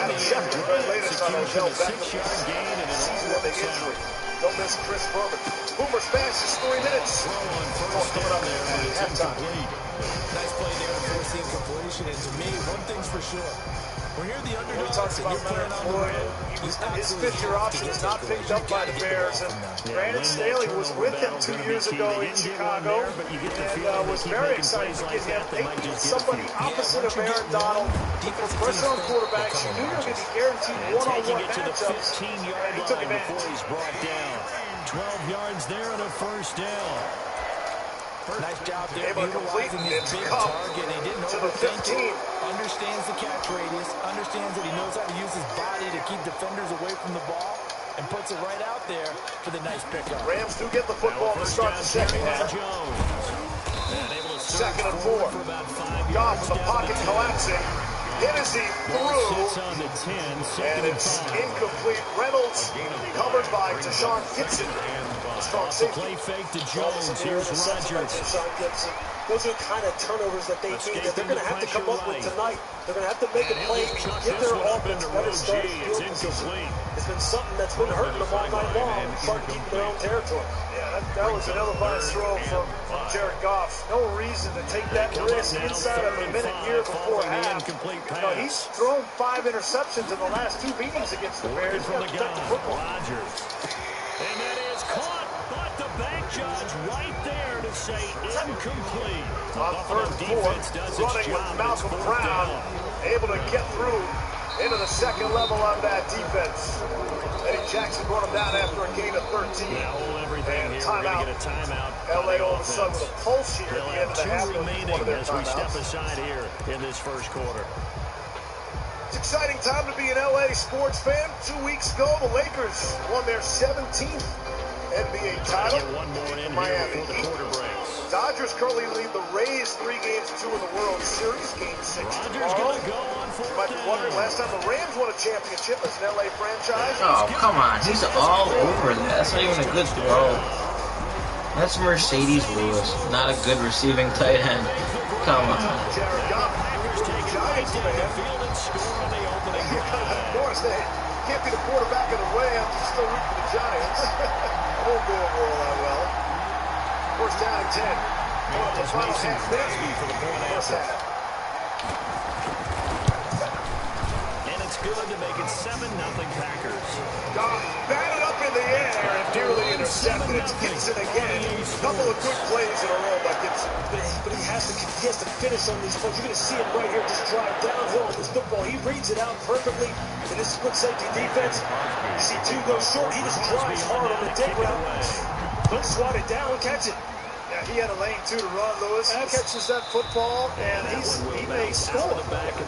Adam Schefter, the latest on Odell Beckham. Season-ending injury. Don't miss Chris Berman. Boomer's fastest 3 minutes. More coming up at halftime. Nice play there to force the incompletion, and to me, one thing's for sure. When you're the underdog, we talked about Leonard Floyd. His 5th-year option is not picked up by the Bears, and Brandon Staley was with him 2 years ago in Chicago, and was very excited to get him. Somebody opposite of Aaron Donald, put pressure on quarterbacks. You knew you were going to be guaranteed one-on-one matchups, and he took advantage. Before he's brought down. 12 yards there and a 1st down. Nice job there, able to complete utilizing his big target. He didn't to the 15. Understands the catch radius, understands that he knows how to use his body to keep defenders away from the ball, and puts it right out there for the nice pickup. Rams do get the football to start the 2nd half. 2nd and 4. Goff with the pocket collapsing. Hennessy through, and it's incomplete. Reynolds covered by Deshaun Gibson. Strong safety. Play fake to Jones. Here's Rodgers. Those are the kind of turnovers that they need, that they're going to have to come up with tonight. They're going to have to make a play, get their offense better starting field position. It's been something that's been hurting them all night long, trying to keep their own territory. Yeah, that was an ill-advised throw from Jared Goff. No reason to take that risk inside of a minute here before half. He's thrown 5 interceptions in the last 2 meetings against the Bears. He's got to protect the football. And that is caught, but the back judge right there to say incomplete. On 3rd and 4, running with Malcolm Brown, able to get through into the second level on that defense. Eddie Jackson brought him down after a gain of 13. And timeout. Get a timeout. LA all of a sudden with a pulse here at the end of the half. Remaining as we step aside here in this first quarter. It's exciting time to be an LA sports fan. 2 weeks ago, the Lakers won their 17th NBA title. One more in Miami here before the quarter breaks. Dodgers currently lead the Rays 3-2 in the World Series. Game 6 tomorrow. You might be wondering, last time the Rams won a championship as an LA franchise. Oh, come on. He's all over that. That's not even a good throw. That's Mercedes Lewis. Not a good receiving tight end. Come on. Jared Goff, Giants fan. Of course, they can't be the quarterback of the Rams. He's still rooting for the Giants. It won't go over all that well. First down and 10. Going up the final half minute for the first half. And it's good to make it 7-0 Packers. Goff batted up in the air and nearly intercepted. It's Gibson again. A couple of good plays in a row by Gibson. But he has to finish on these plays. You're going to see him right here just drive downhill on this football. He reads it out perfectly in this split safety defense. You see two go short. He just drives hard on the dig route. Don't swat it down, catch it. Yeah, he had a lane too to run, Lewis. He catches that football, and he may score.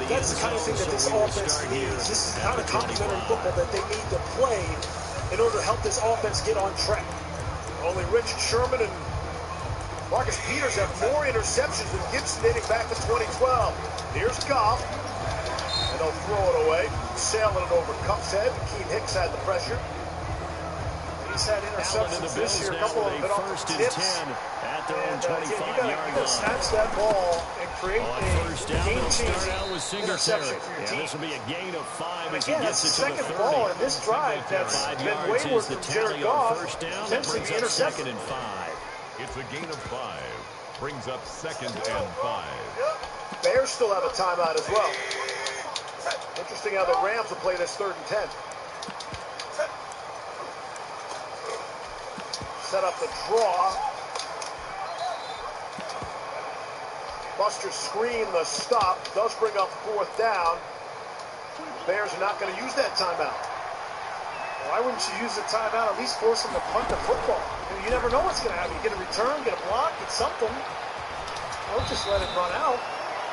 That's the kind of thing that this offense needs. This is the kind of complementary football that they need to play in order to help this offense get on track. Only Richard Sherman and Marcus Peters have more interceptions than Gibson dating back to 2012. Here's Goff, and they'll throw it away, sailing it over Kupp's head. Keane Hicks had the pressure. He's had interceptions this year, a couple of them been off the tips. At their own 25-yard you got to snatch that ball and create a game-changing interception for your team. This will be a gain of 5 as he Again, gets that's it the to the second 30. ball in this drive that's been wayward from Jared Goff. First down, that Potentially brings be up intercepted. 2nd and 5. It's a gain of 5. Brings up 2nd and 5. Bears still have a timeout as well. Interesting how the Rams will play this 3rd and 10. Set up the draw. Buster screen, the stop. Does bring up 4th down. Bears are not going to use that timeout. Why wouldn't you use the timeout? At least force them to punt the football. You never know what's going to happen. You get a return, get a block, get something. Don't just let it run out.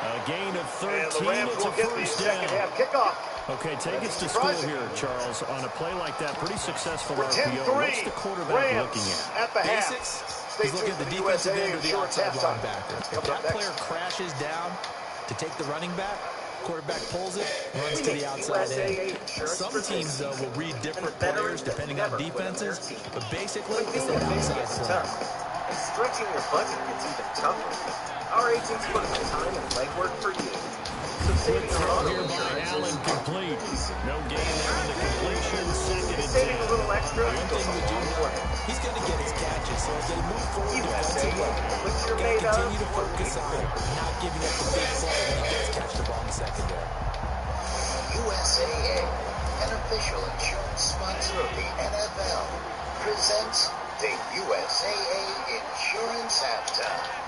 A gain of 13. And the Rams will get the second half kickoff. Okay, take us to school here, Charles. On a play like that, pretty successful For RPO. 10-3, What's the quarterback Rams looking at the half. Basics. Stay He's looking tuned at the for defensive USA end or the Insurance outside halftime. linebacker. If Coming up that next. player crashes down to take the running back, quarterback pulls it, runs to the outside end. Some teams, though, will read different players depending on defenses, but basically, it's the outside play. And stretching your budget gets even tougher. Our agents put in the time and legwork for you. So saving a lot Here by Allen complete. No gain there in the completion. 2nd and 10. saving a little extra goes a long way. He's going to get his catches, so as they move forward defensively, What you're got made to continue of, to focus on not giving up the big play when he does catch the ball in the secondary. USAA, an official insurance sponsor of the NFL, presents the USAA Insurance Halftime.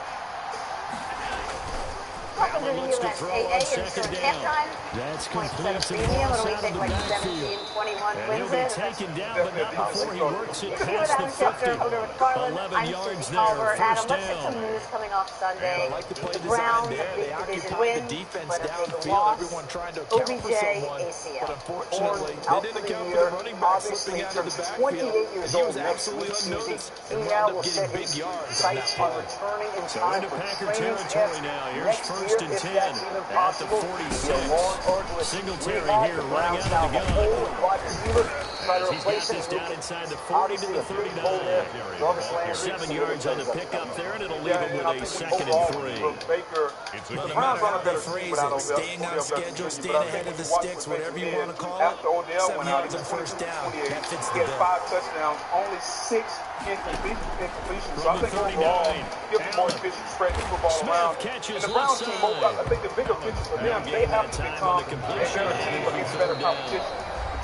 Welcome to the USAA Insurance Halftime. That's Points complete at a to premium. Moss It'll out be of the like backfield. 17-21 And wins he'll be it. taken down, but not before he works it With past the Adam Schefter, 50. Holder McFarland, 11 I'm yards Susie there, Culver. Adam, first let's get some down. news coming off Sunday. I like the play The design Browns, there. a They big division occupied win, the defense but a big downfield. loss. Everyone trying to account for OBJ, someone, ACL. but unfortunately, they out didn't for the account year. for the running back Obviously, slipping out of the turns backfield. 28 years He old was next absolutely week, unnoticed Susie. and He now wound up will getting set big his yards on that sights on play. returning in So time into for Packer training territory camp now. Here's next 1st year, and if 10 that's even at the possible. 46. It'll be a long, arduous Singletary rehab. here The running Browns out now of the have a gun. hole at wide receiver. Try to He's got replace this him. down inside the 40 to Obviously, the a big hole 39. there. Jarvis Landry. 7 yards on the pickup there, and it'll leave Yeah, him and I with a think 2nd overall, and 3. Baker, It's No a matter how they better team phrase without it, Odell. staying on Odell schedule, better staying but I ahead think of the if you watch sticks, what whatever Baker you want to did, call after it, Odell 7 went out, yards he on was first down. 28. That fits He the had bill. 5 touchdowns, only 6 incompletions. So I From the think overall, 39, give them more efficient, spread the football Smith around. catches And the Browns left team, side. I think the bigger picture for them, they have to become a better team against better competition.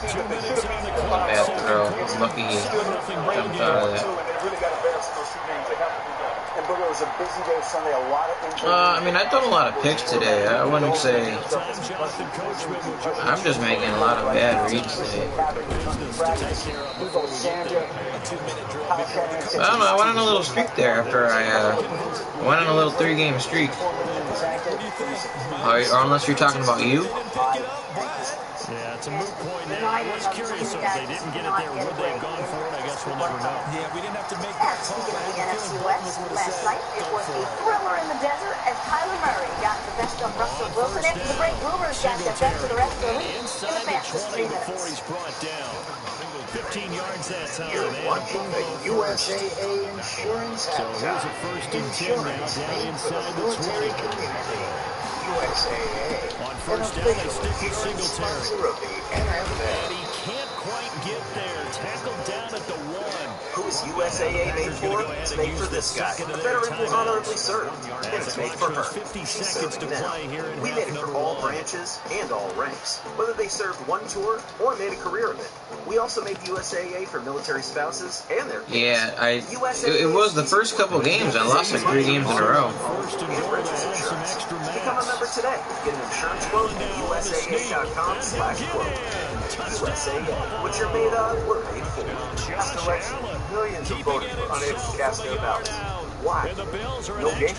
The team that they should have been Bad throw. Lucky he jumped out of that. and they really got to balance those 2 games. They have to do that. And Booger, it was a busy day Sunday, a lot of injuries. I mean, I've done a lot of picks today. I wouldn't say... I'm just making a lot of bad reads today. I don't know, I went on a little streak there after I went on a little 3-game streak. Or unless you're talking about you? Yeah, it's a moot point now. I was curious, so if they didn't get it there, would they have gone for it? I guess we'll never know. Yeah, we didn't have to make that call. Speaking of the NFC West, last night it was a thriller in the desert as Kyler Murray got the best of Russell Wilson and the great rumors got the best of the rest of the league in the fastest 3 minutes. Before he's brought down. 15 yards that time. You're watching the USAA Insurance Halftime. So here's a first and 10 now down inside the 20. Community. USAA. On first down, they stick with Singletary. Of the NFL. And he can't quite get there. Tackled down at the 1. Who is USAA made for? It's made for this guy. A veteran will honorably serve. And it's made for her. 50 seconds to play here in we made it for all branches and all ranks. Whether they served one tour or made a career of it. We also made USAA for military spouses and their kids. Yeah, it was the first couple games. I lost like 3 games in a row. Become a member today. Get an insurance quote at USAA.com/quote. USAA. What you're made of, we're made for. Last election, millions of voters were unable to cast their ballots. Why? No game?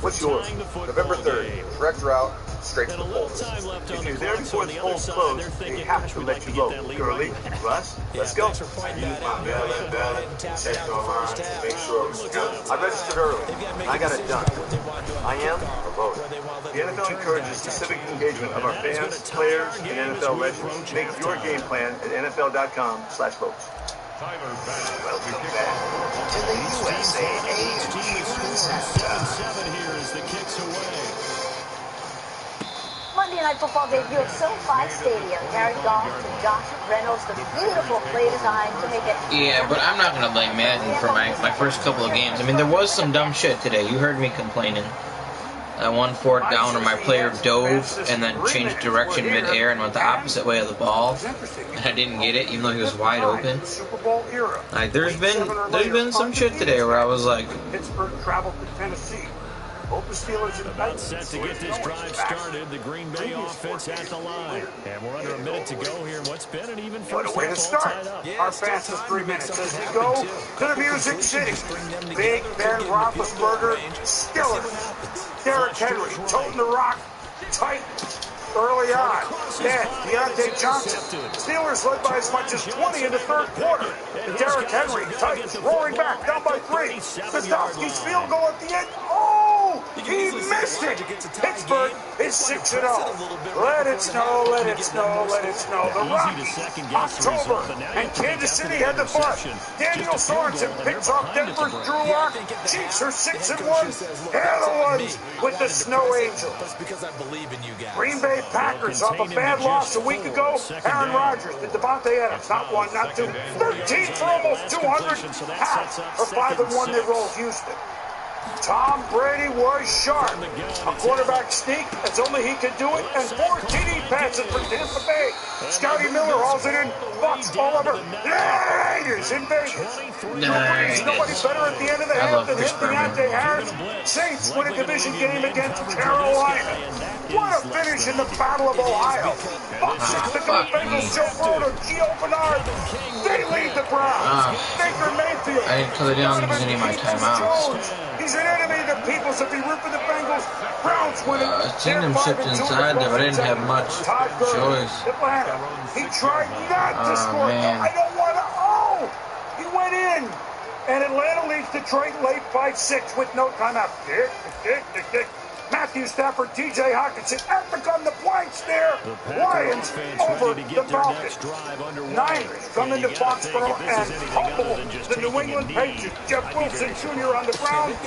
What's yours? November 3rd. Direct route, straight to the polls. If you're there before the polls close, they have to let you vote. Girlie, Russ, let's go. I used my mail-in ballot, checked online to make sure it was good. I registered early. I got it done. I am a voter. The NFL encourages civic engagement of our fans, players, and NFL legends. Make your game plan at NFL.com/votes. Welcome back to the USAA Insurance Halftime. Here as the kicks away. Monday Night Football debut at SoFi Stadium. Jared Goff to Josh Reynolds, the beautiful play design to make it... Yeah, but I'm not going to blame Madden for my first couple of games. I mean, there was some dumb shit today. You heard me complaining. That 1 4th down where my player dove and then changed direction mid-air and went the opposite way of the ball. And I didn't get it, even though he was wide open. Like, there's been some shit today where I was like... Pittsburgh traveled to Tennessee. Both the Steelers and About set to get this drive started. The Green Bay offense at the line. And we're under a minute to go here. What's been an even first What a way to start. Our fastest 3 minutes as we go to the Music City. Big Ben Roethlisberger, Stiller. Derrick Henry, toting the rock, tight, early on. Then Deontay Johnson. Steelers led by as much as 20 in the 3rd quarter. And Derrick Henry, tight, roaring back, down by 3. Gostowski's field goal at the end. Oh, he missed it. Pittsburgh is 6-0. Let it snow, let it snow, let it snow. The Rockies, October, and Kansas City had the fun. Daniel Sorensen picks off Denver's Drew Lock. Chiefs are 6-1. They're the ones with the Snow Angels. Green Bay Packers off a bad loss a week ago. Aaron Rodgers to Devontae Adams. Not 1, not 2. 13 for almost 200. Half for 5-1 they rolled Houston. Tom Brady was sharp. A quarterback sneak, as only he could do it, and 4 TD passes for Tampa Bay. Scotty Miller hauls it in. Bucks all over. Raiders in Vegas. Nobody better at the end of the half than him, Deontay Harris. Saints win a division game against Carolina. What a finish in the Battle of Ohio. Bucks the Bengals Joe Burrow to Gio Bernard. They lead the Browns. Baker Mayfield. I didn't cut it down because any of my timeouts. He's an enemy of the people, so if he root for the Bengals, Browns winning. I seen him shipped inside there, but I didn't have much choice. Atlanta. He tried not to score. Man. I don't want to. Oh! He went in. And Atlanta leads Detroit late 5-6 with no timeout. Dick. Matthew Stafford, T.J. Hawkinson at the gun, the blanks there. Lions over the Falcons. Niners come into Foxborough and humble the New England Patriots. Jeff Wilson Jr. on the Browns.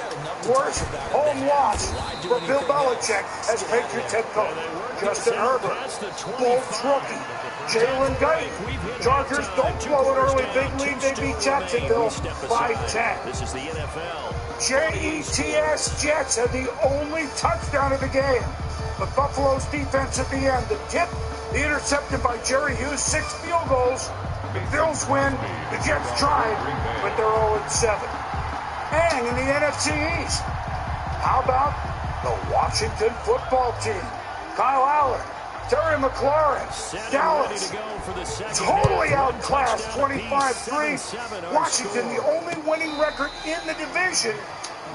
Worst home loss for Bill Belichick as Patriots head coach. Justin Herbert, Bolts rookie. Jalen Guyton. Chargers don't blow an early big lead. They beat Jacksonville 5-10. This is the NFL. Jets Jets had the only touchdown of the game. But Buffalo's defense at the end, the tip, the intercepted by Jerry Hughes, 6 field goals. The Bills win. The Jets tried, but they're 0-7. And in the NFC East, how about the Washington football team? Kyle Allen, Terry McLaurin, Dallas, totally outclassed 25-3. Washington, the only winning record in the division.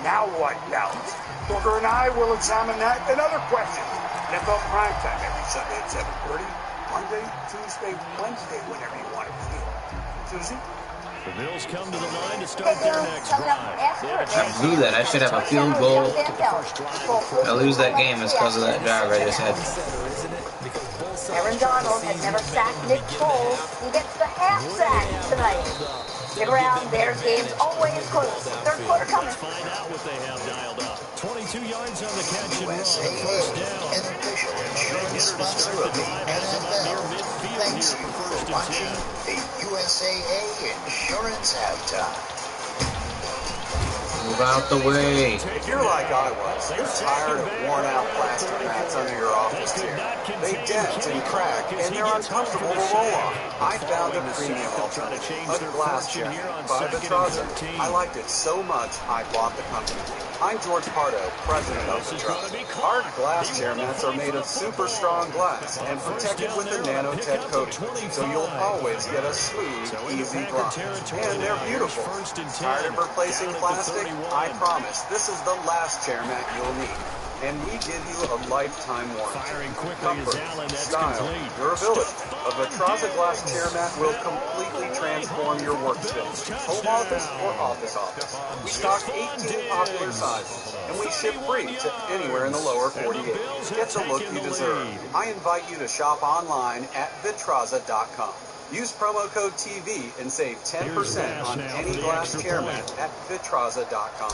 Now what, Dallas? Booker and I will examine that and other questions. NFL primetime every Sunday at 7:30. Monday, Tuesday, Wednesday, whenever you want to feel. Susie? The Bills come to the line to start their next drive. I blew that. I should have a field goal. I lose that game. It's because of that drive I just had. Aaron Donald had never sacked Nick Foles. He gets the half sack tonight. Stick around. Bears game's always close. Third quarter coming. Find out what they have dialed up. 22 yards on the catch and run. First down. An official insurance sponsor of the NFL. Thanks you for watching the USAA Insurance Halftime. Move out the way. If you're like I was, you're tired of worn-out plastic mats under your office chair. They dent and crack, and they're uncomfortable to roll on. I found a premium alternative, a glass chair by Vitraza. I liked it so much, I bought the company. I'm George Pardo, president of Vitraza. Our glass chair mats are made of super strong glass and protected with a nanotech coating, so you'll always get a smooth, easy glide. And they're beautiful. Tired of replacing plastic? I promise, this is the last chair mat you'll need. And we give you a lifetime warranty. Comfort, style, durability. A Vitraza glass chair mat will completely transform your workspace. Home office or office. We stock 18 popular sizes, and we ship free to anywhere in the lower 48. Get the look you deserve. I invite you to shop online at Vitraza.com. Use promo code TV and save 10% on any glass chair mat at Vitraza.com.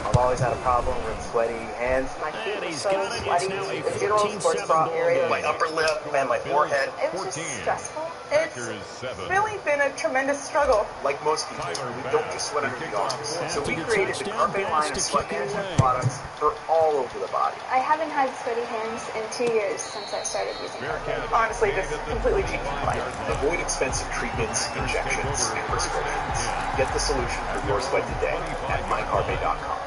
I've always had a problem with sweaty hands. My feet were so sweaty. The general sports bra area. My upper lip and my forehead. It was just stressful. It's really been a tremendous struggle. Like most people, we don't just sweat under the arms. So we created the Carpe line of sweat management products for all over the body. I haven't had sweaty hands in 2 years since I started using Carpe. Honestly, this completely changed my life. Avoid expensive treatments, injections, and prescriptions. Get the solution for your sweat today at mycarpe.com.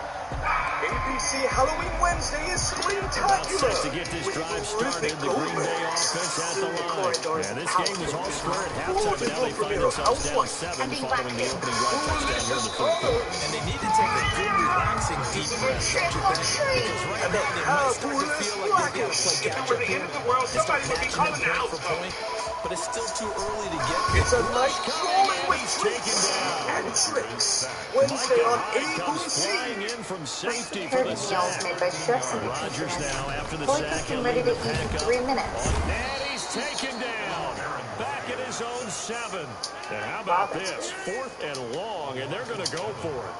ABC Halloween Wednesday is spectacular. To get this drive started, the Green Bay offense at the line. And this game was all square at halftime, but now they find themselves down 7 following the opening drive touchdown here in the third quarter. And they need to take a good, relaxing, deep breath, stretch your back, because right now they might start to feel like they've got to play catch-up here and start catching them point for point. But it's still too early to get there. It's a night rolling with tricks and tricks. Wednesday on ABC. In from safety for the sack. Made by chefs and Rodgers now after the sack. Ready to eat in 3 minutes. And he's taken down. Back at his own 7. And how about this? 4th and long, and they're going to go for it.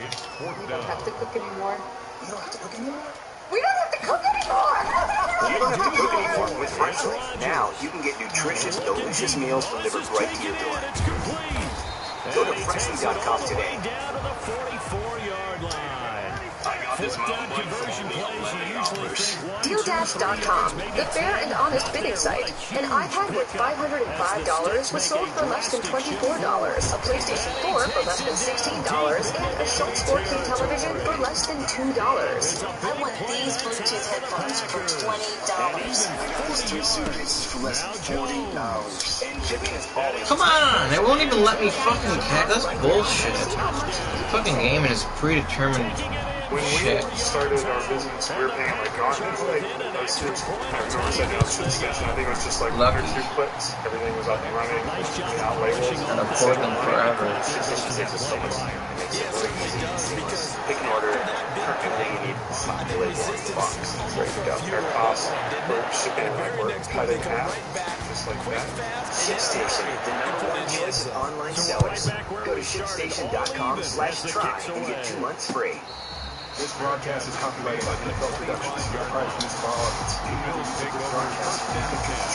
It's 4th We down. don't have to cook anymore. You don't have to cook anymore? We don't have to cook anymore! You don't have to cook anymore with Freshly. Now you can get nutritious, delicious meals delivered right to your door. Go to Freshly.com today. Down to the 44-yard line. Fourth down conversion plays you usually think DealDash.com, the fair and honest bidding site. An iPad worth $505 was sold for less than $24, a PlayStation 4 for less than $16, and a Schultz 4K television for less than $2. I want these Bluetooth headphones for $20. These 2 series for less than $40. Come on! They won't even let me fucking catch. That's bullshit. Fucking game and it's predetermined When we started our business, we were paying like on like those two. I remember setting up to extension. I think it was just like 1 or 2 clicks. Everything was up and running. Without labels. And I've poured them forever. It saves us so much time. It makes it really easy and seamless. Pick an order, everything you need, slap the label on the box. It's ready to go. Our costs for shipping were cut in half, just like that. ShipStation, the #1 choice of online sellers. Go to ShipStation.com/try and get 2 months free. This broadcast is copyrighted by NFL Productions. Your price is its music broadcast.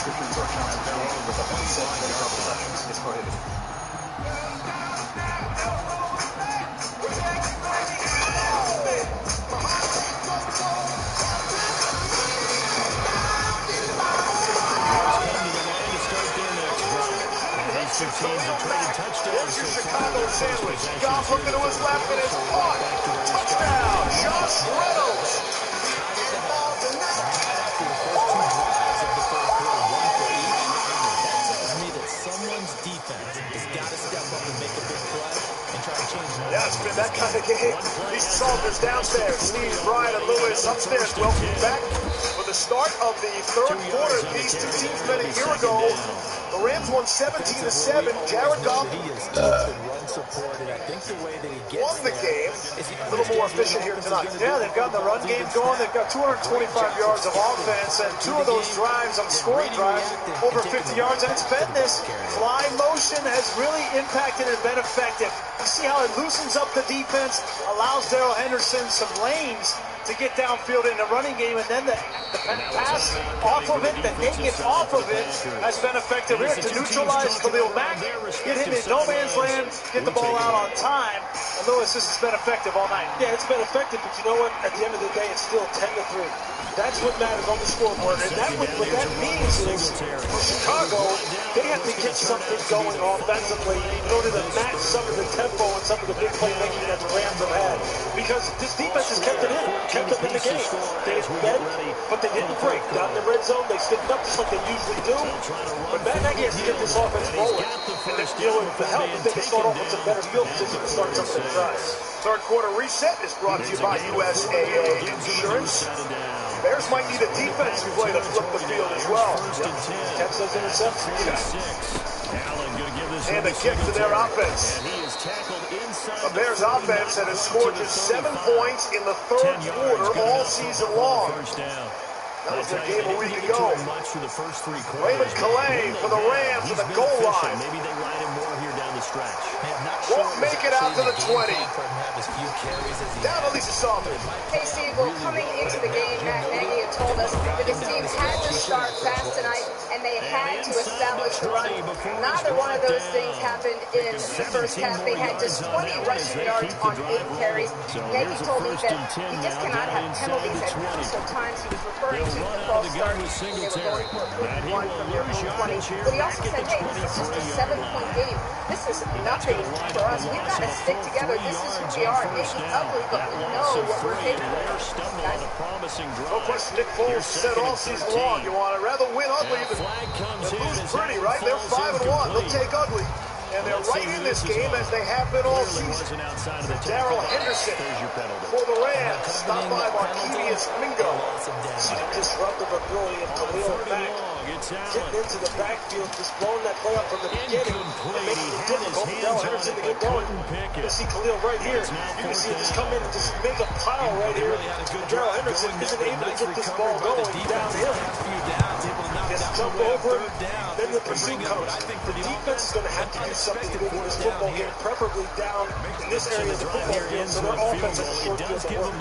Subscriptions or accounts payable with up to 7 productions is prohibited. Teams have traded touchdowns so far. sandwich. Goff looking to his left and it's caught. Touchdown, Josh Reynolds. Someone's defense has got to step up and make a big play and try to change the Yeah, it's been that kind of game. These Salters downstairs, Steve, Brian, and Lewis upstairs. Welcome you back for the start of the third quarter. These two teams met a year ago. The Rams won 17-7. Jared Goff won the game. A little more efficient here tonight. Yeah, they've got the run game going. They've got 225 yards of offense, and two of those drives on scoring drives over 50 yards. And it's been this fly motion has really impacted and been effective. You see how it loosens up the defense, allows Darrell Henderson some lanes to get downfield in the running game, and then the pass off of it, the dig it off of it has been effective here to neutralize Khalil Mack, get him in no man's land, get the ball out on time. And Lewis, this has been effective all night. Yeah, it's been effective, but you know what? At the end of the day, it's still 10-3. That's what matters on the scoreboard, and what that means is for Chicago, they have to get something going offensively in order to match some of the tempo and some of the big playmaking that the Rams have had. Because this defense has kept it in, kept them in the game. They didn't bend, but they didn't break. Down in the red zone, they stiffened up just like they usually do. But Matt Nagy has to get this offense rolling. And then, with the help, if they can start off with some better field position to start some of the drives. Third quarter reset is brought to you by USAA Insurance. Bears might need a defensive play to flip the field as well. Catch those interceptions. And a gift to their offense. The Bears offense that has scored just 7 points in the third quarter all season long. That was their game a week ago. Raymond Calais for the Rams at the goal line. Maybe they ride him more here down the stretch. Won't make it out to the 20. Down to Lisa Salter. Hey, Steve, well, coming into the game, Matt Nagy had told us that his team had to start fast tonight, and they had to establish the run. Neither one of those things happened in the first half. They had just 20 rushing yards on 8 carries. Nagy told me that he just cannot have penalties at crucial times. He was referring to the false start. They were going for a quick one from their own 20. But he also said, hey, this is just a 7-point game. This is nothing for us. We've got to stick together. This is who we are. It may be ugly, but we know what we're capable of. No question, Nick Foles said all season long, you want to rather win ugly than lose pretty, right? They're 5-1. They'll take ugly. And they're right in this game as they have been all season. Darrell Henderson for the Rams, stopped by Marquinhos Mingo. Disruptive ability of Khalil Mack. Getting into the backfield, just blowing that play up from the beginning and making it difficult for Darrell Henderson to get going. You can see Khalil right here. You can see him just come in and just make a pile right here. Darrell Henderson isn't able to get this ball going downhill. Gets jumped over him, then the pursuit comes. The defense is going to have to do something to win this football game, preferably down in this area of the football field, so their offense has a short field to work.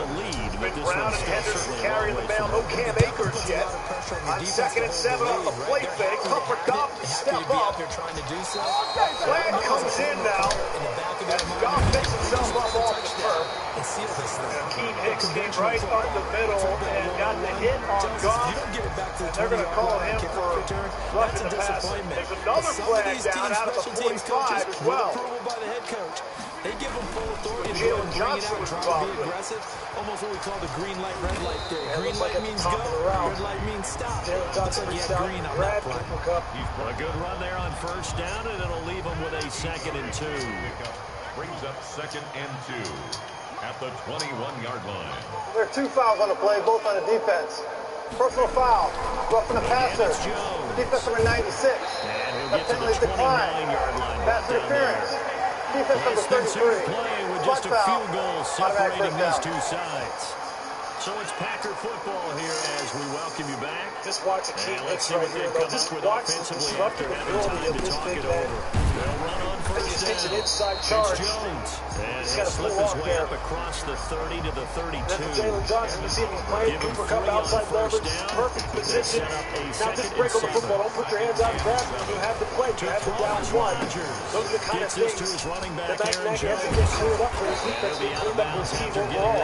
Big Brown and Henderson carrying the mail. No Cam Akers yet. On 2nd and 7 off the play fake. Comfort Goff to step up. Flag comes in now. And Goff picks himself up off the turf. Keem Hicks came right up the middle and got the hit on Goff. And they're going to call him for roughing the pass. There's another flag down out of the 45 as well. They give them full authority to go and bring it out and try to be aggressive. Almost what we call the green light, red light there. Green light means go, red light means stop. Looks like you had green on that play. A good run there on first down, and it'll leave them with a 2nd and 2. Brings up 2nd and 2 at the 21-yard line. There are 2 fouls on the play, both on the defense. Personal foul, roughing the passer. Defense number 96. That penalty decline. Pass interference. Defense number 33. With just a field goal separating these two sides. So it's Packer football here as we welcome you back. Just watch a Keem Hicks right here, though. Just watch the disruptive ability of this big man. He just takes an inside charge. He's got to slip his way up across the 30 to the 32. That's Jalen Johnson. You see him playing. Cooper Kupp outside leverage. Perfect position. Now just break on the football. Don't put your hands out and grab it. You have the play. You have the down one. Those are the kind of things that Matt Nagy has to get cleared up for his defense. Get cleaned up for his team overall.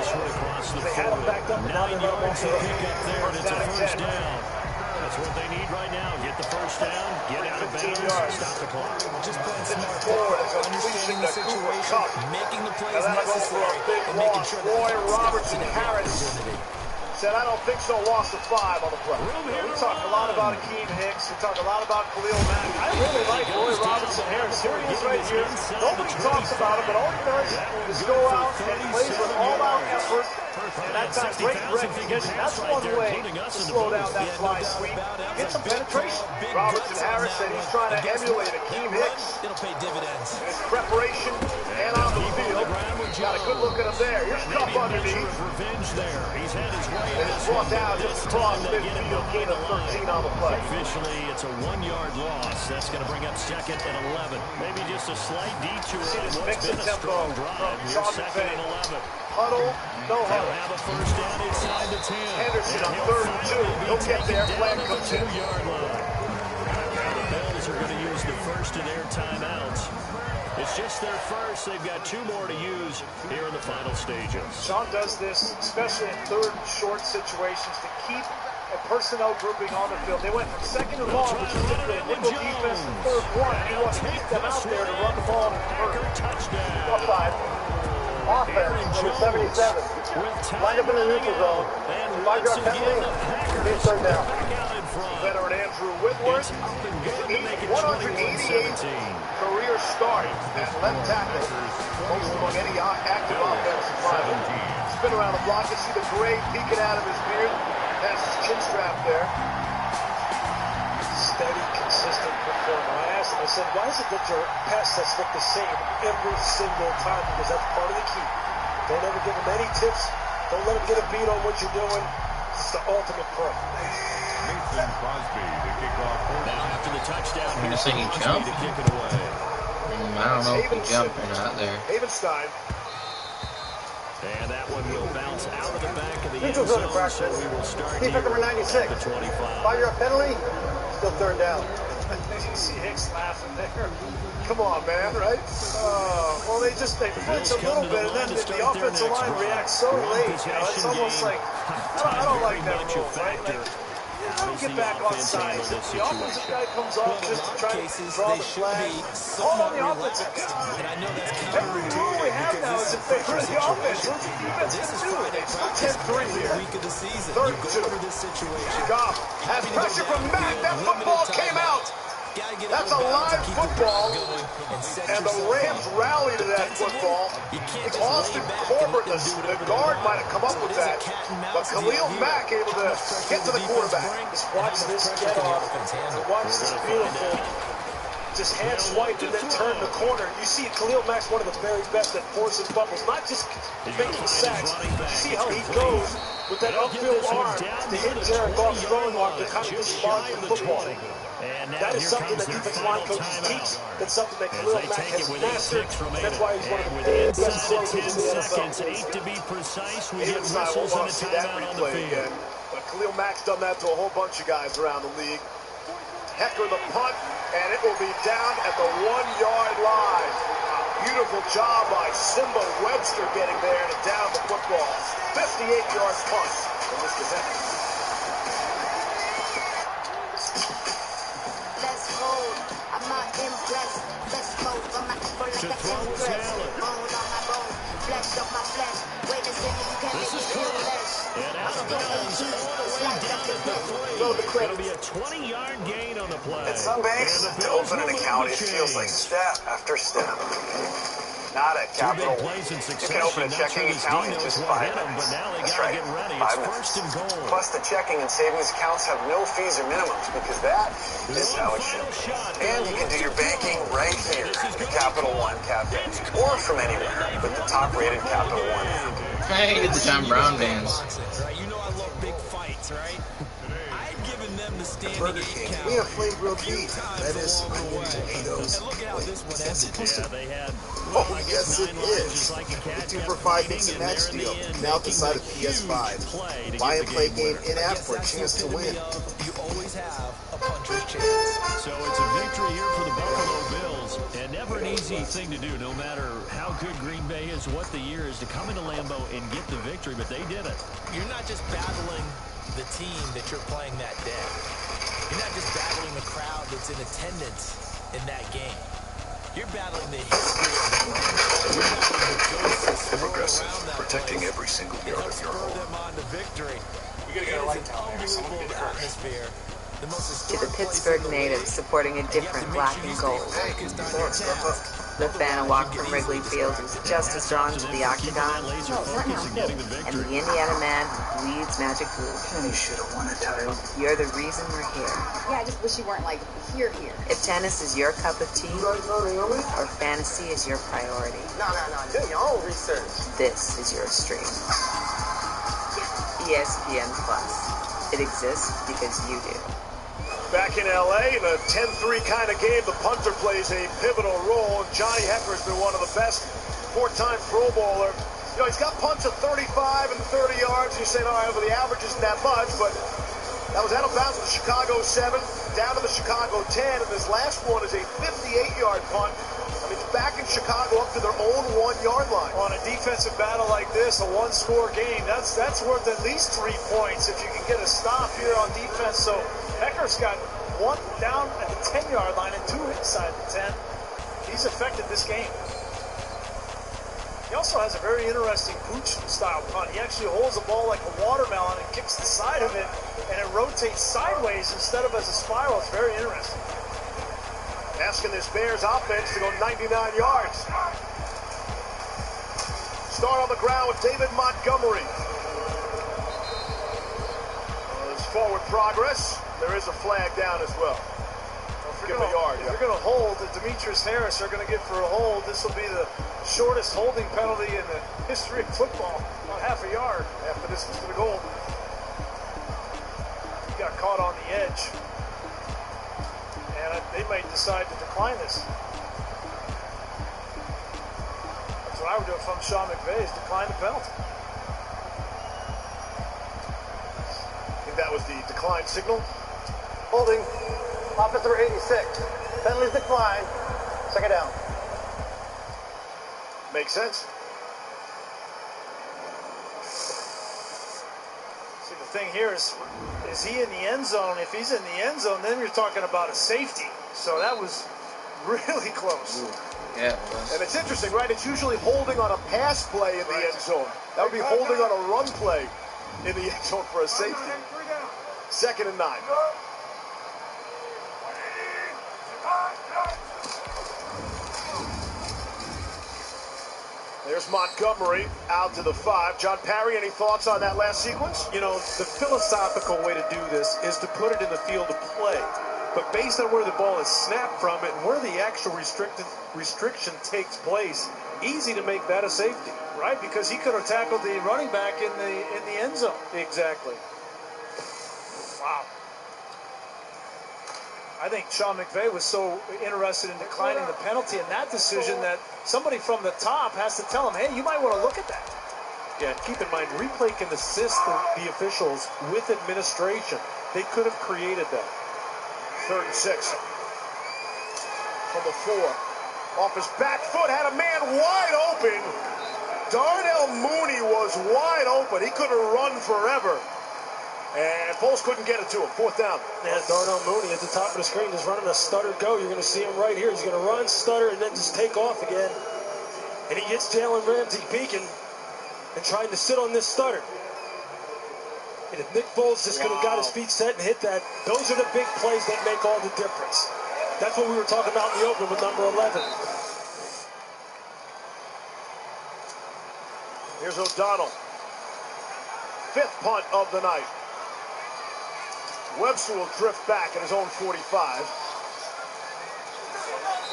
They had him backed up and now they're going to pick up there, and it's a first down. That's what they need right now. Get the first down, get out of bounds, stop the clock. Just playing smart football, understanding the situation, making the plays necessary, and making sure that the Robertson Harris said, I don't think so, loss of 5 on the play. We talk a lot about Akeem Hicks. We talk a lot about Khalil Mack. I really like Roy Robertson Harris. Here he is right here. Nobody talks about him, but all he does is go out and plays with all-out effort. And that time, great recognition. That's one way to slow down that fly sweep. Get some penetration. Robertson Harris said he's trying to emulate Akeem Hicks. It'll pay dividends. In his preparation and on the field. Got a good look at him there. Here's Cup underneath. Revenge there. He's had his way. And it's brought down just across midfield. Gain of 13 on the play. Officially, it's a 1-yard loss. That's going to bring up 2nd and 11. Maybe just a slight detour on what's been a strong drive. Here's 2nd and 11. Huddle, no huddle. They'll have a first down inside the 10. Henderson on 3rd and 2. He'll get there. Flag comes in. 2-yard line. The Bills are going to use the first of their timeouts. It's just their first. They've got 2 more to use here in the final stages. Sean does this, especially in 3rd and short situations, to keep a personnel grouping on the field. They went from 2nd and long, which is typically a nickel defense, to 3rd and 1. He wants to keep them out there to run the ball and convert. Touchdown. 5. Offense, number 77. Line up in the neutral zone. 5-yard penalty. Be 3rd down. Veteran Andrew Whitworth, his 188th career start at left tackle, most among any active offensive lineman. Spin around the block, you see the gray peeking out of his beard. Has his chin strap there. Steady, consistent performer. I asked him, I said, why is it that your pass sets look the same every single time? Because that's part of the key. Don't ever give him any tips. Don't let him get a beat on what you're doing. It's the ultimate pro. Mason Crosby to kick off. Now after the touchdown, You're here's saying he Crosby jumped? to kick it away. I don't know if he jumped or not there. Havenstein. And that one will bounce out of the back of the end Neutral zone zone, so infraction. we will start Defense number 96. at the 25. 5-yard penalty. Still 3rd down. You see Hicks laughing there. Come on, man, right? Well, they flinch a little bit, and then the offensive line reacts so late. You know, it's almost like, I don't like that rule, right? Like, don't get back on sides. If the offensive guy comes off just to try to draw the flag, call on the offensive guy. Every rule we have now is in favor of the offense. What's the defense going to do? It's still 10-3 here. 3rd and 2. Goff has pressure from Mack. That football came out. That's a live football, and the Rams rally to that football. Austin Corbett, the guard, might have come up with that, but Khalil Mack able to get to the quarterback. Just watch this get off. Watch this beautiful. Just hand swipe and then turn the corner. You see Khalil Mack's one of the very best at forcing fumbles, not just making sacks. You see how he goes with that upfield arm to hit Jared Goff's throwing arm to kind of dislodge the football. That is something that defensive line coaches teach. That's something that Khalil Mack has mastered. That's why he's one of the best closers in the NFL. 8 to be precise. We get Havenstein whistles won't and want a to see that timeout on the replay field. again. But Khalil Mack's done that to a whole bunch of guys around the league. Hecker the punt, and it will be down at the 1-yard line. Beautiful job by Simba Webster getting there to down the football. 58-yard punt from Mr. Hecker. Let's go. I'm not impressed. Let's go. I'm not like To I throw can is dress. Allen. Bone on my bone. Flesh on my flesh. Wait a second, you can't This make is me feel Corbett. less. And out of bounds all the way down at the 3. It'll be a 20-yard gain on the play. At some banks, And the to Bills open an will move account, the it feels like chains. step after step. Not at 2 Capital big One. plays in You succession. can open a Not checking sure this account in D knows just what 5 hit 'em, minutes. but now they That's gotta right, get ready. 5 It's minutes. 1st and goal. Plus, the checking and savings accounts have no fees or minimums because that is how it should be. And you can do your banking right here at the Capital One Cafe or from anywhere with the top-rated Capital One app. Hey, he did the John Brown dance. You know I love big fights, right? I'd given them the standing Burger 8 King, count. we have flame grilled beef, lettuce, onions, tomatoes. And look at how this one Is that ended. supposed to? They had, Oh, I guess, yes, it 9 lives, is. just like a cat The 2 kept for $5 fighting, mix and and match there in deal. the end, Now at the making side the of PS5. huge play to Buy get and the play game game winner. in-app Yes, for a that's chance the to win. epitome of you always have a puncher's chance. So it's a victory here for the Buffalo Bills, and never an easy thing to do, no matter how good Green Bay is, what the year is, to come into Lambeau and get the victory, but they did it. You're not just battling the team that you're playing that day. You're not just battling the crowd that's in attendance in that game. You're battling the history of the franchise. You're battling the ghosts that swirl around that protecting place every single and yard help of your spur home. them on to victory. We gotta get a light down there. Someone Unbelievable get hurt. atmosphere. The most To the historic place Pittsburgh in the native league. supporting a And you have different to make black sure and you stay gold. focused on your task. The fan Otherwise, walk you get from Wrigley easily Field distracted. is just as drawn to the octagon Laser focus and getting the and victory. the Indiana man who bleeds magic blue. He should have won a title. You're the reason we're here. Yeah, I just wish you weren't like here. If tennis is your cup of tea, or fantasy is your priority, No. Do your own research. this is your stream. ESPN Plus. It exists because you do. Back in L.A., in a 10-3 kind of game, the punter plays a pivotal role. Johnny Hecker's been one of the best four-time Pro Bowler. You know, he's got punts of 35 and 30 yards. You're saying, all right, well, the average isn't that much, but that was out of bounds to the Chicago 7, down to the Chicago 10, and this last one is a 58-yard punt. I mean, it's back in Chicago up to their own 1-yard line. On a defensive battle like this, a one-score game, that's worth at least 3 points if you can get a stop here on defense. So Hecker's got one down at the 10-yard line and two inside the 10. He's affected this game. He also has a very interesting Pooch-style punt. He actually holds the ball like a watermelon and kicks the side of it, and it rotates sideways instead of as a spiral. It's very interesting. Asking this Bears offense to go 99 yards. Start on the ground with David Montgomery. There's forward progress. There is a flag down as well. Give him a yard. If you're going to hold, Demetrius Harris are going to get for a hold. This will be the shortest holding penalty in the history of football. About half a yard after distance to the goal. He got caught on the edge. And they might decide to decline this. That's what I would do if I'm Sean McVay, is decline the penalty. I think that was the decline signal. Holding. Offense number 86. Penalties decline. Second down. Makes sense. See, the thing here is he in the end zone? If he's in the end zone, then you're talking about a safety. So that was really close. Yeah, it was. And it's interesting, right? It's usually holding on a pass play in the end zone. That would be holding on a run play in the end zone for a safety. 2nd and 9. There's Montgomery out to the 5. John Parry, any thoughts on that last sequence? You know, the philosophical way to do this is to put it in the field of play. But based on where the ball is snapped from it and where the actual restriction takes place, easy to make that a safety. Right, because he could have tackled the running back in the end zone. Exactly. Wow. I think Sean McVay was so interested in declining the penalty in that decision that somebody from the top has to tell him, hey, you might want to look at that. Yeah, keep in mind, replay can assist the officials with administration. They could have created that. 3rd and 6. From the 4. Off his back foot, had a man wide open. Darnell Mooney was wide open. He could have run forever. And Foles couldn't get it to him. 4th down. Yeah, Darnell Mooney at the top of the screen just running a stutter go. You're going to see him right here. He's going to run, stutter, and then just take off again. And he gets Jalen Ramsey peeking and trying to sit on this stutter. And if Nick Foles just could have got his feet set and hit that, those are the big plays that make all the difference. That's what we were talking about in the open with number 11. Here's O'Donnell. 5th punt of the night. Webster will drift back at his own 45.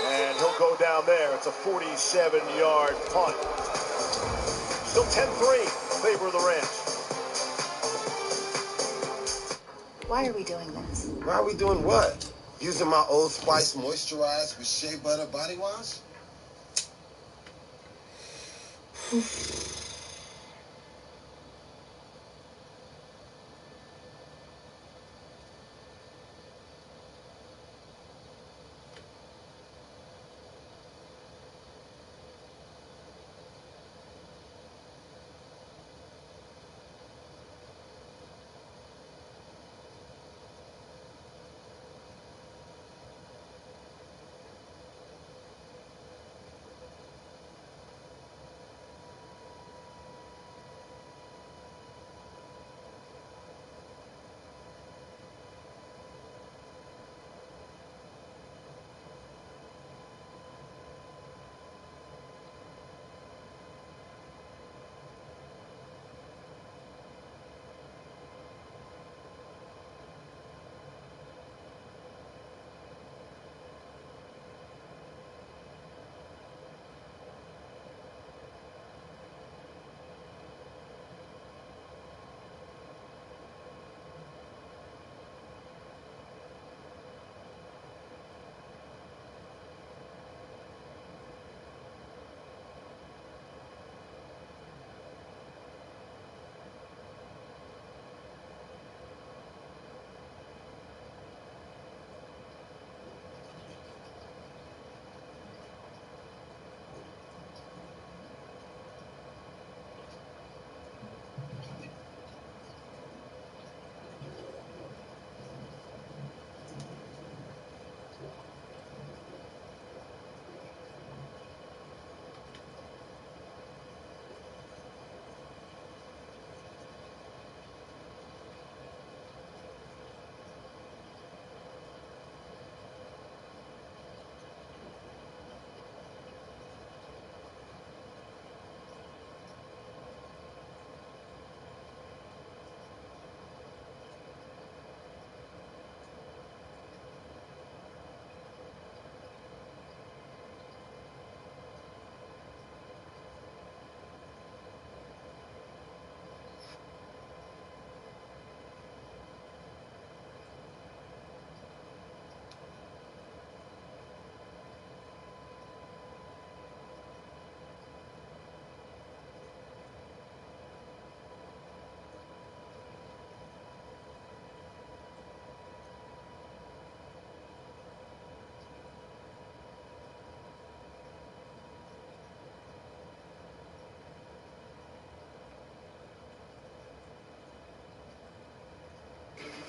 And he'll go down there. It's a 47-yard punt. Still 10-3 in favor of the Rams. Why are we doing this? Why are we doing what? Using my Old Spice moisturized with shea butter body wash?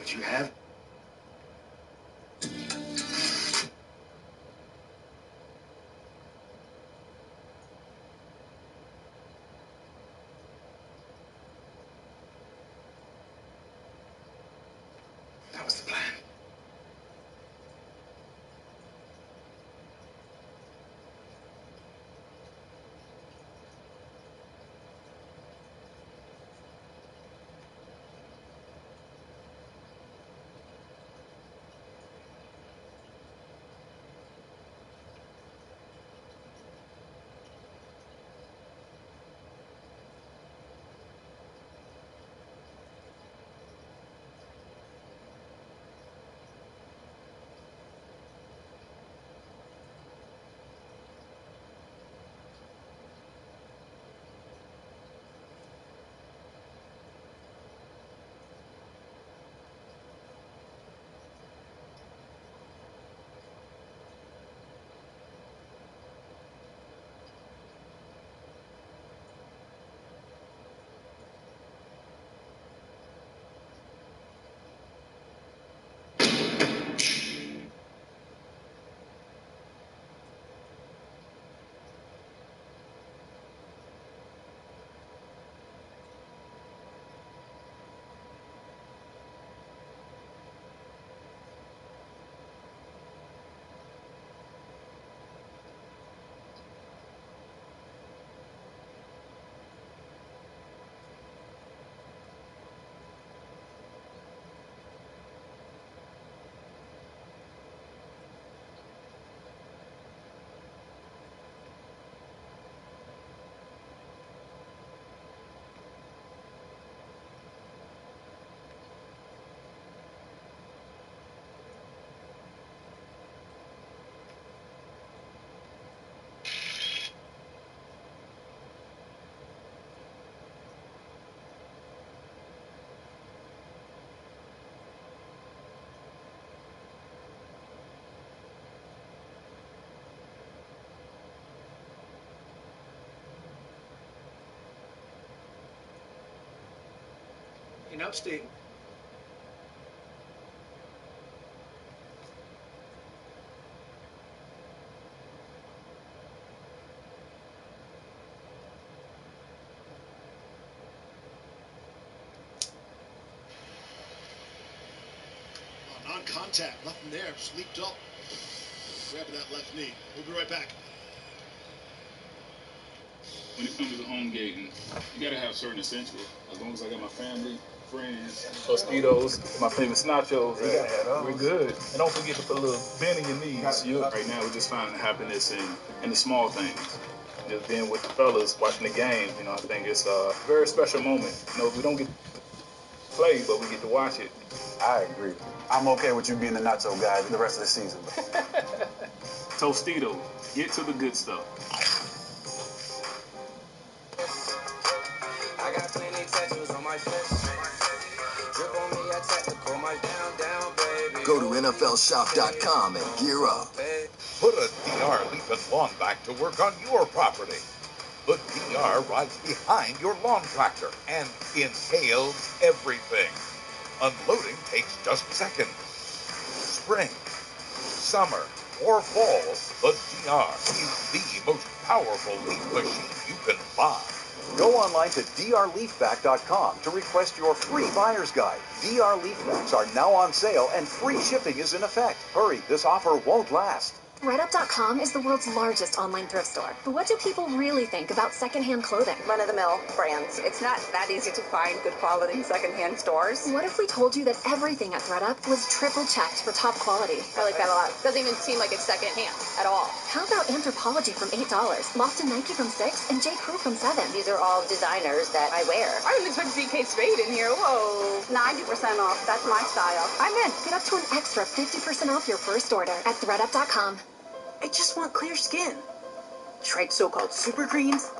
Did you have? That was the plan. Upstate. Non-contact, nothing there, just leaped up, grabbing that left knee. We'll be right back. When it comes to home-gating, you gotta have certain essentials. As long as I got my family, friends, Tostitos, my famous nachos, we're good. And don't forget to put a little bend in your knees. Right now, we're just finding happiness in the small things. Just being with the fellas, watching the game, I think it's a very special moment. We don't get to play, but we get to watch it. I agree. I'm okay with you being the nacho guy the rest of the season. Tostitos, get to the good stuff. I got plenty tattoos on my face. Drip on me, I tactical, my down, baby. Go to NFLshop.com and gear up. Put a DR leaf and lawn back to work on your property. The DR rides behind your lawn tractor and inhales everything. Unloading takes just seconds. Spring, summer, or fall, the DR is the most powerful leaf machine you can buy. Go online to drleafback.com to request your free buyer's guide. DR Leafbacks are now on sale and free shipping is in effect. Hurry, this offer won't last. ThredUp.com is the world's largest online thrift store. But what do people really think about secondhand clothing? Run-of-the-mill brands. It's not that easy to find good quality secondhand stores. What if we told you that everything at ThredUp was triple checked for top quality? I like that a lot. Doesn't even seem like it's secondhand at all. How about Anthropologie from $8, Loft and Nike from $6, and J. Crew from $7? These are all designers that I wear. I didn't expect to see Kate Spade in here. Whoa. 90% off. That's my style. I'm in. Get up to an extra 50% off your first order at ThredUp.com. I just want clear skin. Tried so-called super creams.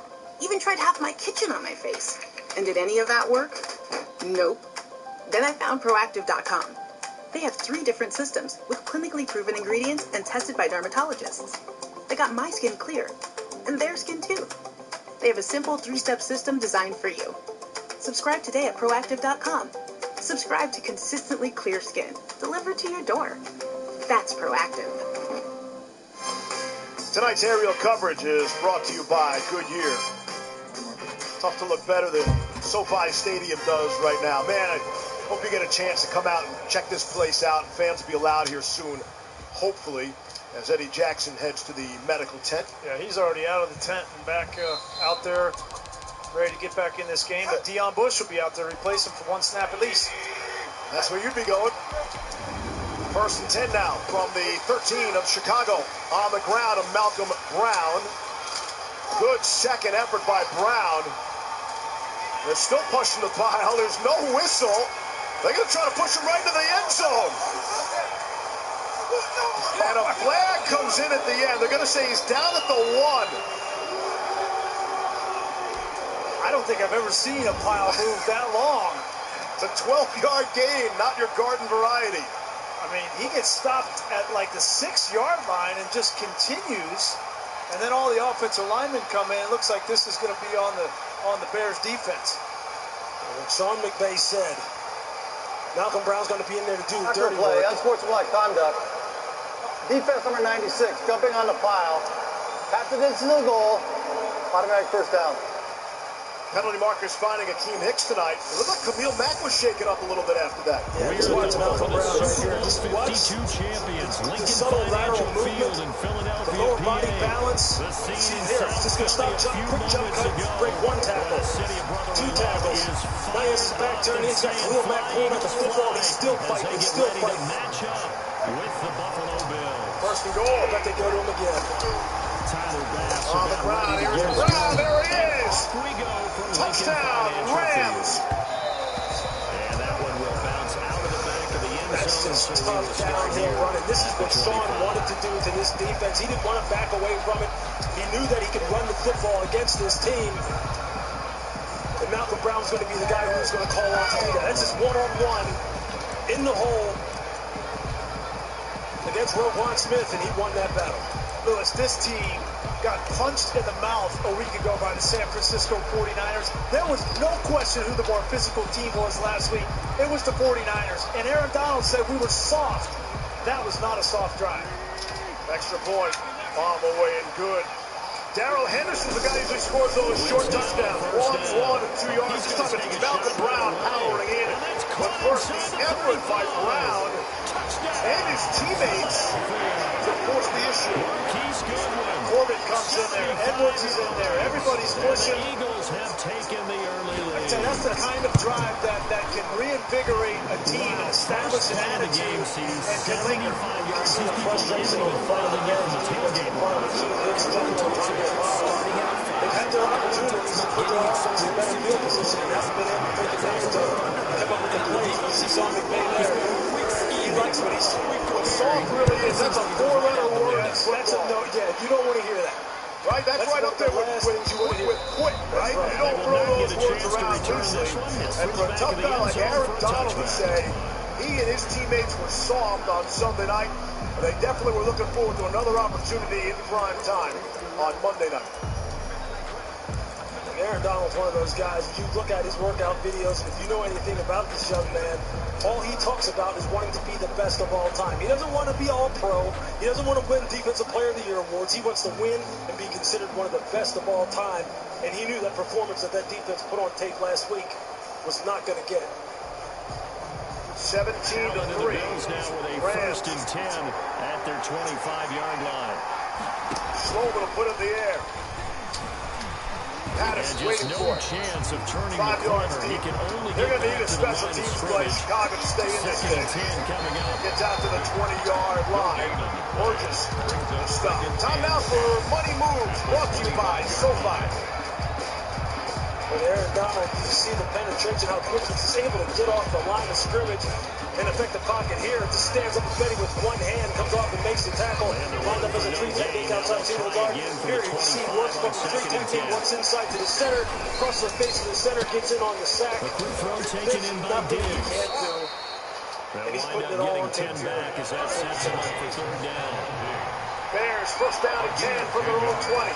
Even tried half my kitchen on my face. And did any of that work? Nope. Then I found Proactive.com. They have 3 different systems with clinically proven ingredients and tested by dermatologists. They got my skin clear. And their skin too. They have a simple 3-step system designed for you. Subscribe today at Proactive.com. Subscribe to consistently clear skin, delivered to your door. That's Proactive. Tonight's aerial coverage is brought to you by Goodyear. Tough to look better than SoFi Stadium does right now. Man, I hope you get a chance to come out and check this place out. Fans will be allowed here soon, hopefully, as Eddie Jackson heads to the medical tent. Yeah, he's already out of the tent and back out there, ready to get back in this game. But Deion Bush will be out there to replace him for one snap at least. That's where you'd be going. 1st and 10 now from the 13 of Chicago. On the ground of Malcolm Brown. Good second effort by Brown. They're still pushing the pile. There's no whistle. They're going to try to push him right into the end zone. And a flag comes in at the end. They're going to say he's down at the 1. I don't think I've ever seen a pile move that long. It's a 12-yard gain, not your garden variety. I mean, he gets stopped at like the 6-yard line and just continues. And then all the offensive linemen come in. It looks like this is going to be on the Bears defense. Like Sean McVay said, Malcolm Brown's going to be in there to do the dirty play, work. unsportsmanlike conduct. Defense number 96, jumping on the pile. Pass it into the goal. Automatic first down. Penalty markers finding Akeem Hicks tonight. It looked like Khalil Mack was shaken up a little bit after that. Yeah, just watch Malcolm Brown right here. Just watch the subtle lateral movement, the lower body balance. See here, just going to stop, jump, quick jump cut, break one tackle, 2 tackles. Now he has his back turned. He's got Khalil Mack pulling at the football. He's still fighting. He's still fighting. Match up with the Buffalo Bills. 1st and goal. I bet they go to him again. Tyler Bass on the ground. Here's Brown. There he is. We go from touchdown, Rams. And that one will bounce out of the back of the end That's zone. just tough downhill running. This is what Sean wanted to do to this defense. He didn't want to back away from it. He knew that he could run the football against this team. And Malcolm Brown's going to be the guy who's going to call on to do that. That's just one-on-one in the hole against Roquan Smith, and he won that battle. Lewis, this team got punched in the mouth a week ago by the San Francisco 49ers. There was no question who the more physical team was last week. It was the 49ers. And Aaron Donald said we were soft. That was not a soft drive. Extra point. Bomb away and good. Darrell Henderson's the guy who usually scores those short touchdowns. 1 and 2 yards. This time it's Malcolm Brown powering in. But first, the effort by Brown and his teammates to force the issue. Corbett comes in there. Edwards is in there. Everybody's pushing. The Eagles have taken the early lead. That's the kind of drive that can reinvigorate a team and establish an attitude and can linger. See the frustration on the final again. The tailgate they've had their opportunities to put their offense in better field position and haven't been able to take advantage of it. Come up with the play. You see Sean McVay there. He likes what he's doing. What soft really is, that's a 4-letter word. That's a no. Yeah, you don't want to hear that. Right, that's right up there with quit, right? You don't throw those words around loosely. And for a tough guy like Aaron Donald to say he and his teammates were soft on Sunday night, they definitely were looking forward to another opportunity in prime time on Monday night. Aaron Donald's one of those guys, if you look at his workout videos, and if you know anything about this young man, all he talks about is wanting to be the best of all time. He doesn't want to be all-pro. He doesn't want to win Defensive Player of the Year awards. He wants to win and be considered one of the best of all time. And he knew that performance that defense put on tape last week was not going to get it. 17-3. Now with a 1st and 10 at their 25-yard line. Sloman will put it in the air. Pattis waiting for it. Chance of turning 5 yards deep. They're going to need a special teams play. Chicago to stay in this thing. Gets out to the 20-yard line. Burgess stop. Time now for Money Moves, brought to you by SoFi. But Aaron Donald, you see the penetration, how quickly he's able to get off the line of scrimmage and affect the pocket here. Just stands up and Betty with one hand, comes off and makes the tackle. Lined up as a 3 technique outside to the guard. Here you see works from the 3 technique, once inside to the center, across the face of the center, gets in on the sack. A quick throw taken in by Diggs. And he's putting it all on 10 back as that sets him up for 3rd down. Bears 1st down and 10 from their own 20.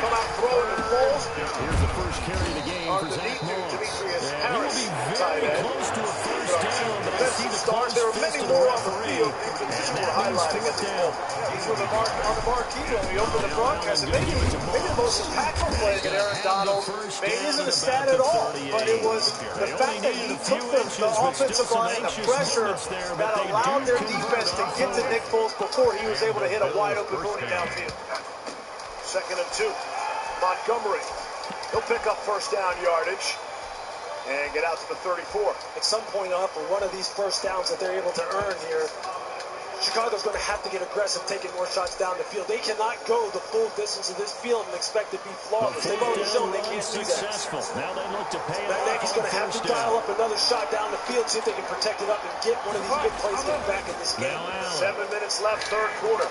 come out throwing the balls. Here's the first carry of the game for Zach Moss. And he'll be very close to a first down, but I see the close there are many more on the field. and that means fourth down. These were on the marquee when we opened the broadcast. And maybe the most impactful play that Aaron Donald made isn't a stat at all, but it was the fact that he took the offensive line and the pressure that allowed their defense to get to Nick Foles before he was able to hit a wide open booty downfield. 2nd and 2. Montgomery. He'll pick up first down yardage and get out to the 34. At some point up, for one of these first downs that they're able to earn here, Chicago's going to have to get aggressive, taking more shots down the field. They cannot go the full distance of this field and expect to be flawless. They've already shown they can't do that. Now they look to pay it off. Nagy's going to have to dial up another shot down the field, see if they can protect it up and get one of these big plays back in this game. 7 minutes left, third quarter.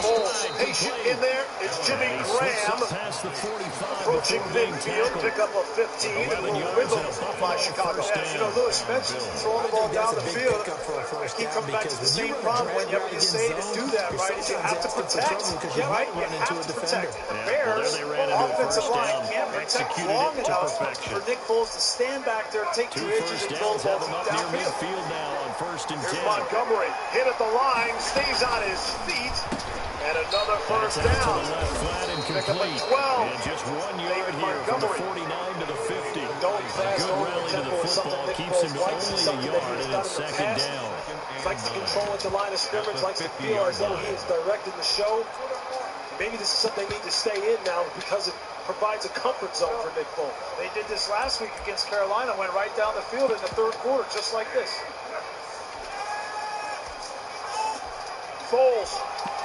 Foles patient in there. It's Jimmy Graham approaching midfield. Pick up a 15 and a little rhythm by Chicago. Yeah, Lewis Spencer's throwing the ball down the field. I keep coming back to the same problem whenever you say to do that, right? Is you have to protect, right? You have to protect. And the Bears' offensive line can't protect long enough for Nick Foles to stand back there, take 2 inches, and throw the ball downfield. Now on 1st and 10. Here's Montgomery hit at the line, stays on his feet. And another first down. Pick up a 12. And just 1 yard here from the 49 to the 50. Don't pass Good over rally to the tempo is something football. Nick Keeps him to Foles likes. only a yard, and it's 2nd down. Likes to control at the line of scrimmage, likes to feel as though he is directing the show. Maybe this is something they need to stay in now because it provides a comfort zone for Nick Foles. They did this last week against Carolina, went right down the field in the third quarter, just like this. Foles,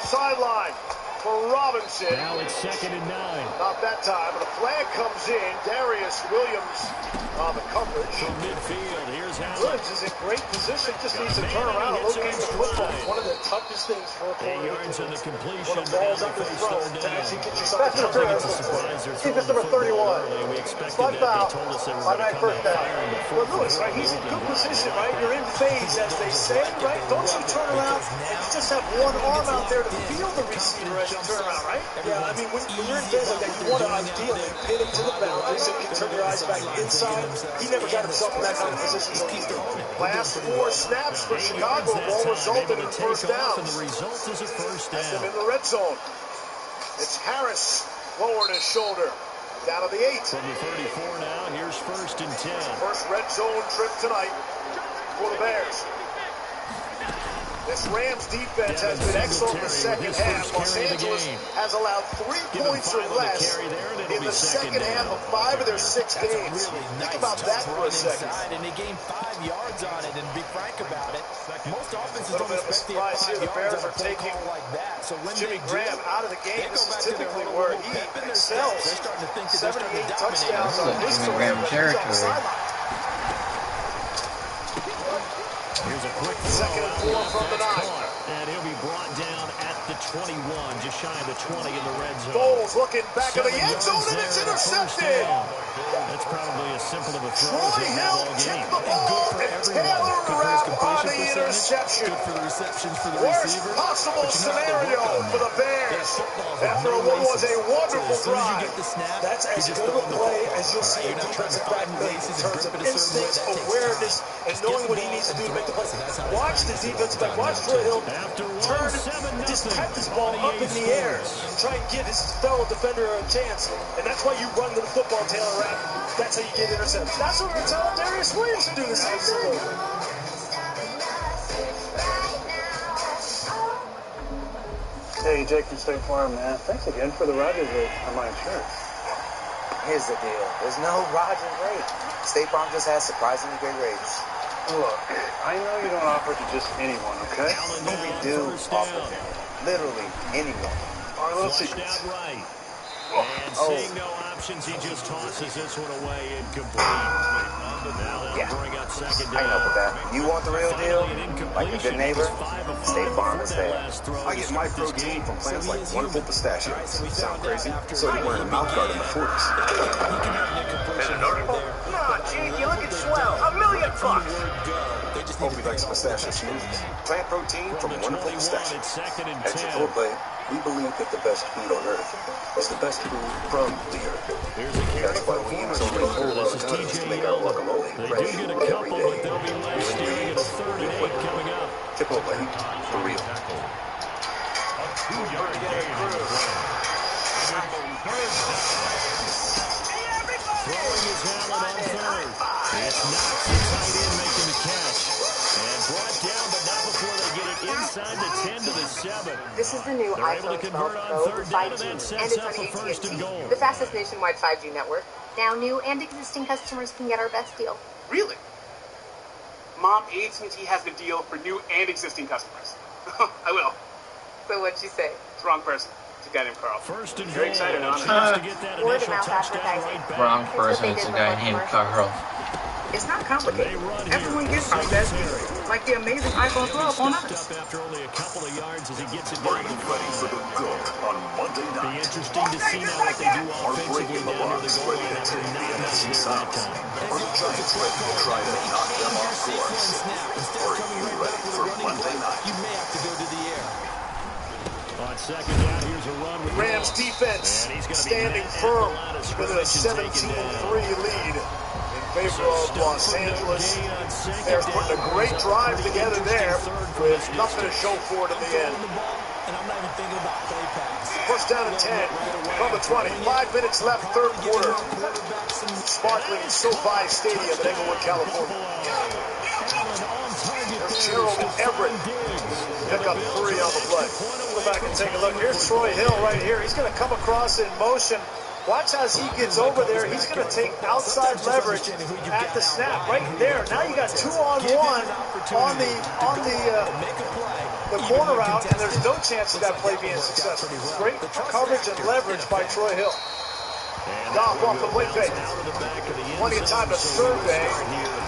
sideline for Robinson. Now it's 2nd and 9. Not that time, but a flag comes in. Darius Williams on the coverage. From midfield, here's Howard. Williams is in great position, just needs to turn around and locate the football. One of the toughest things for a 8 yards on the completion. when the ball's underthrown to actually get yourself That's a the touchdown. number 31. We expected Slide that. foul. They told us they were Slide going to back come first out down. firing before. Well, Lewis, right? He's in good position, right? You're in phase, as they say, right? Don't you turn around and you just have one arm out there to field the receiver as you turn around, right? Yeah, I mean, when you're in phase like that, you want to ideally pin him to the boundary so you can turn your eyes back inside. He never got himself in that kind of position, so he's doing it. Last 4 snaps for Chicago all resulted in first downs. And the result is a first That's them down. in the red zone. It's Harris lowered his shoulder down to the 8. From the 34 now, here's 1st and 10. First red zone trip tonight for the Bears. This Rams defense has been excellent in the second half. Los Angeles has allowed 3 points or less in the second half of 5 of their 6 games. Think about that for a second. And they gained 5 yards on it, and be frank about it. Most offenses don't expect to surprise here. The Bears are taking like that. So when Jimmy Graham out of the game. This is typically where he excels. 78 touchdowns on his career. territory. Here's a quick 2nd and 4 from the 9. And he'll be brought down at the 21, just shy of the 20 in the red zone. Foles looking back of the end zone, and it's intercepted. That's probably as simple of a throw Troy as Hill tipped the ball, and Taylor Rapp on the interception. Good for the receptions for the Worst receiver. possible scenario for the Bears after what was a wonderful drive. That's as good of a play as you'll see a defensive back make in terms of instincts, awareness, and knowing what he needs to do to make the play. Watch the defensive back, watch Troy Hill turn, just tap this ball up in the air, try and give his fellow defender a chance, and that's why you run to the football, Taylor Rapp. That's how you get intercepted. That's what we're telling Darius Williams to do, the same thing. Hey, Jake from State Farm, man. Thanks again for the Rogers rate on my insurance. Here's the deal. There's no Rogers rate. State Farm just has surprisingly great rates. Look, I know you don't offer to just anyone, okay? But we do offer them. Literally anyone. Our little Flushed secrets. out right. And seeing no options, he just tosses this one away incomplete. Now they'll bring up 2nd down. I know, but that. You want the real deal? Like a good neighbor? State Farm is there. I get my protein from plants like Wonderful Pistachios. Sound crazy? So you're wearing a mouth guard in the 40s. Come on, Chief, you're looking swell. $1 million fun. Hope he likes pistachio smoothies. Plant protein from wonderful pistachios. At Chipotle, we believe that the best food on earth is the best food from the earth. That's why we use only whole avocados to make our guacamole fresh every day. New ingredients, new flavor. Chipotle, for real. Throwing his Allen on third. It's Knox, the tight end, making the catch. And brought down, but not before they get it inside the 10 to the 7. This is the new They're able iPhone to 12 convert on Pro third with down, 5G, and that and sets it's up on a first and AT&T, goal. the fastest nationwide 5G network. Now new and existing customers can get our best deal. Really? Mom, AT&T has the deal for new and existing customers. I will. So what'd you say? It's the wrong person. It's a guy named Carl. First and Very excited on it. to get that Word of initial mouth touchdown advertising. right back. Wrong person. It's a guy named Carl. It's not complicated. Everyone gets our best deal, like the amazing iPhone 12 on us. After only a couple of yards as he gets it Are down. you ready for the GOAT on Monday Be night? interesting to see now what they do Are offensively breaking the down near the locks goal ready line to after take the not NFC there South? that time. Are the Giants ready to try to knock them off course? Are you ready for Monday night? You may have to go to the air. On second down, here's a run with Rams Moss. defense And he's gonna be standing met at firm the line of with a scrimmage and taken 17-3 down. lead in favor of Los Angeles. They're putting a great drive together there with nothing to show for it in the end. And I'm not even thinking about play pass. First down and 10 from the 20. 5 minutes left, third quarter. Sparkling SoFi Stadium in Englewood, California. There's Gerald Everett. Pick up 3 on the play. Go back and take a look. Here's Troy Hill right here. He's going to come across in motion. Watch as he gets over there. He's going to take outside leverage at the snap right there. Now you got 2-on-1 on the corner route, and there's no chance of that play being successful. Great coverage and leverage by Troy Hill. Goff off the play fake. Plenty of time to survey.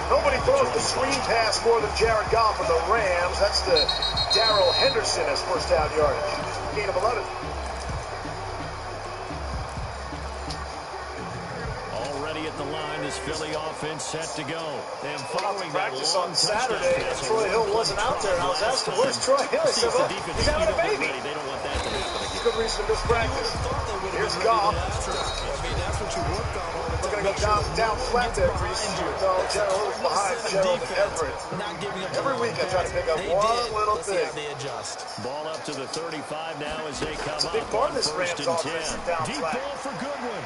Nobody throws the screen pass more than Jared Goff of the Rams. That's the Darrell Henderson as first down yardage. Gain of 11. Already at the line, this Philly offense set to go. And following practice on Saturday, and Troy Hill wasn't out there. And I was asking, where's Troy Hill? He said, well, he's having a baby. They don't want that to happen. Good reason to miss practice. Here's Goff. We're going to go down flat there, Reese. No, Gerald is behind Gerald Everett. Every week I try to pick up one little thing. Ball up to the 35 now as they come up. It's a big part of this Rams offense down Deep flat. ball for Goodwin.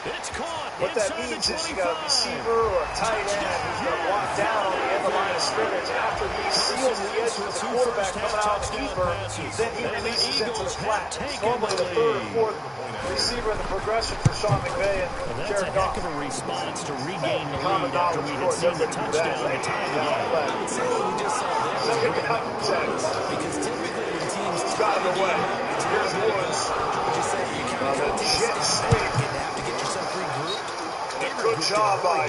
It's caught. What that means is you got a receiver or a tight end who's going to walk down on the end of the line of scrimmage. And after he seals the edge with the quarterback coming out deeper, then he releases into the flat. It's normally the third or fourth receiver in the progression for Sean McVay and Jared Goff. That's a heck of a response to regain the lead after we had seen the touchdown to tie the game. Second down, 10. Who's got it away? Here's Woods. The jet sweep. Good job by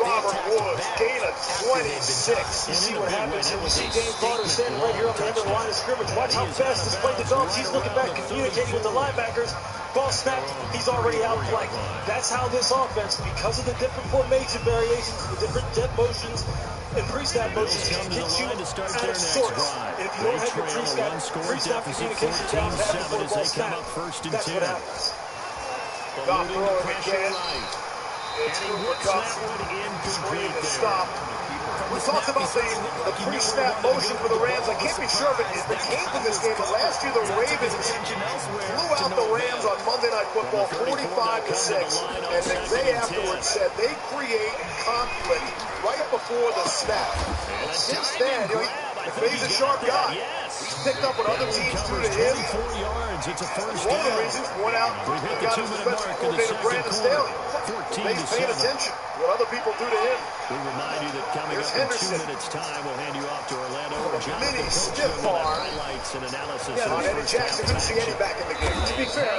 Robert Woods. Gain of 26. You see what happens when you see Dane Carter standing right here on the end of the line of scrimmage. Watch how fast this play develops. He's looking back, communicating with the linebackers. Ball snapped. He's already outflanked. That's how this offense, because of the different formation variations, the different depth motions, and pre-snap motions, can get you out of sorts. And if you don't have your pre-snap communication down pat before the ball snaps, that's what happens. Goff throwing again. It's Cooper Kupp. Screen to stop. We talked about the pre-snap motion for the Rams. I can't be sure if it came from this game, but last year the Ravens blew out the Rams on Monday Night Football 45-6. And McVay afterwards said they create conflict right before the snap. And since then, McVay's a sharp guy. He's picked up what other teams do to him. One of the reasons, point out, he got his defensive coordinator Brandon Staley. He's paying attention to what other people do to him. We remind you that coming up in 2 minutes' time, we'll hand you off to Orlando. Mini stiff arm. Highlights and analysis. Yeah, no, Eddie Jackson couldn't see Eddie back in the game. To be fair,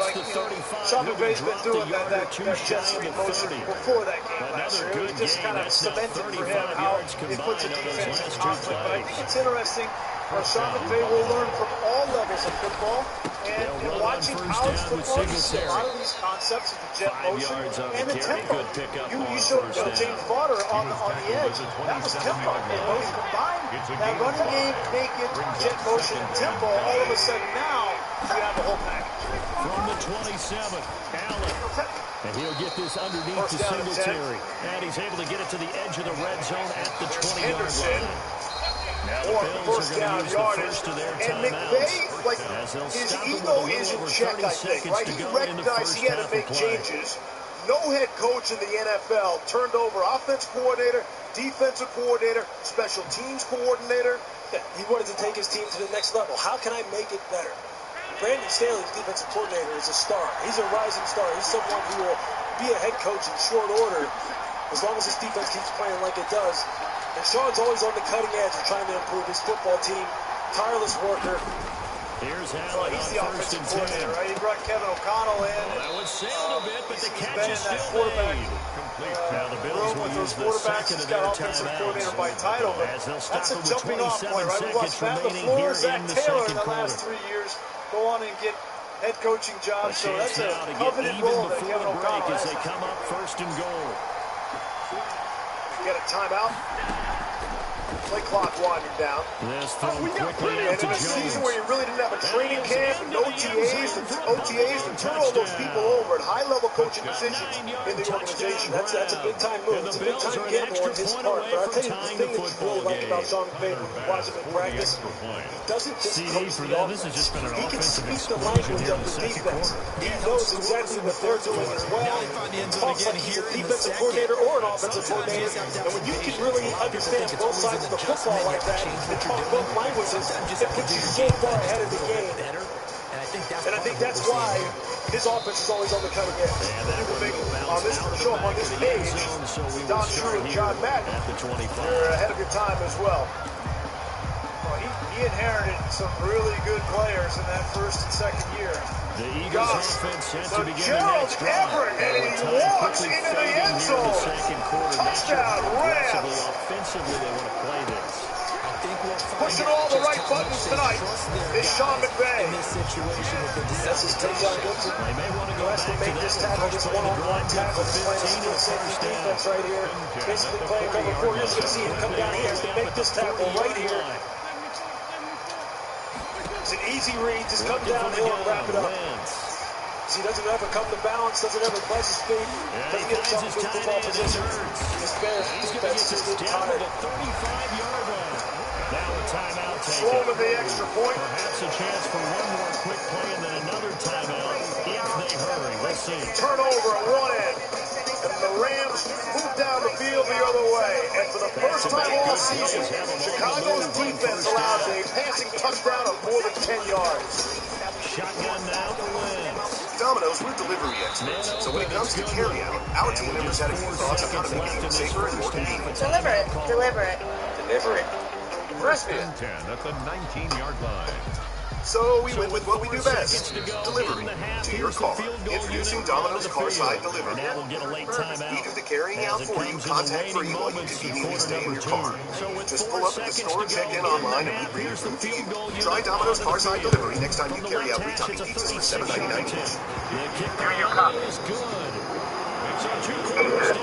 Sean McVay's been doing that jet sweep motion before that game last year. It was just kind of cemented for him how he puts a defense in conflict. But I think it's interesting how Sean McVay will learn from all levels of football. And watching college football, you see a lot of these concepts of the jet motion and the tempo. You showed James Fodder on the edge. That was tempo. And those combined, that running game, naked, jet motion, and tempo, all of a sudden now, you have the whole package. From the 27, Allen. And he'll get this underneath the Singletary. And he's able to get it to the edge of the red zone at the 20-yard line. Now the Bills are going to use the first of their timeouts. Like, his ego is in check, I think, right? He recognized he had to make changes. No head coach in the NFL turned over offense coordinator, defensive coordinator, special teams coordinator. Yeah, he wanted to take his team to the next level. How can I make it better? Brandon Staley's defensive coordinator is a star. He's a rising star. He's someone who will be a head coach in short order as long as his defense keeps playing like it does. And Sean's always on the cutting edge of trying to improve his football team. Tireless worker. Here's Allen he's the offensive coordinator, right? He brought Kevin O'Connell in. That was sailed a bit, but the catch is still made. Now the Bills will use the second of their timeouts. By title, but that's a jumping off point, right? We watched Matt LaFleur, Zach Taylor in the last 3 years go on and get head coaching jobs, so that's a coveted role that Kevin O'Connell has. As they come up first and goal. Get a timeout. Play clock winding down. This throw quickly and into in a season where you really didn't have a training camp and OTAs to turn all those people over at high-level coaching positions in the organization. That's a big-time move. It's a big-time gamble on his part. But I'll tell you the thing that you really like about Sean McVay when you watch him in practice, he doesn't just coach the offense. He can speak the language of the defense. He knows exactly what they're doing as well. He talks like he's a defensive coordinator or an offensive coordinator. And when you can really understand both sides of the football like that and talk both languages, it puts you so far ahead of the game. And I think that's why his offense is always on the cutting edge. On this show up on this page, Don Shula and John Madden, you're ahead of your time as well. Well, he inherited some really good players in that first and second year. The Eagles offense set to begin the Gerald next drive. Everett, and he walks into the end zone. Touchdown, Rams. Offensively, they want to play this. Pushing all the right buttons tonight is Sean McVay. That's his takedown. They may want to go back to make this tackle, this one-on-one tackle. He's playing a split safety defense right here. Basically playing cover 4. You're just going to see him come down here to make this tackle right here. It's an easy read. Just come downhill and wrap it up. So he doesn't ever come to balance, doesn't ever buzz his feet, doesn't get himself in good football position. His Bears defense is just tired. 35-yard line. Now a timeout taken. Slow to the extra point. Perhaps a chance for one more quick play and then another timeout if they hurry. Let's see. Turnover at one end. And the Rams move down the field the other way. And for the first time all season, Chicago's defense allows a passing touchdown of more than 10 yards. Shotgun now to Wentz. Domino's, we're delivery experts. So when it comes to carry-out, our team members had a few thoughts on how to make it even safer and more convenient. Deliver it. Deliver it. Deliver it. First and 10 at the 19-yard line. So we went with what we do best, delivery to your car. Introducing Domino's Carside Delivery. We do the carrying out for you, contact-free, while you conveniently stay in your car. Just pull up at the store, check in online, and we bring your food to you. Try Domino's Carside Delivery next time you carry out Kentucky pizzas for $7.99 each. Here you come. So 2 quarters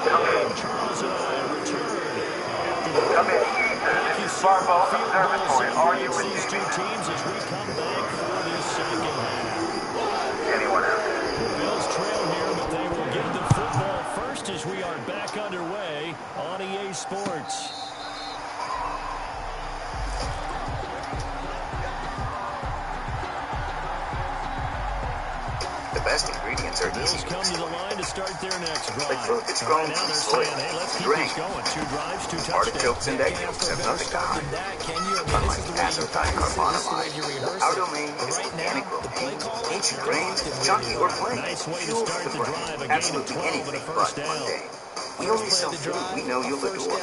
down, 2 Charles and I return. Come in. This is Barbo Observatory. Are you with these two teams as we come back for this second half? Anyone else? The Bills trail here, but they will get the football first as we are back underway on EA Sports. The best ingredients are easy to come to the line to start their next drive. Like fruit that's grown from soil, grain, artichokes and egg yolks have nothing to hide. Unlike azotype carbonamide, our domain is organic romaine, ancient grains, chunky or plain, fuel for the brain, absolutely anything but mundane. We only sell food we know you'll adore,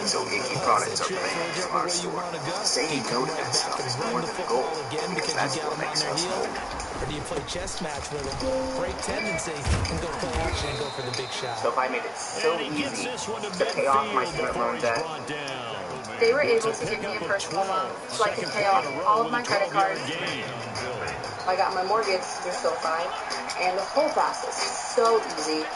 so icky products are banned from our store. Saying no to that stuff is more than gold, because that's what makes us whole. Or do you play chess match with them, break tendencies, and go play action and go for the big shot? So if I made it so easy to pay off my student loan debt. They were able to give me a personal loan so I could pay off all of my credit cards. I got my mortgage through SoFi, and the whole process is so easy.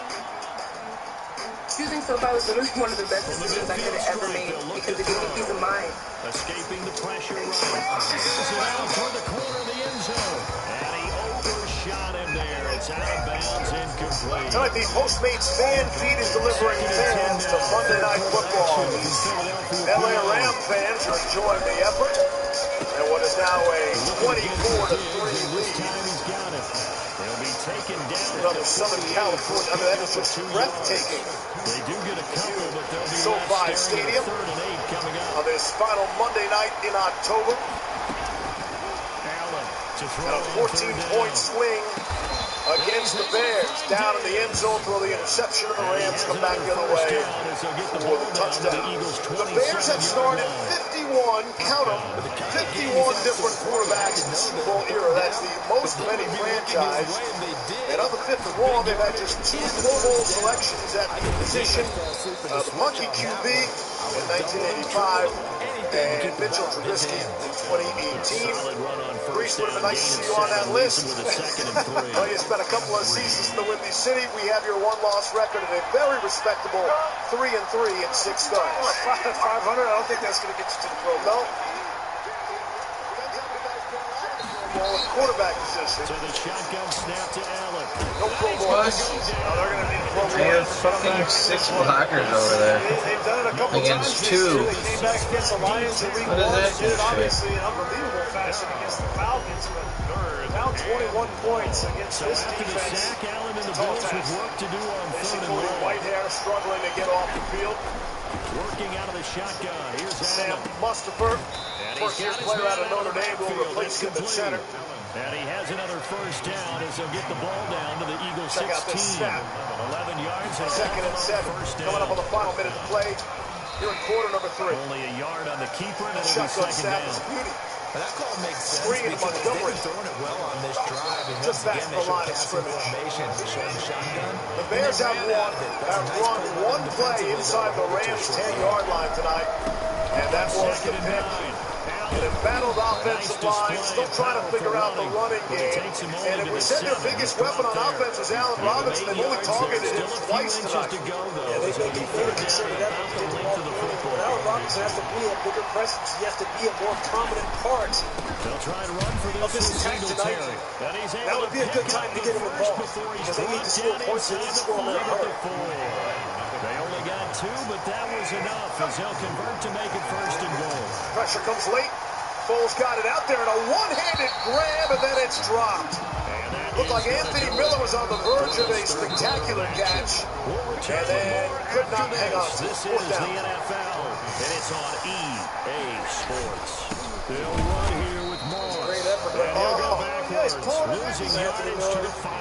Choosing SoFi was literally one of the best decisions I could have ever made because it gave me peace of mind. Escaping the pressure right. Fires it out toward the corner of the end zone. And he overshot him there. It's out of bounds, incomplete. Tonight, the Postmates fan feed is delivering fans to Monday Night Football. LA Ram fans are enjoying the effort. And what is now a 24-3 lead. They'll be taken down. Another Southern California. I mean, that is just breathtaking. They do get a couple, but they'll be SoFi Stadium on this final Monday night in October. And a 14-point swing against the Bears. Down in the end zone, throw the interception, and the Rams come back the other way for the touchdown. The Bears have started 51, count them, 51 different quarterbacks in the Super Bowl era. That's the most of any franchise. And of the 51, they've had just 2 Pro Bowl selections at the position. The Monkey QB in 1985 and Mitchell Trubisky in 2018. Reese, would have been nice to see you on that list. Well, you spent a couple of seasons in the Windy City. We have your one-loss record at a very respectable 3-3 in 6 starts. 500, I don't think that's going to get you to the Pro Bowl. No. Quarterback position. So the shotgun snap to Allen. No Pro Bowl. No, they're going to need a Pro Bowl. They have fucking 6 blockers over there. They've done it a couple against times 2. They came back against the Lions in week 1. Did it obviously in unbelievable fashion against the Falcons, but now 21 points against this defense. Allen in the Bills with work to do on third and Cody long. Whitehair struggling to get off the field. Working out of the shotgun. Here's Sam Allen. Mustipher, first-year player out of Notre Dame, will replace him at center. And he has another first down as they'll get the ball down to the Eagles 16. Check out this snap. 11 yards. And Second and 7. Coming up on the final minute to play. Here in quarter number 3. Only a yard on the keeper, and it'll be Shotgun second snap down. is beauty. And that call makes sense Screen to because they've Montgomery. been throwing it well on this drive. And Just once back again, to the they line show of passing scrimmage. formation. They show the shotgun. The Bears have run one play inside the Rams' 10-yard line tonight, and that was the pick. An embattled offensive line, still trying to figure out the running game. And if we said their biggest weapon on offense was Allen Robinson, they've only targeted him twice tonight. Yeah, they consider that when they get the ball moving. But Allen Robinson has to be a bigger presence. He has to be a more prominent part They'll try to run for of this attack tonight. That would be a good time to get him involved because they need to score points. They need to score them in a hurry. They only got 2, but that was enough as they'll convert to make it first and goal. Pressure comes late. Foles got it out there in a one-handed grab, and then it's dropped. Looked like Anthony Miller was on the verge of a spectacular catch, and then could not hang on to it. This is the NFL, and it's on EA Sports. They'll run here with Moore. Great effort. And he'll go backwards, Nice losing yardage to the 5.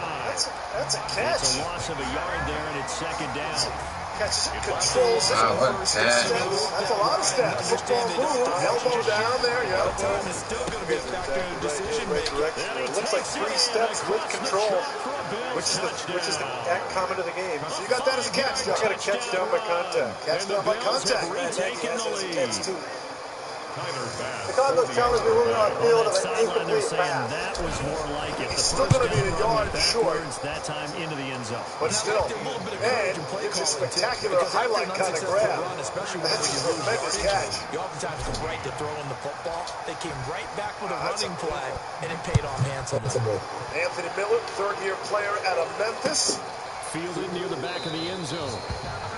That's a catch. It's a loss of a yard there, and it's second down. Catches it, controls it. Wow, what a catch. That's a lot of steps. Football move. Elbow down there, yeah. Time is still going to be a factor in decision making. It looks like 3 steps with control, which is the common to the game. So you got that as a catch, John. You got a catch down by contact. Catch down by contact. That's 2. Chicago's challenge me moving on field of an incomplete pass. That was more like it. He's still going to be a yard short. That time into the end zone. But still, and it's a spectacular highlight kind of grab. That's a tremendous catch. You oftentimes can break to throw in the football. They came right back with a running play, and it paid off handsomely. Anthony Miller, third-year player out of Memphis. Fielded near the back of the end zone.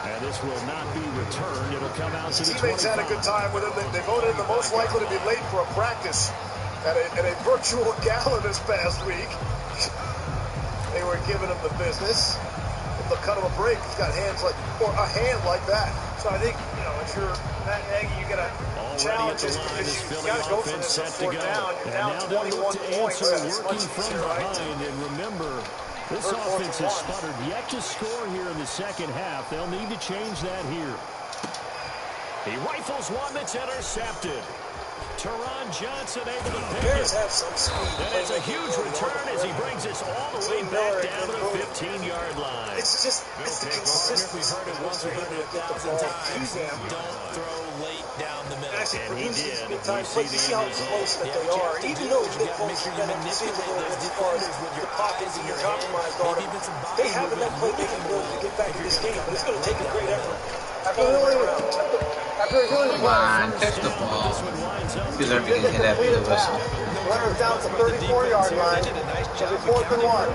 And this will not be returned. It'll come out to the 25. Teammates had a good time with him. They voted him the most likely to be late for a practice at a virtual gala this past week. They were giving him the business. If they'll cut him a break, he's got hands like, or a hand like that. So I think, if you're Matt Nagy, you got to challenge this because you got to go for this on 4th down. You're down 21 points. It's much easier, right? And remember, this offense has sputtered. Yet to score here in the second half. They'll need to change that here. He rifles one that's intercepted. Teron Johnson able to pick Bears it. have some speed. And it's a huge return as he brings us all the way back down to the 15-yard line. it's the consistency. We've heard it once, we've heard it 1,000 times. Don't throw late down the middle. Actually, for these big time plays, you see how close that they are. Even though Nick Foles has been unreceivable as far as the pockets and your compromised on him, they have enough playmaking ability to get back in this game, but it's going to take a great effort. Come on, catch the ball. You deserve to get hit after the whistle. Runner's down to 34-yard line. So it's 4th and 1.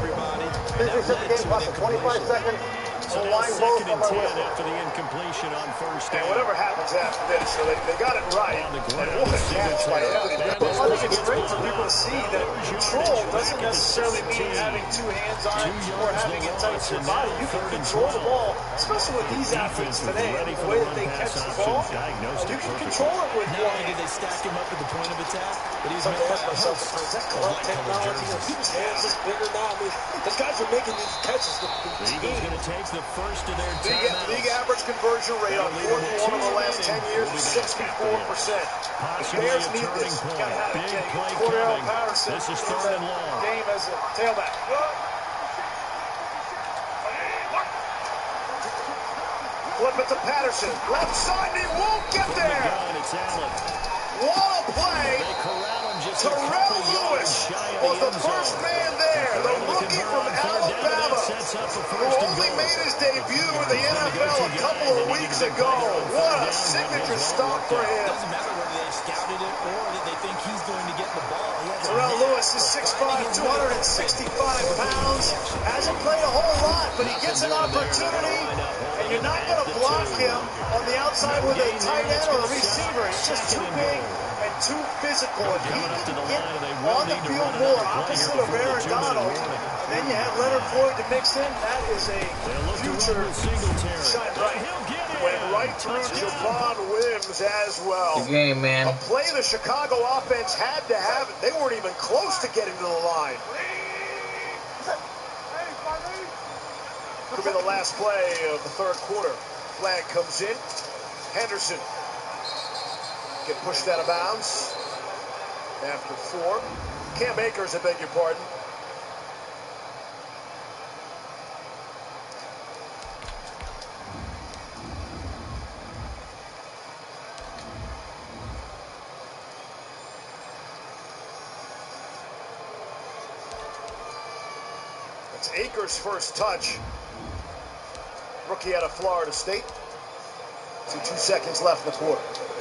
Please reset the game plus a 25-second. So now second and 10 after the incompletion on first down. And whatever happens after this, so they got it right. And what a catch by Anthony. I think it's great for people to see that control doesn't necessarily mean having two hands on it or having it tight to your body. You can control the ball, especially with these athletes today, the way that they catch the ball. You can control it with Not one only hand. did they stack him up at the point of attack, but he's Something I ask myself, is that club technology? People's hands is bigger now. I mean, those guys are making these catches. The Eagles going to take the first of their timeouts. League average conversion rate on 4th and 1 over the last 10 years is 64%. Possibly Bears a need turning this. point. Big play Cordell coming. Patterson This is in 3rd and the long. game as a tailback. Flip it to Patterson. Left side, he won't get there. It's Allen. What a play. They corral him just a Terrell couple yards Lewis shy of was the the end first zone. man there. The rookie from Alabama, Sets up a who first and only goal. made his debut in the NFL a couple of weeks ago. What a signature stop for him. Doesn't matter whether they've scouted it or that they think he's going to get the ball. Terrell Lewis is 6'5", 265 pounds. Hasn't played a whole lot, but he gets an opportunity, and you're not going to block him on the outside with a tight end or a receiver. It's just too big and too physical. If he can get on the field more, opposite of Aaron Donald, and then you have Leonard Floyd to mix in, that is a future shine bright. Went right through Javon Wims as well. Good game, man. A play the Chicago offense had to have it. They weren't even close to getting to the line. Could be the last play of the 3rd quarter. Flag comes in. Henderson get pushed out of bounds after 4. Cam Akers, I beg your pardon. It's Akers' first touch. Rookie out of Florida State. 2 seconds left in the quarter.